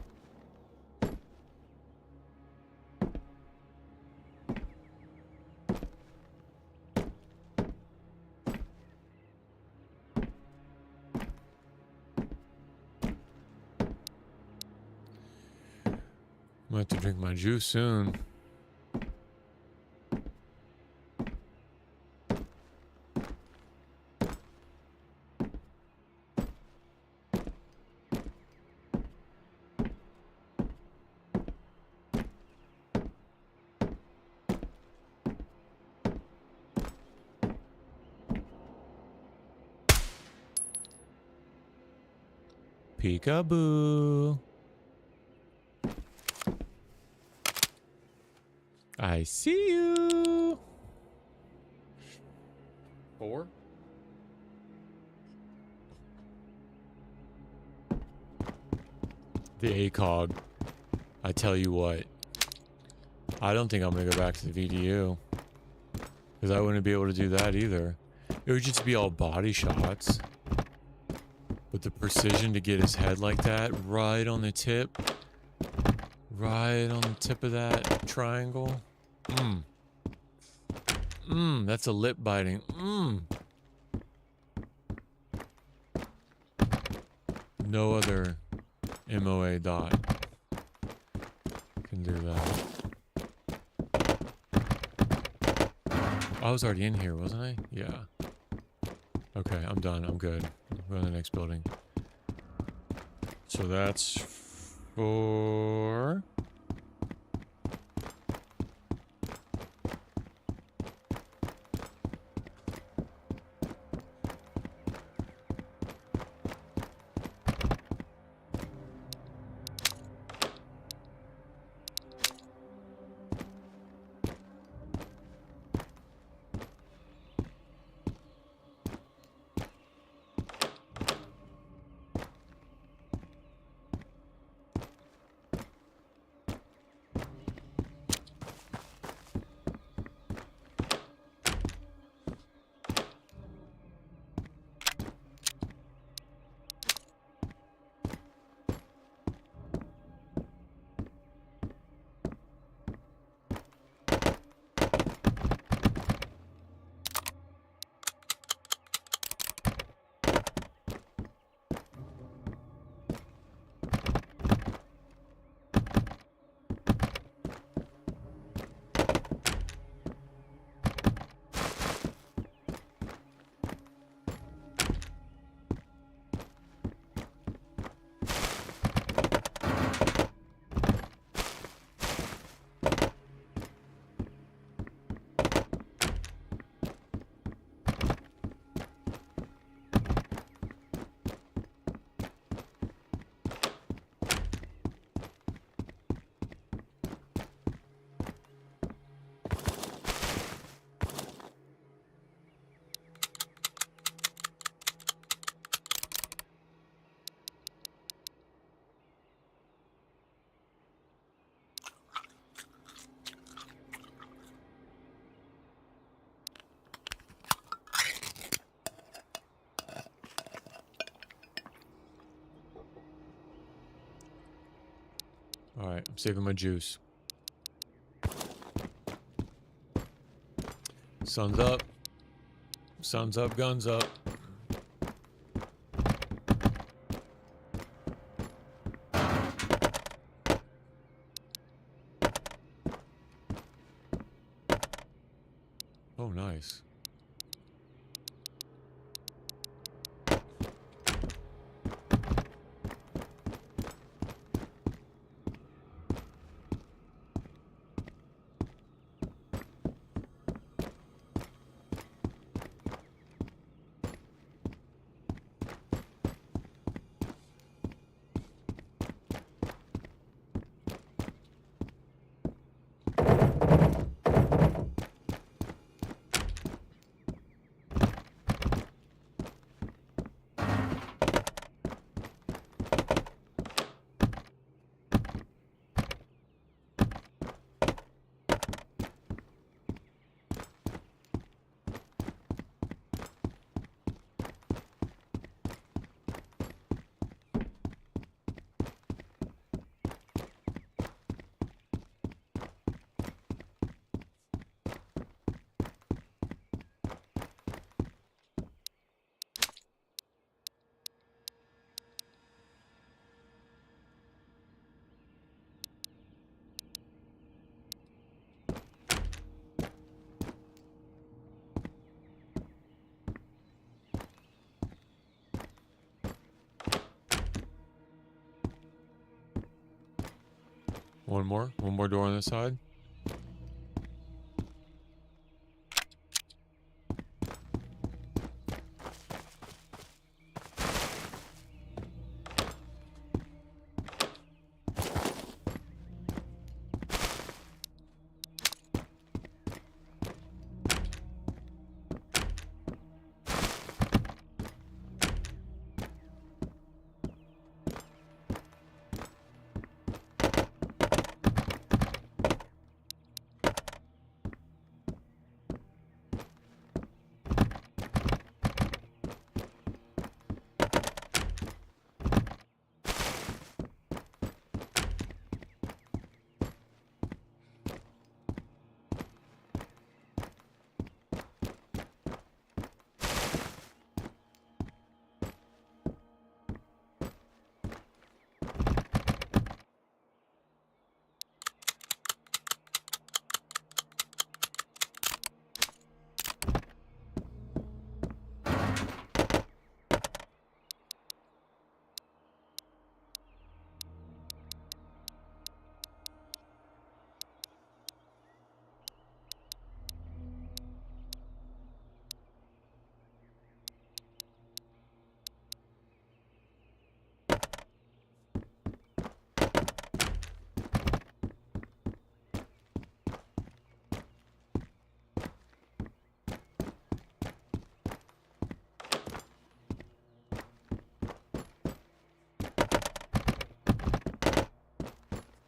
gonna have to drink my juice soon. Peekaboo. I see you. 4. The ACOG. I tell you what. I don't think I'm going to go back to the VDU. Because I wouldn't be able to do that either. It would just be all body shots. But the precision to get his head like that, right on the tip. Right on the tip of that triangle. That's a lip biting. No other MOA dot can do that. I was already in here, wasn't I? Yeah. Okay, I'm done. I'm good. Go to the next building. So that's 4. Alright, I'm saving my juice. Sun's up. Sun's up, guns up. Oh, nice. One more door on this side.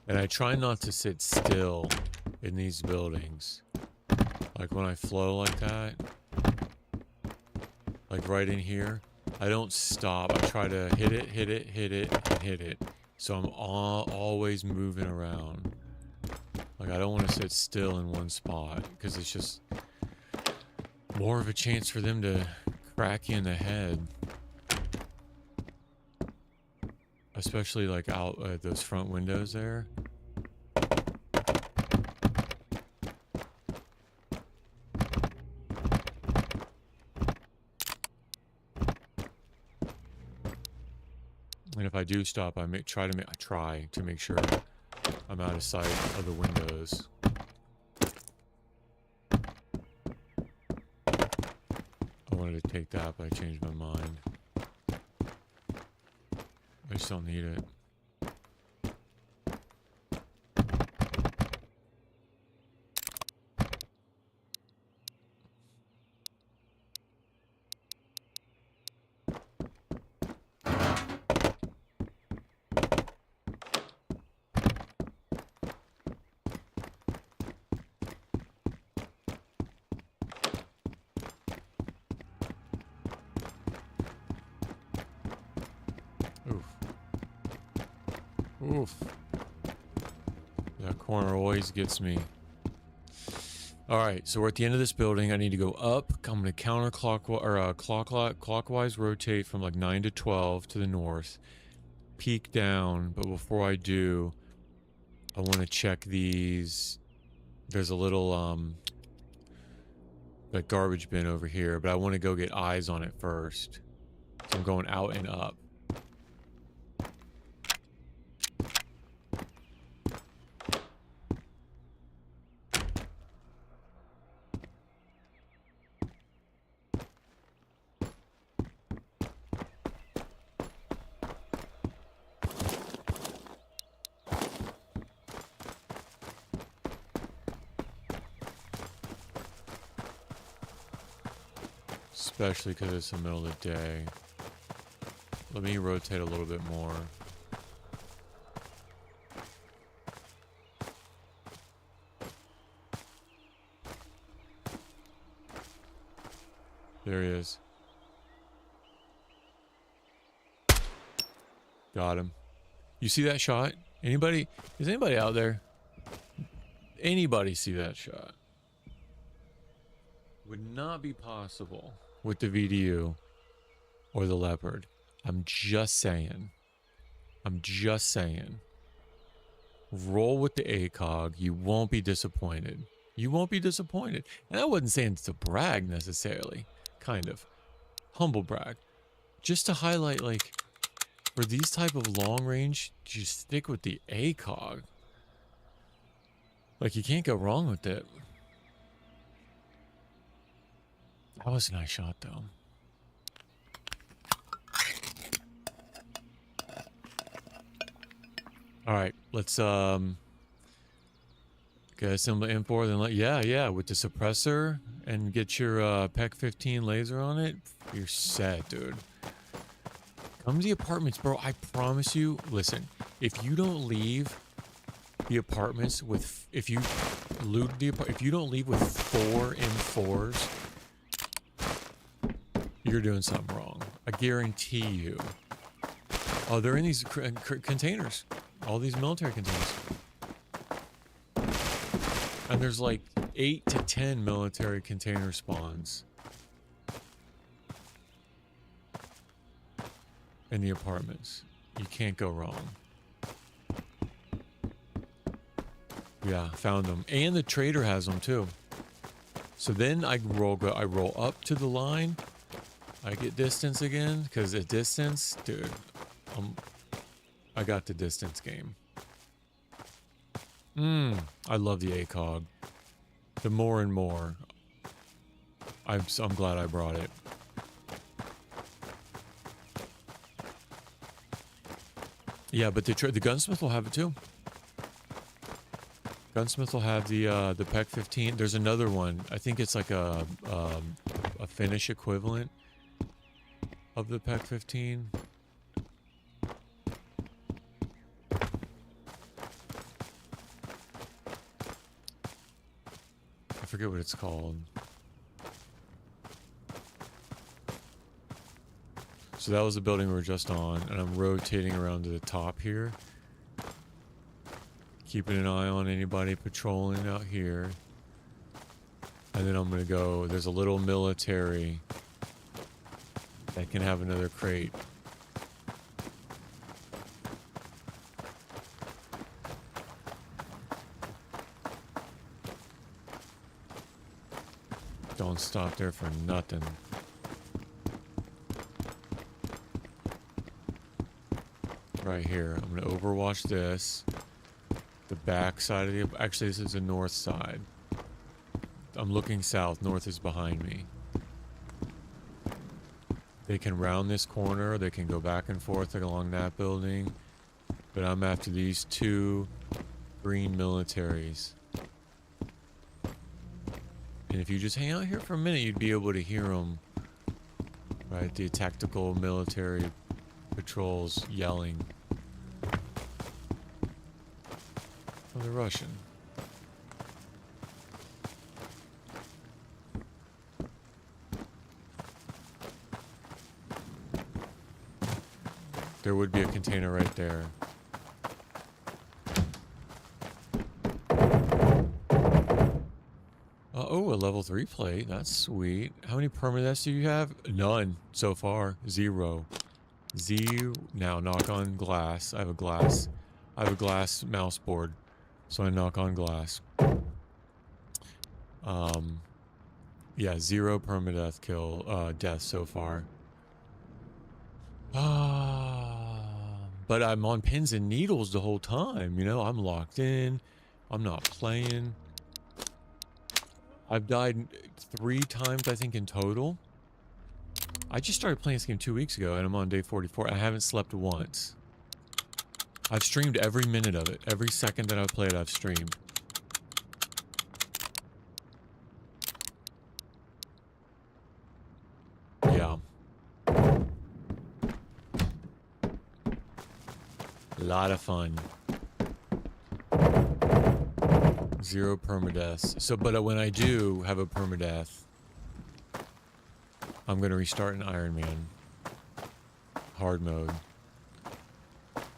And I try not to sit still in these buildings. Like when I flow like that, like right in here, I don't stop. I try to hit it, hit it, hit it, and hit it. So I'm always moving around. Like I don't want to sit still in one spot because it's just more of a chance for them to crack you in the head. Especially like out those front windows there. And if I do stop, I try to make sure I'm out of sight of the windows. I wanted to take that, but I changed my mind. I just don't need it. Oof. That corner always gets me. Alright, so we're at the end of this building. I need to go up. I'm going to counterclockwise or clockwise rotate from like 9 to 12 to the north. Peek down, but before I do, I want to check these. There's a little like garbage bin over here, but I want to go get eyes on it first. So I'm going out and up. Especially because it's the middle of the day. Let me rotate a little bit more. There he is. Got him. You see that shot? Anybody? Is anybody out there? Anybody see that shot? Would not be possible with the VDU or the Leopard. I'm just saying. I'm just saying. Roll with the ACOG. You won't be disappointed. You won't be disappointed. And I wasn't saying to brag necessarily. Kind of. Humble brag. Just to highlight, like, for these type of long range, just stick with the ACOG. Like, you can't go wrong with it. That was a nice shot, though. All right, let's get a symbol M4. Then yeah, with the suppressor and get your PEC 15 laser on it. You're set, dude. Come to the apartments, bro. I promise you. Listen, if you don't leave the apartments with, if you don't leave with 4 M4s. You're doing something wrong. I guarantee you. Oh, they're in these containers. All these military containers. And there's like 8 to 10 military container spawns in the apartments. You can't go wrong. Yeah, found them. And the trader has them too. So then I roll up to the line. I get distance again, because at distance, dude, I got the distance game. I love the ACOG. The more and more, I'm glad I brought it. Yeah, but the gunsmith will have it too. Gunsmith will have the PEC 15. There's another one. I think it's like a Finnish equivalent of the PEC 15. forget what it's called. So that was the building we were just on, and I'm rotating around to the top here. Keeping an eye on anybody patrolling out here. And then I'm gonna go, there's a little military that can have another crate. Don't stop there for nothing. Right here. I'm gonna overwatch this. The back side of the... Actually, this is the north side. I'm looking south. North is behind me. They can round this corner. They can go back and forth along that building. But I'm after these two green militaries. And if you just hang out here for a minute, you'd be able to hear them. Right? The tactical military patrols yelling. Oh, they're Russian. There would be a container right there. Oh, a level 3 plate. That's sweet. How many permadeaths do you have? None so far. 0. Now knock on glass. I have a glass mouse board. So I knock on glass. Yeah, 0 permadeath death so far. But I'm on pins and needles the whole time, you know? I'm locked in. I'm not playing. I've died 3 times, I think, in total. I just started playing this game 2 weeks ago, and I'm on day 44. I haven't slept once. I've streamed every minute of it. Every second that I've played, I've streamed. Yeah. A lot of fun. 0 permadeaths. So, but when I do have a permadeath, I'm going to restart an Iron Man. Hard mode.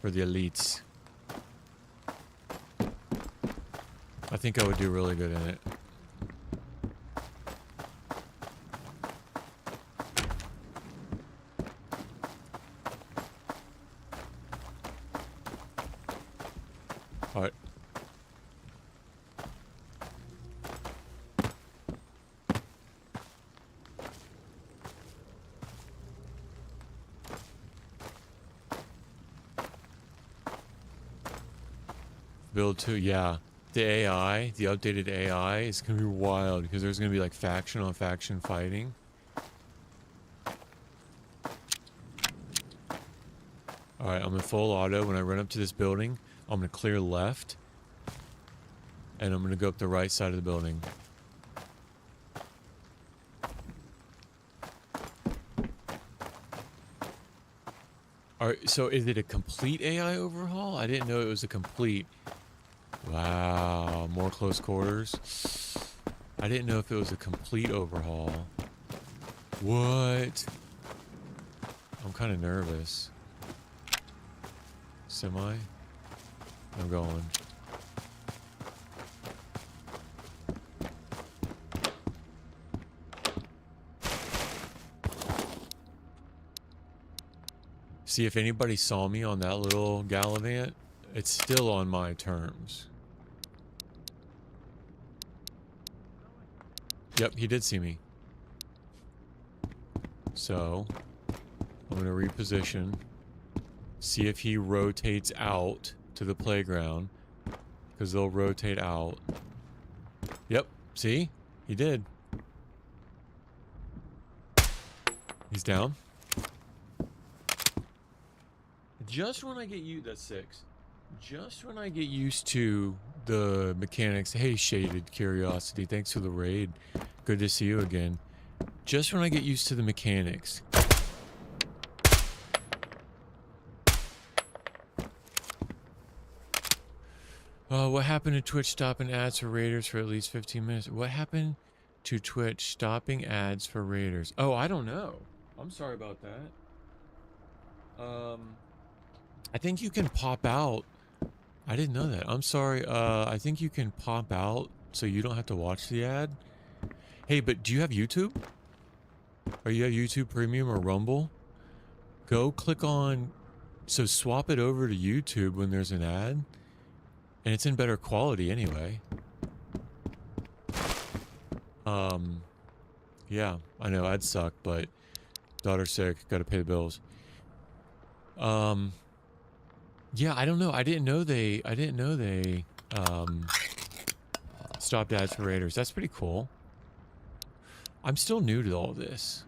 For the elites. I think I would do really good in it. Alright. Build 2, yeah. The AI, the updated AI is going to be wild because there's going to be like faction on faction fighting. Alright, I'm in full auto. When I run up to this building, I'm going to clear left. And I'm going to go up the right side of the building. Alright, so is it a complete AI overhaul? I didn't know it was a complete... Wow, more close quarters. I didn't know if it was a complete overhaul. What? I'm kind of nervous. Semi? I'm going. See, if anybody saw me on that little gallivant, it's still on my terms. Yep, he did see me. So, I'm going to reposition. See if he rotates out to the playground. Because they'll rotate out. Yep, see? He did. He's down. Just when I get you, that's 6. Just when I get used to the mechanics. Hey, Shaded Curiosity, thanks for the raid. Good to see you again. Just when I get used to the mechanics. What happened to Twitch stopping ads for Raiders for at least 15 minutes? What happened to Twitch stopping ads for Raiders? Oh, I don't know. I'm sorry about that. I think you can pop out. I didn't know that. I'm sorry. I think you can pop out so you don't have to watch the ad. Hey, but do you have YouTube? Are you at YouTube Premium or Rumble? Go click on, so swap it over to YouTube when there's an ad. And it's in better quality anyway. Yeah, I know ads suck, but daughter's sick, gotta pay the bills. Yeah, I don't know. I didn't know they stopped ads for Raiders. That's pretty cool. I'm still new to all this.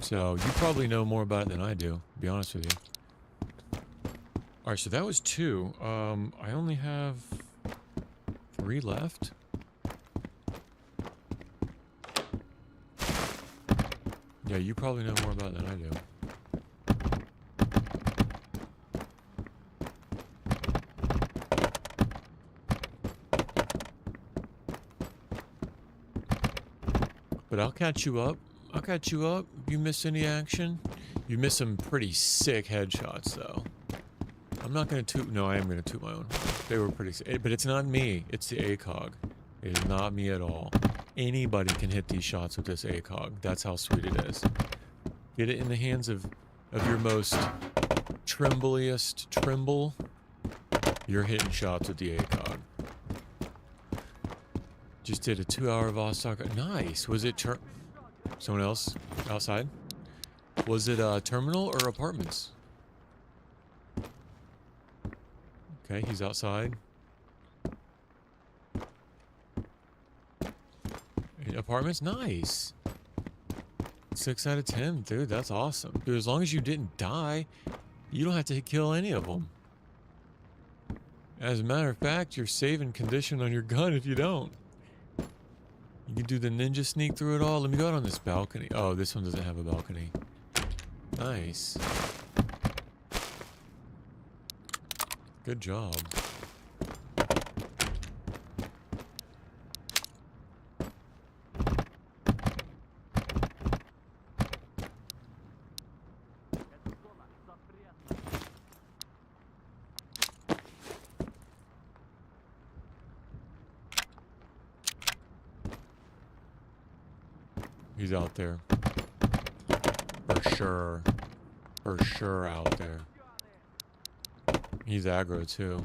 So you probably know more about it than I do, to be honest with you. Alright, so that was 2. I only have 3 left. Yeah, you probably know more about it than I do. But I'll catch you up. I'll catch you up. If you miss any action, you miss some pretty sick headshots, though. I'm not gonna toot. No, I am gonna toot my own. They were pretty sick. But it's not me. It's the ACOG. It is not me at all. Anybody can hit these shots with this ACOG. That's how sweet it is. Get it in the hands of your most trembliest tremble. You're hitting shots with the ACOG. Just did a 2-hour Vostok. Nice. Was it someone else outside? Was it terminal or apartments? Okay, he's outside. Apartments? Nice. 6 out of 10. Dude, that's awesome. Dude, as long as you didn't die, you don't have to kill any of them. As a matter of fact, you're saving condition on your gun if you don't. You can do the ninja sneak through it all. Let me go out on this balcony. Oh, this one doesn't have a balcony. Nice. Good job. He's out there. For sure. For sure out there. He's aggro too.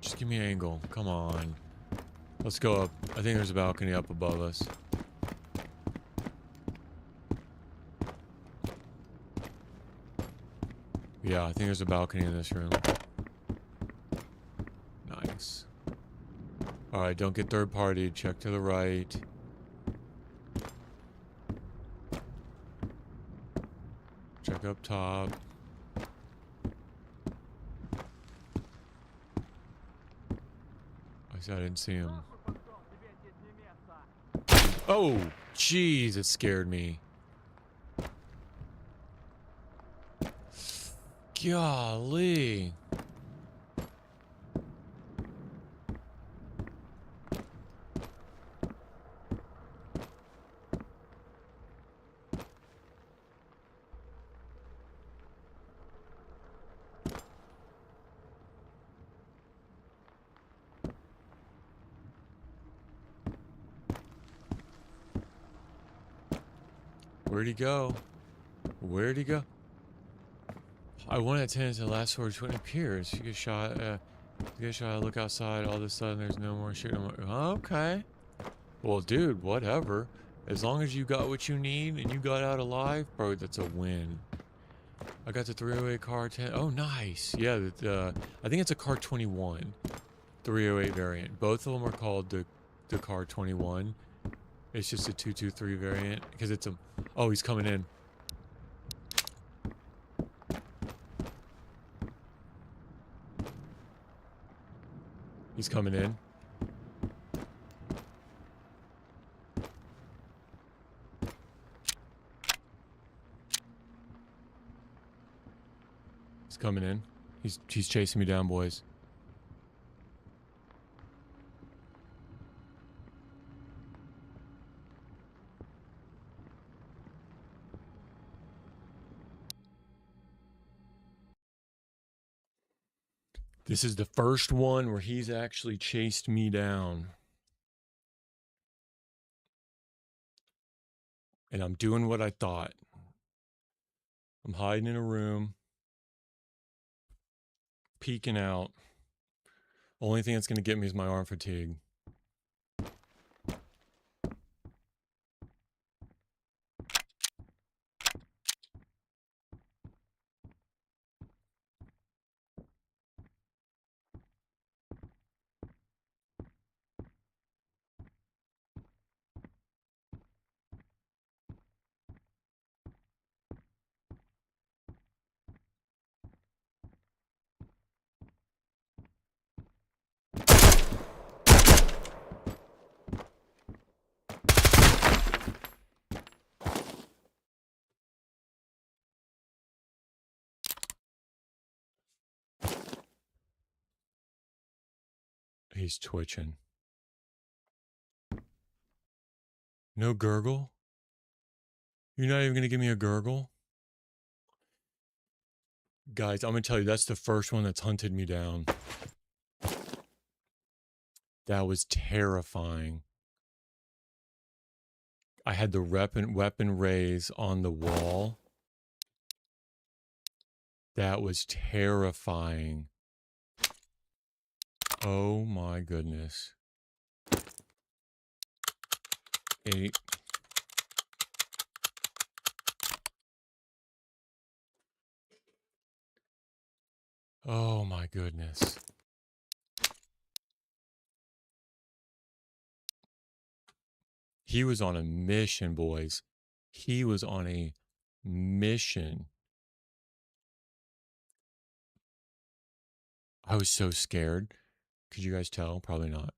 Just give me an angle. Come on. Let's go up. I think there's a balcony up above us. Yeah, I think there's a balcony in this room. Nice. Alright, don't get third party. Check to the right. Check up top. I said I didn't see him. Oh, jeez, it scared me. Golly. Where'd he go? Where'd he go? I 1 at 10 is the last sword when it appears. You get shot, look outside, all of a sudden there's no more shit. Okay. Well, dude, whatever. As long as you got what you need and you got out alive, bro, that's a win. I got the 308 car 10. Oh, nice. Yeah, I think it's a car 21. 308 variant. Both of them are called the car 21. It's just a 223 variant because it's a... Oh, he's coming in. He's coming in. He's coming in. He's chasing me down, boys. This is the first one where he's actually chased me down. And I'm doing what I thought. I'm hiding in a room. Peeking out. Only thing that's going to get me is my arm fatigue. He's twitching. No gurgle? You're not even going to give me a gurgle? Guys, I'm going to tell you, that's the first one that's hunted me down. That was terrifying. I had the weapon raise on the wall. That was terrifying. Oh my goodness. 8. Oh my goodness. He was on a mission, boys. He was on a mission. I was so scared. Could you guys tell? Probably not.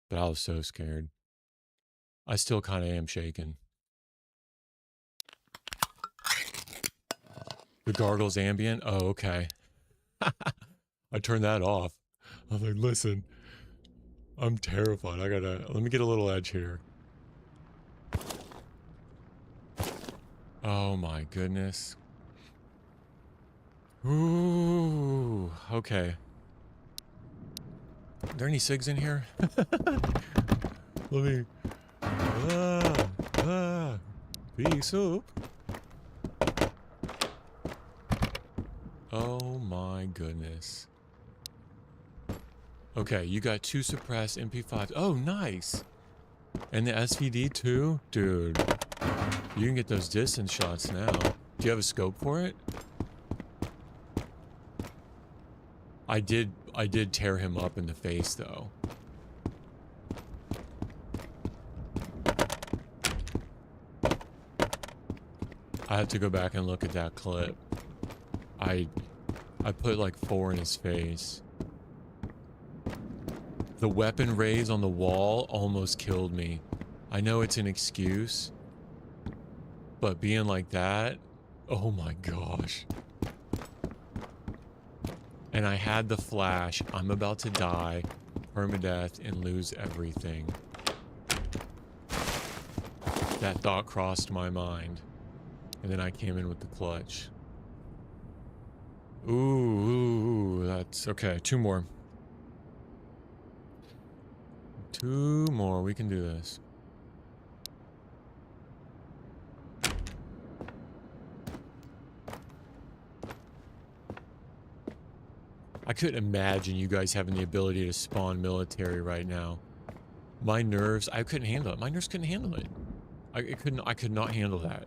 But I was so scared. I still kind of am shaking. The gargle's ambient? Oh, okay. I turned that off. I was like, listen, I'm terrified. Let me get a little edge here. Oh my goodness. Ooh, okay. Are there any cigs in here? Let me... Pea soup. Oh my goodness. Okay, you got 2 suppressed MP5s. Oh, nice. And the SVD too? Dude. You can get those distance shots now. Do you have a scope for it? I did tear him up in the face though. I have to go back and look at that clip. I put like 4 in his face. The weapon raise on the wall almost killed me. I know it's an excuse, but being like that, oh my gosh. And I had the flash, I'm about to die, permadeath, and lose everything. That thought crossed my mind. And then I came in with the clutch. Ooh, that's okay. 2 more. 2 more. We can do this. I couldn't imagine you guys having the ability to spawn military right now. My nerves, I couldn't handle it. My nerves couldn't handle it. I could not handle that.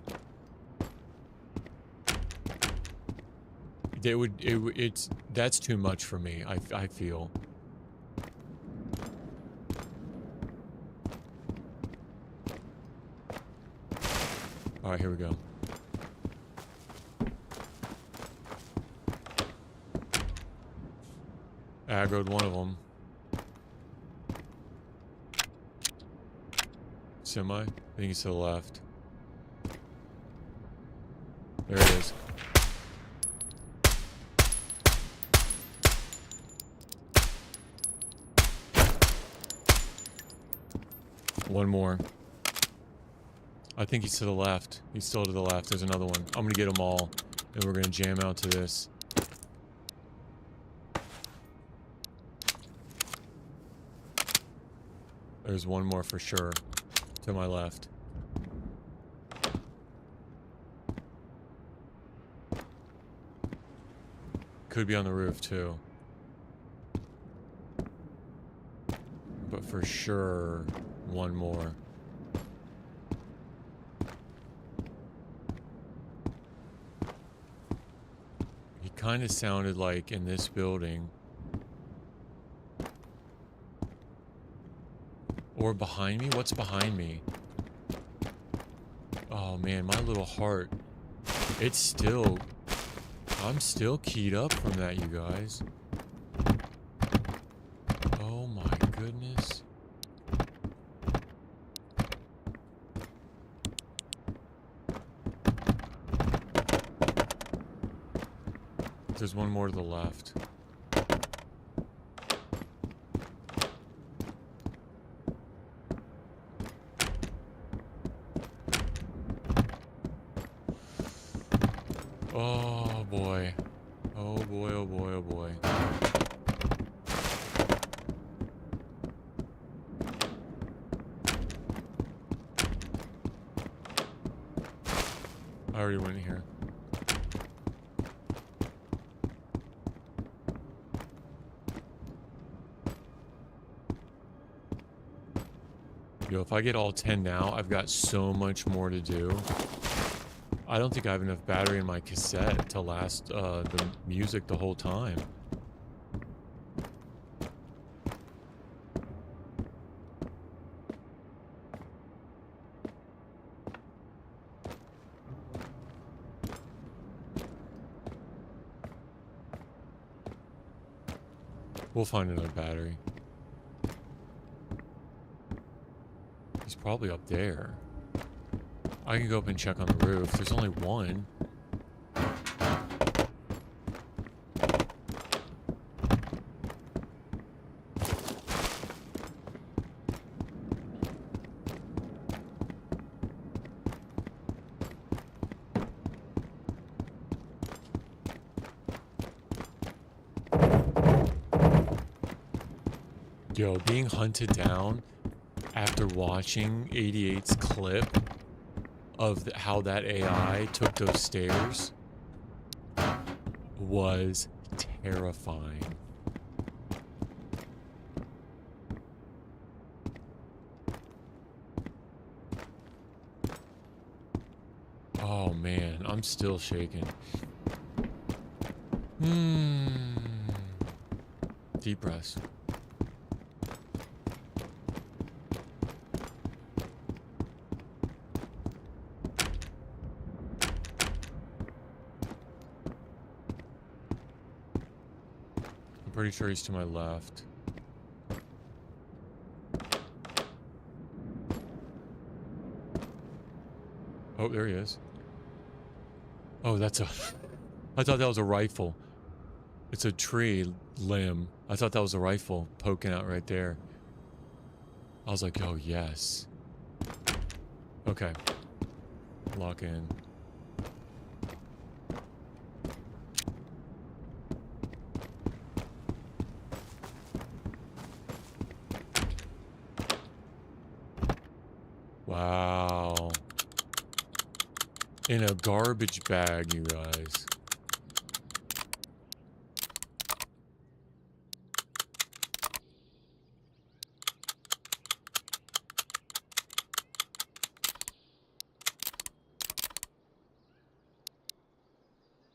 That's too much for me, I feel. Alright, here we go. Aggroed one of them. Semi? I think he's to the left. There it is. One more. I think he's to the left. He's still to the left. There's another one. I'm gonna get them all, and we're gonna jam out to this. There's one more for sure. To my left. Could be on the roof too. But for sure, one more. He kind of sounded like in this building. Or behind me? What's behind me? Oh man, my little heart. It's still... I'm still keyed up from that, you guys. Oh my goodness. There's one more to the left. Oh boy. Oh boy, oh boy, oh boy. I already went here. Yo, if I get all 10 now, I've got so much more to do. I don't think I have enough battery in my cassette to last the music the whole time. We'll find another battery. He's probably up there. I can go up and check on the roof. There's only one. Yo, being hunted down after watching 88's clip of how that AI took those stairs was terrifying. Oh man, I'm still shaking. Deep breaths. Pretty sure he's to my left. Oh, there he is. Oh, that's a... I thought that was a rifle. It's a tree limb. I thought that was a rifle poking out right there. I was like, oh, yes. Okay. Lock in. Wow. In a garbage bag, you guys.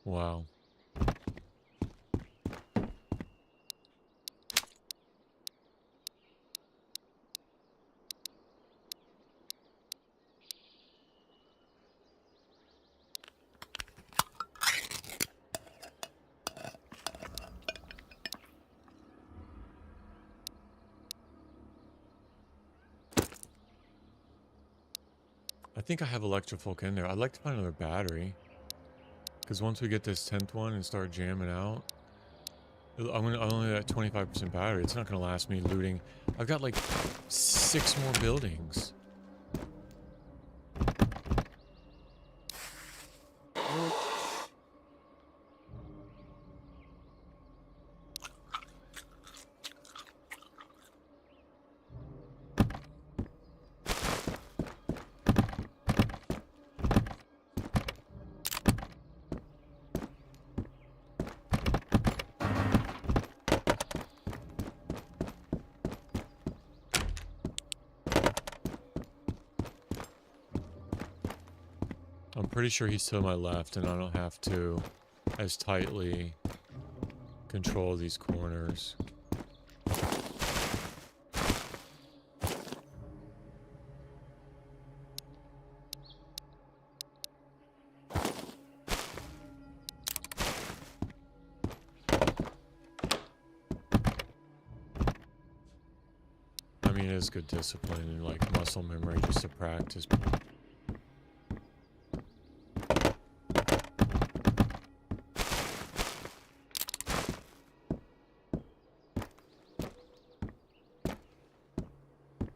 Wow. I think I have electrofolk in there. I'd like to find another battery. Because once we get this 10th one and start jamming out, I'm only at 25% battery. It's not gonna last me looting. I've got like 6 more buildings. I'm pretty sure he's to my left, and I don't have to as tightly control these corners. I mean, it is good discipline and like muscle memory just to practice.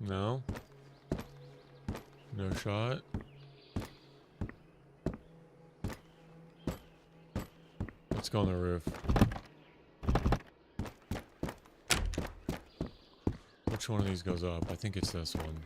No? No shot? Let's go on the roof. Which one of these goes up? I think it's this one.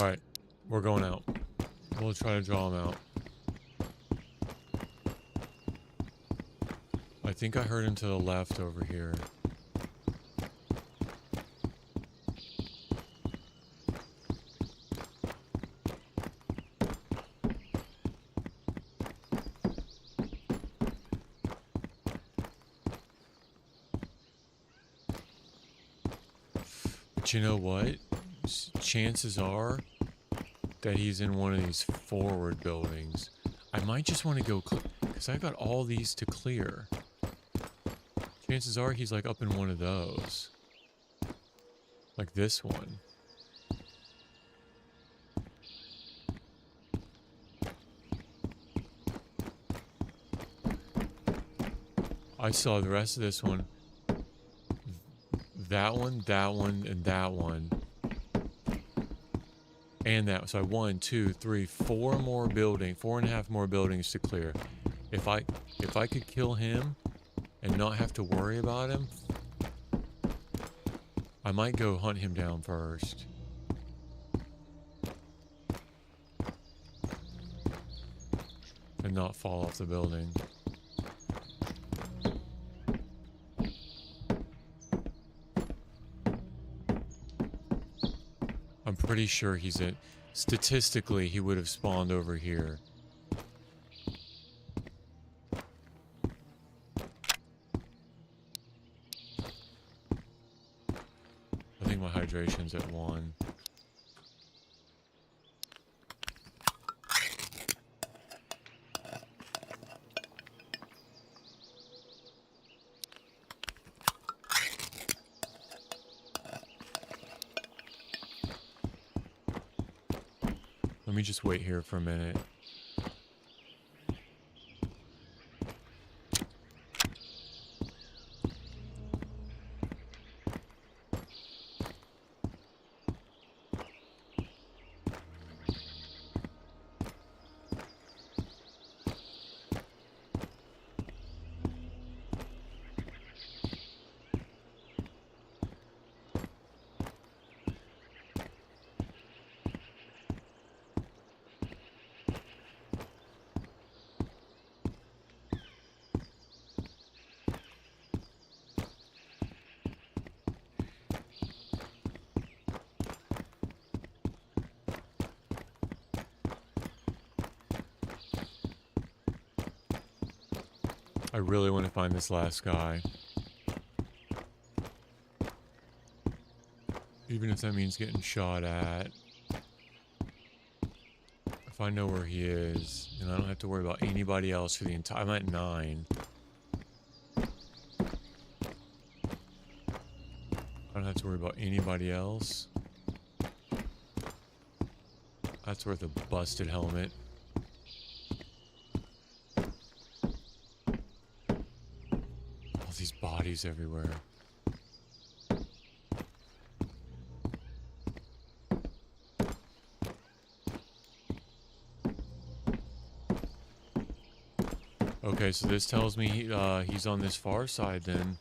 Alright, we're going out. We'll try to draw him out. I think I heard him to the left over here. But you know what? Chances are that he's in one of these forward buildings. I might just want to go because I got all these to clear. Chances are he's like up in one of those. Like this one. I saw the rest of this one. That one, and that one. And that, so I 1, 2, 3, 4 more buildings, 4.5 more buildings to clear. If I could kill him and not have to worry about him, I might go hunt him down first. And not fall off the building. I'm pretty sure he's at... Statistically, he would have spawned over here. I think my hydration's at 1. Let me just wait here for a minute. I really want to find this last guy. Even if that means getting shot at. If I know where he is, and I don't have to worry about anybody else for the entire... I'm at 9. I don't have to worry about anybody else. That's worth a busted helmet. All these bodies everywhere. Okay, so this tells me he's on this far side then.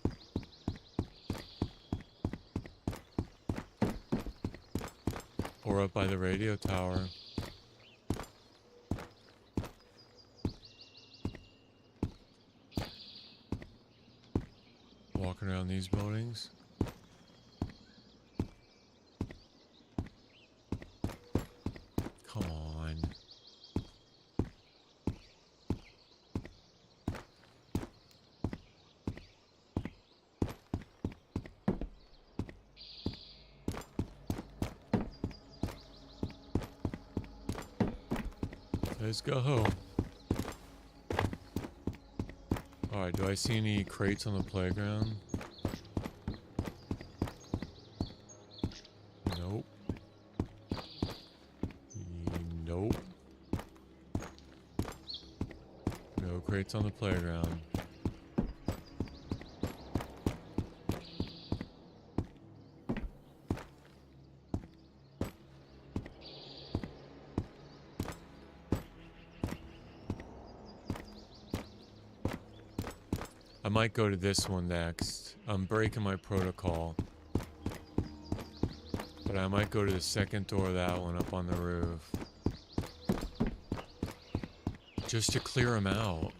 Or up by the radio tower. Walking around these buildings. Come on. Let's go home. Alright, do I see any crates on the playground? Nope. Nope. No crates on the playground. I might go to this one next. I'm breaking my protocol. But I might go to the second door of that one up on the roof. Just to clear them out.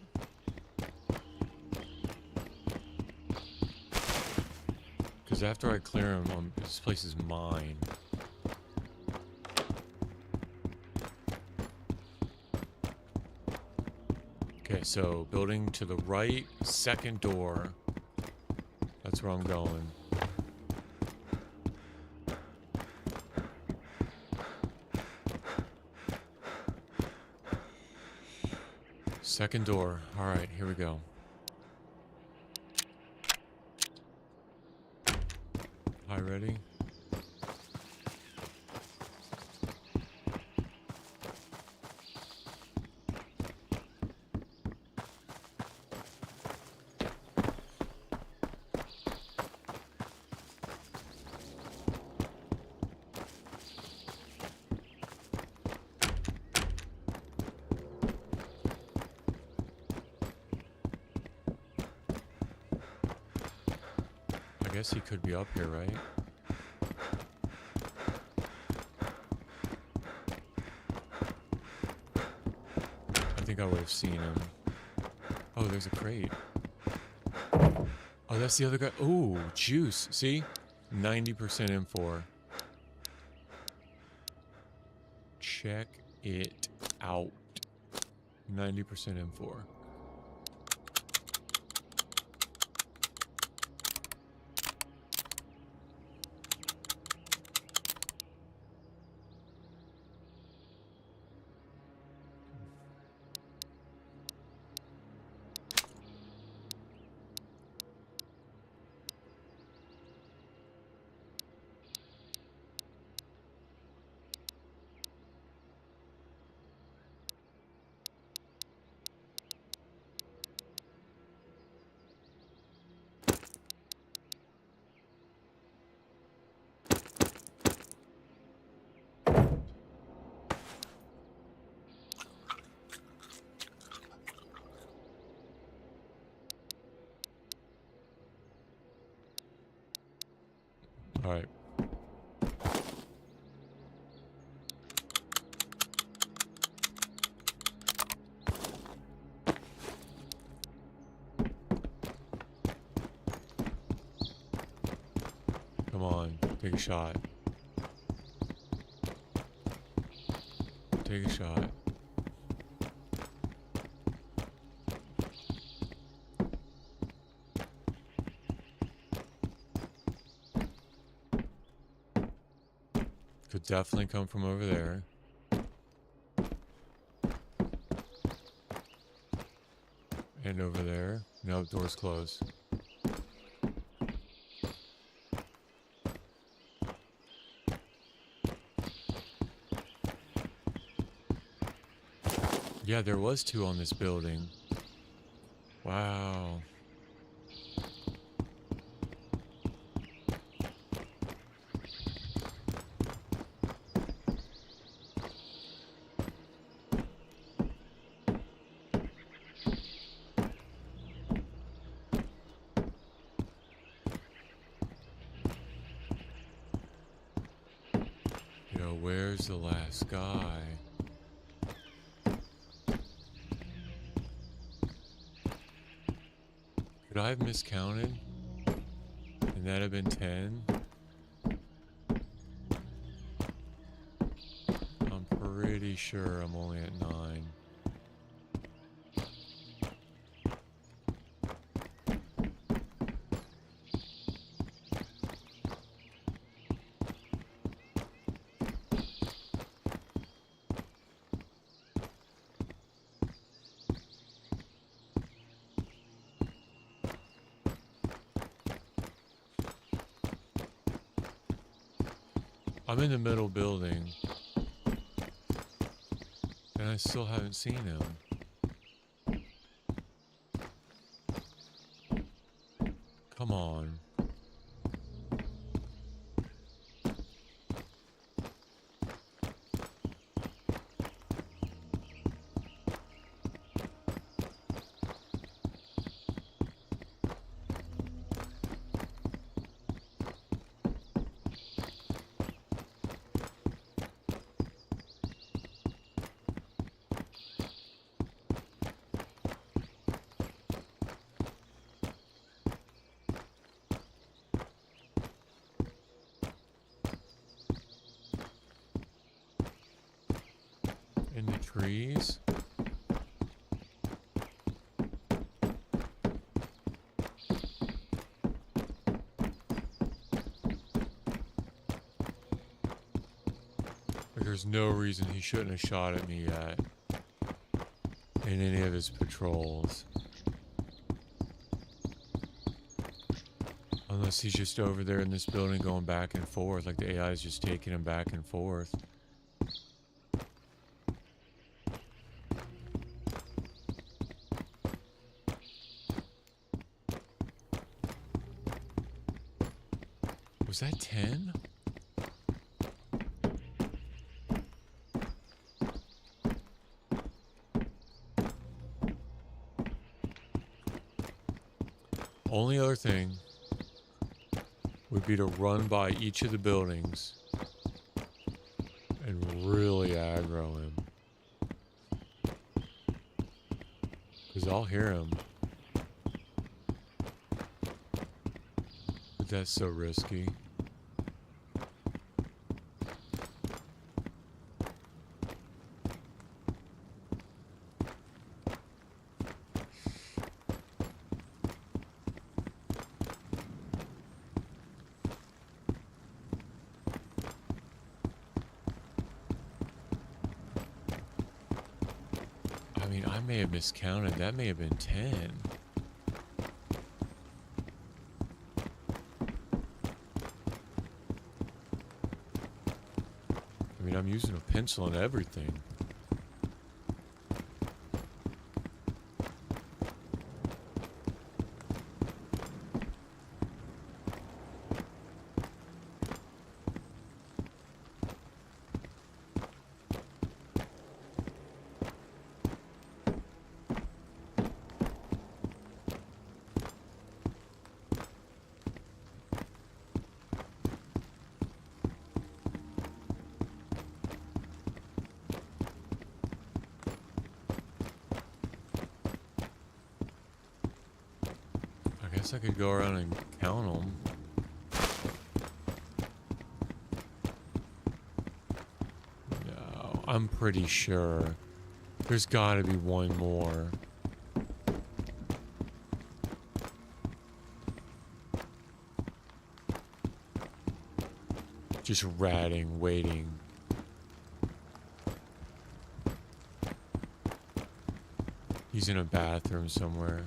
Because after I clear them, this place is mine. Okay, so building to the right, second door. That's where I'm going. Second door. Alright, here we go. Hi, ready? I guess he could be up here, right? I think I would have seen him. Oh, there's a crate. Oh, that's the other guy. Oh, juice. See? 90% M4. Check it out. 90% M4. All right. Come on, take a shot. Take a shot. Could definitely come from over there. And over there. No, door's closed. Yeah, there was 2 on this building. Wow. Yo, where's the last guy? Could I have miscounted? And that have been 10? I'm pretty sure I'm only at 9. I'm in the middle building, and I still haven't seen him. Come on. In the trees? Like, there's no reason he shouldn't have shot at me yet in any of his patrols. Unless he's just over there in this building going back and forth, like the AI is just taking him back and forth. Was that 10? Only other thing would be to run by each of the buildings and really aggro him. Because I'll hear him. But that's so risky. I mean, I may have miscounted. That may have been 10. I mean, I'm using a pencil and everything. I could go around and count them. No, I'm pretty sure. There's gotta be one more. Just ratting, waiting. He's in a bathroom somewhere.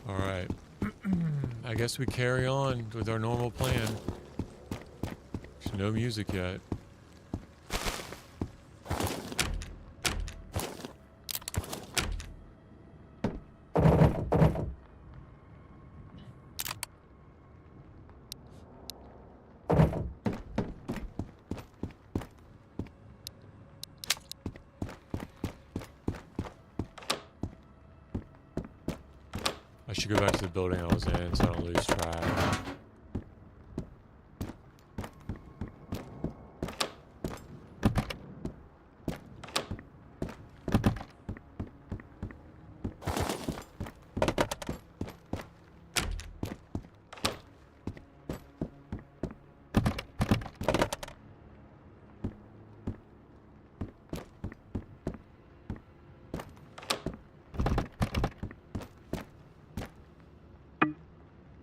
All right. I guess we carry on with our normal plan. There's no music yet. I should go back to the building I was in so I don't lose track.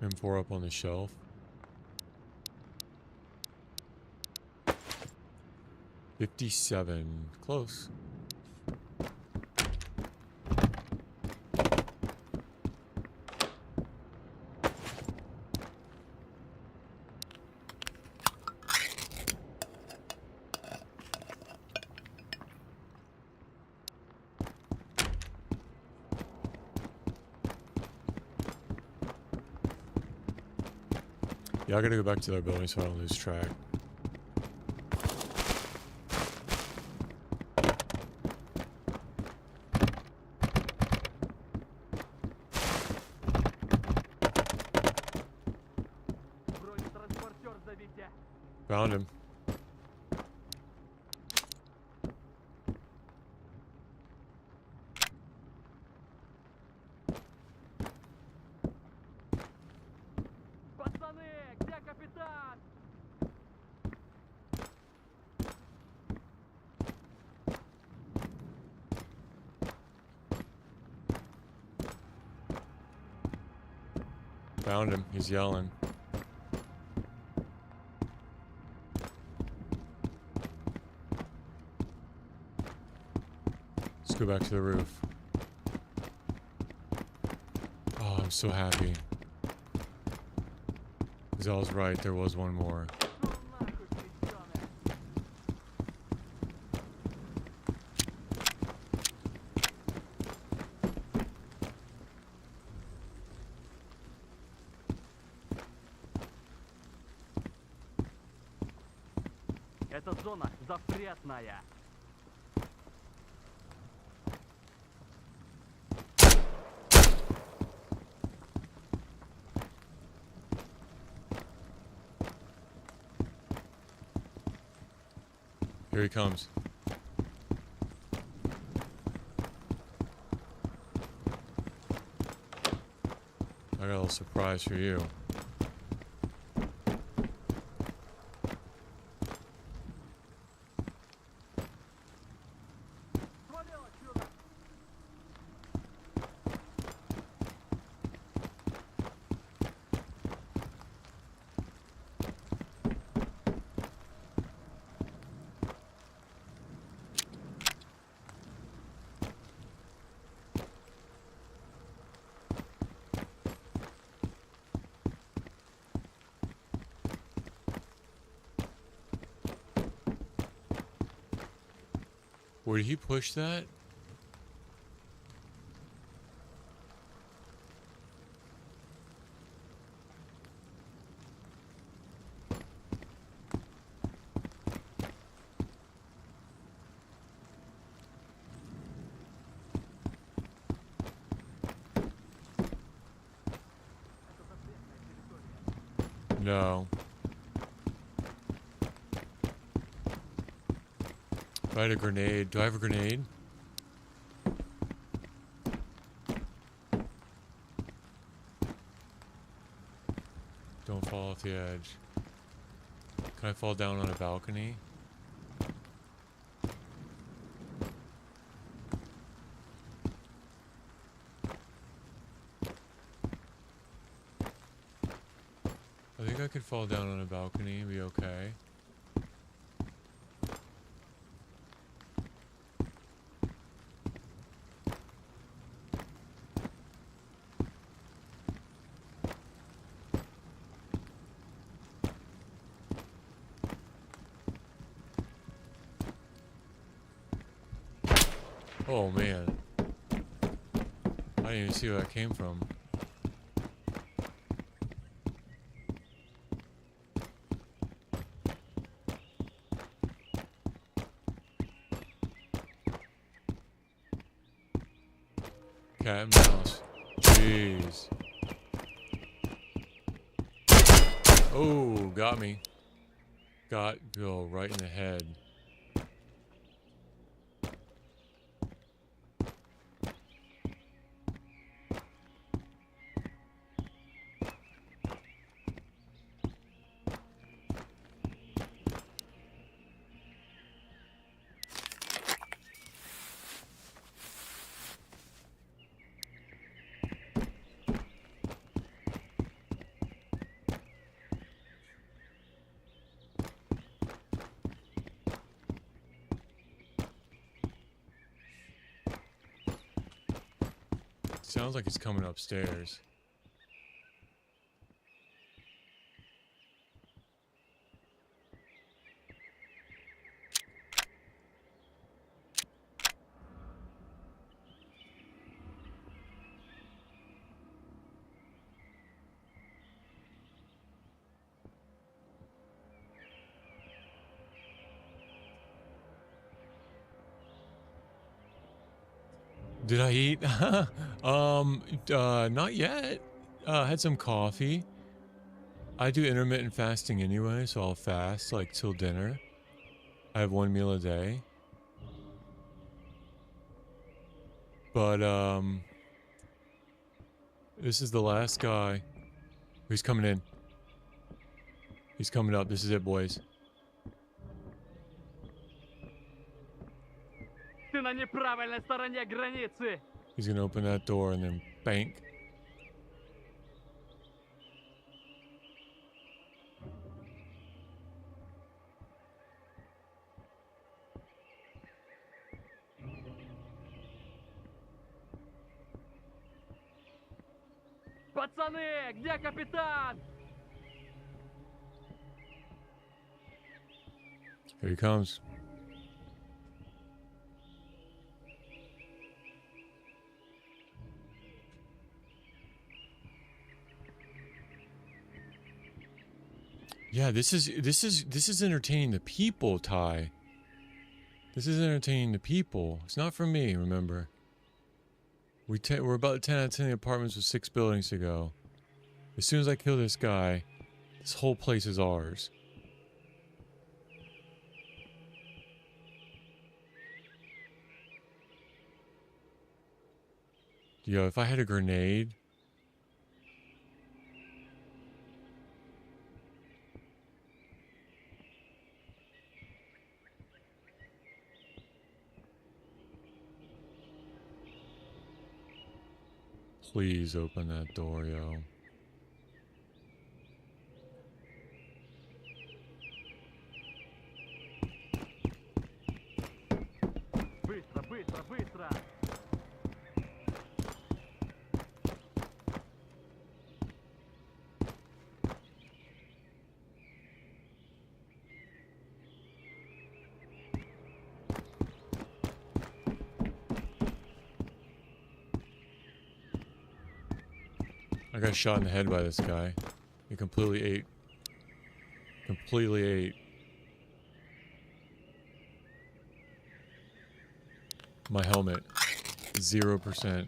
M4 up on the shelf. $57. Close. Yeah, I gotta go back to their building so I don't lose track. Found him. Found him. He's yelling. Let's go back to the roof. Oh, I'm so happy. Because I was right, there was one more. Эта зона запретная. Here he comes. I got a little surprise for you. Where did he push that? No. If I had a grenade, do I have a grenade? off the edge. Can I fall down on a balcony? I think I could fall down on a balcony and be okay. Oh man. I didn't even see where that came from. Cat and mouse. Jeez. Oh, got me. Got Bill right in the head. Sounds like it's coming upstairs. Did I eat? Not yet. Had some coffee. I do intermittent fasting anyway, so I'll fast like till dinner. I have one meal a day. But, this is the last guy. He's coming in. He's coming up. This is it, boys. Ты на неправильной стороне границы! He's gonna open that door and then bank. Пацаны, где капитан? Here he comes. Yeah, this is entertaining the people, Ty. This is entertaining the people. It's not for me, remember. We're about 10 out of 10 of the apartments with 6 buildings to go. As soon as I kill this guy, this whole place is ours. Yo, if I had a grenade... Please open that door, yo. Быстро, быстро, быстро! I got shot in the head by this guy. He completely ate. Completely ate. My helmet. 0%.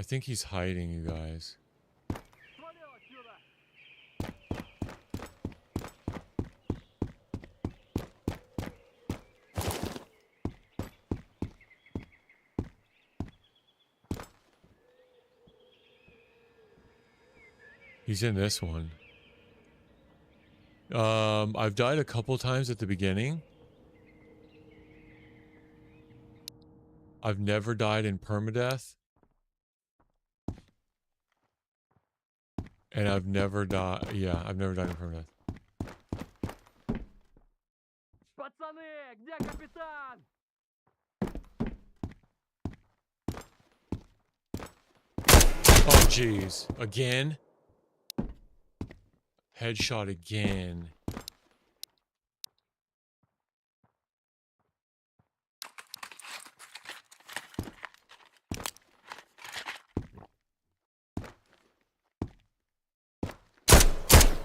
I think he's hiding, you guys. Свалил отсюда! He's in this one. I've died a couple times at the beginning. I've never died in permadeath. And I've never died, yeah, I've never died in permadeath. Пацаны, где капитан? Oh, jeez. Again? Headshot again.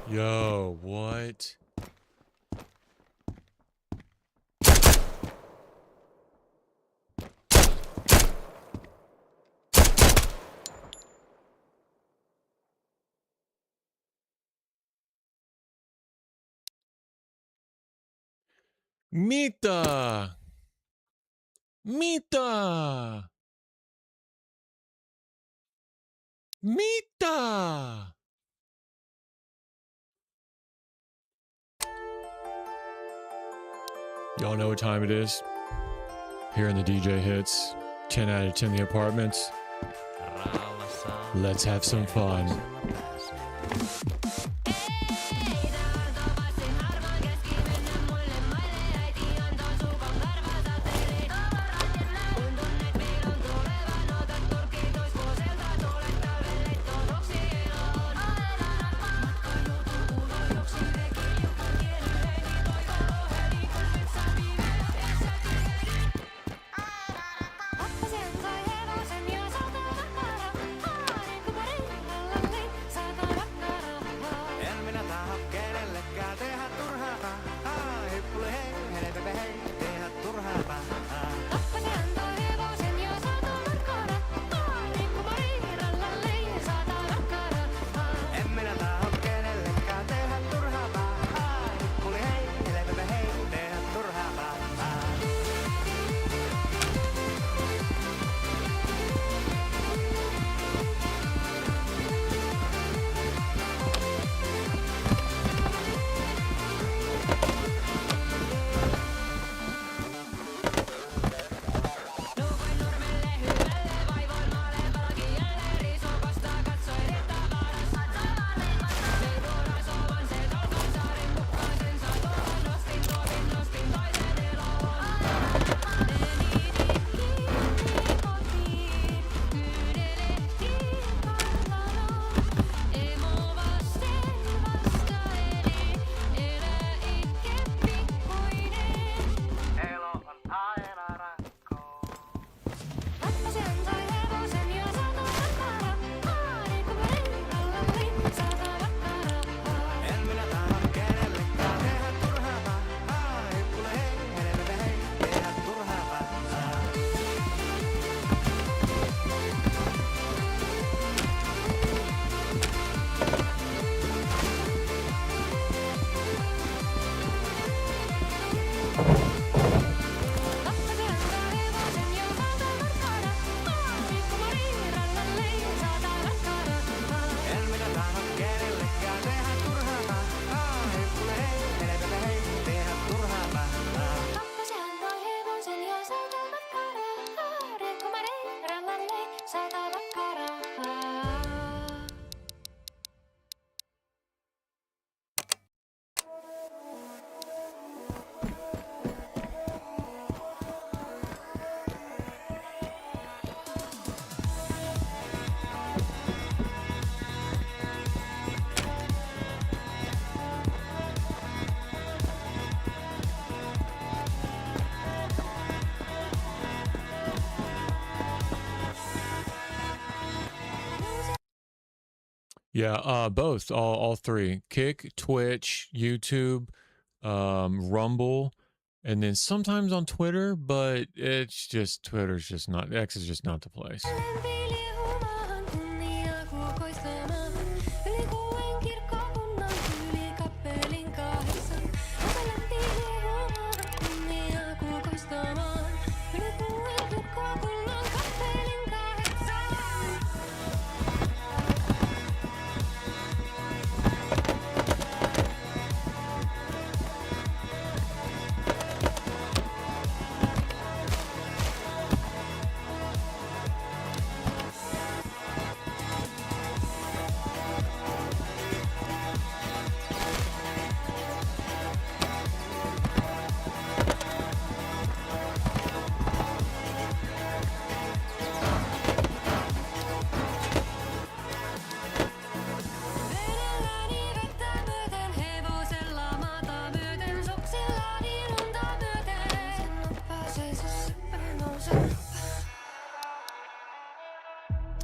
Yo, what? Mita! Mita! Mita! Y'all know what time it is? Here in the DJ hits. 10 out of 10 the apartments. Let's have some fun. Yeah, both, all three. Kick, Twitch, YouTube, Rumble, and then sometimes on Twitter, but it's just, Twitter's just not, X is just not the place.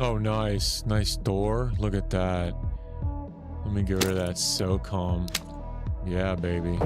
Oh, nice. Nice door. Look at that. Let me get rid of that SOCOM. Yeah, baby.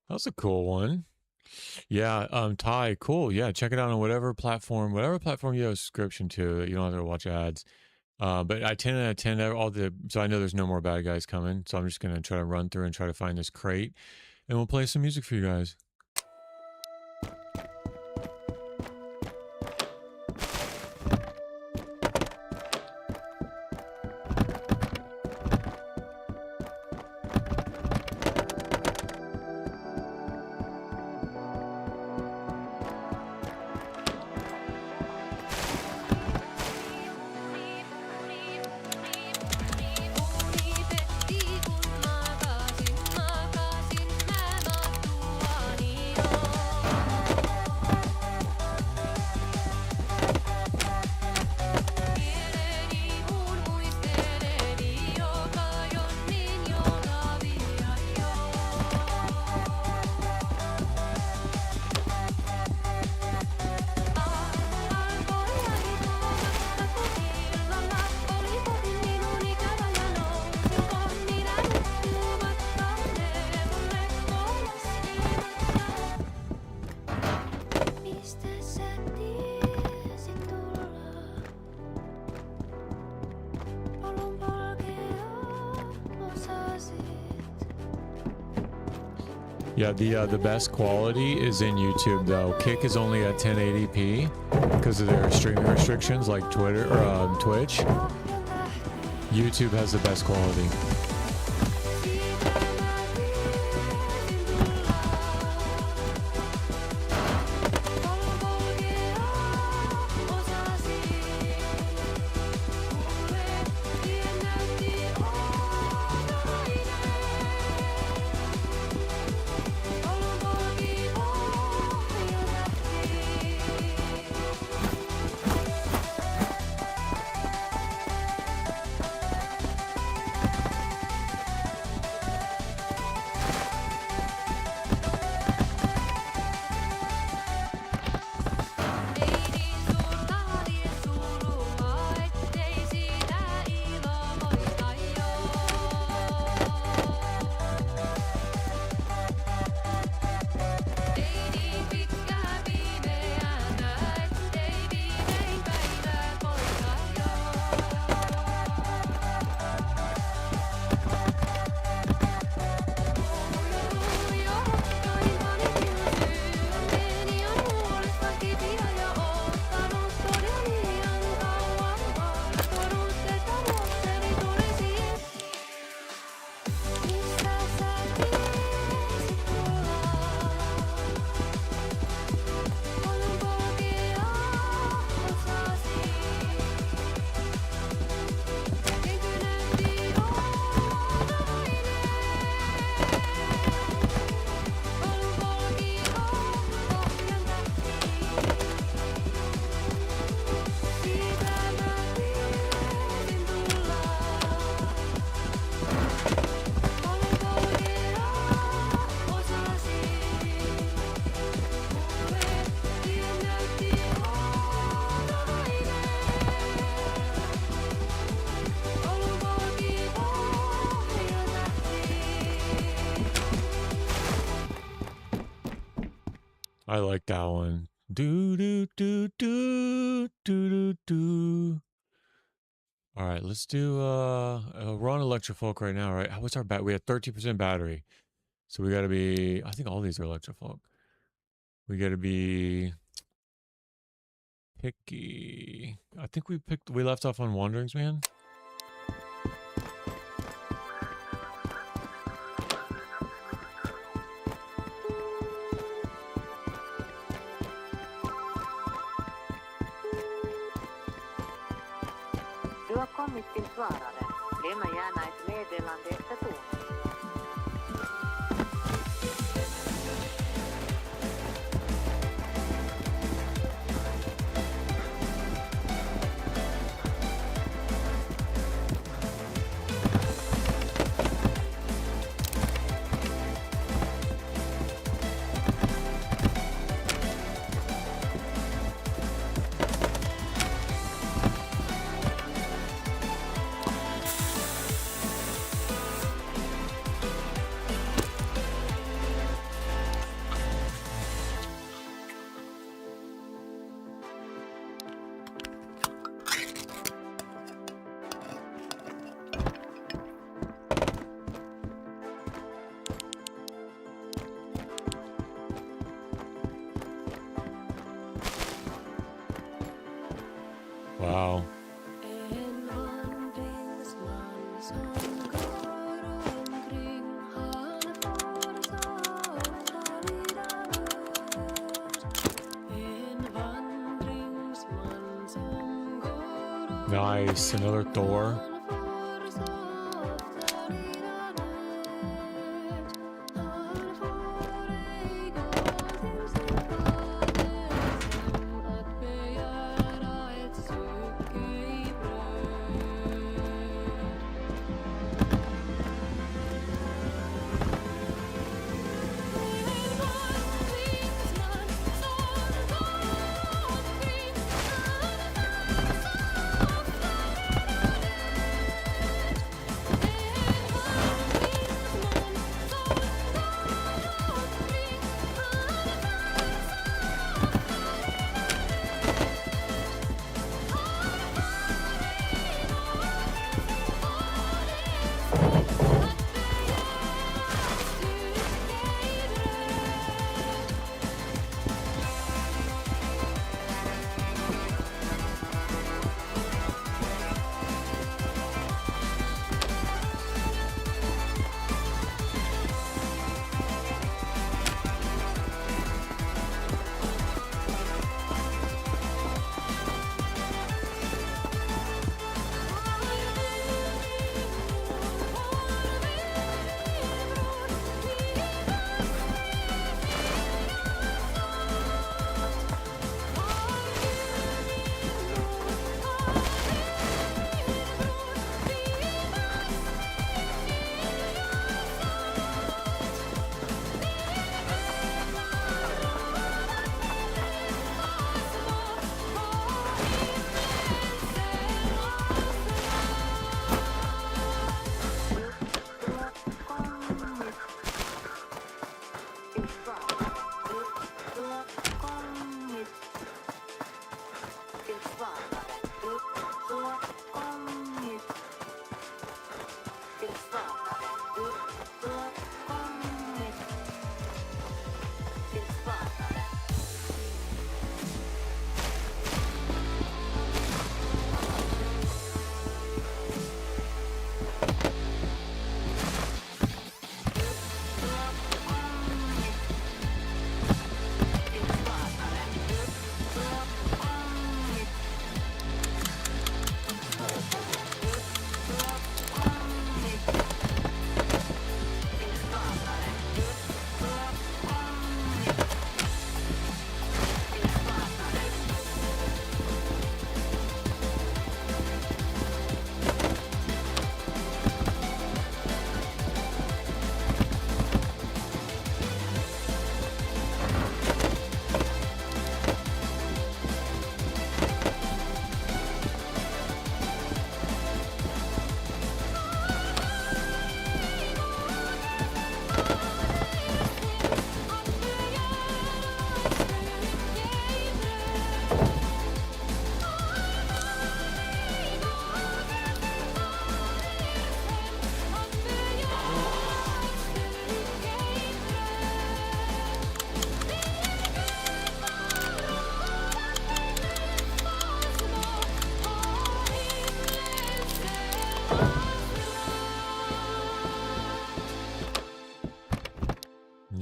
That's a cool one. Yeah, Ty, cool. Yeah, check it out on whatever platform you have a subscription to. You don't have to watch ads. But I 10 out of 10 so I know there's no more bad guys coming. So I'm just gonna try to run through and try to find this crate, and we'll play some music for you guys. Yeah, the best quality is in YouTube though. Kick is only at 1080p because of their streaming restrictions like Twitter or Twitch. YouTube has the best quality. I like that one. Do do do do do do do. All right, let's do we're on electrofolk right now, right? What's our we have 13% battery. So we got to be, I think all these are electrofolk. We got to be picky. I think we left off on Wanderings Man. Du har kommit till svararen. Lämna gärna ett meddelande efter tonen. Wow. Nice, another Thor.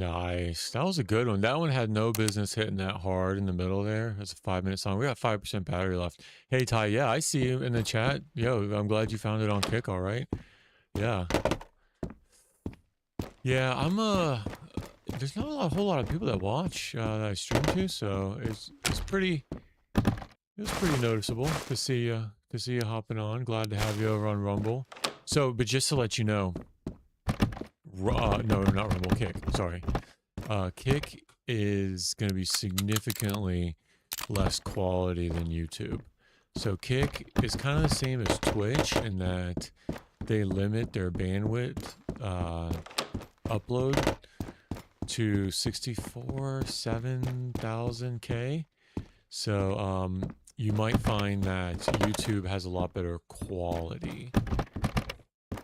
Nice. That was a good one. That one had no business hitting that hard in the middle there. It's a 5-minute song. We got 5% battery left. Hey, Ty. Yeah, I see you in the chat. Yo, I'm glad you found it on Kick, all right? Yeah. Yeah, there's not a whole lot of people that watch that I stream to, so it was pretty noticeable to see you hopping on. Glad to have you over on Rumble. So, but just to let you know, no, not Rumble, Kick. Sorry, Kick is going to be significantly less quality than YouTube. So Kick is kind of the same as Twitch in that they limit their bandwidth upload to 7,000K. So you might find that YouTube has a lot better quality.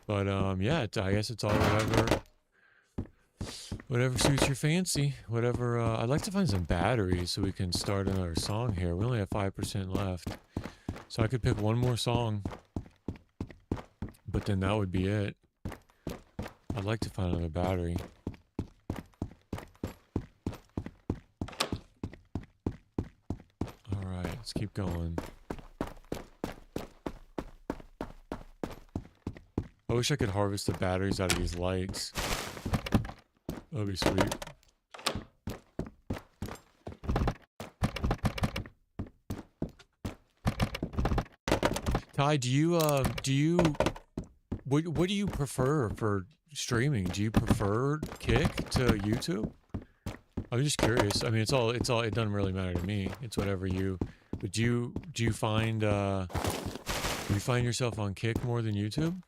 But yeah, I guess it's all whatever suits your fancy. Whatever. I'd like to find some batteries so we can start another song here. We only have 5% left, so I could pick one more song, but then that would be it. I'd like to find another battery. All right, let's keep going. I wish I could harvest the batteries out of these lights. That'd be sweet. Ty, what do you prefer for streaming? Do you prefer Kick to YouTube? I'm just curious. I mean, it doesn't really matter to me. It's whatever you. But do you find yourself on Kick more than YouTube?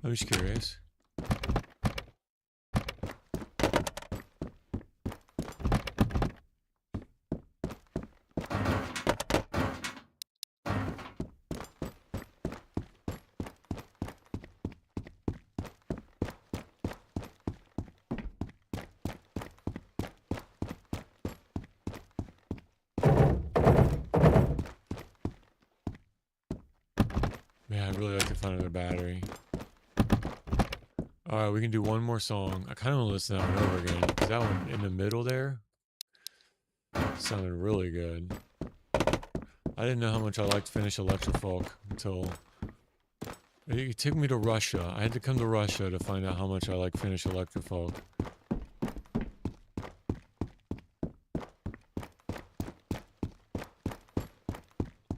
I'm just curious. Man, I'd really like to find another battery. Alright, we can do one more song. I kind of want to listen to that one over again, because that one in the middle there sounded really good. I didn't know how much I liked Finnish electrofolk until it took me to Russia. I had to come to Russia to find out how much I like Finnish electrofolk.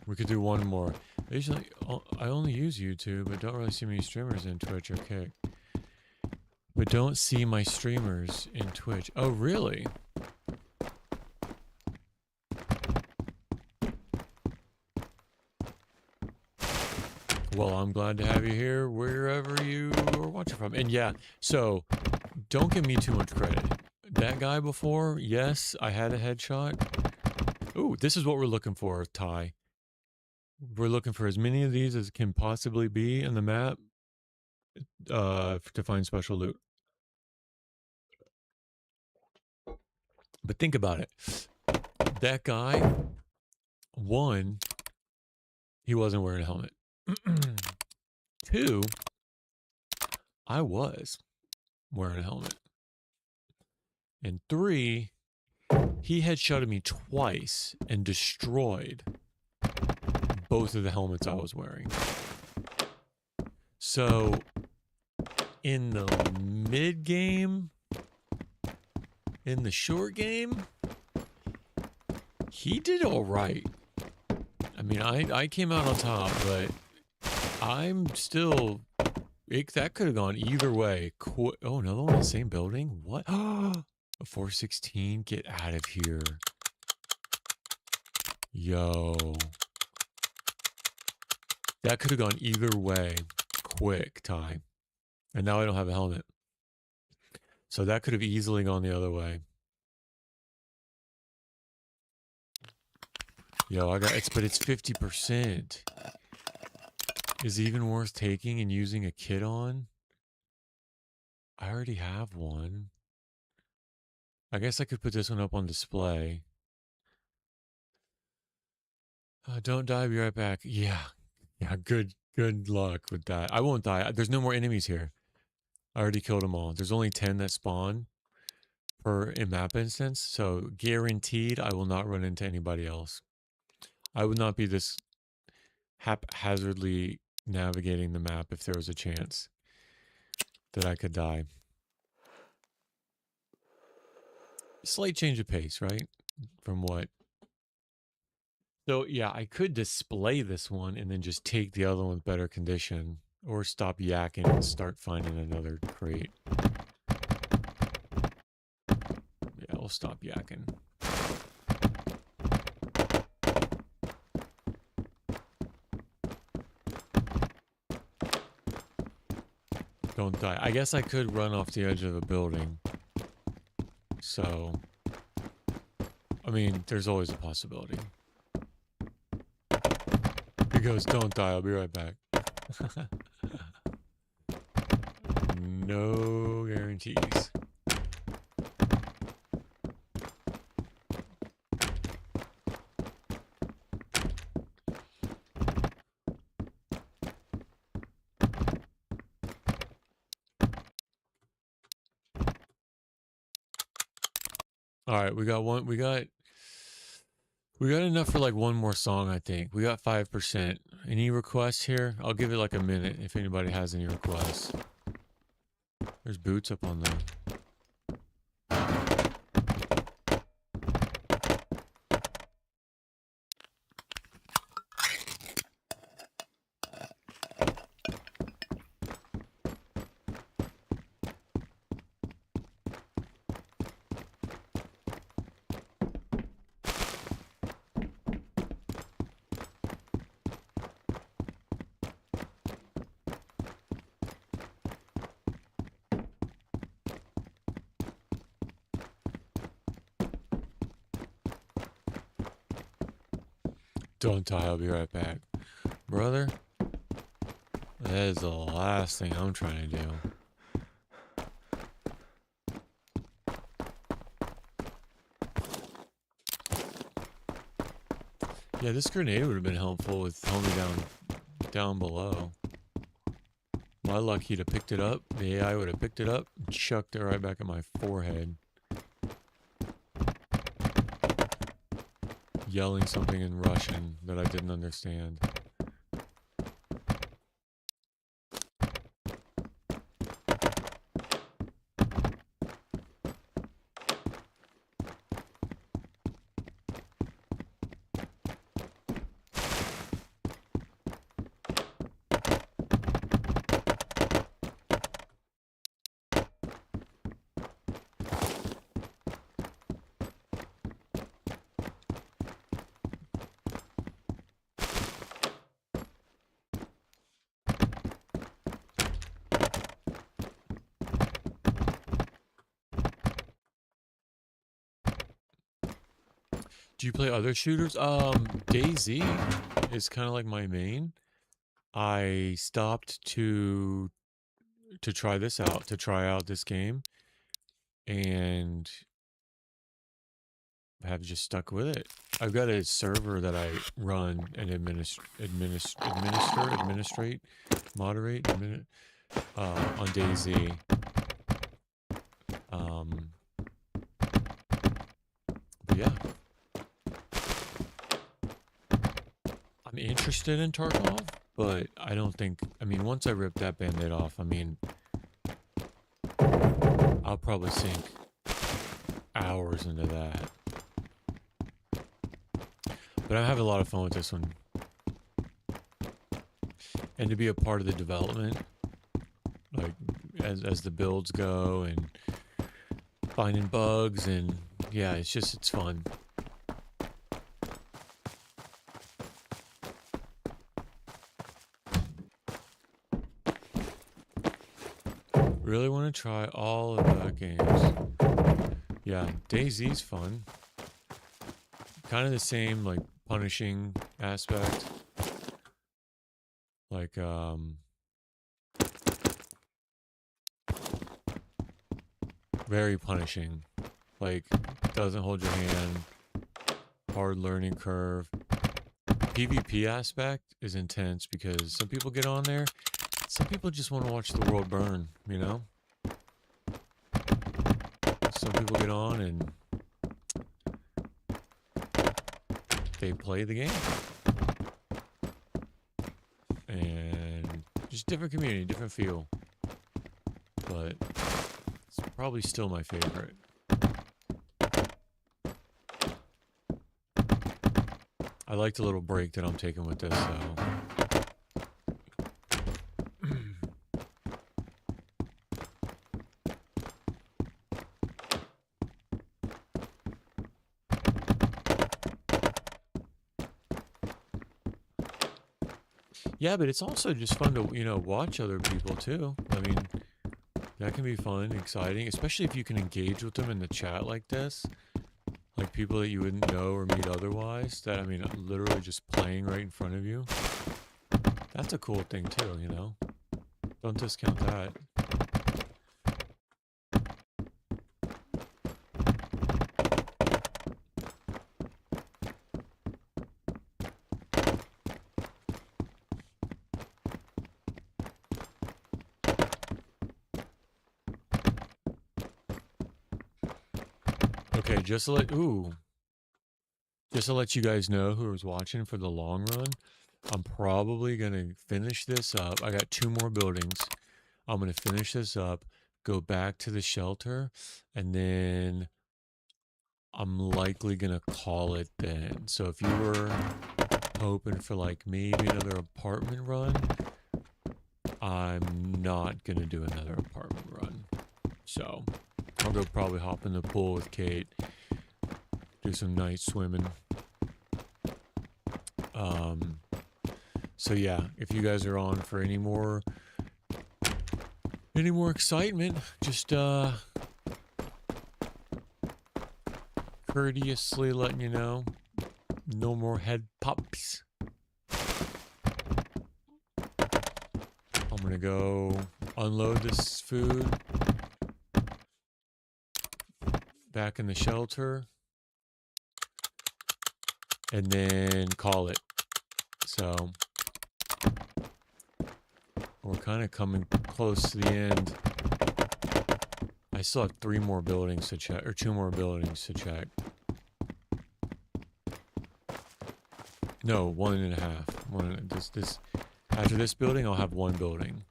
We could do one more. I only use YouTube, but don't really see many streamers in Twitch or Kick. But don't see my streamers in Twitch. Oh, really? Well, I'm glad to have you here wherever you are watching from. And yeah, so don't give me too much credit. That guy before, yes, I had a headshot. Ooh, this is what we're looking for, Ty. We're looking for as many of these as can possibly be in the map to find special loot. But think about it. That guy, one, he wasn't wearing a helmet. Two, I was wearing a helmet. And three, he headshotted me twice and destroyed both of the helmets I was wearing. So, in the mid game, in the short game, he did all right. I mean, I came out on top, but I'm still... that could have gone either way. Oh, another one in the same building? What? A 416? Get out of here. Yo. That could have gone either way. Quick time. And now I don't have a helmet. So that could have easily gone the other way. Yo, but it's 50%. Is it even worth taking and using a kit on? I already have one. I guess I could put this one up on display. Don't die, be right back. Yeah, good luck with that. I won't die. There's no more enemies here. I already killed them all. There's only 10 that spawn. per map instance. So guaranteed I will not run into anybody else. I would not be this haphazardly navigating the map if there was a chance that I could die. Slight change of pace, right? From what? So yeah, I could display this one and then just take the other one with better condition, or stop yakking and start finding another crate. Yeah, I'll stop yakking. Don't die. I guess I could run off the edge of a building. So, I mean, there's always a possibility. He goes, don't die, I'll be right back. No guarantees. All right, we got enough for like one more song, I think. We got 5%. Any requests here? I'll give it like a minute if anybody has any requests. There's boots up on the... Don't die, I'll be right back. Brother, that is the last thing I'm trying to do. Yeah, this grenade would have been helpful with homie down below. My luck, he'd have picked it up. The AI would have picked it up and chucked it right back at my forehead. Yelling something in Russian that I didn't understand. Do you play other shooters? DayZ is kind of like my main. I stopped to try this out, to try out this game, and have just stuck with it. I've got a server that I run and moderate on DayZ. But yeah. I'm interested in Tarkov, but I don't think, I mean, once I rip that band-aid off, I mean, I'll probably sink hours into that. But I have a lot of fun with this one. And to be a part of the development, like, as the builds go, and finding bugs, and yeah, it's fun. Really want to try all of the games. Yeah, DayZ's fun. Kind of the same, like, punishing aspect. Like, very punishing. Like, doesn't hold your hand. Hard learning curve. PvP aspect is intense because some people get on there. Some people just want to watch the world burn, you know? Some people people get on and they play the game. And just different community, different feel. But it's probably still my favorite. I like the little break that I'm taking with this, though. Yeah, but it's also just fun to, you know, watch other people too. I mean, that can be fun, exciting, especially if you can engage with them in the chat like this. Like people that you wouldn't know or meet otherwise. That, I mean, literally just playing right in front of you. That's a cool thing too, you know? Don't discount that. Okay, just to let you guys know who was watching for the long run, I'm probably gonna finish this up. I got 2 more buildings. I'm gonna finish this up, go back to the shelter, and then I'm likely gonna call it then. So if you were hoping for like maybe another apartment run, I'm not gonna do another apartment run. So I'll go probably hop in the pool with Kate, do some night swimming. So yeah, if you guys are on for any more excitement, just courteously letting you know, no more head pops. I'm gonna go unload this food back in the shelter and then call it. So we're kind of coming close to the end. I still have 3 more buildings to check, or 2 more buildings to check. No, 1.5. This after this building, I'll have 1 building.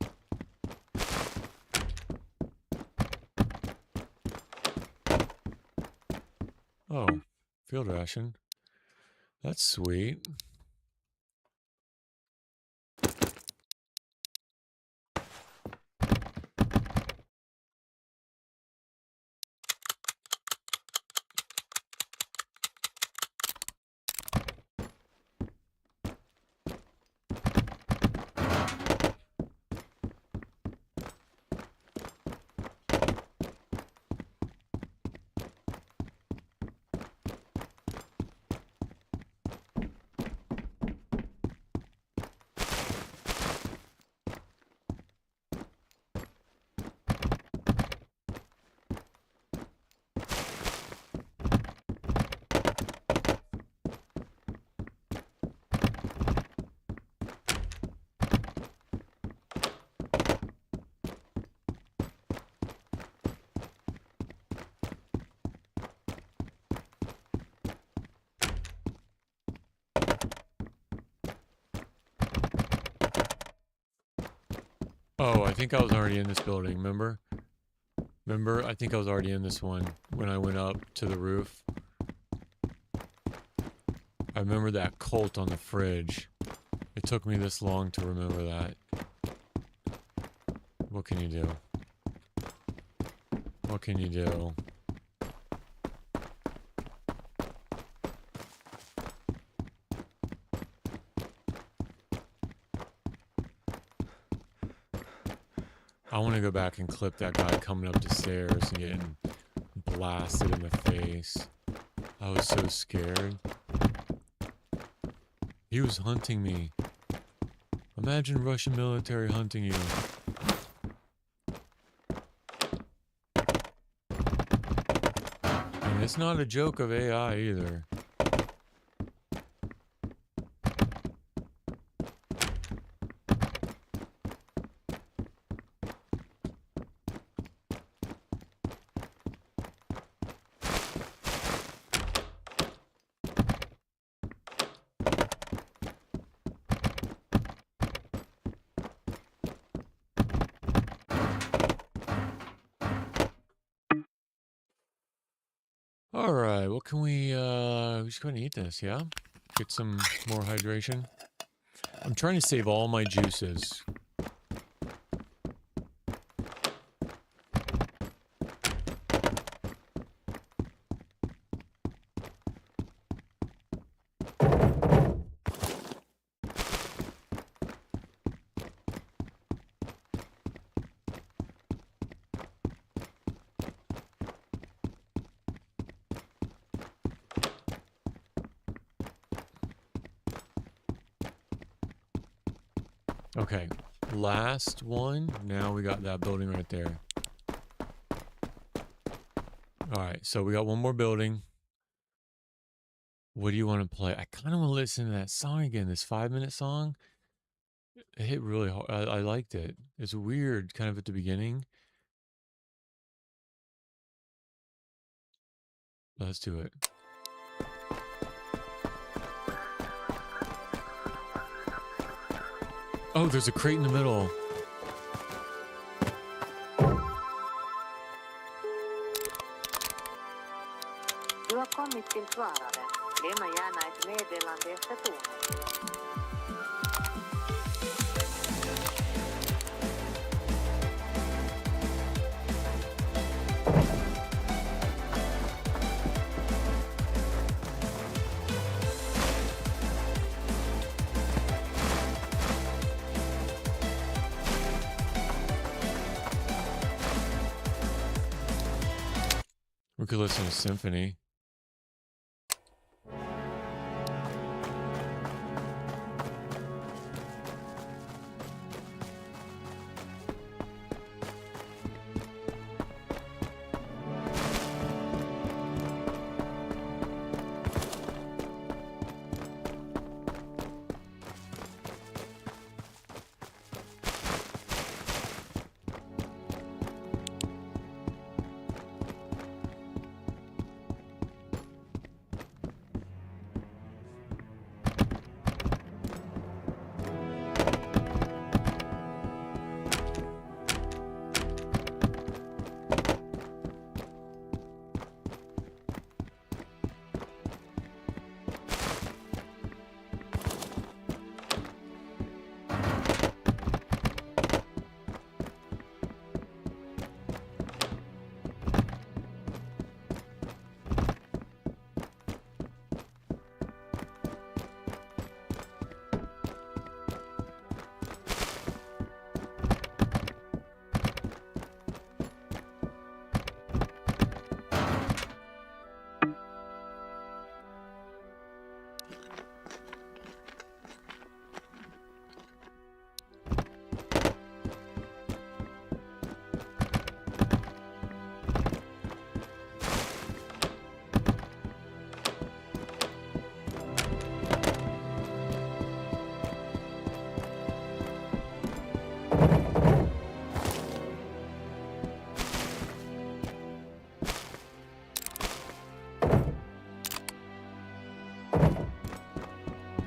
Oh, field ration. That's sweet. Oh, I think I was already in this building, remember? I think I was already in this one when I went up to the roof. I remember that Colt on the fridge. It took me this long to remember that. What can you do? What can you do? I want to go back and clip that guy coming up the stairs and getting blasted in the face. I was so scared. He was hunting me. Imagine Russian military hunting you. And it's not a joke of AI either. All right, what can we just go ahead and eat this, yeah? Get some more hydration. I'm trying to save all my juices. Okay, last one. Now we got that building right there. All right, so we got one more building. What do you want to play? I kind of want to listen to that song again, this 5-minute song. It hit really hard. I liked it. It's weird kind of at the beginning. Let's do it. Oh, there's a crate in the middle. Du har kommit till svararen. Lämna gärna ett meddelande efter tonen. We could listen to symphony.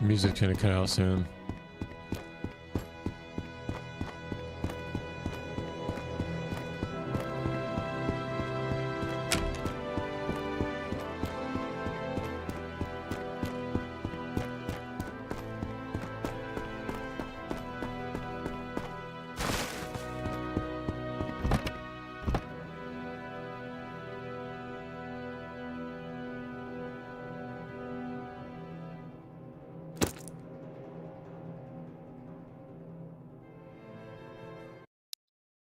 Music's gonna cut out soon.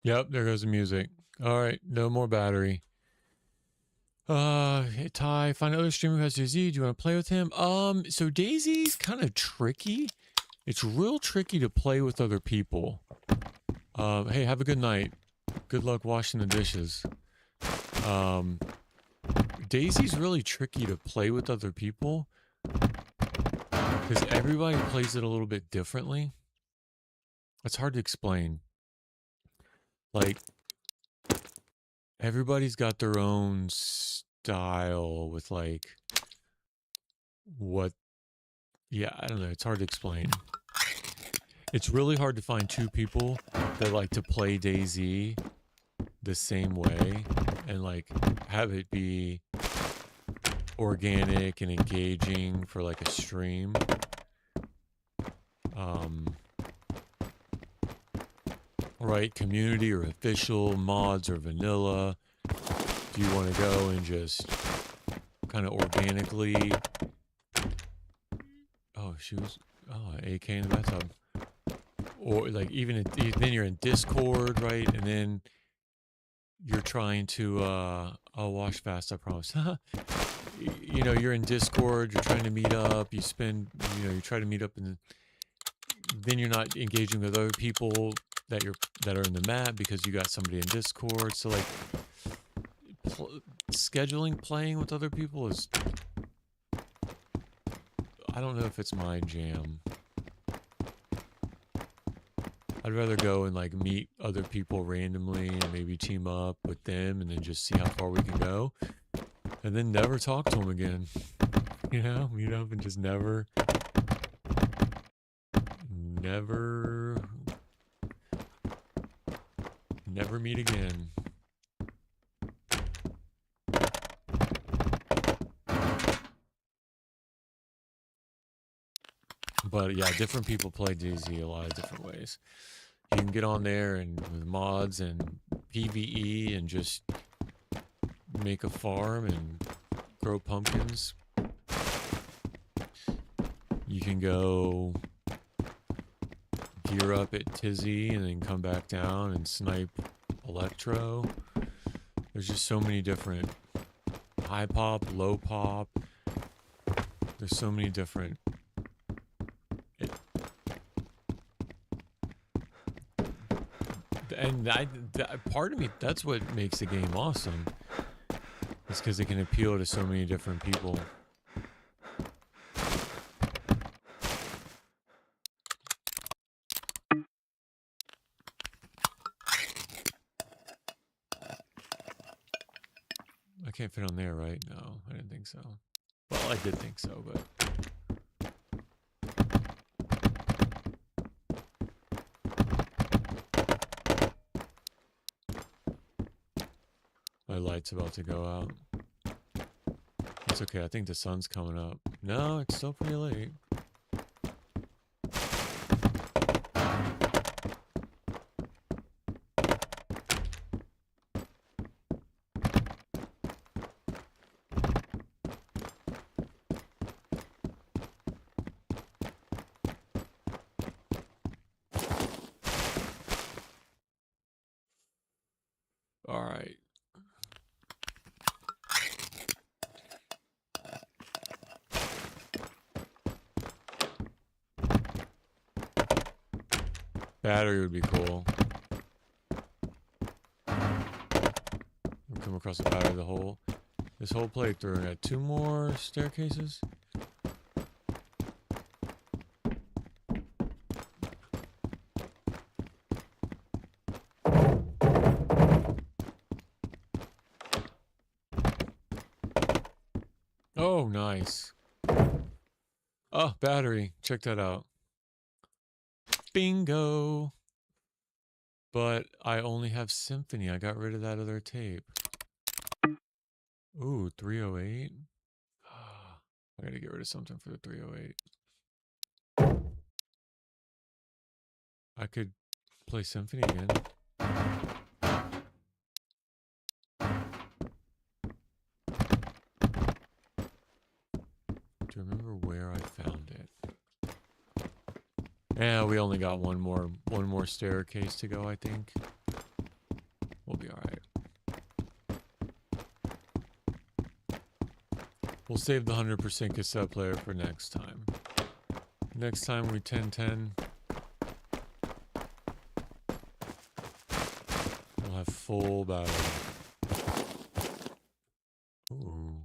Yep, there goes the music. All right, no more battery. Hey, Ty, find another streamer who has Daisy. Do you want to play with him? So Daisy's kind of tricky. It's real tricky to play with other people. Hey, have a good night. Good luck washing the dishes. Daisy's really tricky to play with other people because everybody plays it a little bit differently. It's hard to explain. Like, everybody's got their own style with, like, what... Yeah, I don't know. It's hard to explain. It's really hard to find two people that like to play DayZ the same way and, like, have it be organic and engaging for like a stream. Right, community or official, mods or vanilla. Do you want to go and just kind of organically? Oh, AK in the bathtub. Or like then you're in Discord, right? And then you're trying to I'll wash fast, I promise. You know, you're in Discord, you're trying to meet up, you try to meet up, and then you're not engaging with other people that are in the map because you got somebody in Discord. So like scheduling playing with other people is, I don't know if it's my jam. I'd rather go and like meet other people randomly and maybe team up with them and then just see how far we can go and then never talk to them again. You know, meet up and just never meet again. But yeah, different people play DayZ a lot of different ways. You can get on there and with mods and PvE and just make a farm and grow pumpkins. You can go gear up at Tizzy and then come back down and snipe Electro. There's just so many different high pop, low pop. There's so many different. And part of me, that's what makes the game awesome. It's because it can appeal to so many different people. I can't fit on there, right? No, I didn't think so. Well, I did think so, but... my light's about to go out. It's okay, I think the sun's coming up. No, it's still pretty late. All right. Battery would be cool. We'll come across the battery this whole playthrough. I got 2 more staircases. Oh, nice. Oh, battery. Check that out. Bingo. But I only have Symphony. I got rid of that other tape. Ooh, 308. I gotta get rid of something for the 308. I could play Symphony again. Do you remember where I found it? Yeah, we only got one more staircase to go, I think. We'll be alright. We'll save the 100% cassette player for next time. Next time we 1010. We'll have full battery. Ooh.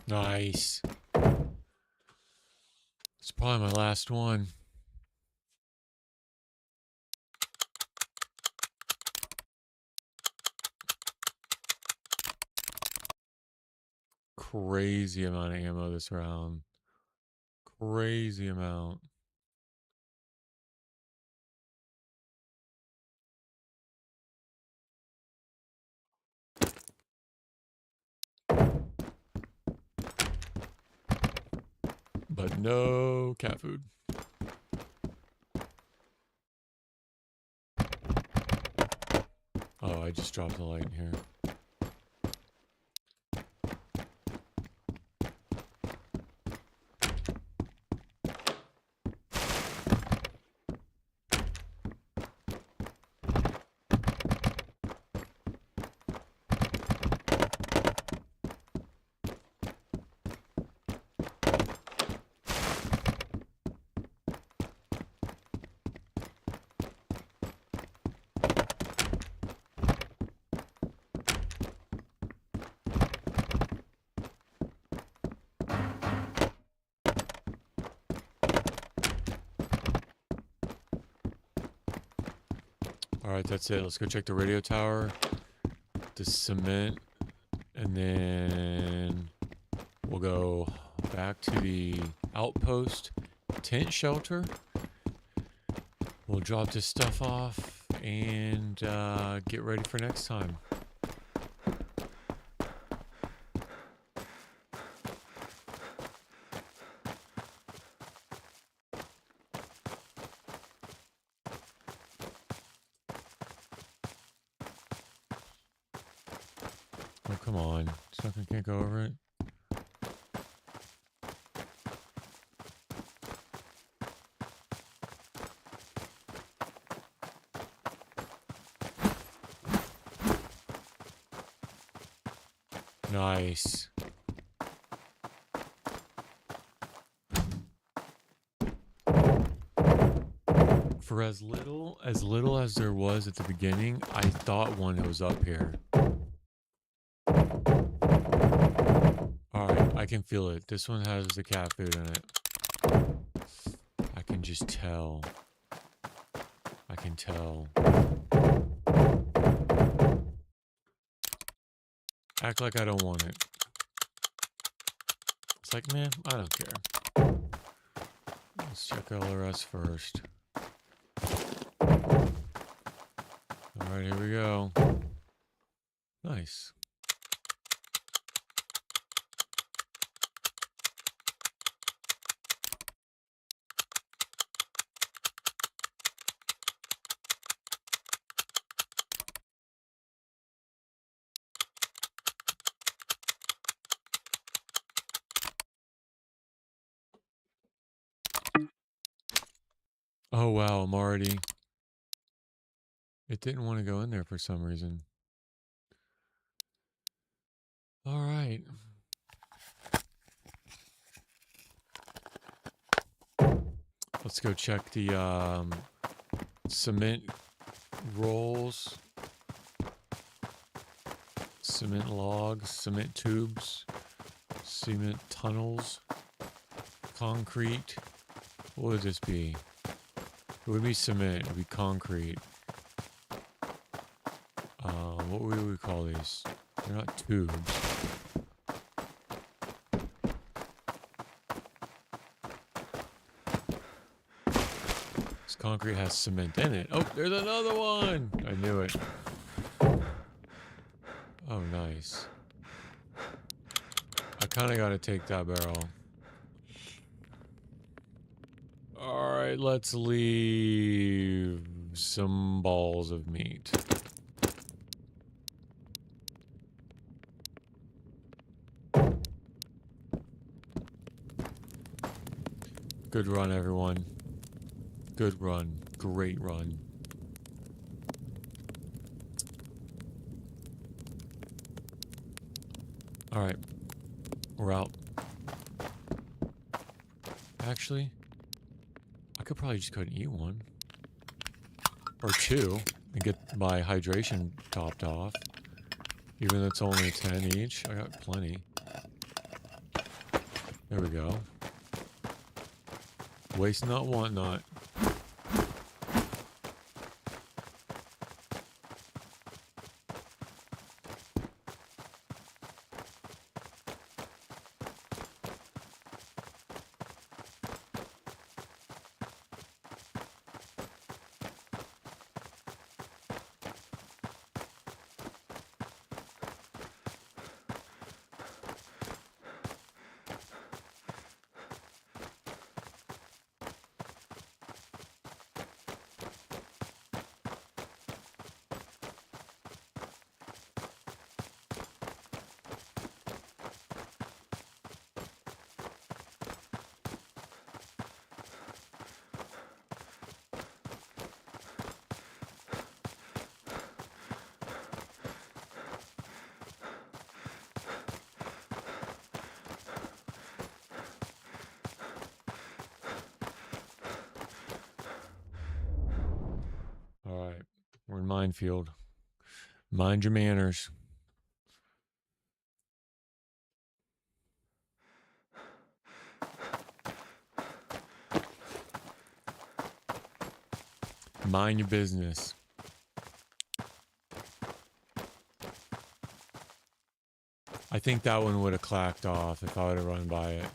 Nice. It's probably my last one. Crazy amount of ammo this round. Crazy amount. But no cat food. Oh, I just dropped the light in here. All right, that's it. Let's go check the radio tower, the cement, and then we'll go back to the outpost tent shelter. We'll drop this stuff off and get ready for next time. Oh, come on. Something can't go over it. Nice. For as little as there was at the beginning, I thought one was up here. Alright, I can feel it. This one has the cat food in it. I can just tell. I can tell. Act like I don't want it. It's like, man, I don't care. Let's check all the rest first. Alright, here we go. Nice. Oh wow, I'm already... It didn't want to go in there for some reason. Alright. Let's go check the cement rolls. Cement logs, cement tubes, cement tunnels, concrete. What would this be? It would be cement, it would be concrete. What would we call these? They're not tubes. This concrete has cement in it. Oh, there's another one! I knew it. Oh, nice. I kind of got to take that barrel. Alright, let's leave some balls of meat. Good run, everyone. Good run. Great run. Alright. We're out. Actually, I could probably just go ahead and eat one. Or two. And get my hydration topped off. Even though it's only 10 each. I got plenty. There we go. Waste not, want not. All right, we're in minefield. Mind your manners. Mind your business. I think that one would have clacked off if I would have run by it.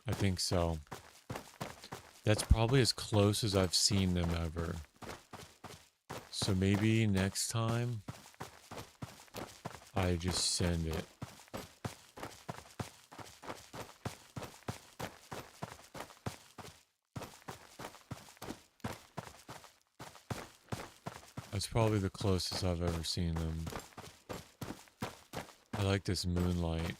I think so. That's probably as close as I've seen them ever. So maybe next time I just send it. That's probably the closest I've ever seen them. I like this moonlight.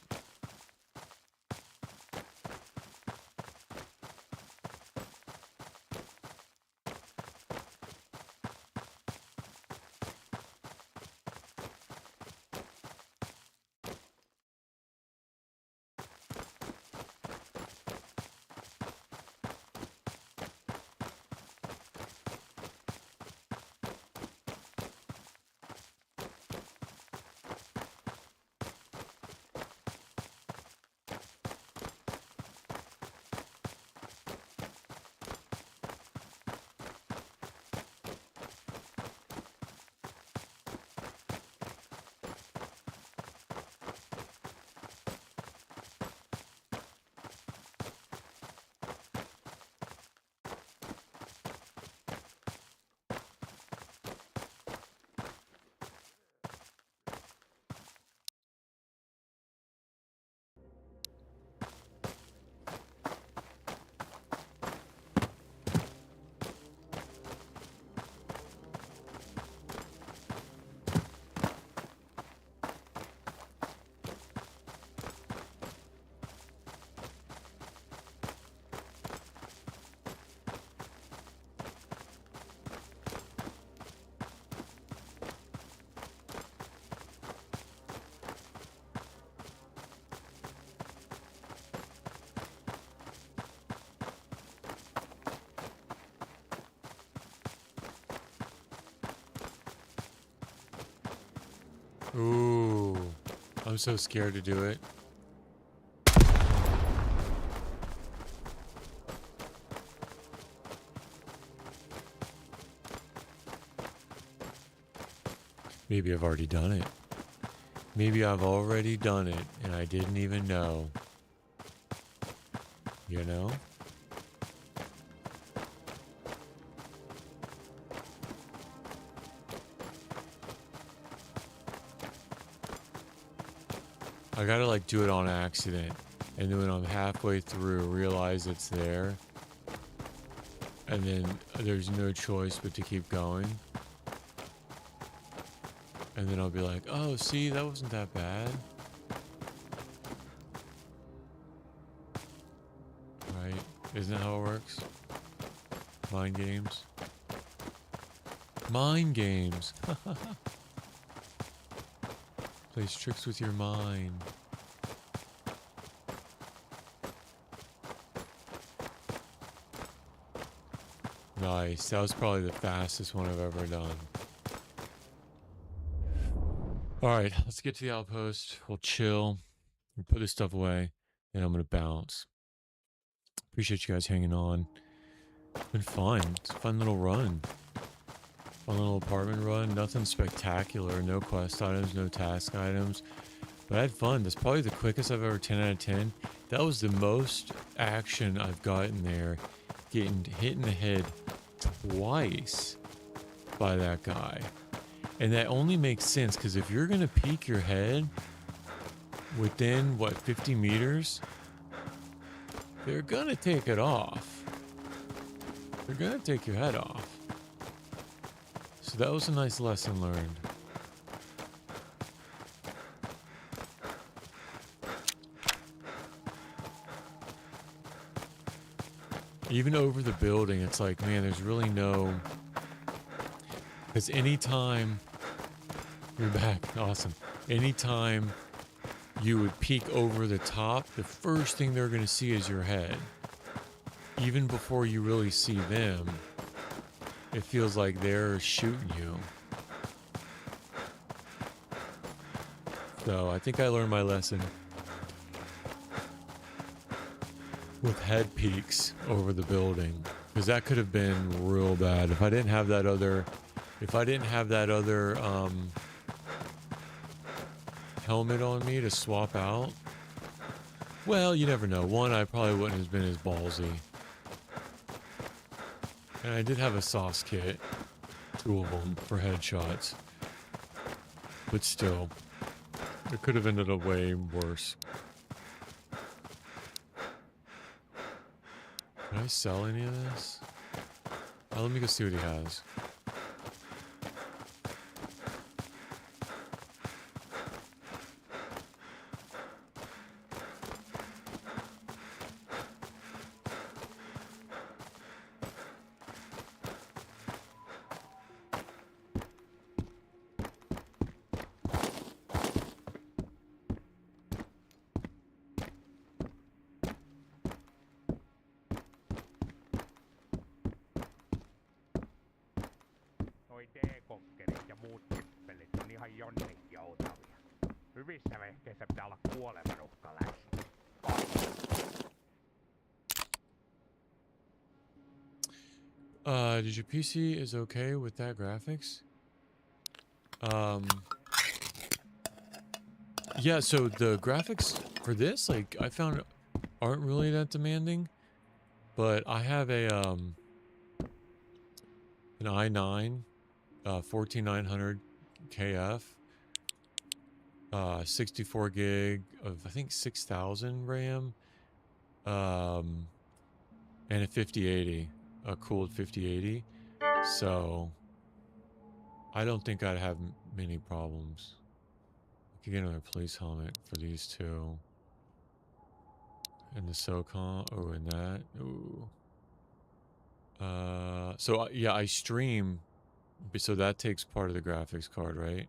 Ooh, I'm so scared to do it. Maybe I've already done it. Maybe I've already done it and I didn't even know. You know? I gotta like do it on accident, and then when I'm halfway through, realize it's there, and then there's no choice but to keep going, and then I'll be like, oh, see, that wasn't that bad. Right? Isn't that how it works? Mind games. Mind games. Plays tricks with your mind. Nice. That was probably the fastest one I've ever done. All right, let's get to the outpost. We'll chill. We'll put this stuff away, and I'm gonna bounce. Appreciate you guys hanging on. It's been fun. It's a fun little run. Fun little apartment run. Nothing spectacular. No quest items. No task items. But I had fun. That's probably the quickest I've ever 10 out of 10. That was the most action I've gotten there. Getting hit in the head twice by that guy. And that only makes sense because if you're going to peek your head within, what, 50 meters, they're going to take it off. They're going to take your head off. So that was a nice lesson learned. Even over the building, it's like, man, there's really no... Because anytime... You're back. Awesome. Anytime you would peek over the top, the first thing they're going to see is your head. Even before you really see them, it feels like they're shooting you. So I think I learned my lesson with head peeks over the building, because that could have been real bad if I didn't have that other helmet on me to swap out. Well, you never know. One, I probably wouldn't have been as ballsy. And I did have a sauce kit, 2 of them for headshots. But still, it could have ended up way worse. Can I sell any of this? Oh, let me go see what he has. Noi D-kokkerit ja muut nippelit on ihan jonnin joutavia. Hyvissä vehkeissä pitää olla kuoleman uhka läsnä. Did your PC is okay with that graphics? Yeah, so the graphics for this, like, I found aren't really that demanding, but I have a, an i9, 14900 KF, 64 gig of, I think, 6000 RAM, and a 5080, a cooled 5080. So I don't think I'd have many problems. I could get another police helmet for these two. And the SOCOM, oh, and that, ooh. So yeah, I stream, so that takes part of the graphics card, right?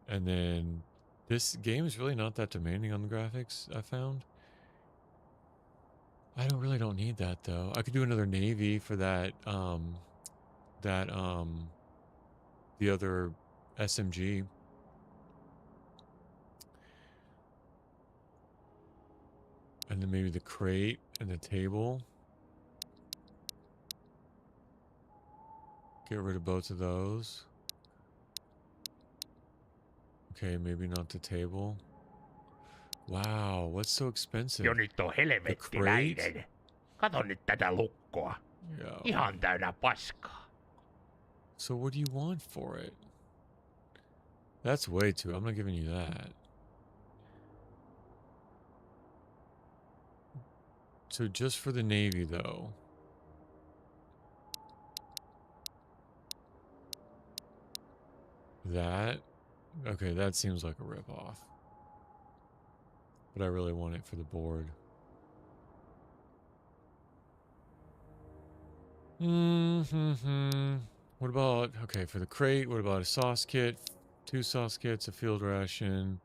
And then this game is really not that demanding on the graphics, I found. I really don't need that though. I could do another Navy for that, the other SMG. And then maybe the crate and the table. Get rid of both of those. Okay, maybe not the table. Wow, what's so expensive? Jo nyt on helvettiläinen. Kato nyt tätä lukkoa. Yeah. Ihan täynnä paskaa. So what do you want for it? That's way too. I'm not giving you that. So just for the Navy though. That? Okay, that seems like a ripoff. But I really want it for the board. What about, okay, for the crate, what about a sauce kit? 2 sauce kits, a field ration.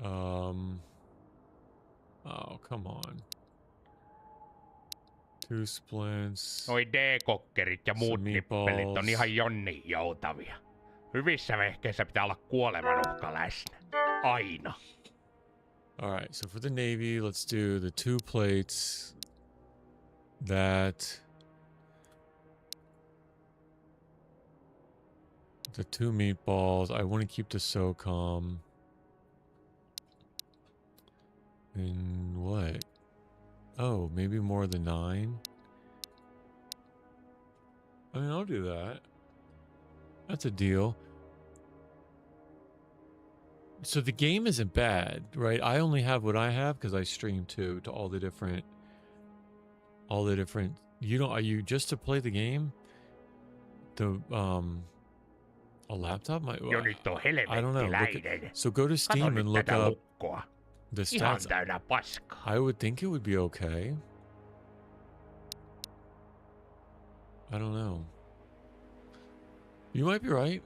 Oh, come on. 2 splints. Noi D-kokkerit ja muut Some nippelit on meatballs. ihan jonnin joutavia. Hyvissä vehkeissä pitää olla kuolemanuhka läsnä. Aina. All right, so for the Navy, let's do the 2 plates. That. The 2 meatballs. I want to keep the SOCOM. And what? Oh, maybe more than 9? I mean, I'll do that. That's a deal. So the game isn't bad, right? I only have what I have because I stream too to all the different. You don't. Are you just to play the game? The a laptop might. Jo nyt on I don't know. helvettiläinen. So go to Kato Steam nyt and look tätä up lukkoa. the Ihan stats. täynnä paskaa. I would think it would be okay. I don't know. You might be right.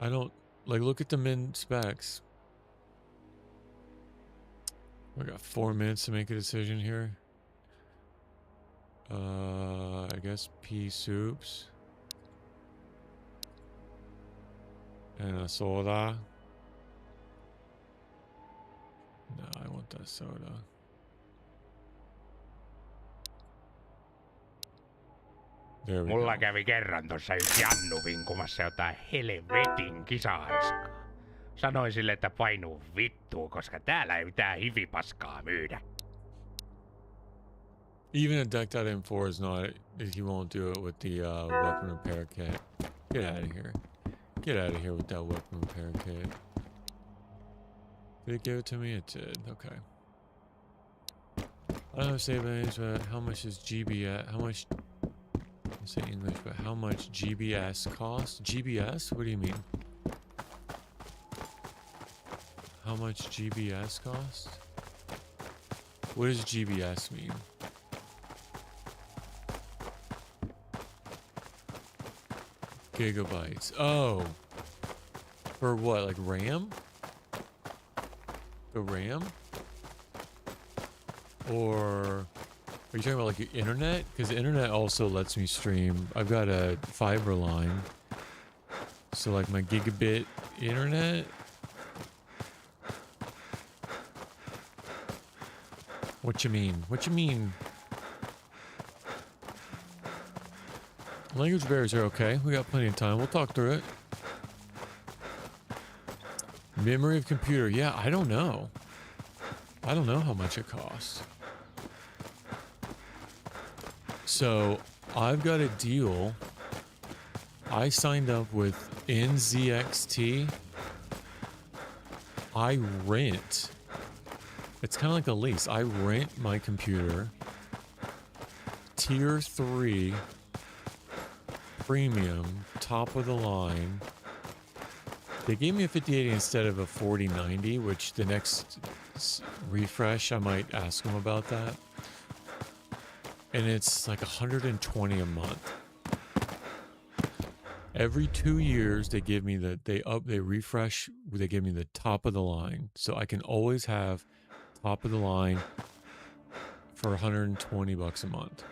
I don't like look at the min specs. We got 4 minutes to make a decision here. I guess pea soups and a soda. No, I want that soda. There we Mulla go. kävi kerran tossa yksi Jannu vinkumassa jotain helvetin kisahanskaa. Sanoin sille, että painuu vittuun, koska täällä ei mitään hivipaskaa myydä. Even a decked out M4 is not. He won't do it with the weapon repair kit. Get out of here. Get out of here with that weapon repair kit. Did it give it to me? It did. Okay. I don't know save names, but how much is GBS? How much? I say English, but how much GBS cost? GBS? What do you mean? How much GBS cost? What does GBS mean? Gigabytes. Oh. For what? Like RAM? The RAM? Or are you talking about like your internet? Because the internet also lets me stream. I've got a fiber line. So like my gigabit internet. What you mean? What you mean? Language barriers are okay. We got plenty of time. We'll talk through it. Memory of computer. Yeah, I don't know. I don't know how much it costs. So I've got a deal. I signed up with NZXT. I rent. It's kind of like a lease. I rent my computer. Tier 3. Premium. Top of the line. They gave me a 5080 instead of a 4090, which the next refresh, I might ask them about that. And it's like 120 a month. Every 2 years, they give me they refresh, they give me the top of the line. So I can always have top of the line for 120 bucks a month.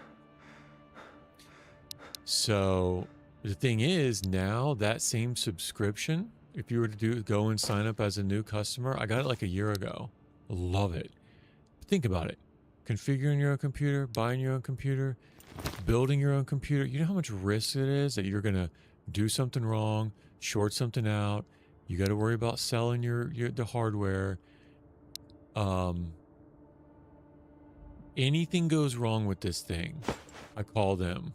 So the thing is, now that same subscription, if you were to go and sign up as a new customer, I got it like a year ago. Love it. Think about it. Configuring your own computer, buying your own computer, building your own computer. You know how much risk it is that you're going to do something wrong, short something out. You got to worry about selling the hardware. Anything goes wrong with this thing, I call them.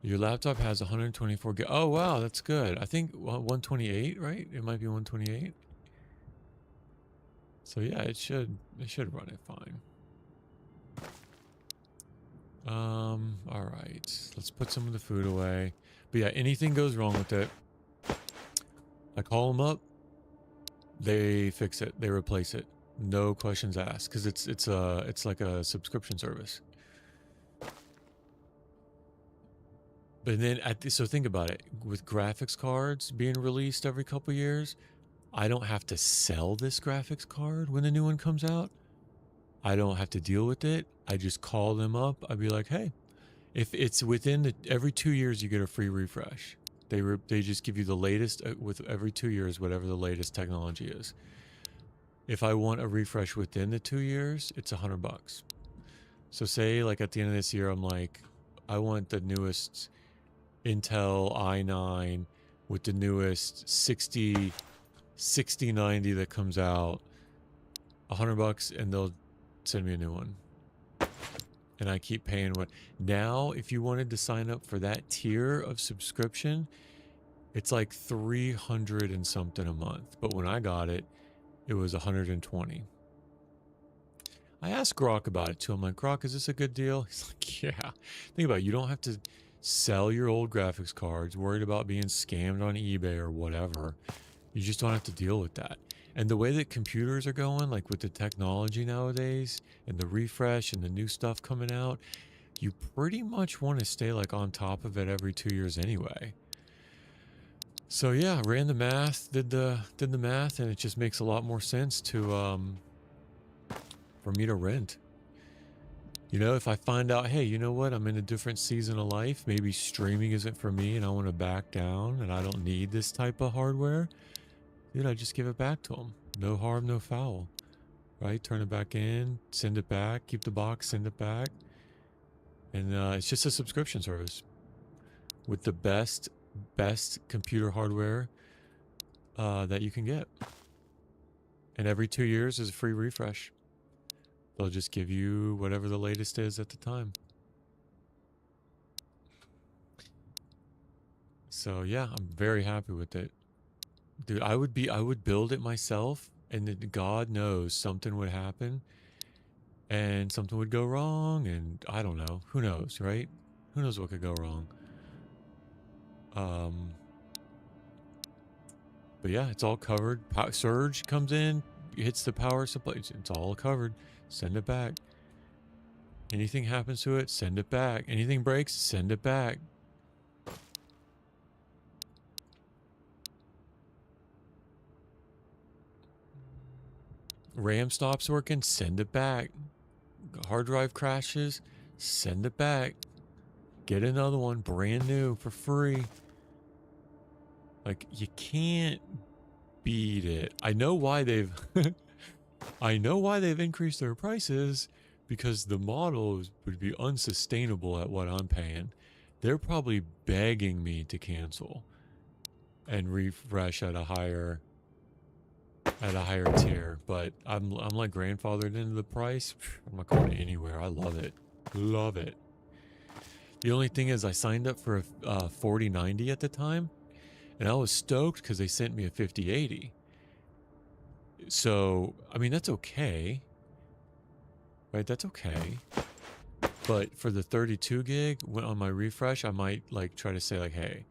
Your laptop has 124 gig. Oh, wow, that's good. I think 128, right? It might be 128. So yeah, it should run it fine. All right. Let's put some of the food away. But yeah, anything goes wrong with it, I call them up. They fix it. They replace it. No questions asked, because it's like a subscription service. But then so think about it. With graphics cards being released every couple years, I don't have to sell this graphics card when the new one comes out. I don't have to deal with it. I just call them up. I'd be like, hey, if it's within every 2 years, you get a free refresh. They just give you the latest with every 2 years, whatever the latest technology is. If I want a refresh within the 2 years, it's $100. So say like at the end of this year, I'm like, I want the newest Intel i9 with the newest 6090 that comes out, $100, and they'll send me a new one. And I keep paying what. Now, if you wanted to sign up for that tier of subscription, it's like 300 and something a month. But when I got it, it was 120. I asked Grok about it too. I'm like, Grok, is this a good deal? He's like, yeah. Think about it. You don't have to sell your old graphics cards, worried about being scammed on eBay or whatever. You just don't have to deal with that. And the way that computers are going, like with the technology nowadays and the refresh and the new stuff coming out, you pretty much want to stay like on top of it every 2 years anyway. So yeah, ran the math, did the math, and it just makes a lot more sense to for me to rent. You know, if I find out, hey, you know what, I'm in a different season of life, maybe streaming isn't for me and I want to back down and I don't need this type of hardware, dude, I just give it back to them. No harm, no foul, right? Turn it back in, send it back, keep the box, send it back. And it's just a subscription service with the best computer hardware that you can get. And every 2 years is a free refresh. They'll just give you whatever the latest is at the time. So yeah, I'm very happy with it. Dude, I would build it myself, and then God knows something would happen and something would go wrong, and I don't know. Who knows, right? Who knows what could go wrong? But yeah, it's all covered. Surge comes in, hits the power supply. It's all covered. Send it back. Anything happens to it, send it back. Anything breaks, send it back. RAM stops working, send it back. Hard drive crashes, send it back. Get another one, brand new, for free. Like, you can't beat it. I know why they've I know why they've increased their prices, because the models would be unsustainable at what I'm paying. They're probably begging me to cancel and refresh at a higher tier, but I'm like grandfathered into the price. I'm not going anywhere. I love it. Love it. The only thing is I signed up for a 4090 at the time, and I was stoked because they sent me a 5080. So, I mean, that's okay. Right? That's okay. But for the 32 gig, on my refresh, I might like try to say like, hey,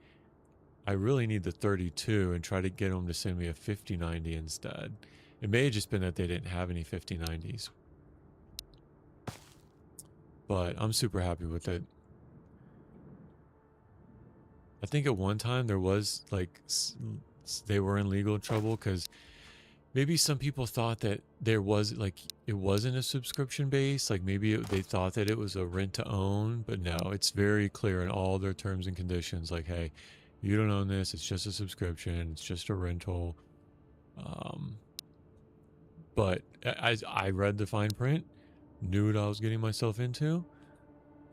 I really need the 32, and try to get them to send me a 5090 instead. It may have just been that they didn't have any 5090s. But I'm super happy with it. I think at one time there was like, they were in legal trouble because maybe some people thought that there was like, it wasn't a subscription base. Like maybe they thought that it was a rent to own, but no, it's very clear in all their terms and conditions. Like, hey, you don't own this. It's just a subscription. It's just a rental. But I read the fine print, knew what I was getting myself into,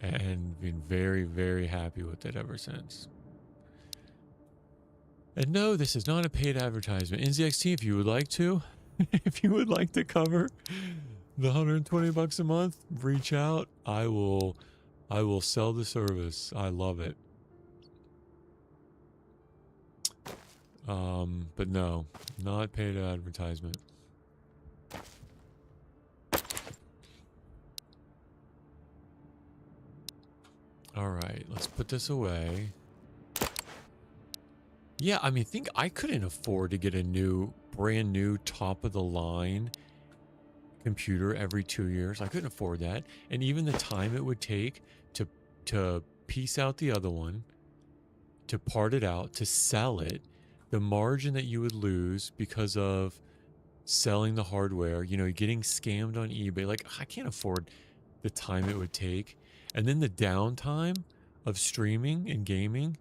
and been very, very happy with it ever since. And no, this is not a paid advertisement. NZXT, if you would like to, if you would like to cover the $120 a month, reach out. I will sell the service. I love it. But no, not paid advertisement. All right, let's put this away. Yeah, I mean, I couldn't afford to get a brand new top of the line computer every 2 years. I couldn't afford that. And even the time it would take to piece out the other one, to part it out, to sell it, the margin that you would lose because of selling the hardware, you know, getting scammed on eBay. Like, I can't afford the time it would take. And then the downtime of streaming and gaming.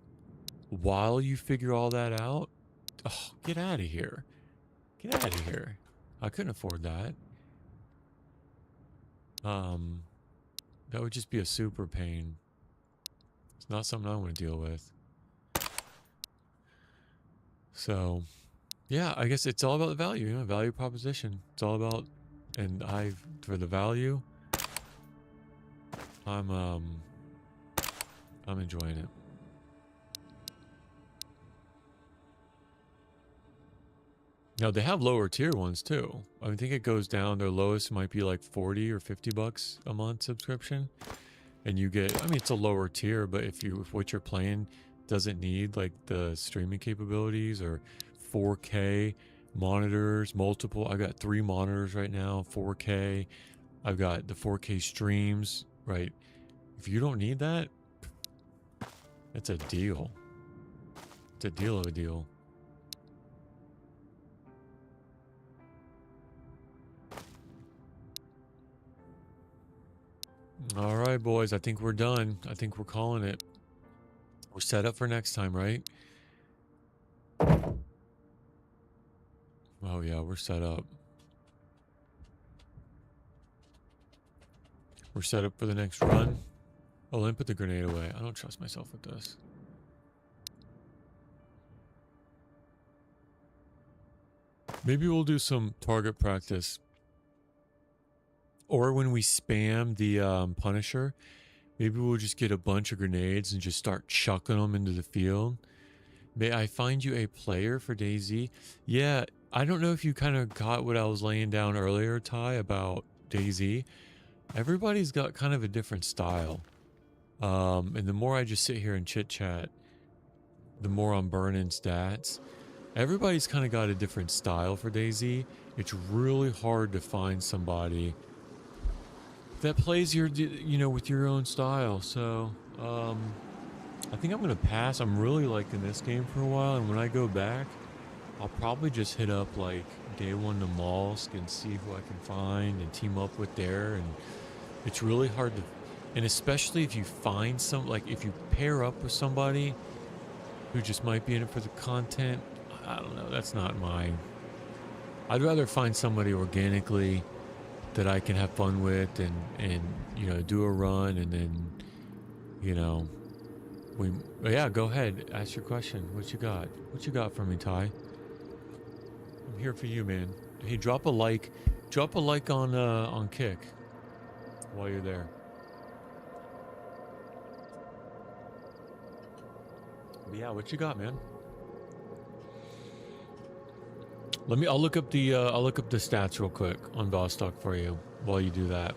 while you figure all that out, oh, get out of here. Get out of here. I couldn't afford that. That would just be a super pain. It's not something I want to deal with. So, yeah, I guess it's all about the value, you know, value proposition. It's all about, and for the value, I'm enjoying it. Now, they have lower tier ones too. I think it goes down. Their lowest might be like 40 or 50 bucks a month subscription. And you get, I mean, it's a lower tier, but if what you're playing doesn't need like the streaming capabilities or 4K monitors, multiple, I've got 3 monitors right now, 4K. I've got the 4K streams, right? If you don't need that, it's a deal. It's a deal of a deal. All right, boys. I think we're done. I think we're calling it. We're set up for next time, right? Oh, yeah, we're set up. We're set up for the next run. Oh, let me put the grenade away. I don't trust myself with this. Maybe we'll do some target practice. Or when we spam the Punisher, maybe we'll just get a bunch of grenades and just start chucking them into the field. May I find you a player for DayZ? Yeah, I don't know if you kind of got what I was laying down earlier, Ty, about DayZ. Everybody's got kind of a different style. And the more I just sit here and chit-chat, the more I'm burning stats. Everybody's kind of got a different style for DayZ. It's really hard to find somebody that plays your, you know, with your own style. So, I think I'm going to pass. I'm really liking this game for a while. And when I go back, I'll probably just hit up like Day 1 to Molsk and see who I can find and team up with there. And it's really hard to, and especially if you find some, like if you pair up with somebody who just might be in it for the content, I don't know. That's not mine. I'd rather find somebody organically that I can have fun with and you know, do a run and then, you know, yeah, go ahead. Ask your question. What you got? What you got for me, Ty? I'm here for you, man. Hey, drop a like. Drop a like on Kick while you're there. But yeah, what you got, man? I'll look up the stats real quick on Vostok for you while you do that.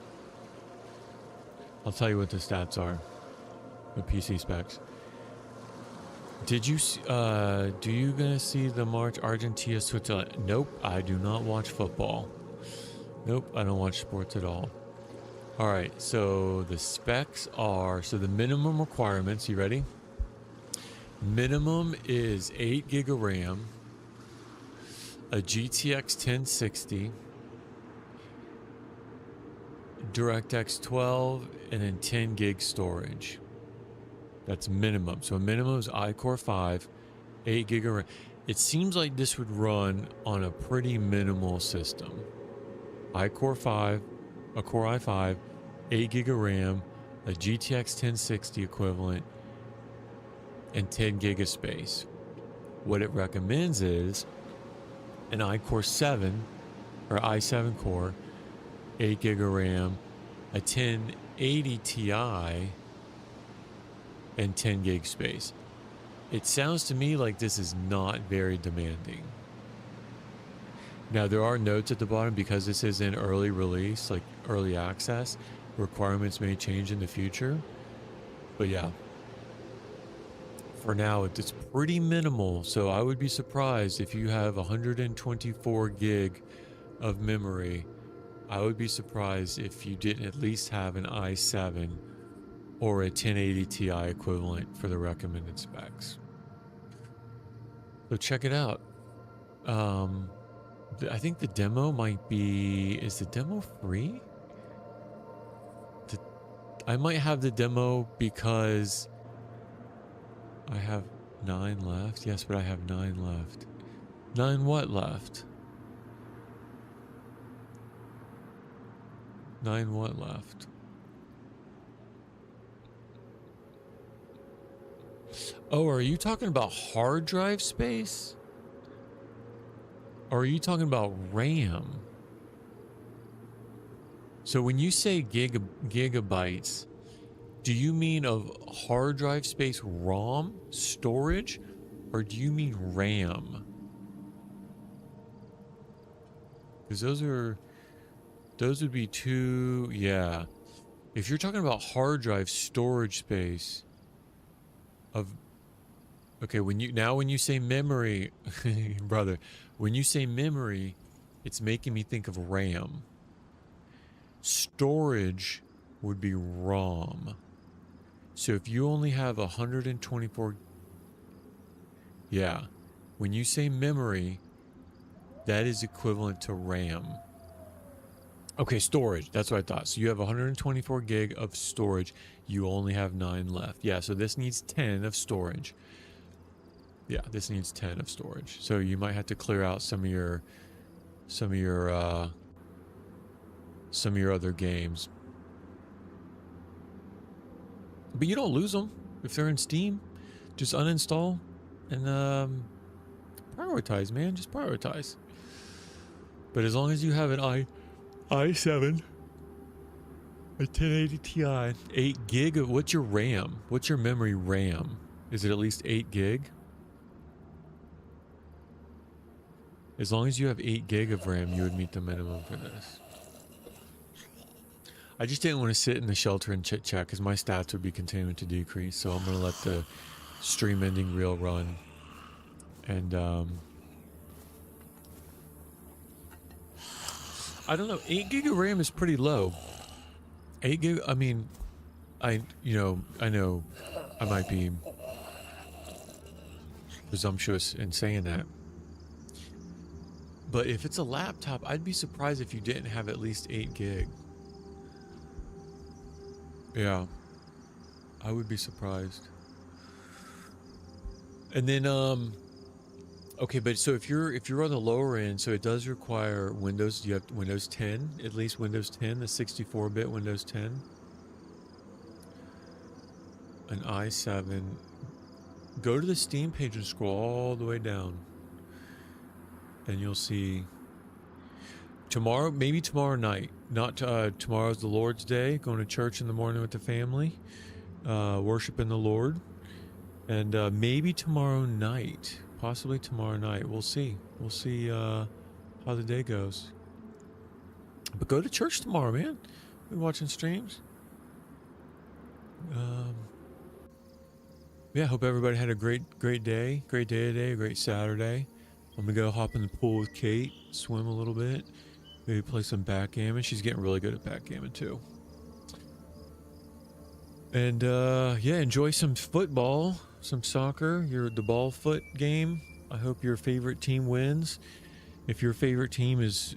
I'll tell you what the stats are. The PC specs. Did you do you gonna see the March Argentina Switzerland? Nope, I do not watch football. Nope, I don't watch sports at all. All right, so the specs are, so the minimum requirements, you ready? Minimum is 8 gig of RAM, a GTX 1060, DirectX 12, and then 10 gig storage. That's minimum. So minimum is iCore 5, 8 gig of RAM. It seems like this would run on a pretty minimal system. iCore 5, a Core i5, 8 gig of RAM, a GTX 1060 equivalent, and 10 gig of space. What it recommends is an iCore 7 or i7 core, 8 gig of RAM, a 1080 Ti, and 10 gig space. It sounds to me like this is not very demanding. Now there are notes at the bottom because this is in early release, like early access. Requirements may change in the future, but yeah. For now, it's pretty minimal, so I would be surprised if you have 124 gig of memory. I would be surprised if you didn't at least have an i7 or a 1080 Ti equivalent for the recommended specs. So check it out. I think the demo might be, is the demo free? I might have the demo because I have, 9 left? Yes, but I have 9 left. 9 what left? 9 what left? Oh, are you talking about hard drive space? Or are you talking about RAM? So when you say gigabytes, do you mean of hard drive space ROM storage, or do you mean RAM? Because those would be two, yeah. If you're talking about hard drive storage space of, okay, when you say memory, brother, when you say memory, it's making me think of RAM. Storage would be ROM. So if you only have 124, yeah, when you say memory, that is equivalent to RAM. Okay, storage, that's what I thought. So you have 124 gig of storage, you only have 9 left. Yeah, so this needs 10 of storage. Yeah, this needs 10 of storage. So you might have to clear out some of your other games. But you don't lose them if they're in Steam. Just uninstall and prioritize, man. Just prioritize. But as long as you have an i7, a 1080 Ti, 8 gig of, what's your RAM? What's your memory RAM? Is it at least 8 gig? As long as you have 8 gig of RAM, you would meet the minimum for this. I just didn't want to sit in the shelter and chit chat because my stats would be continuing to decrease. So I'm going to let the stream ending reel run. And I don't know. 8 gig of RAM is pretty low. 8 gig. I mean, I know I might be presumptuous in saying that. But if it's a laptop, I'd be surprised if you didn't have at least 8 gig. Yeah, I would be surprised. And then, okay, but so if you're on the lower end, so it does require Windows. You have Windows 10, at least Windows 10, the 64-bit Windows 10, an i7. Go to the Steam page and scroll all the way down, and you'll see. Tomorrow, maybe tomorrow night. Not tomorrow's the Lord's Day. Going to church in the morning with the family, worshiping the Lord, and maybe tomorrow night, possibly tomorrow night. We'll see. We'll see how the day goes. But go to church tomorrow, man. We're watching streams. Yeah, hope everybody had a great day. Great day today. A great Saturday. I'm gonna go hop in the pool with Kate, swim a little bit. Maybe play some backgammon. She's getting really good at backgammon too. And yeah, enjoy some football, some soccer. The ball foot game. I hope your favorite team wins. If your favorite team is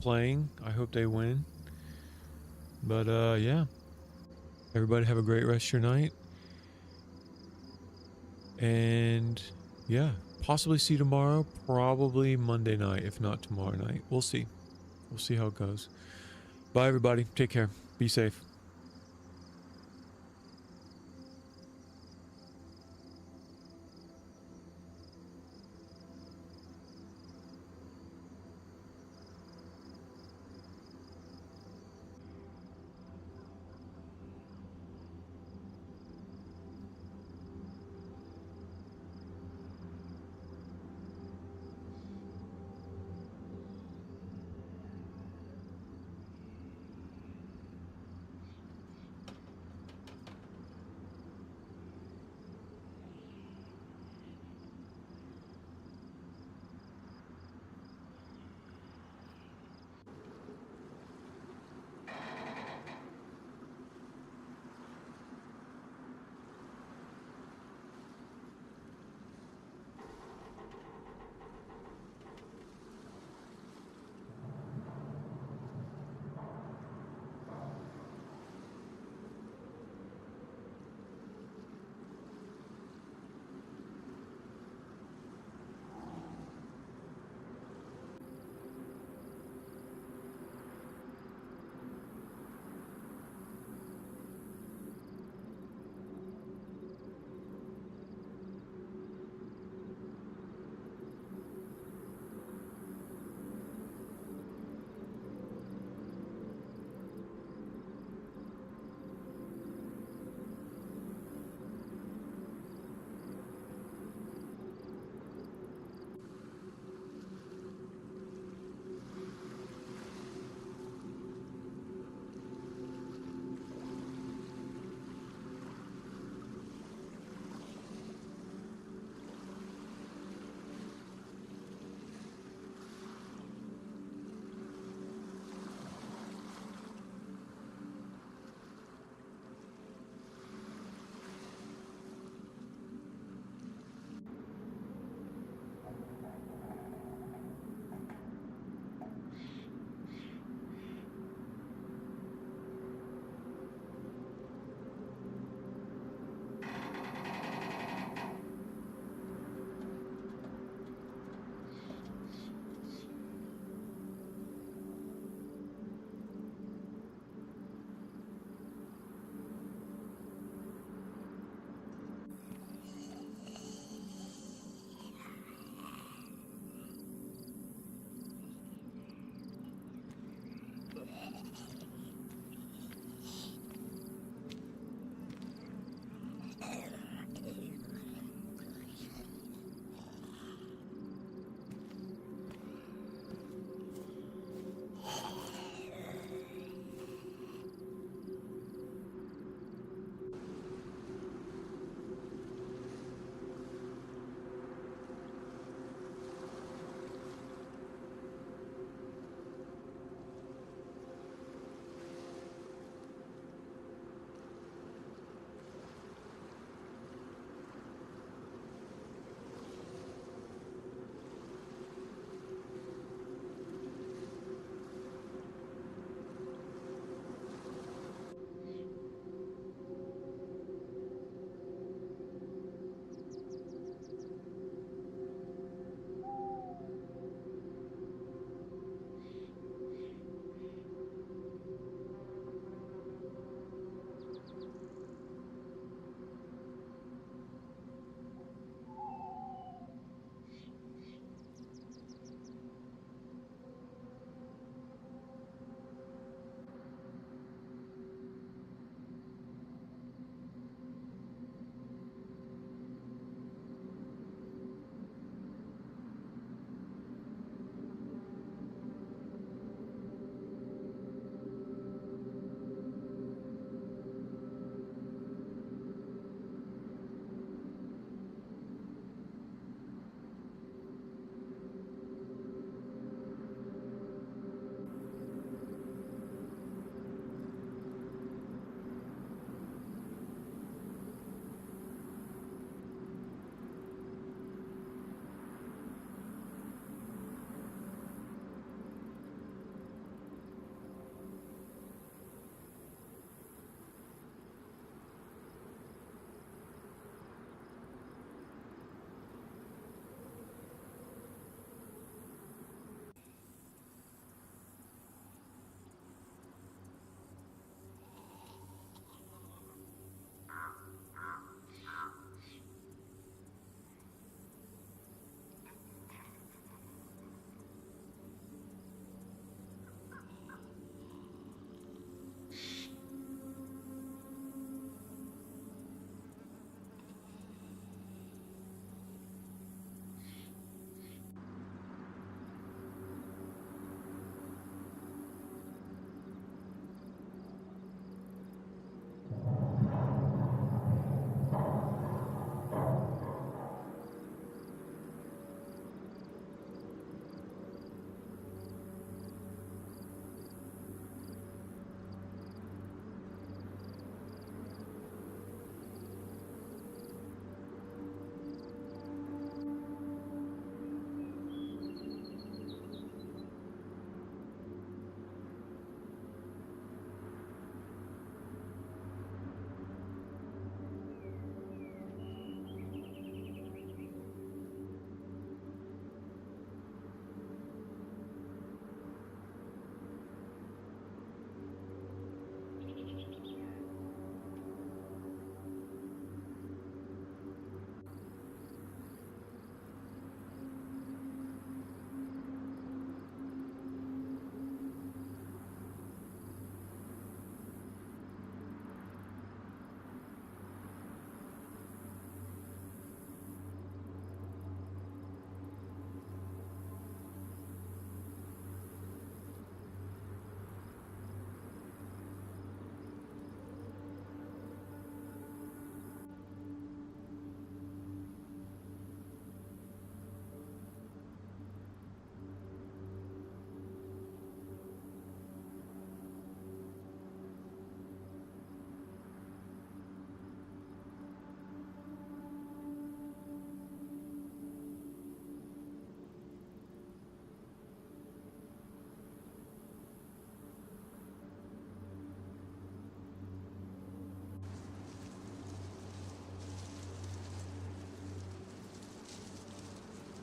playing, I hope they win. But yeah, everybody have a great rest of your night. And yeah, possibly see you tomorrow. Probably Monday night, if not tomorrow night. We'll see. We'll see how it goes. Bye, everybody. Take care. Be safe.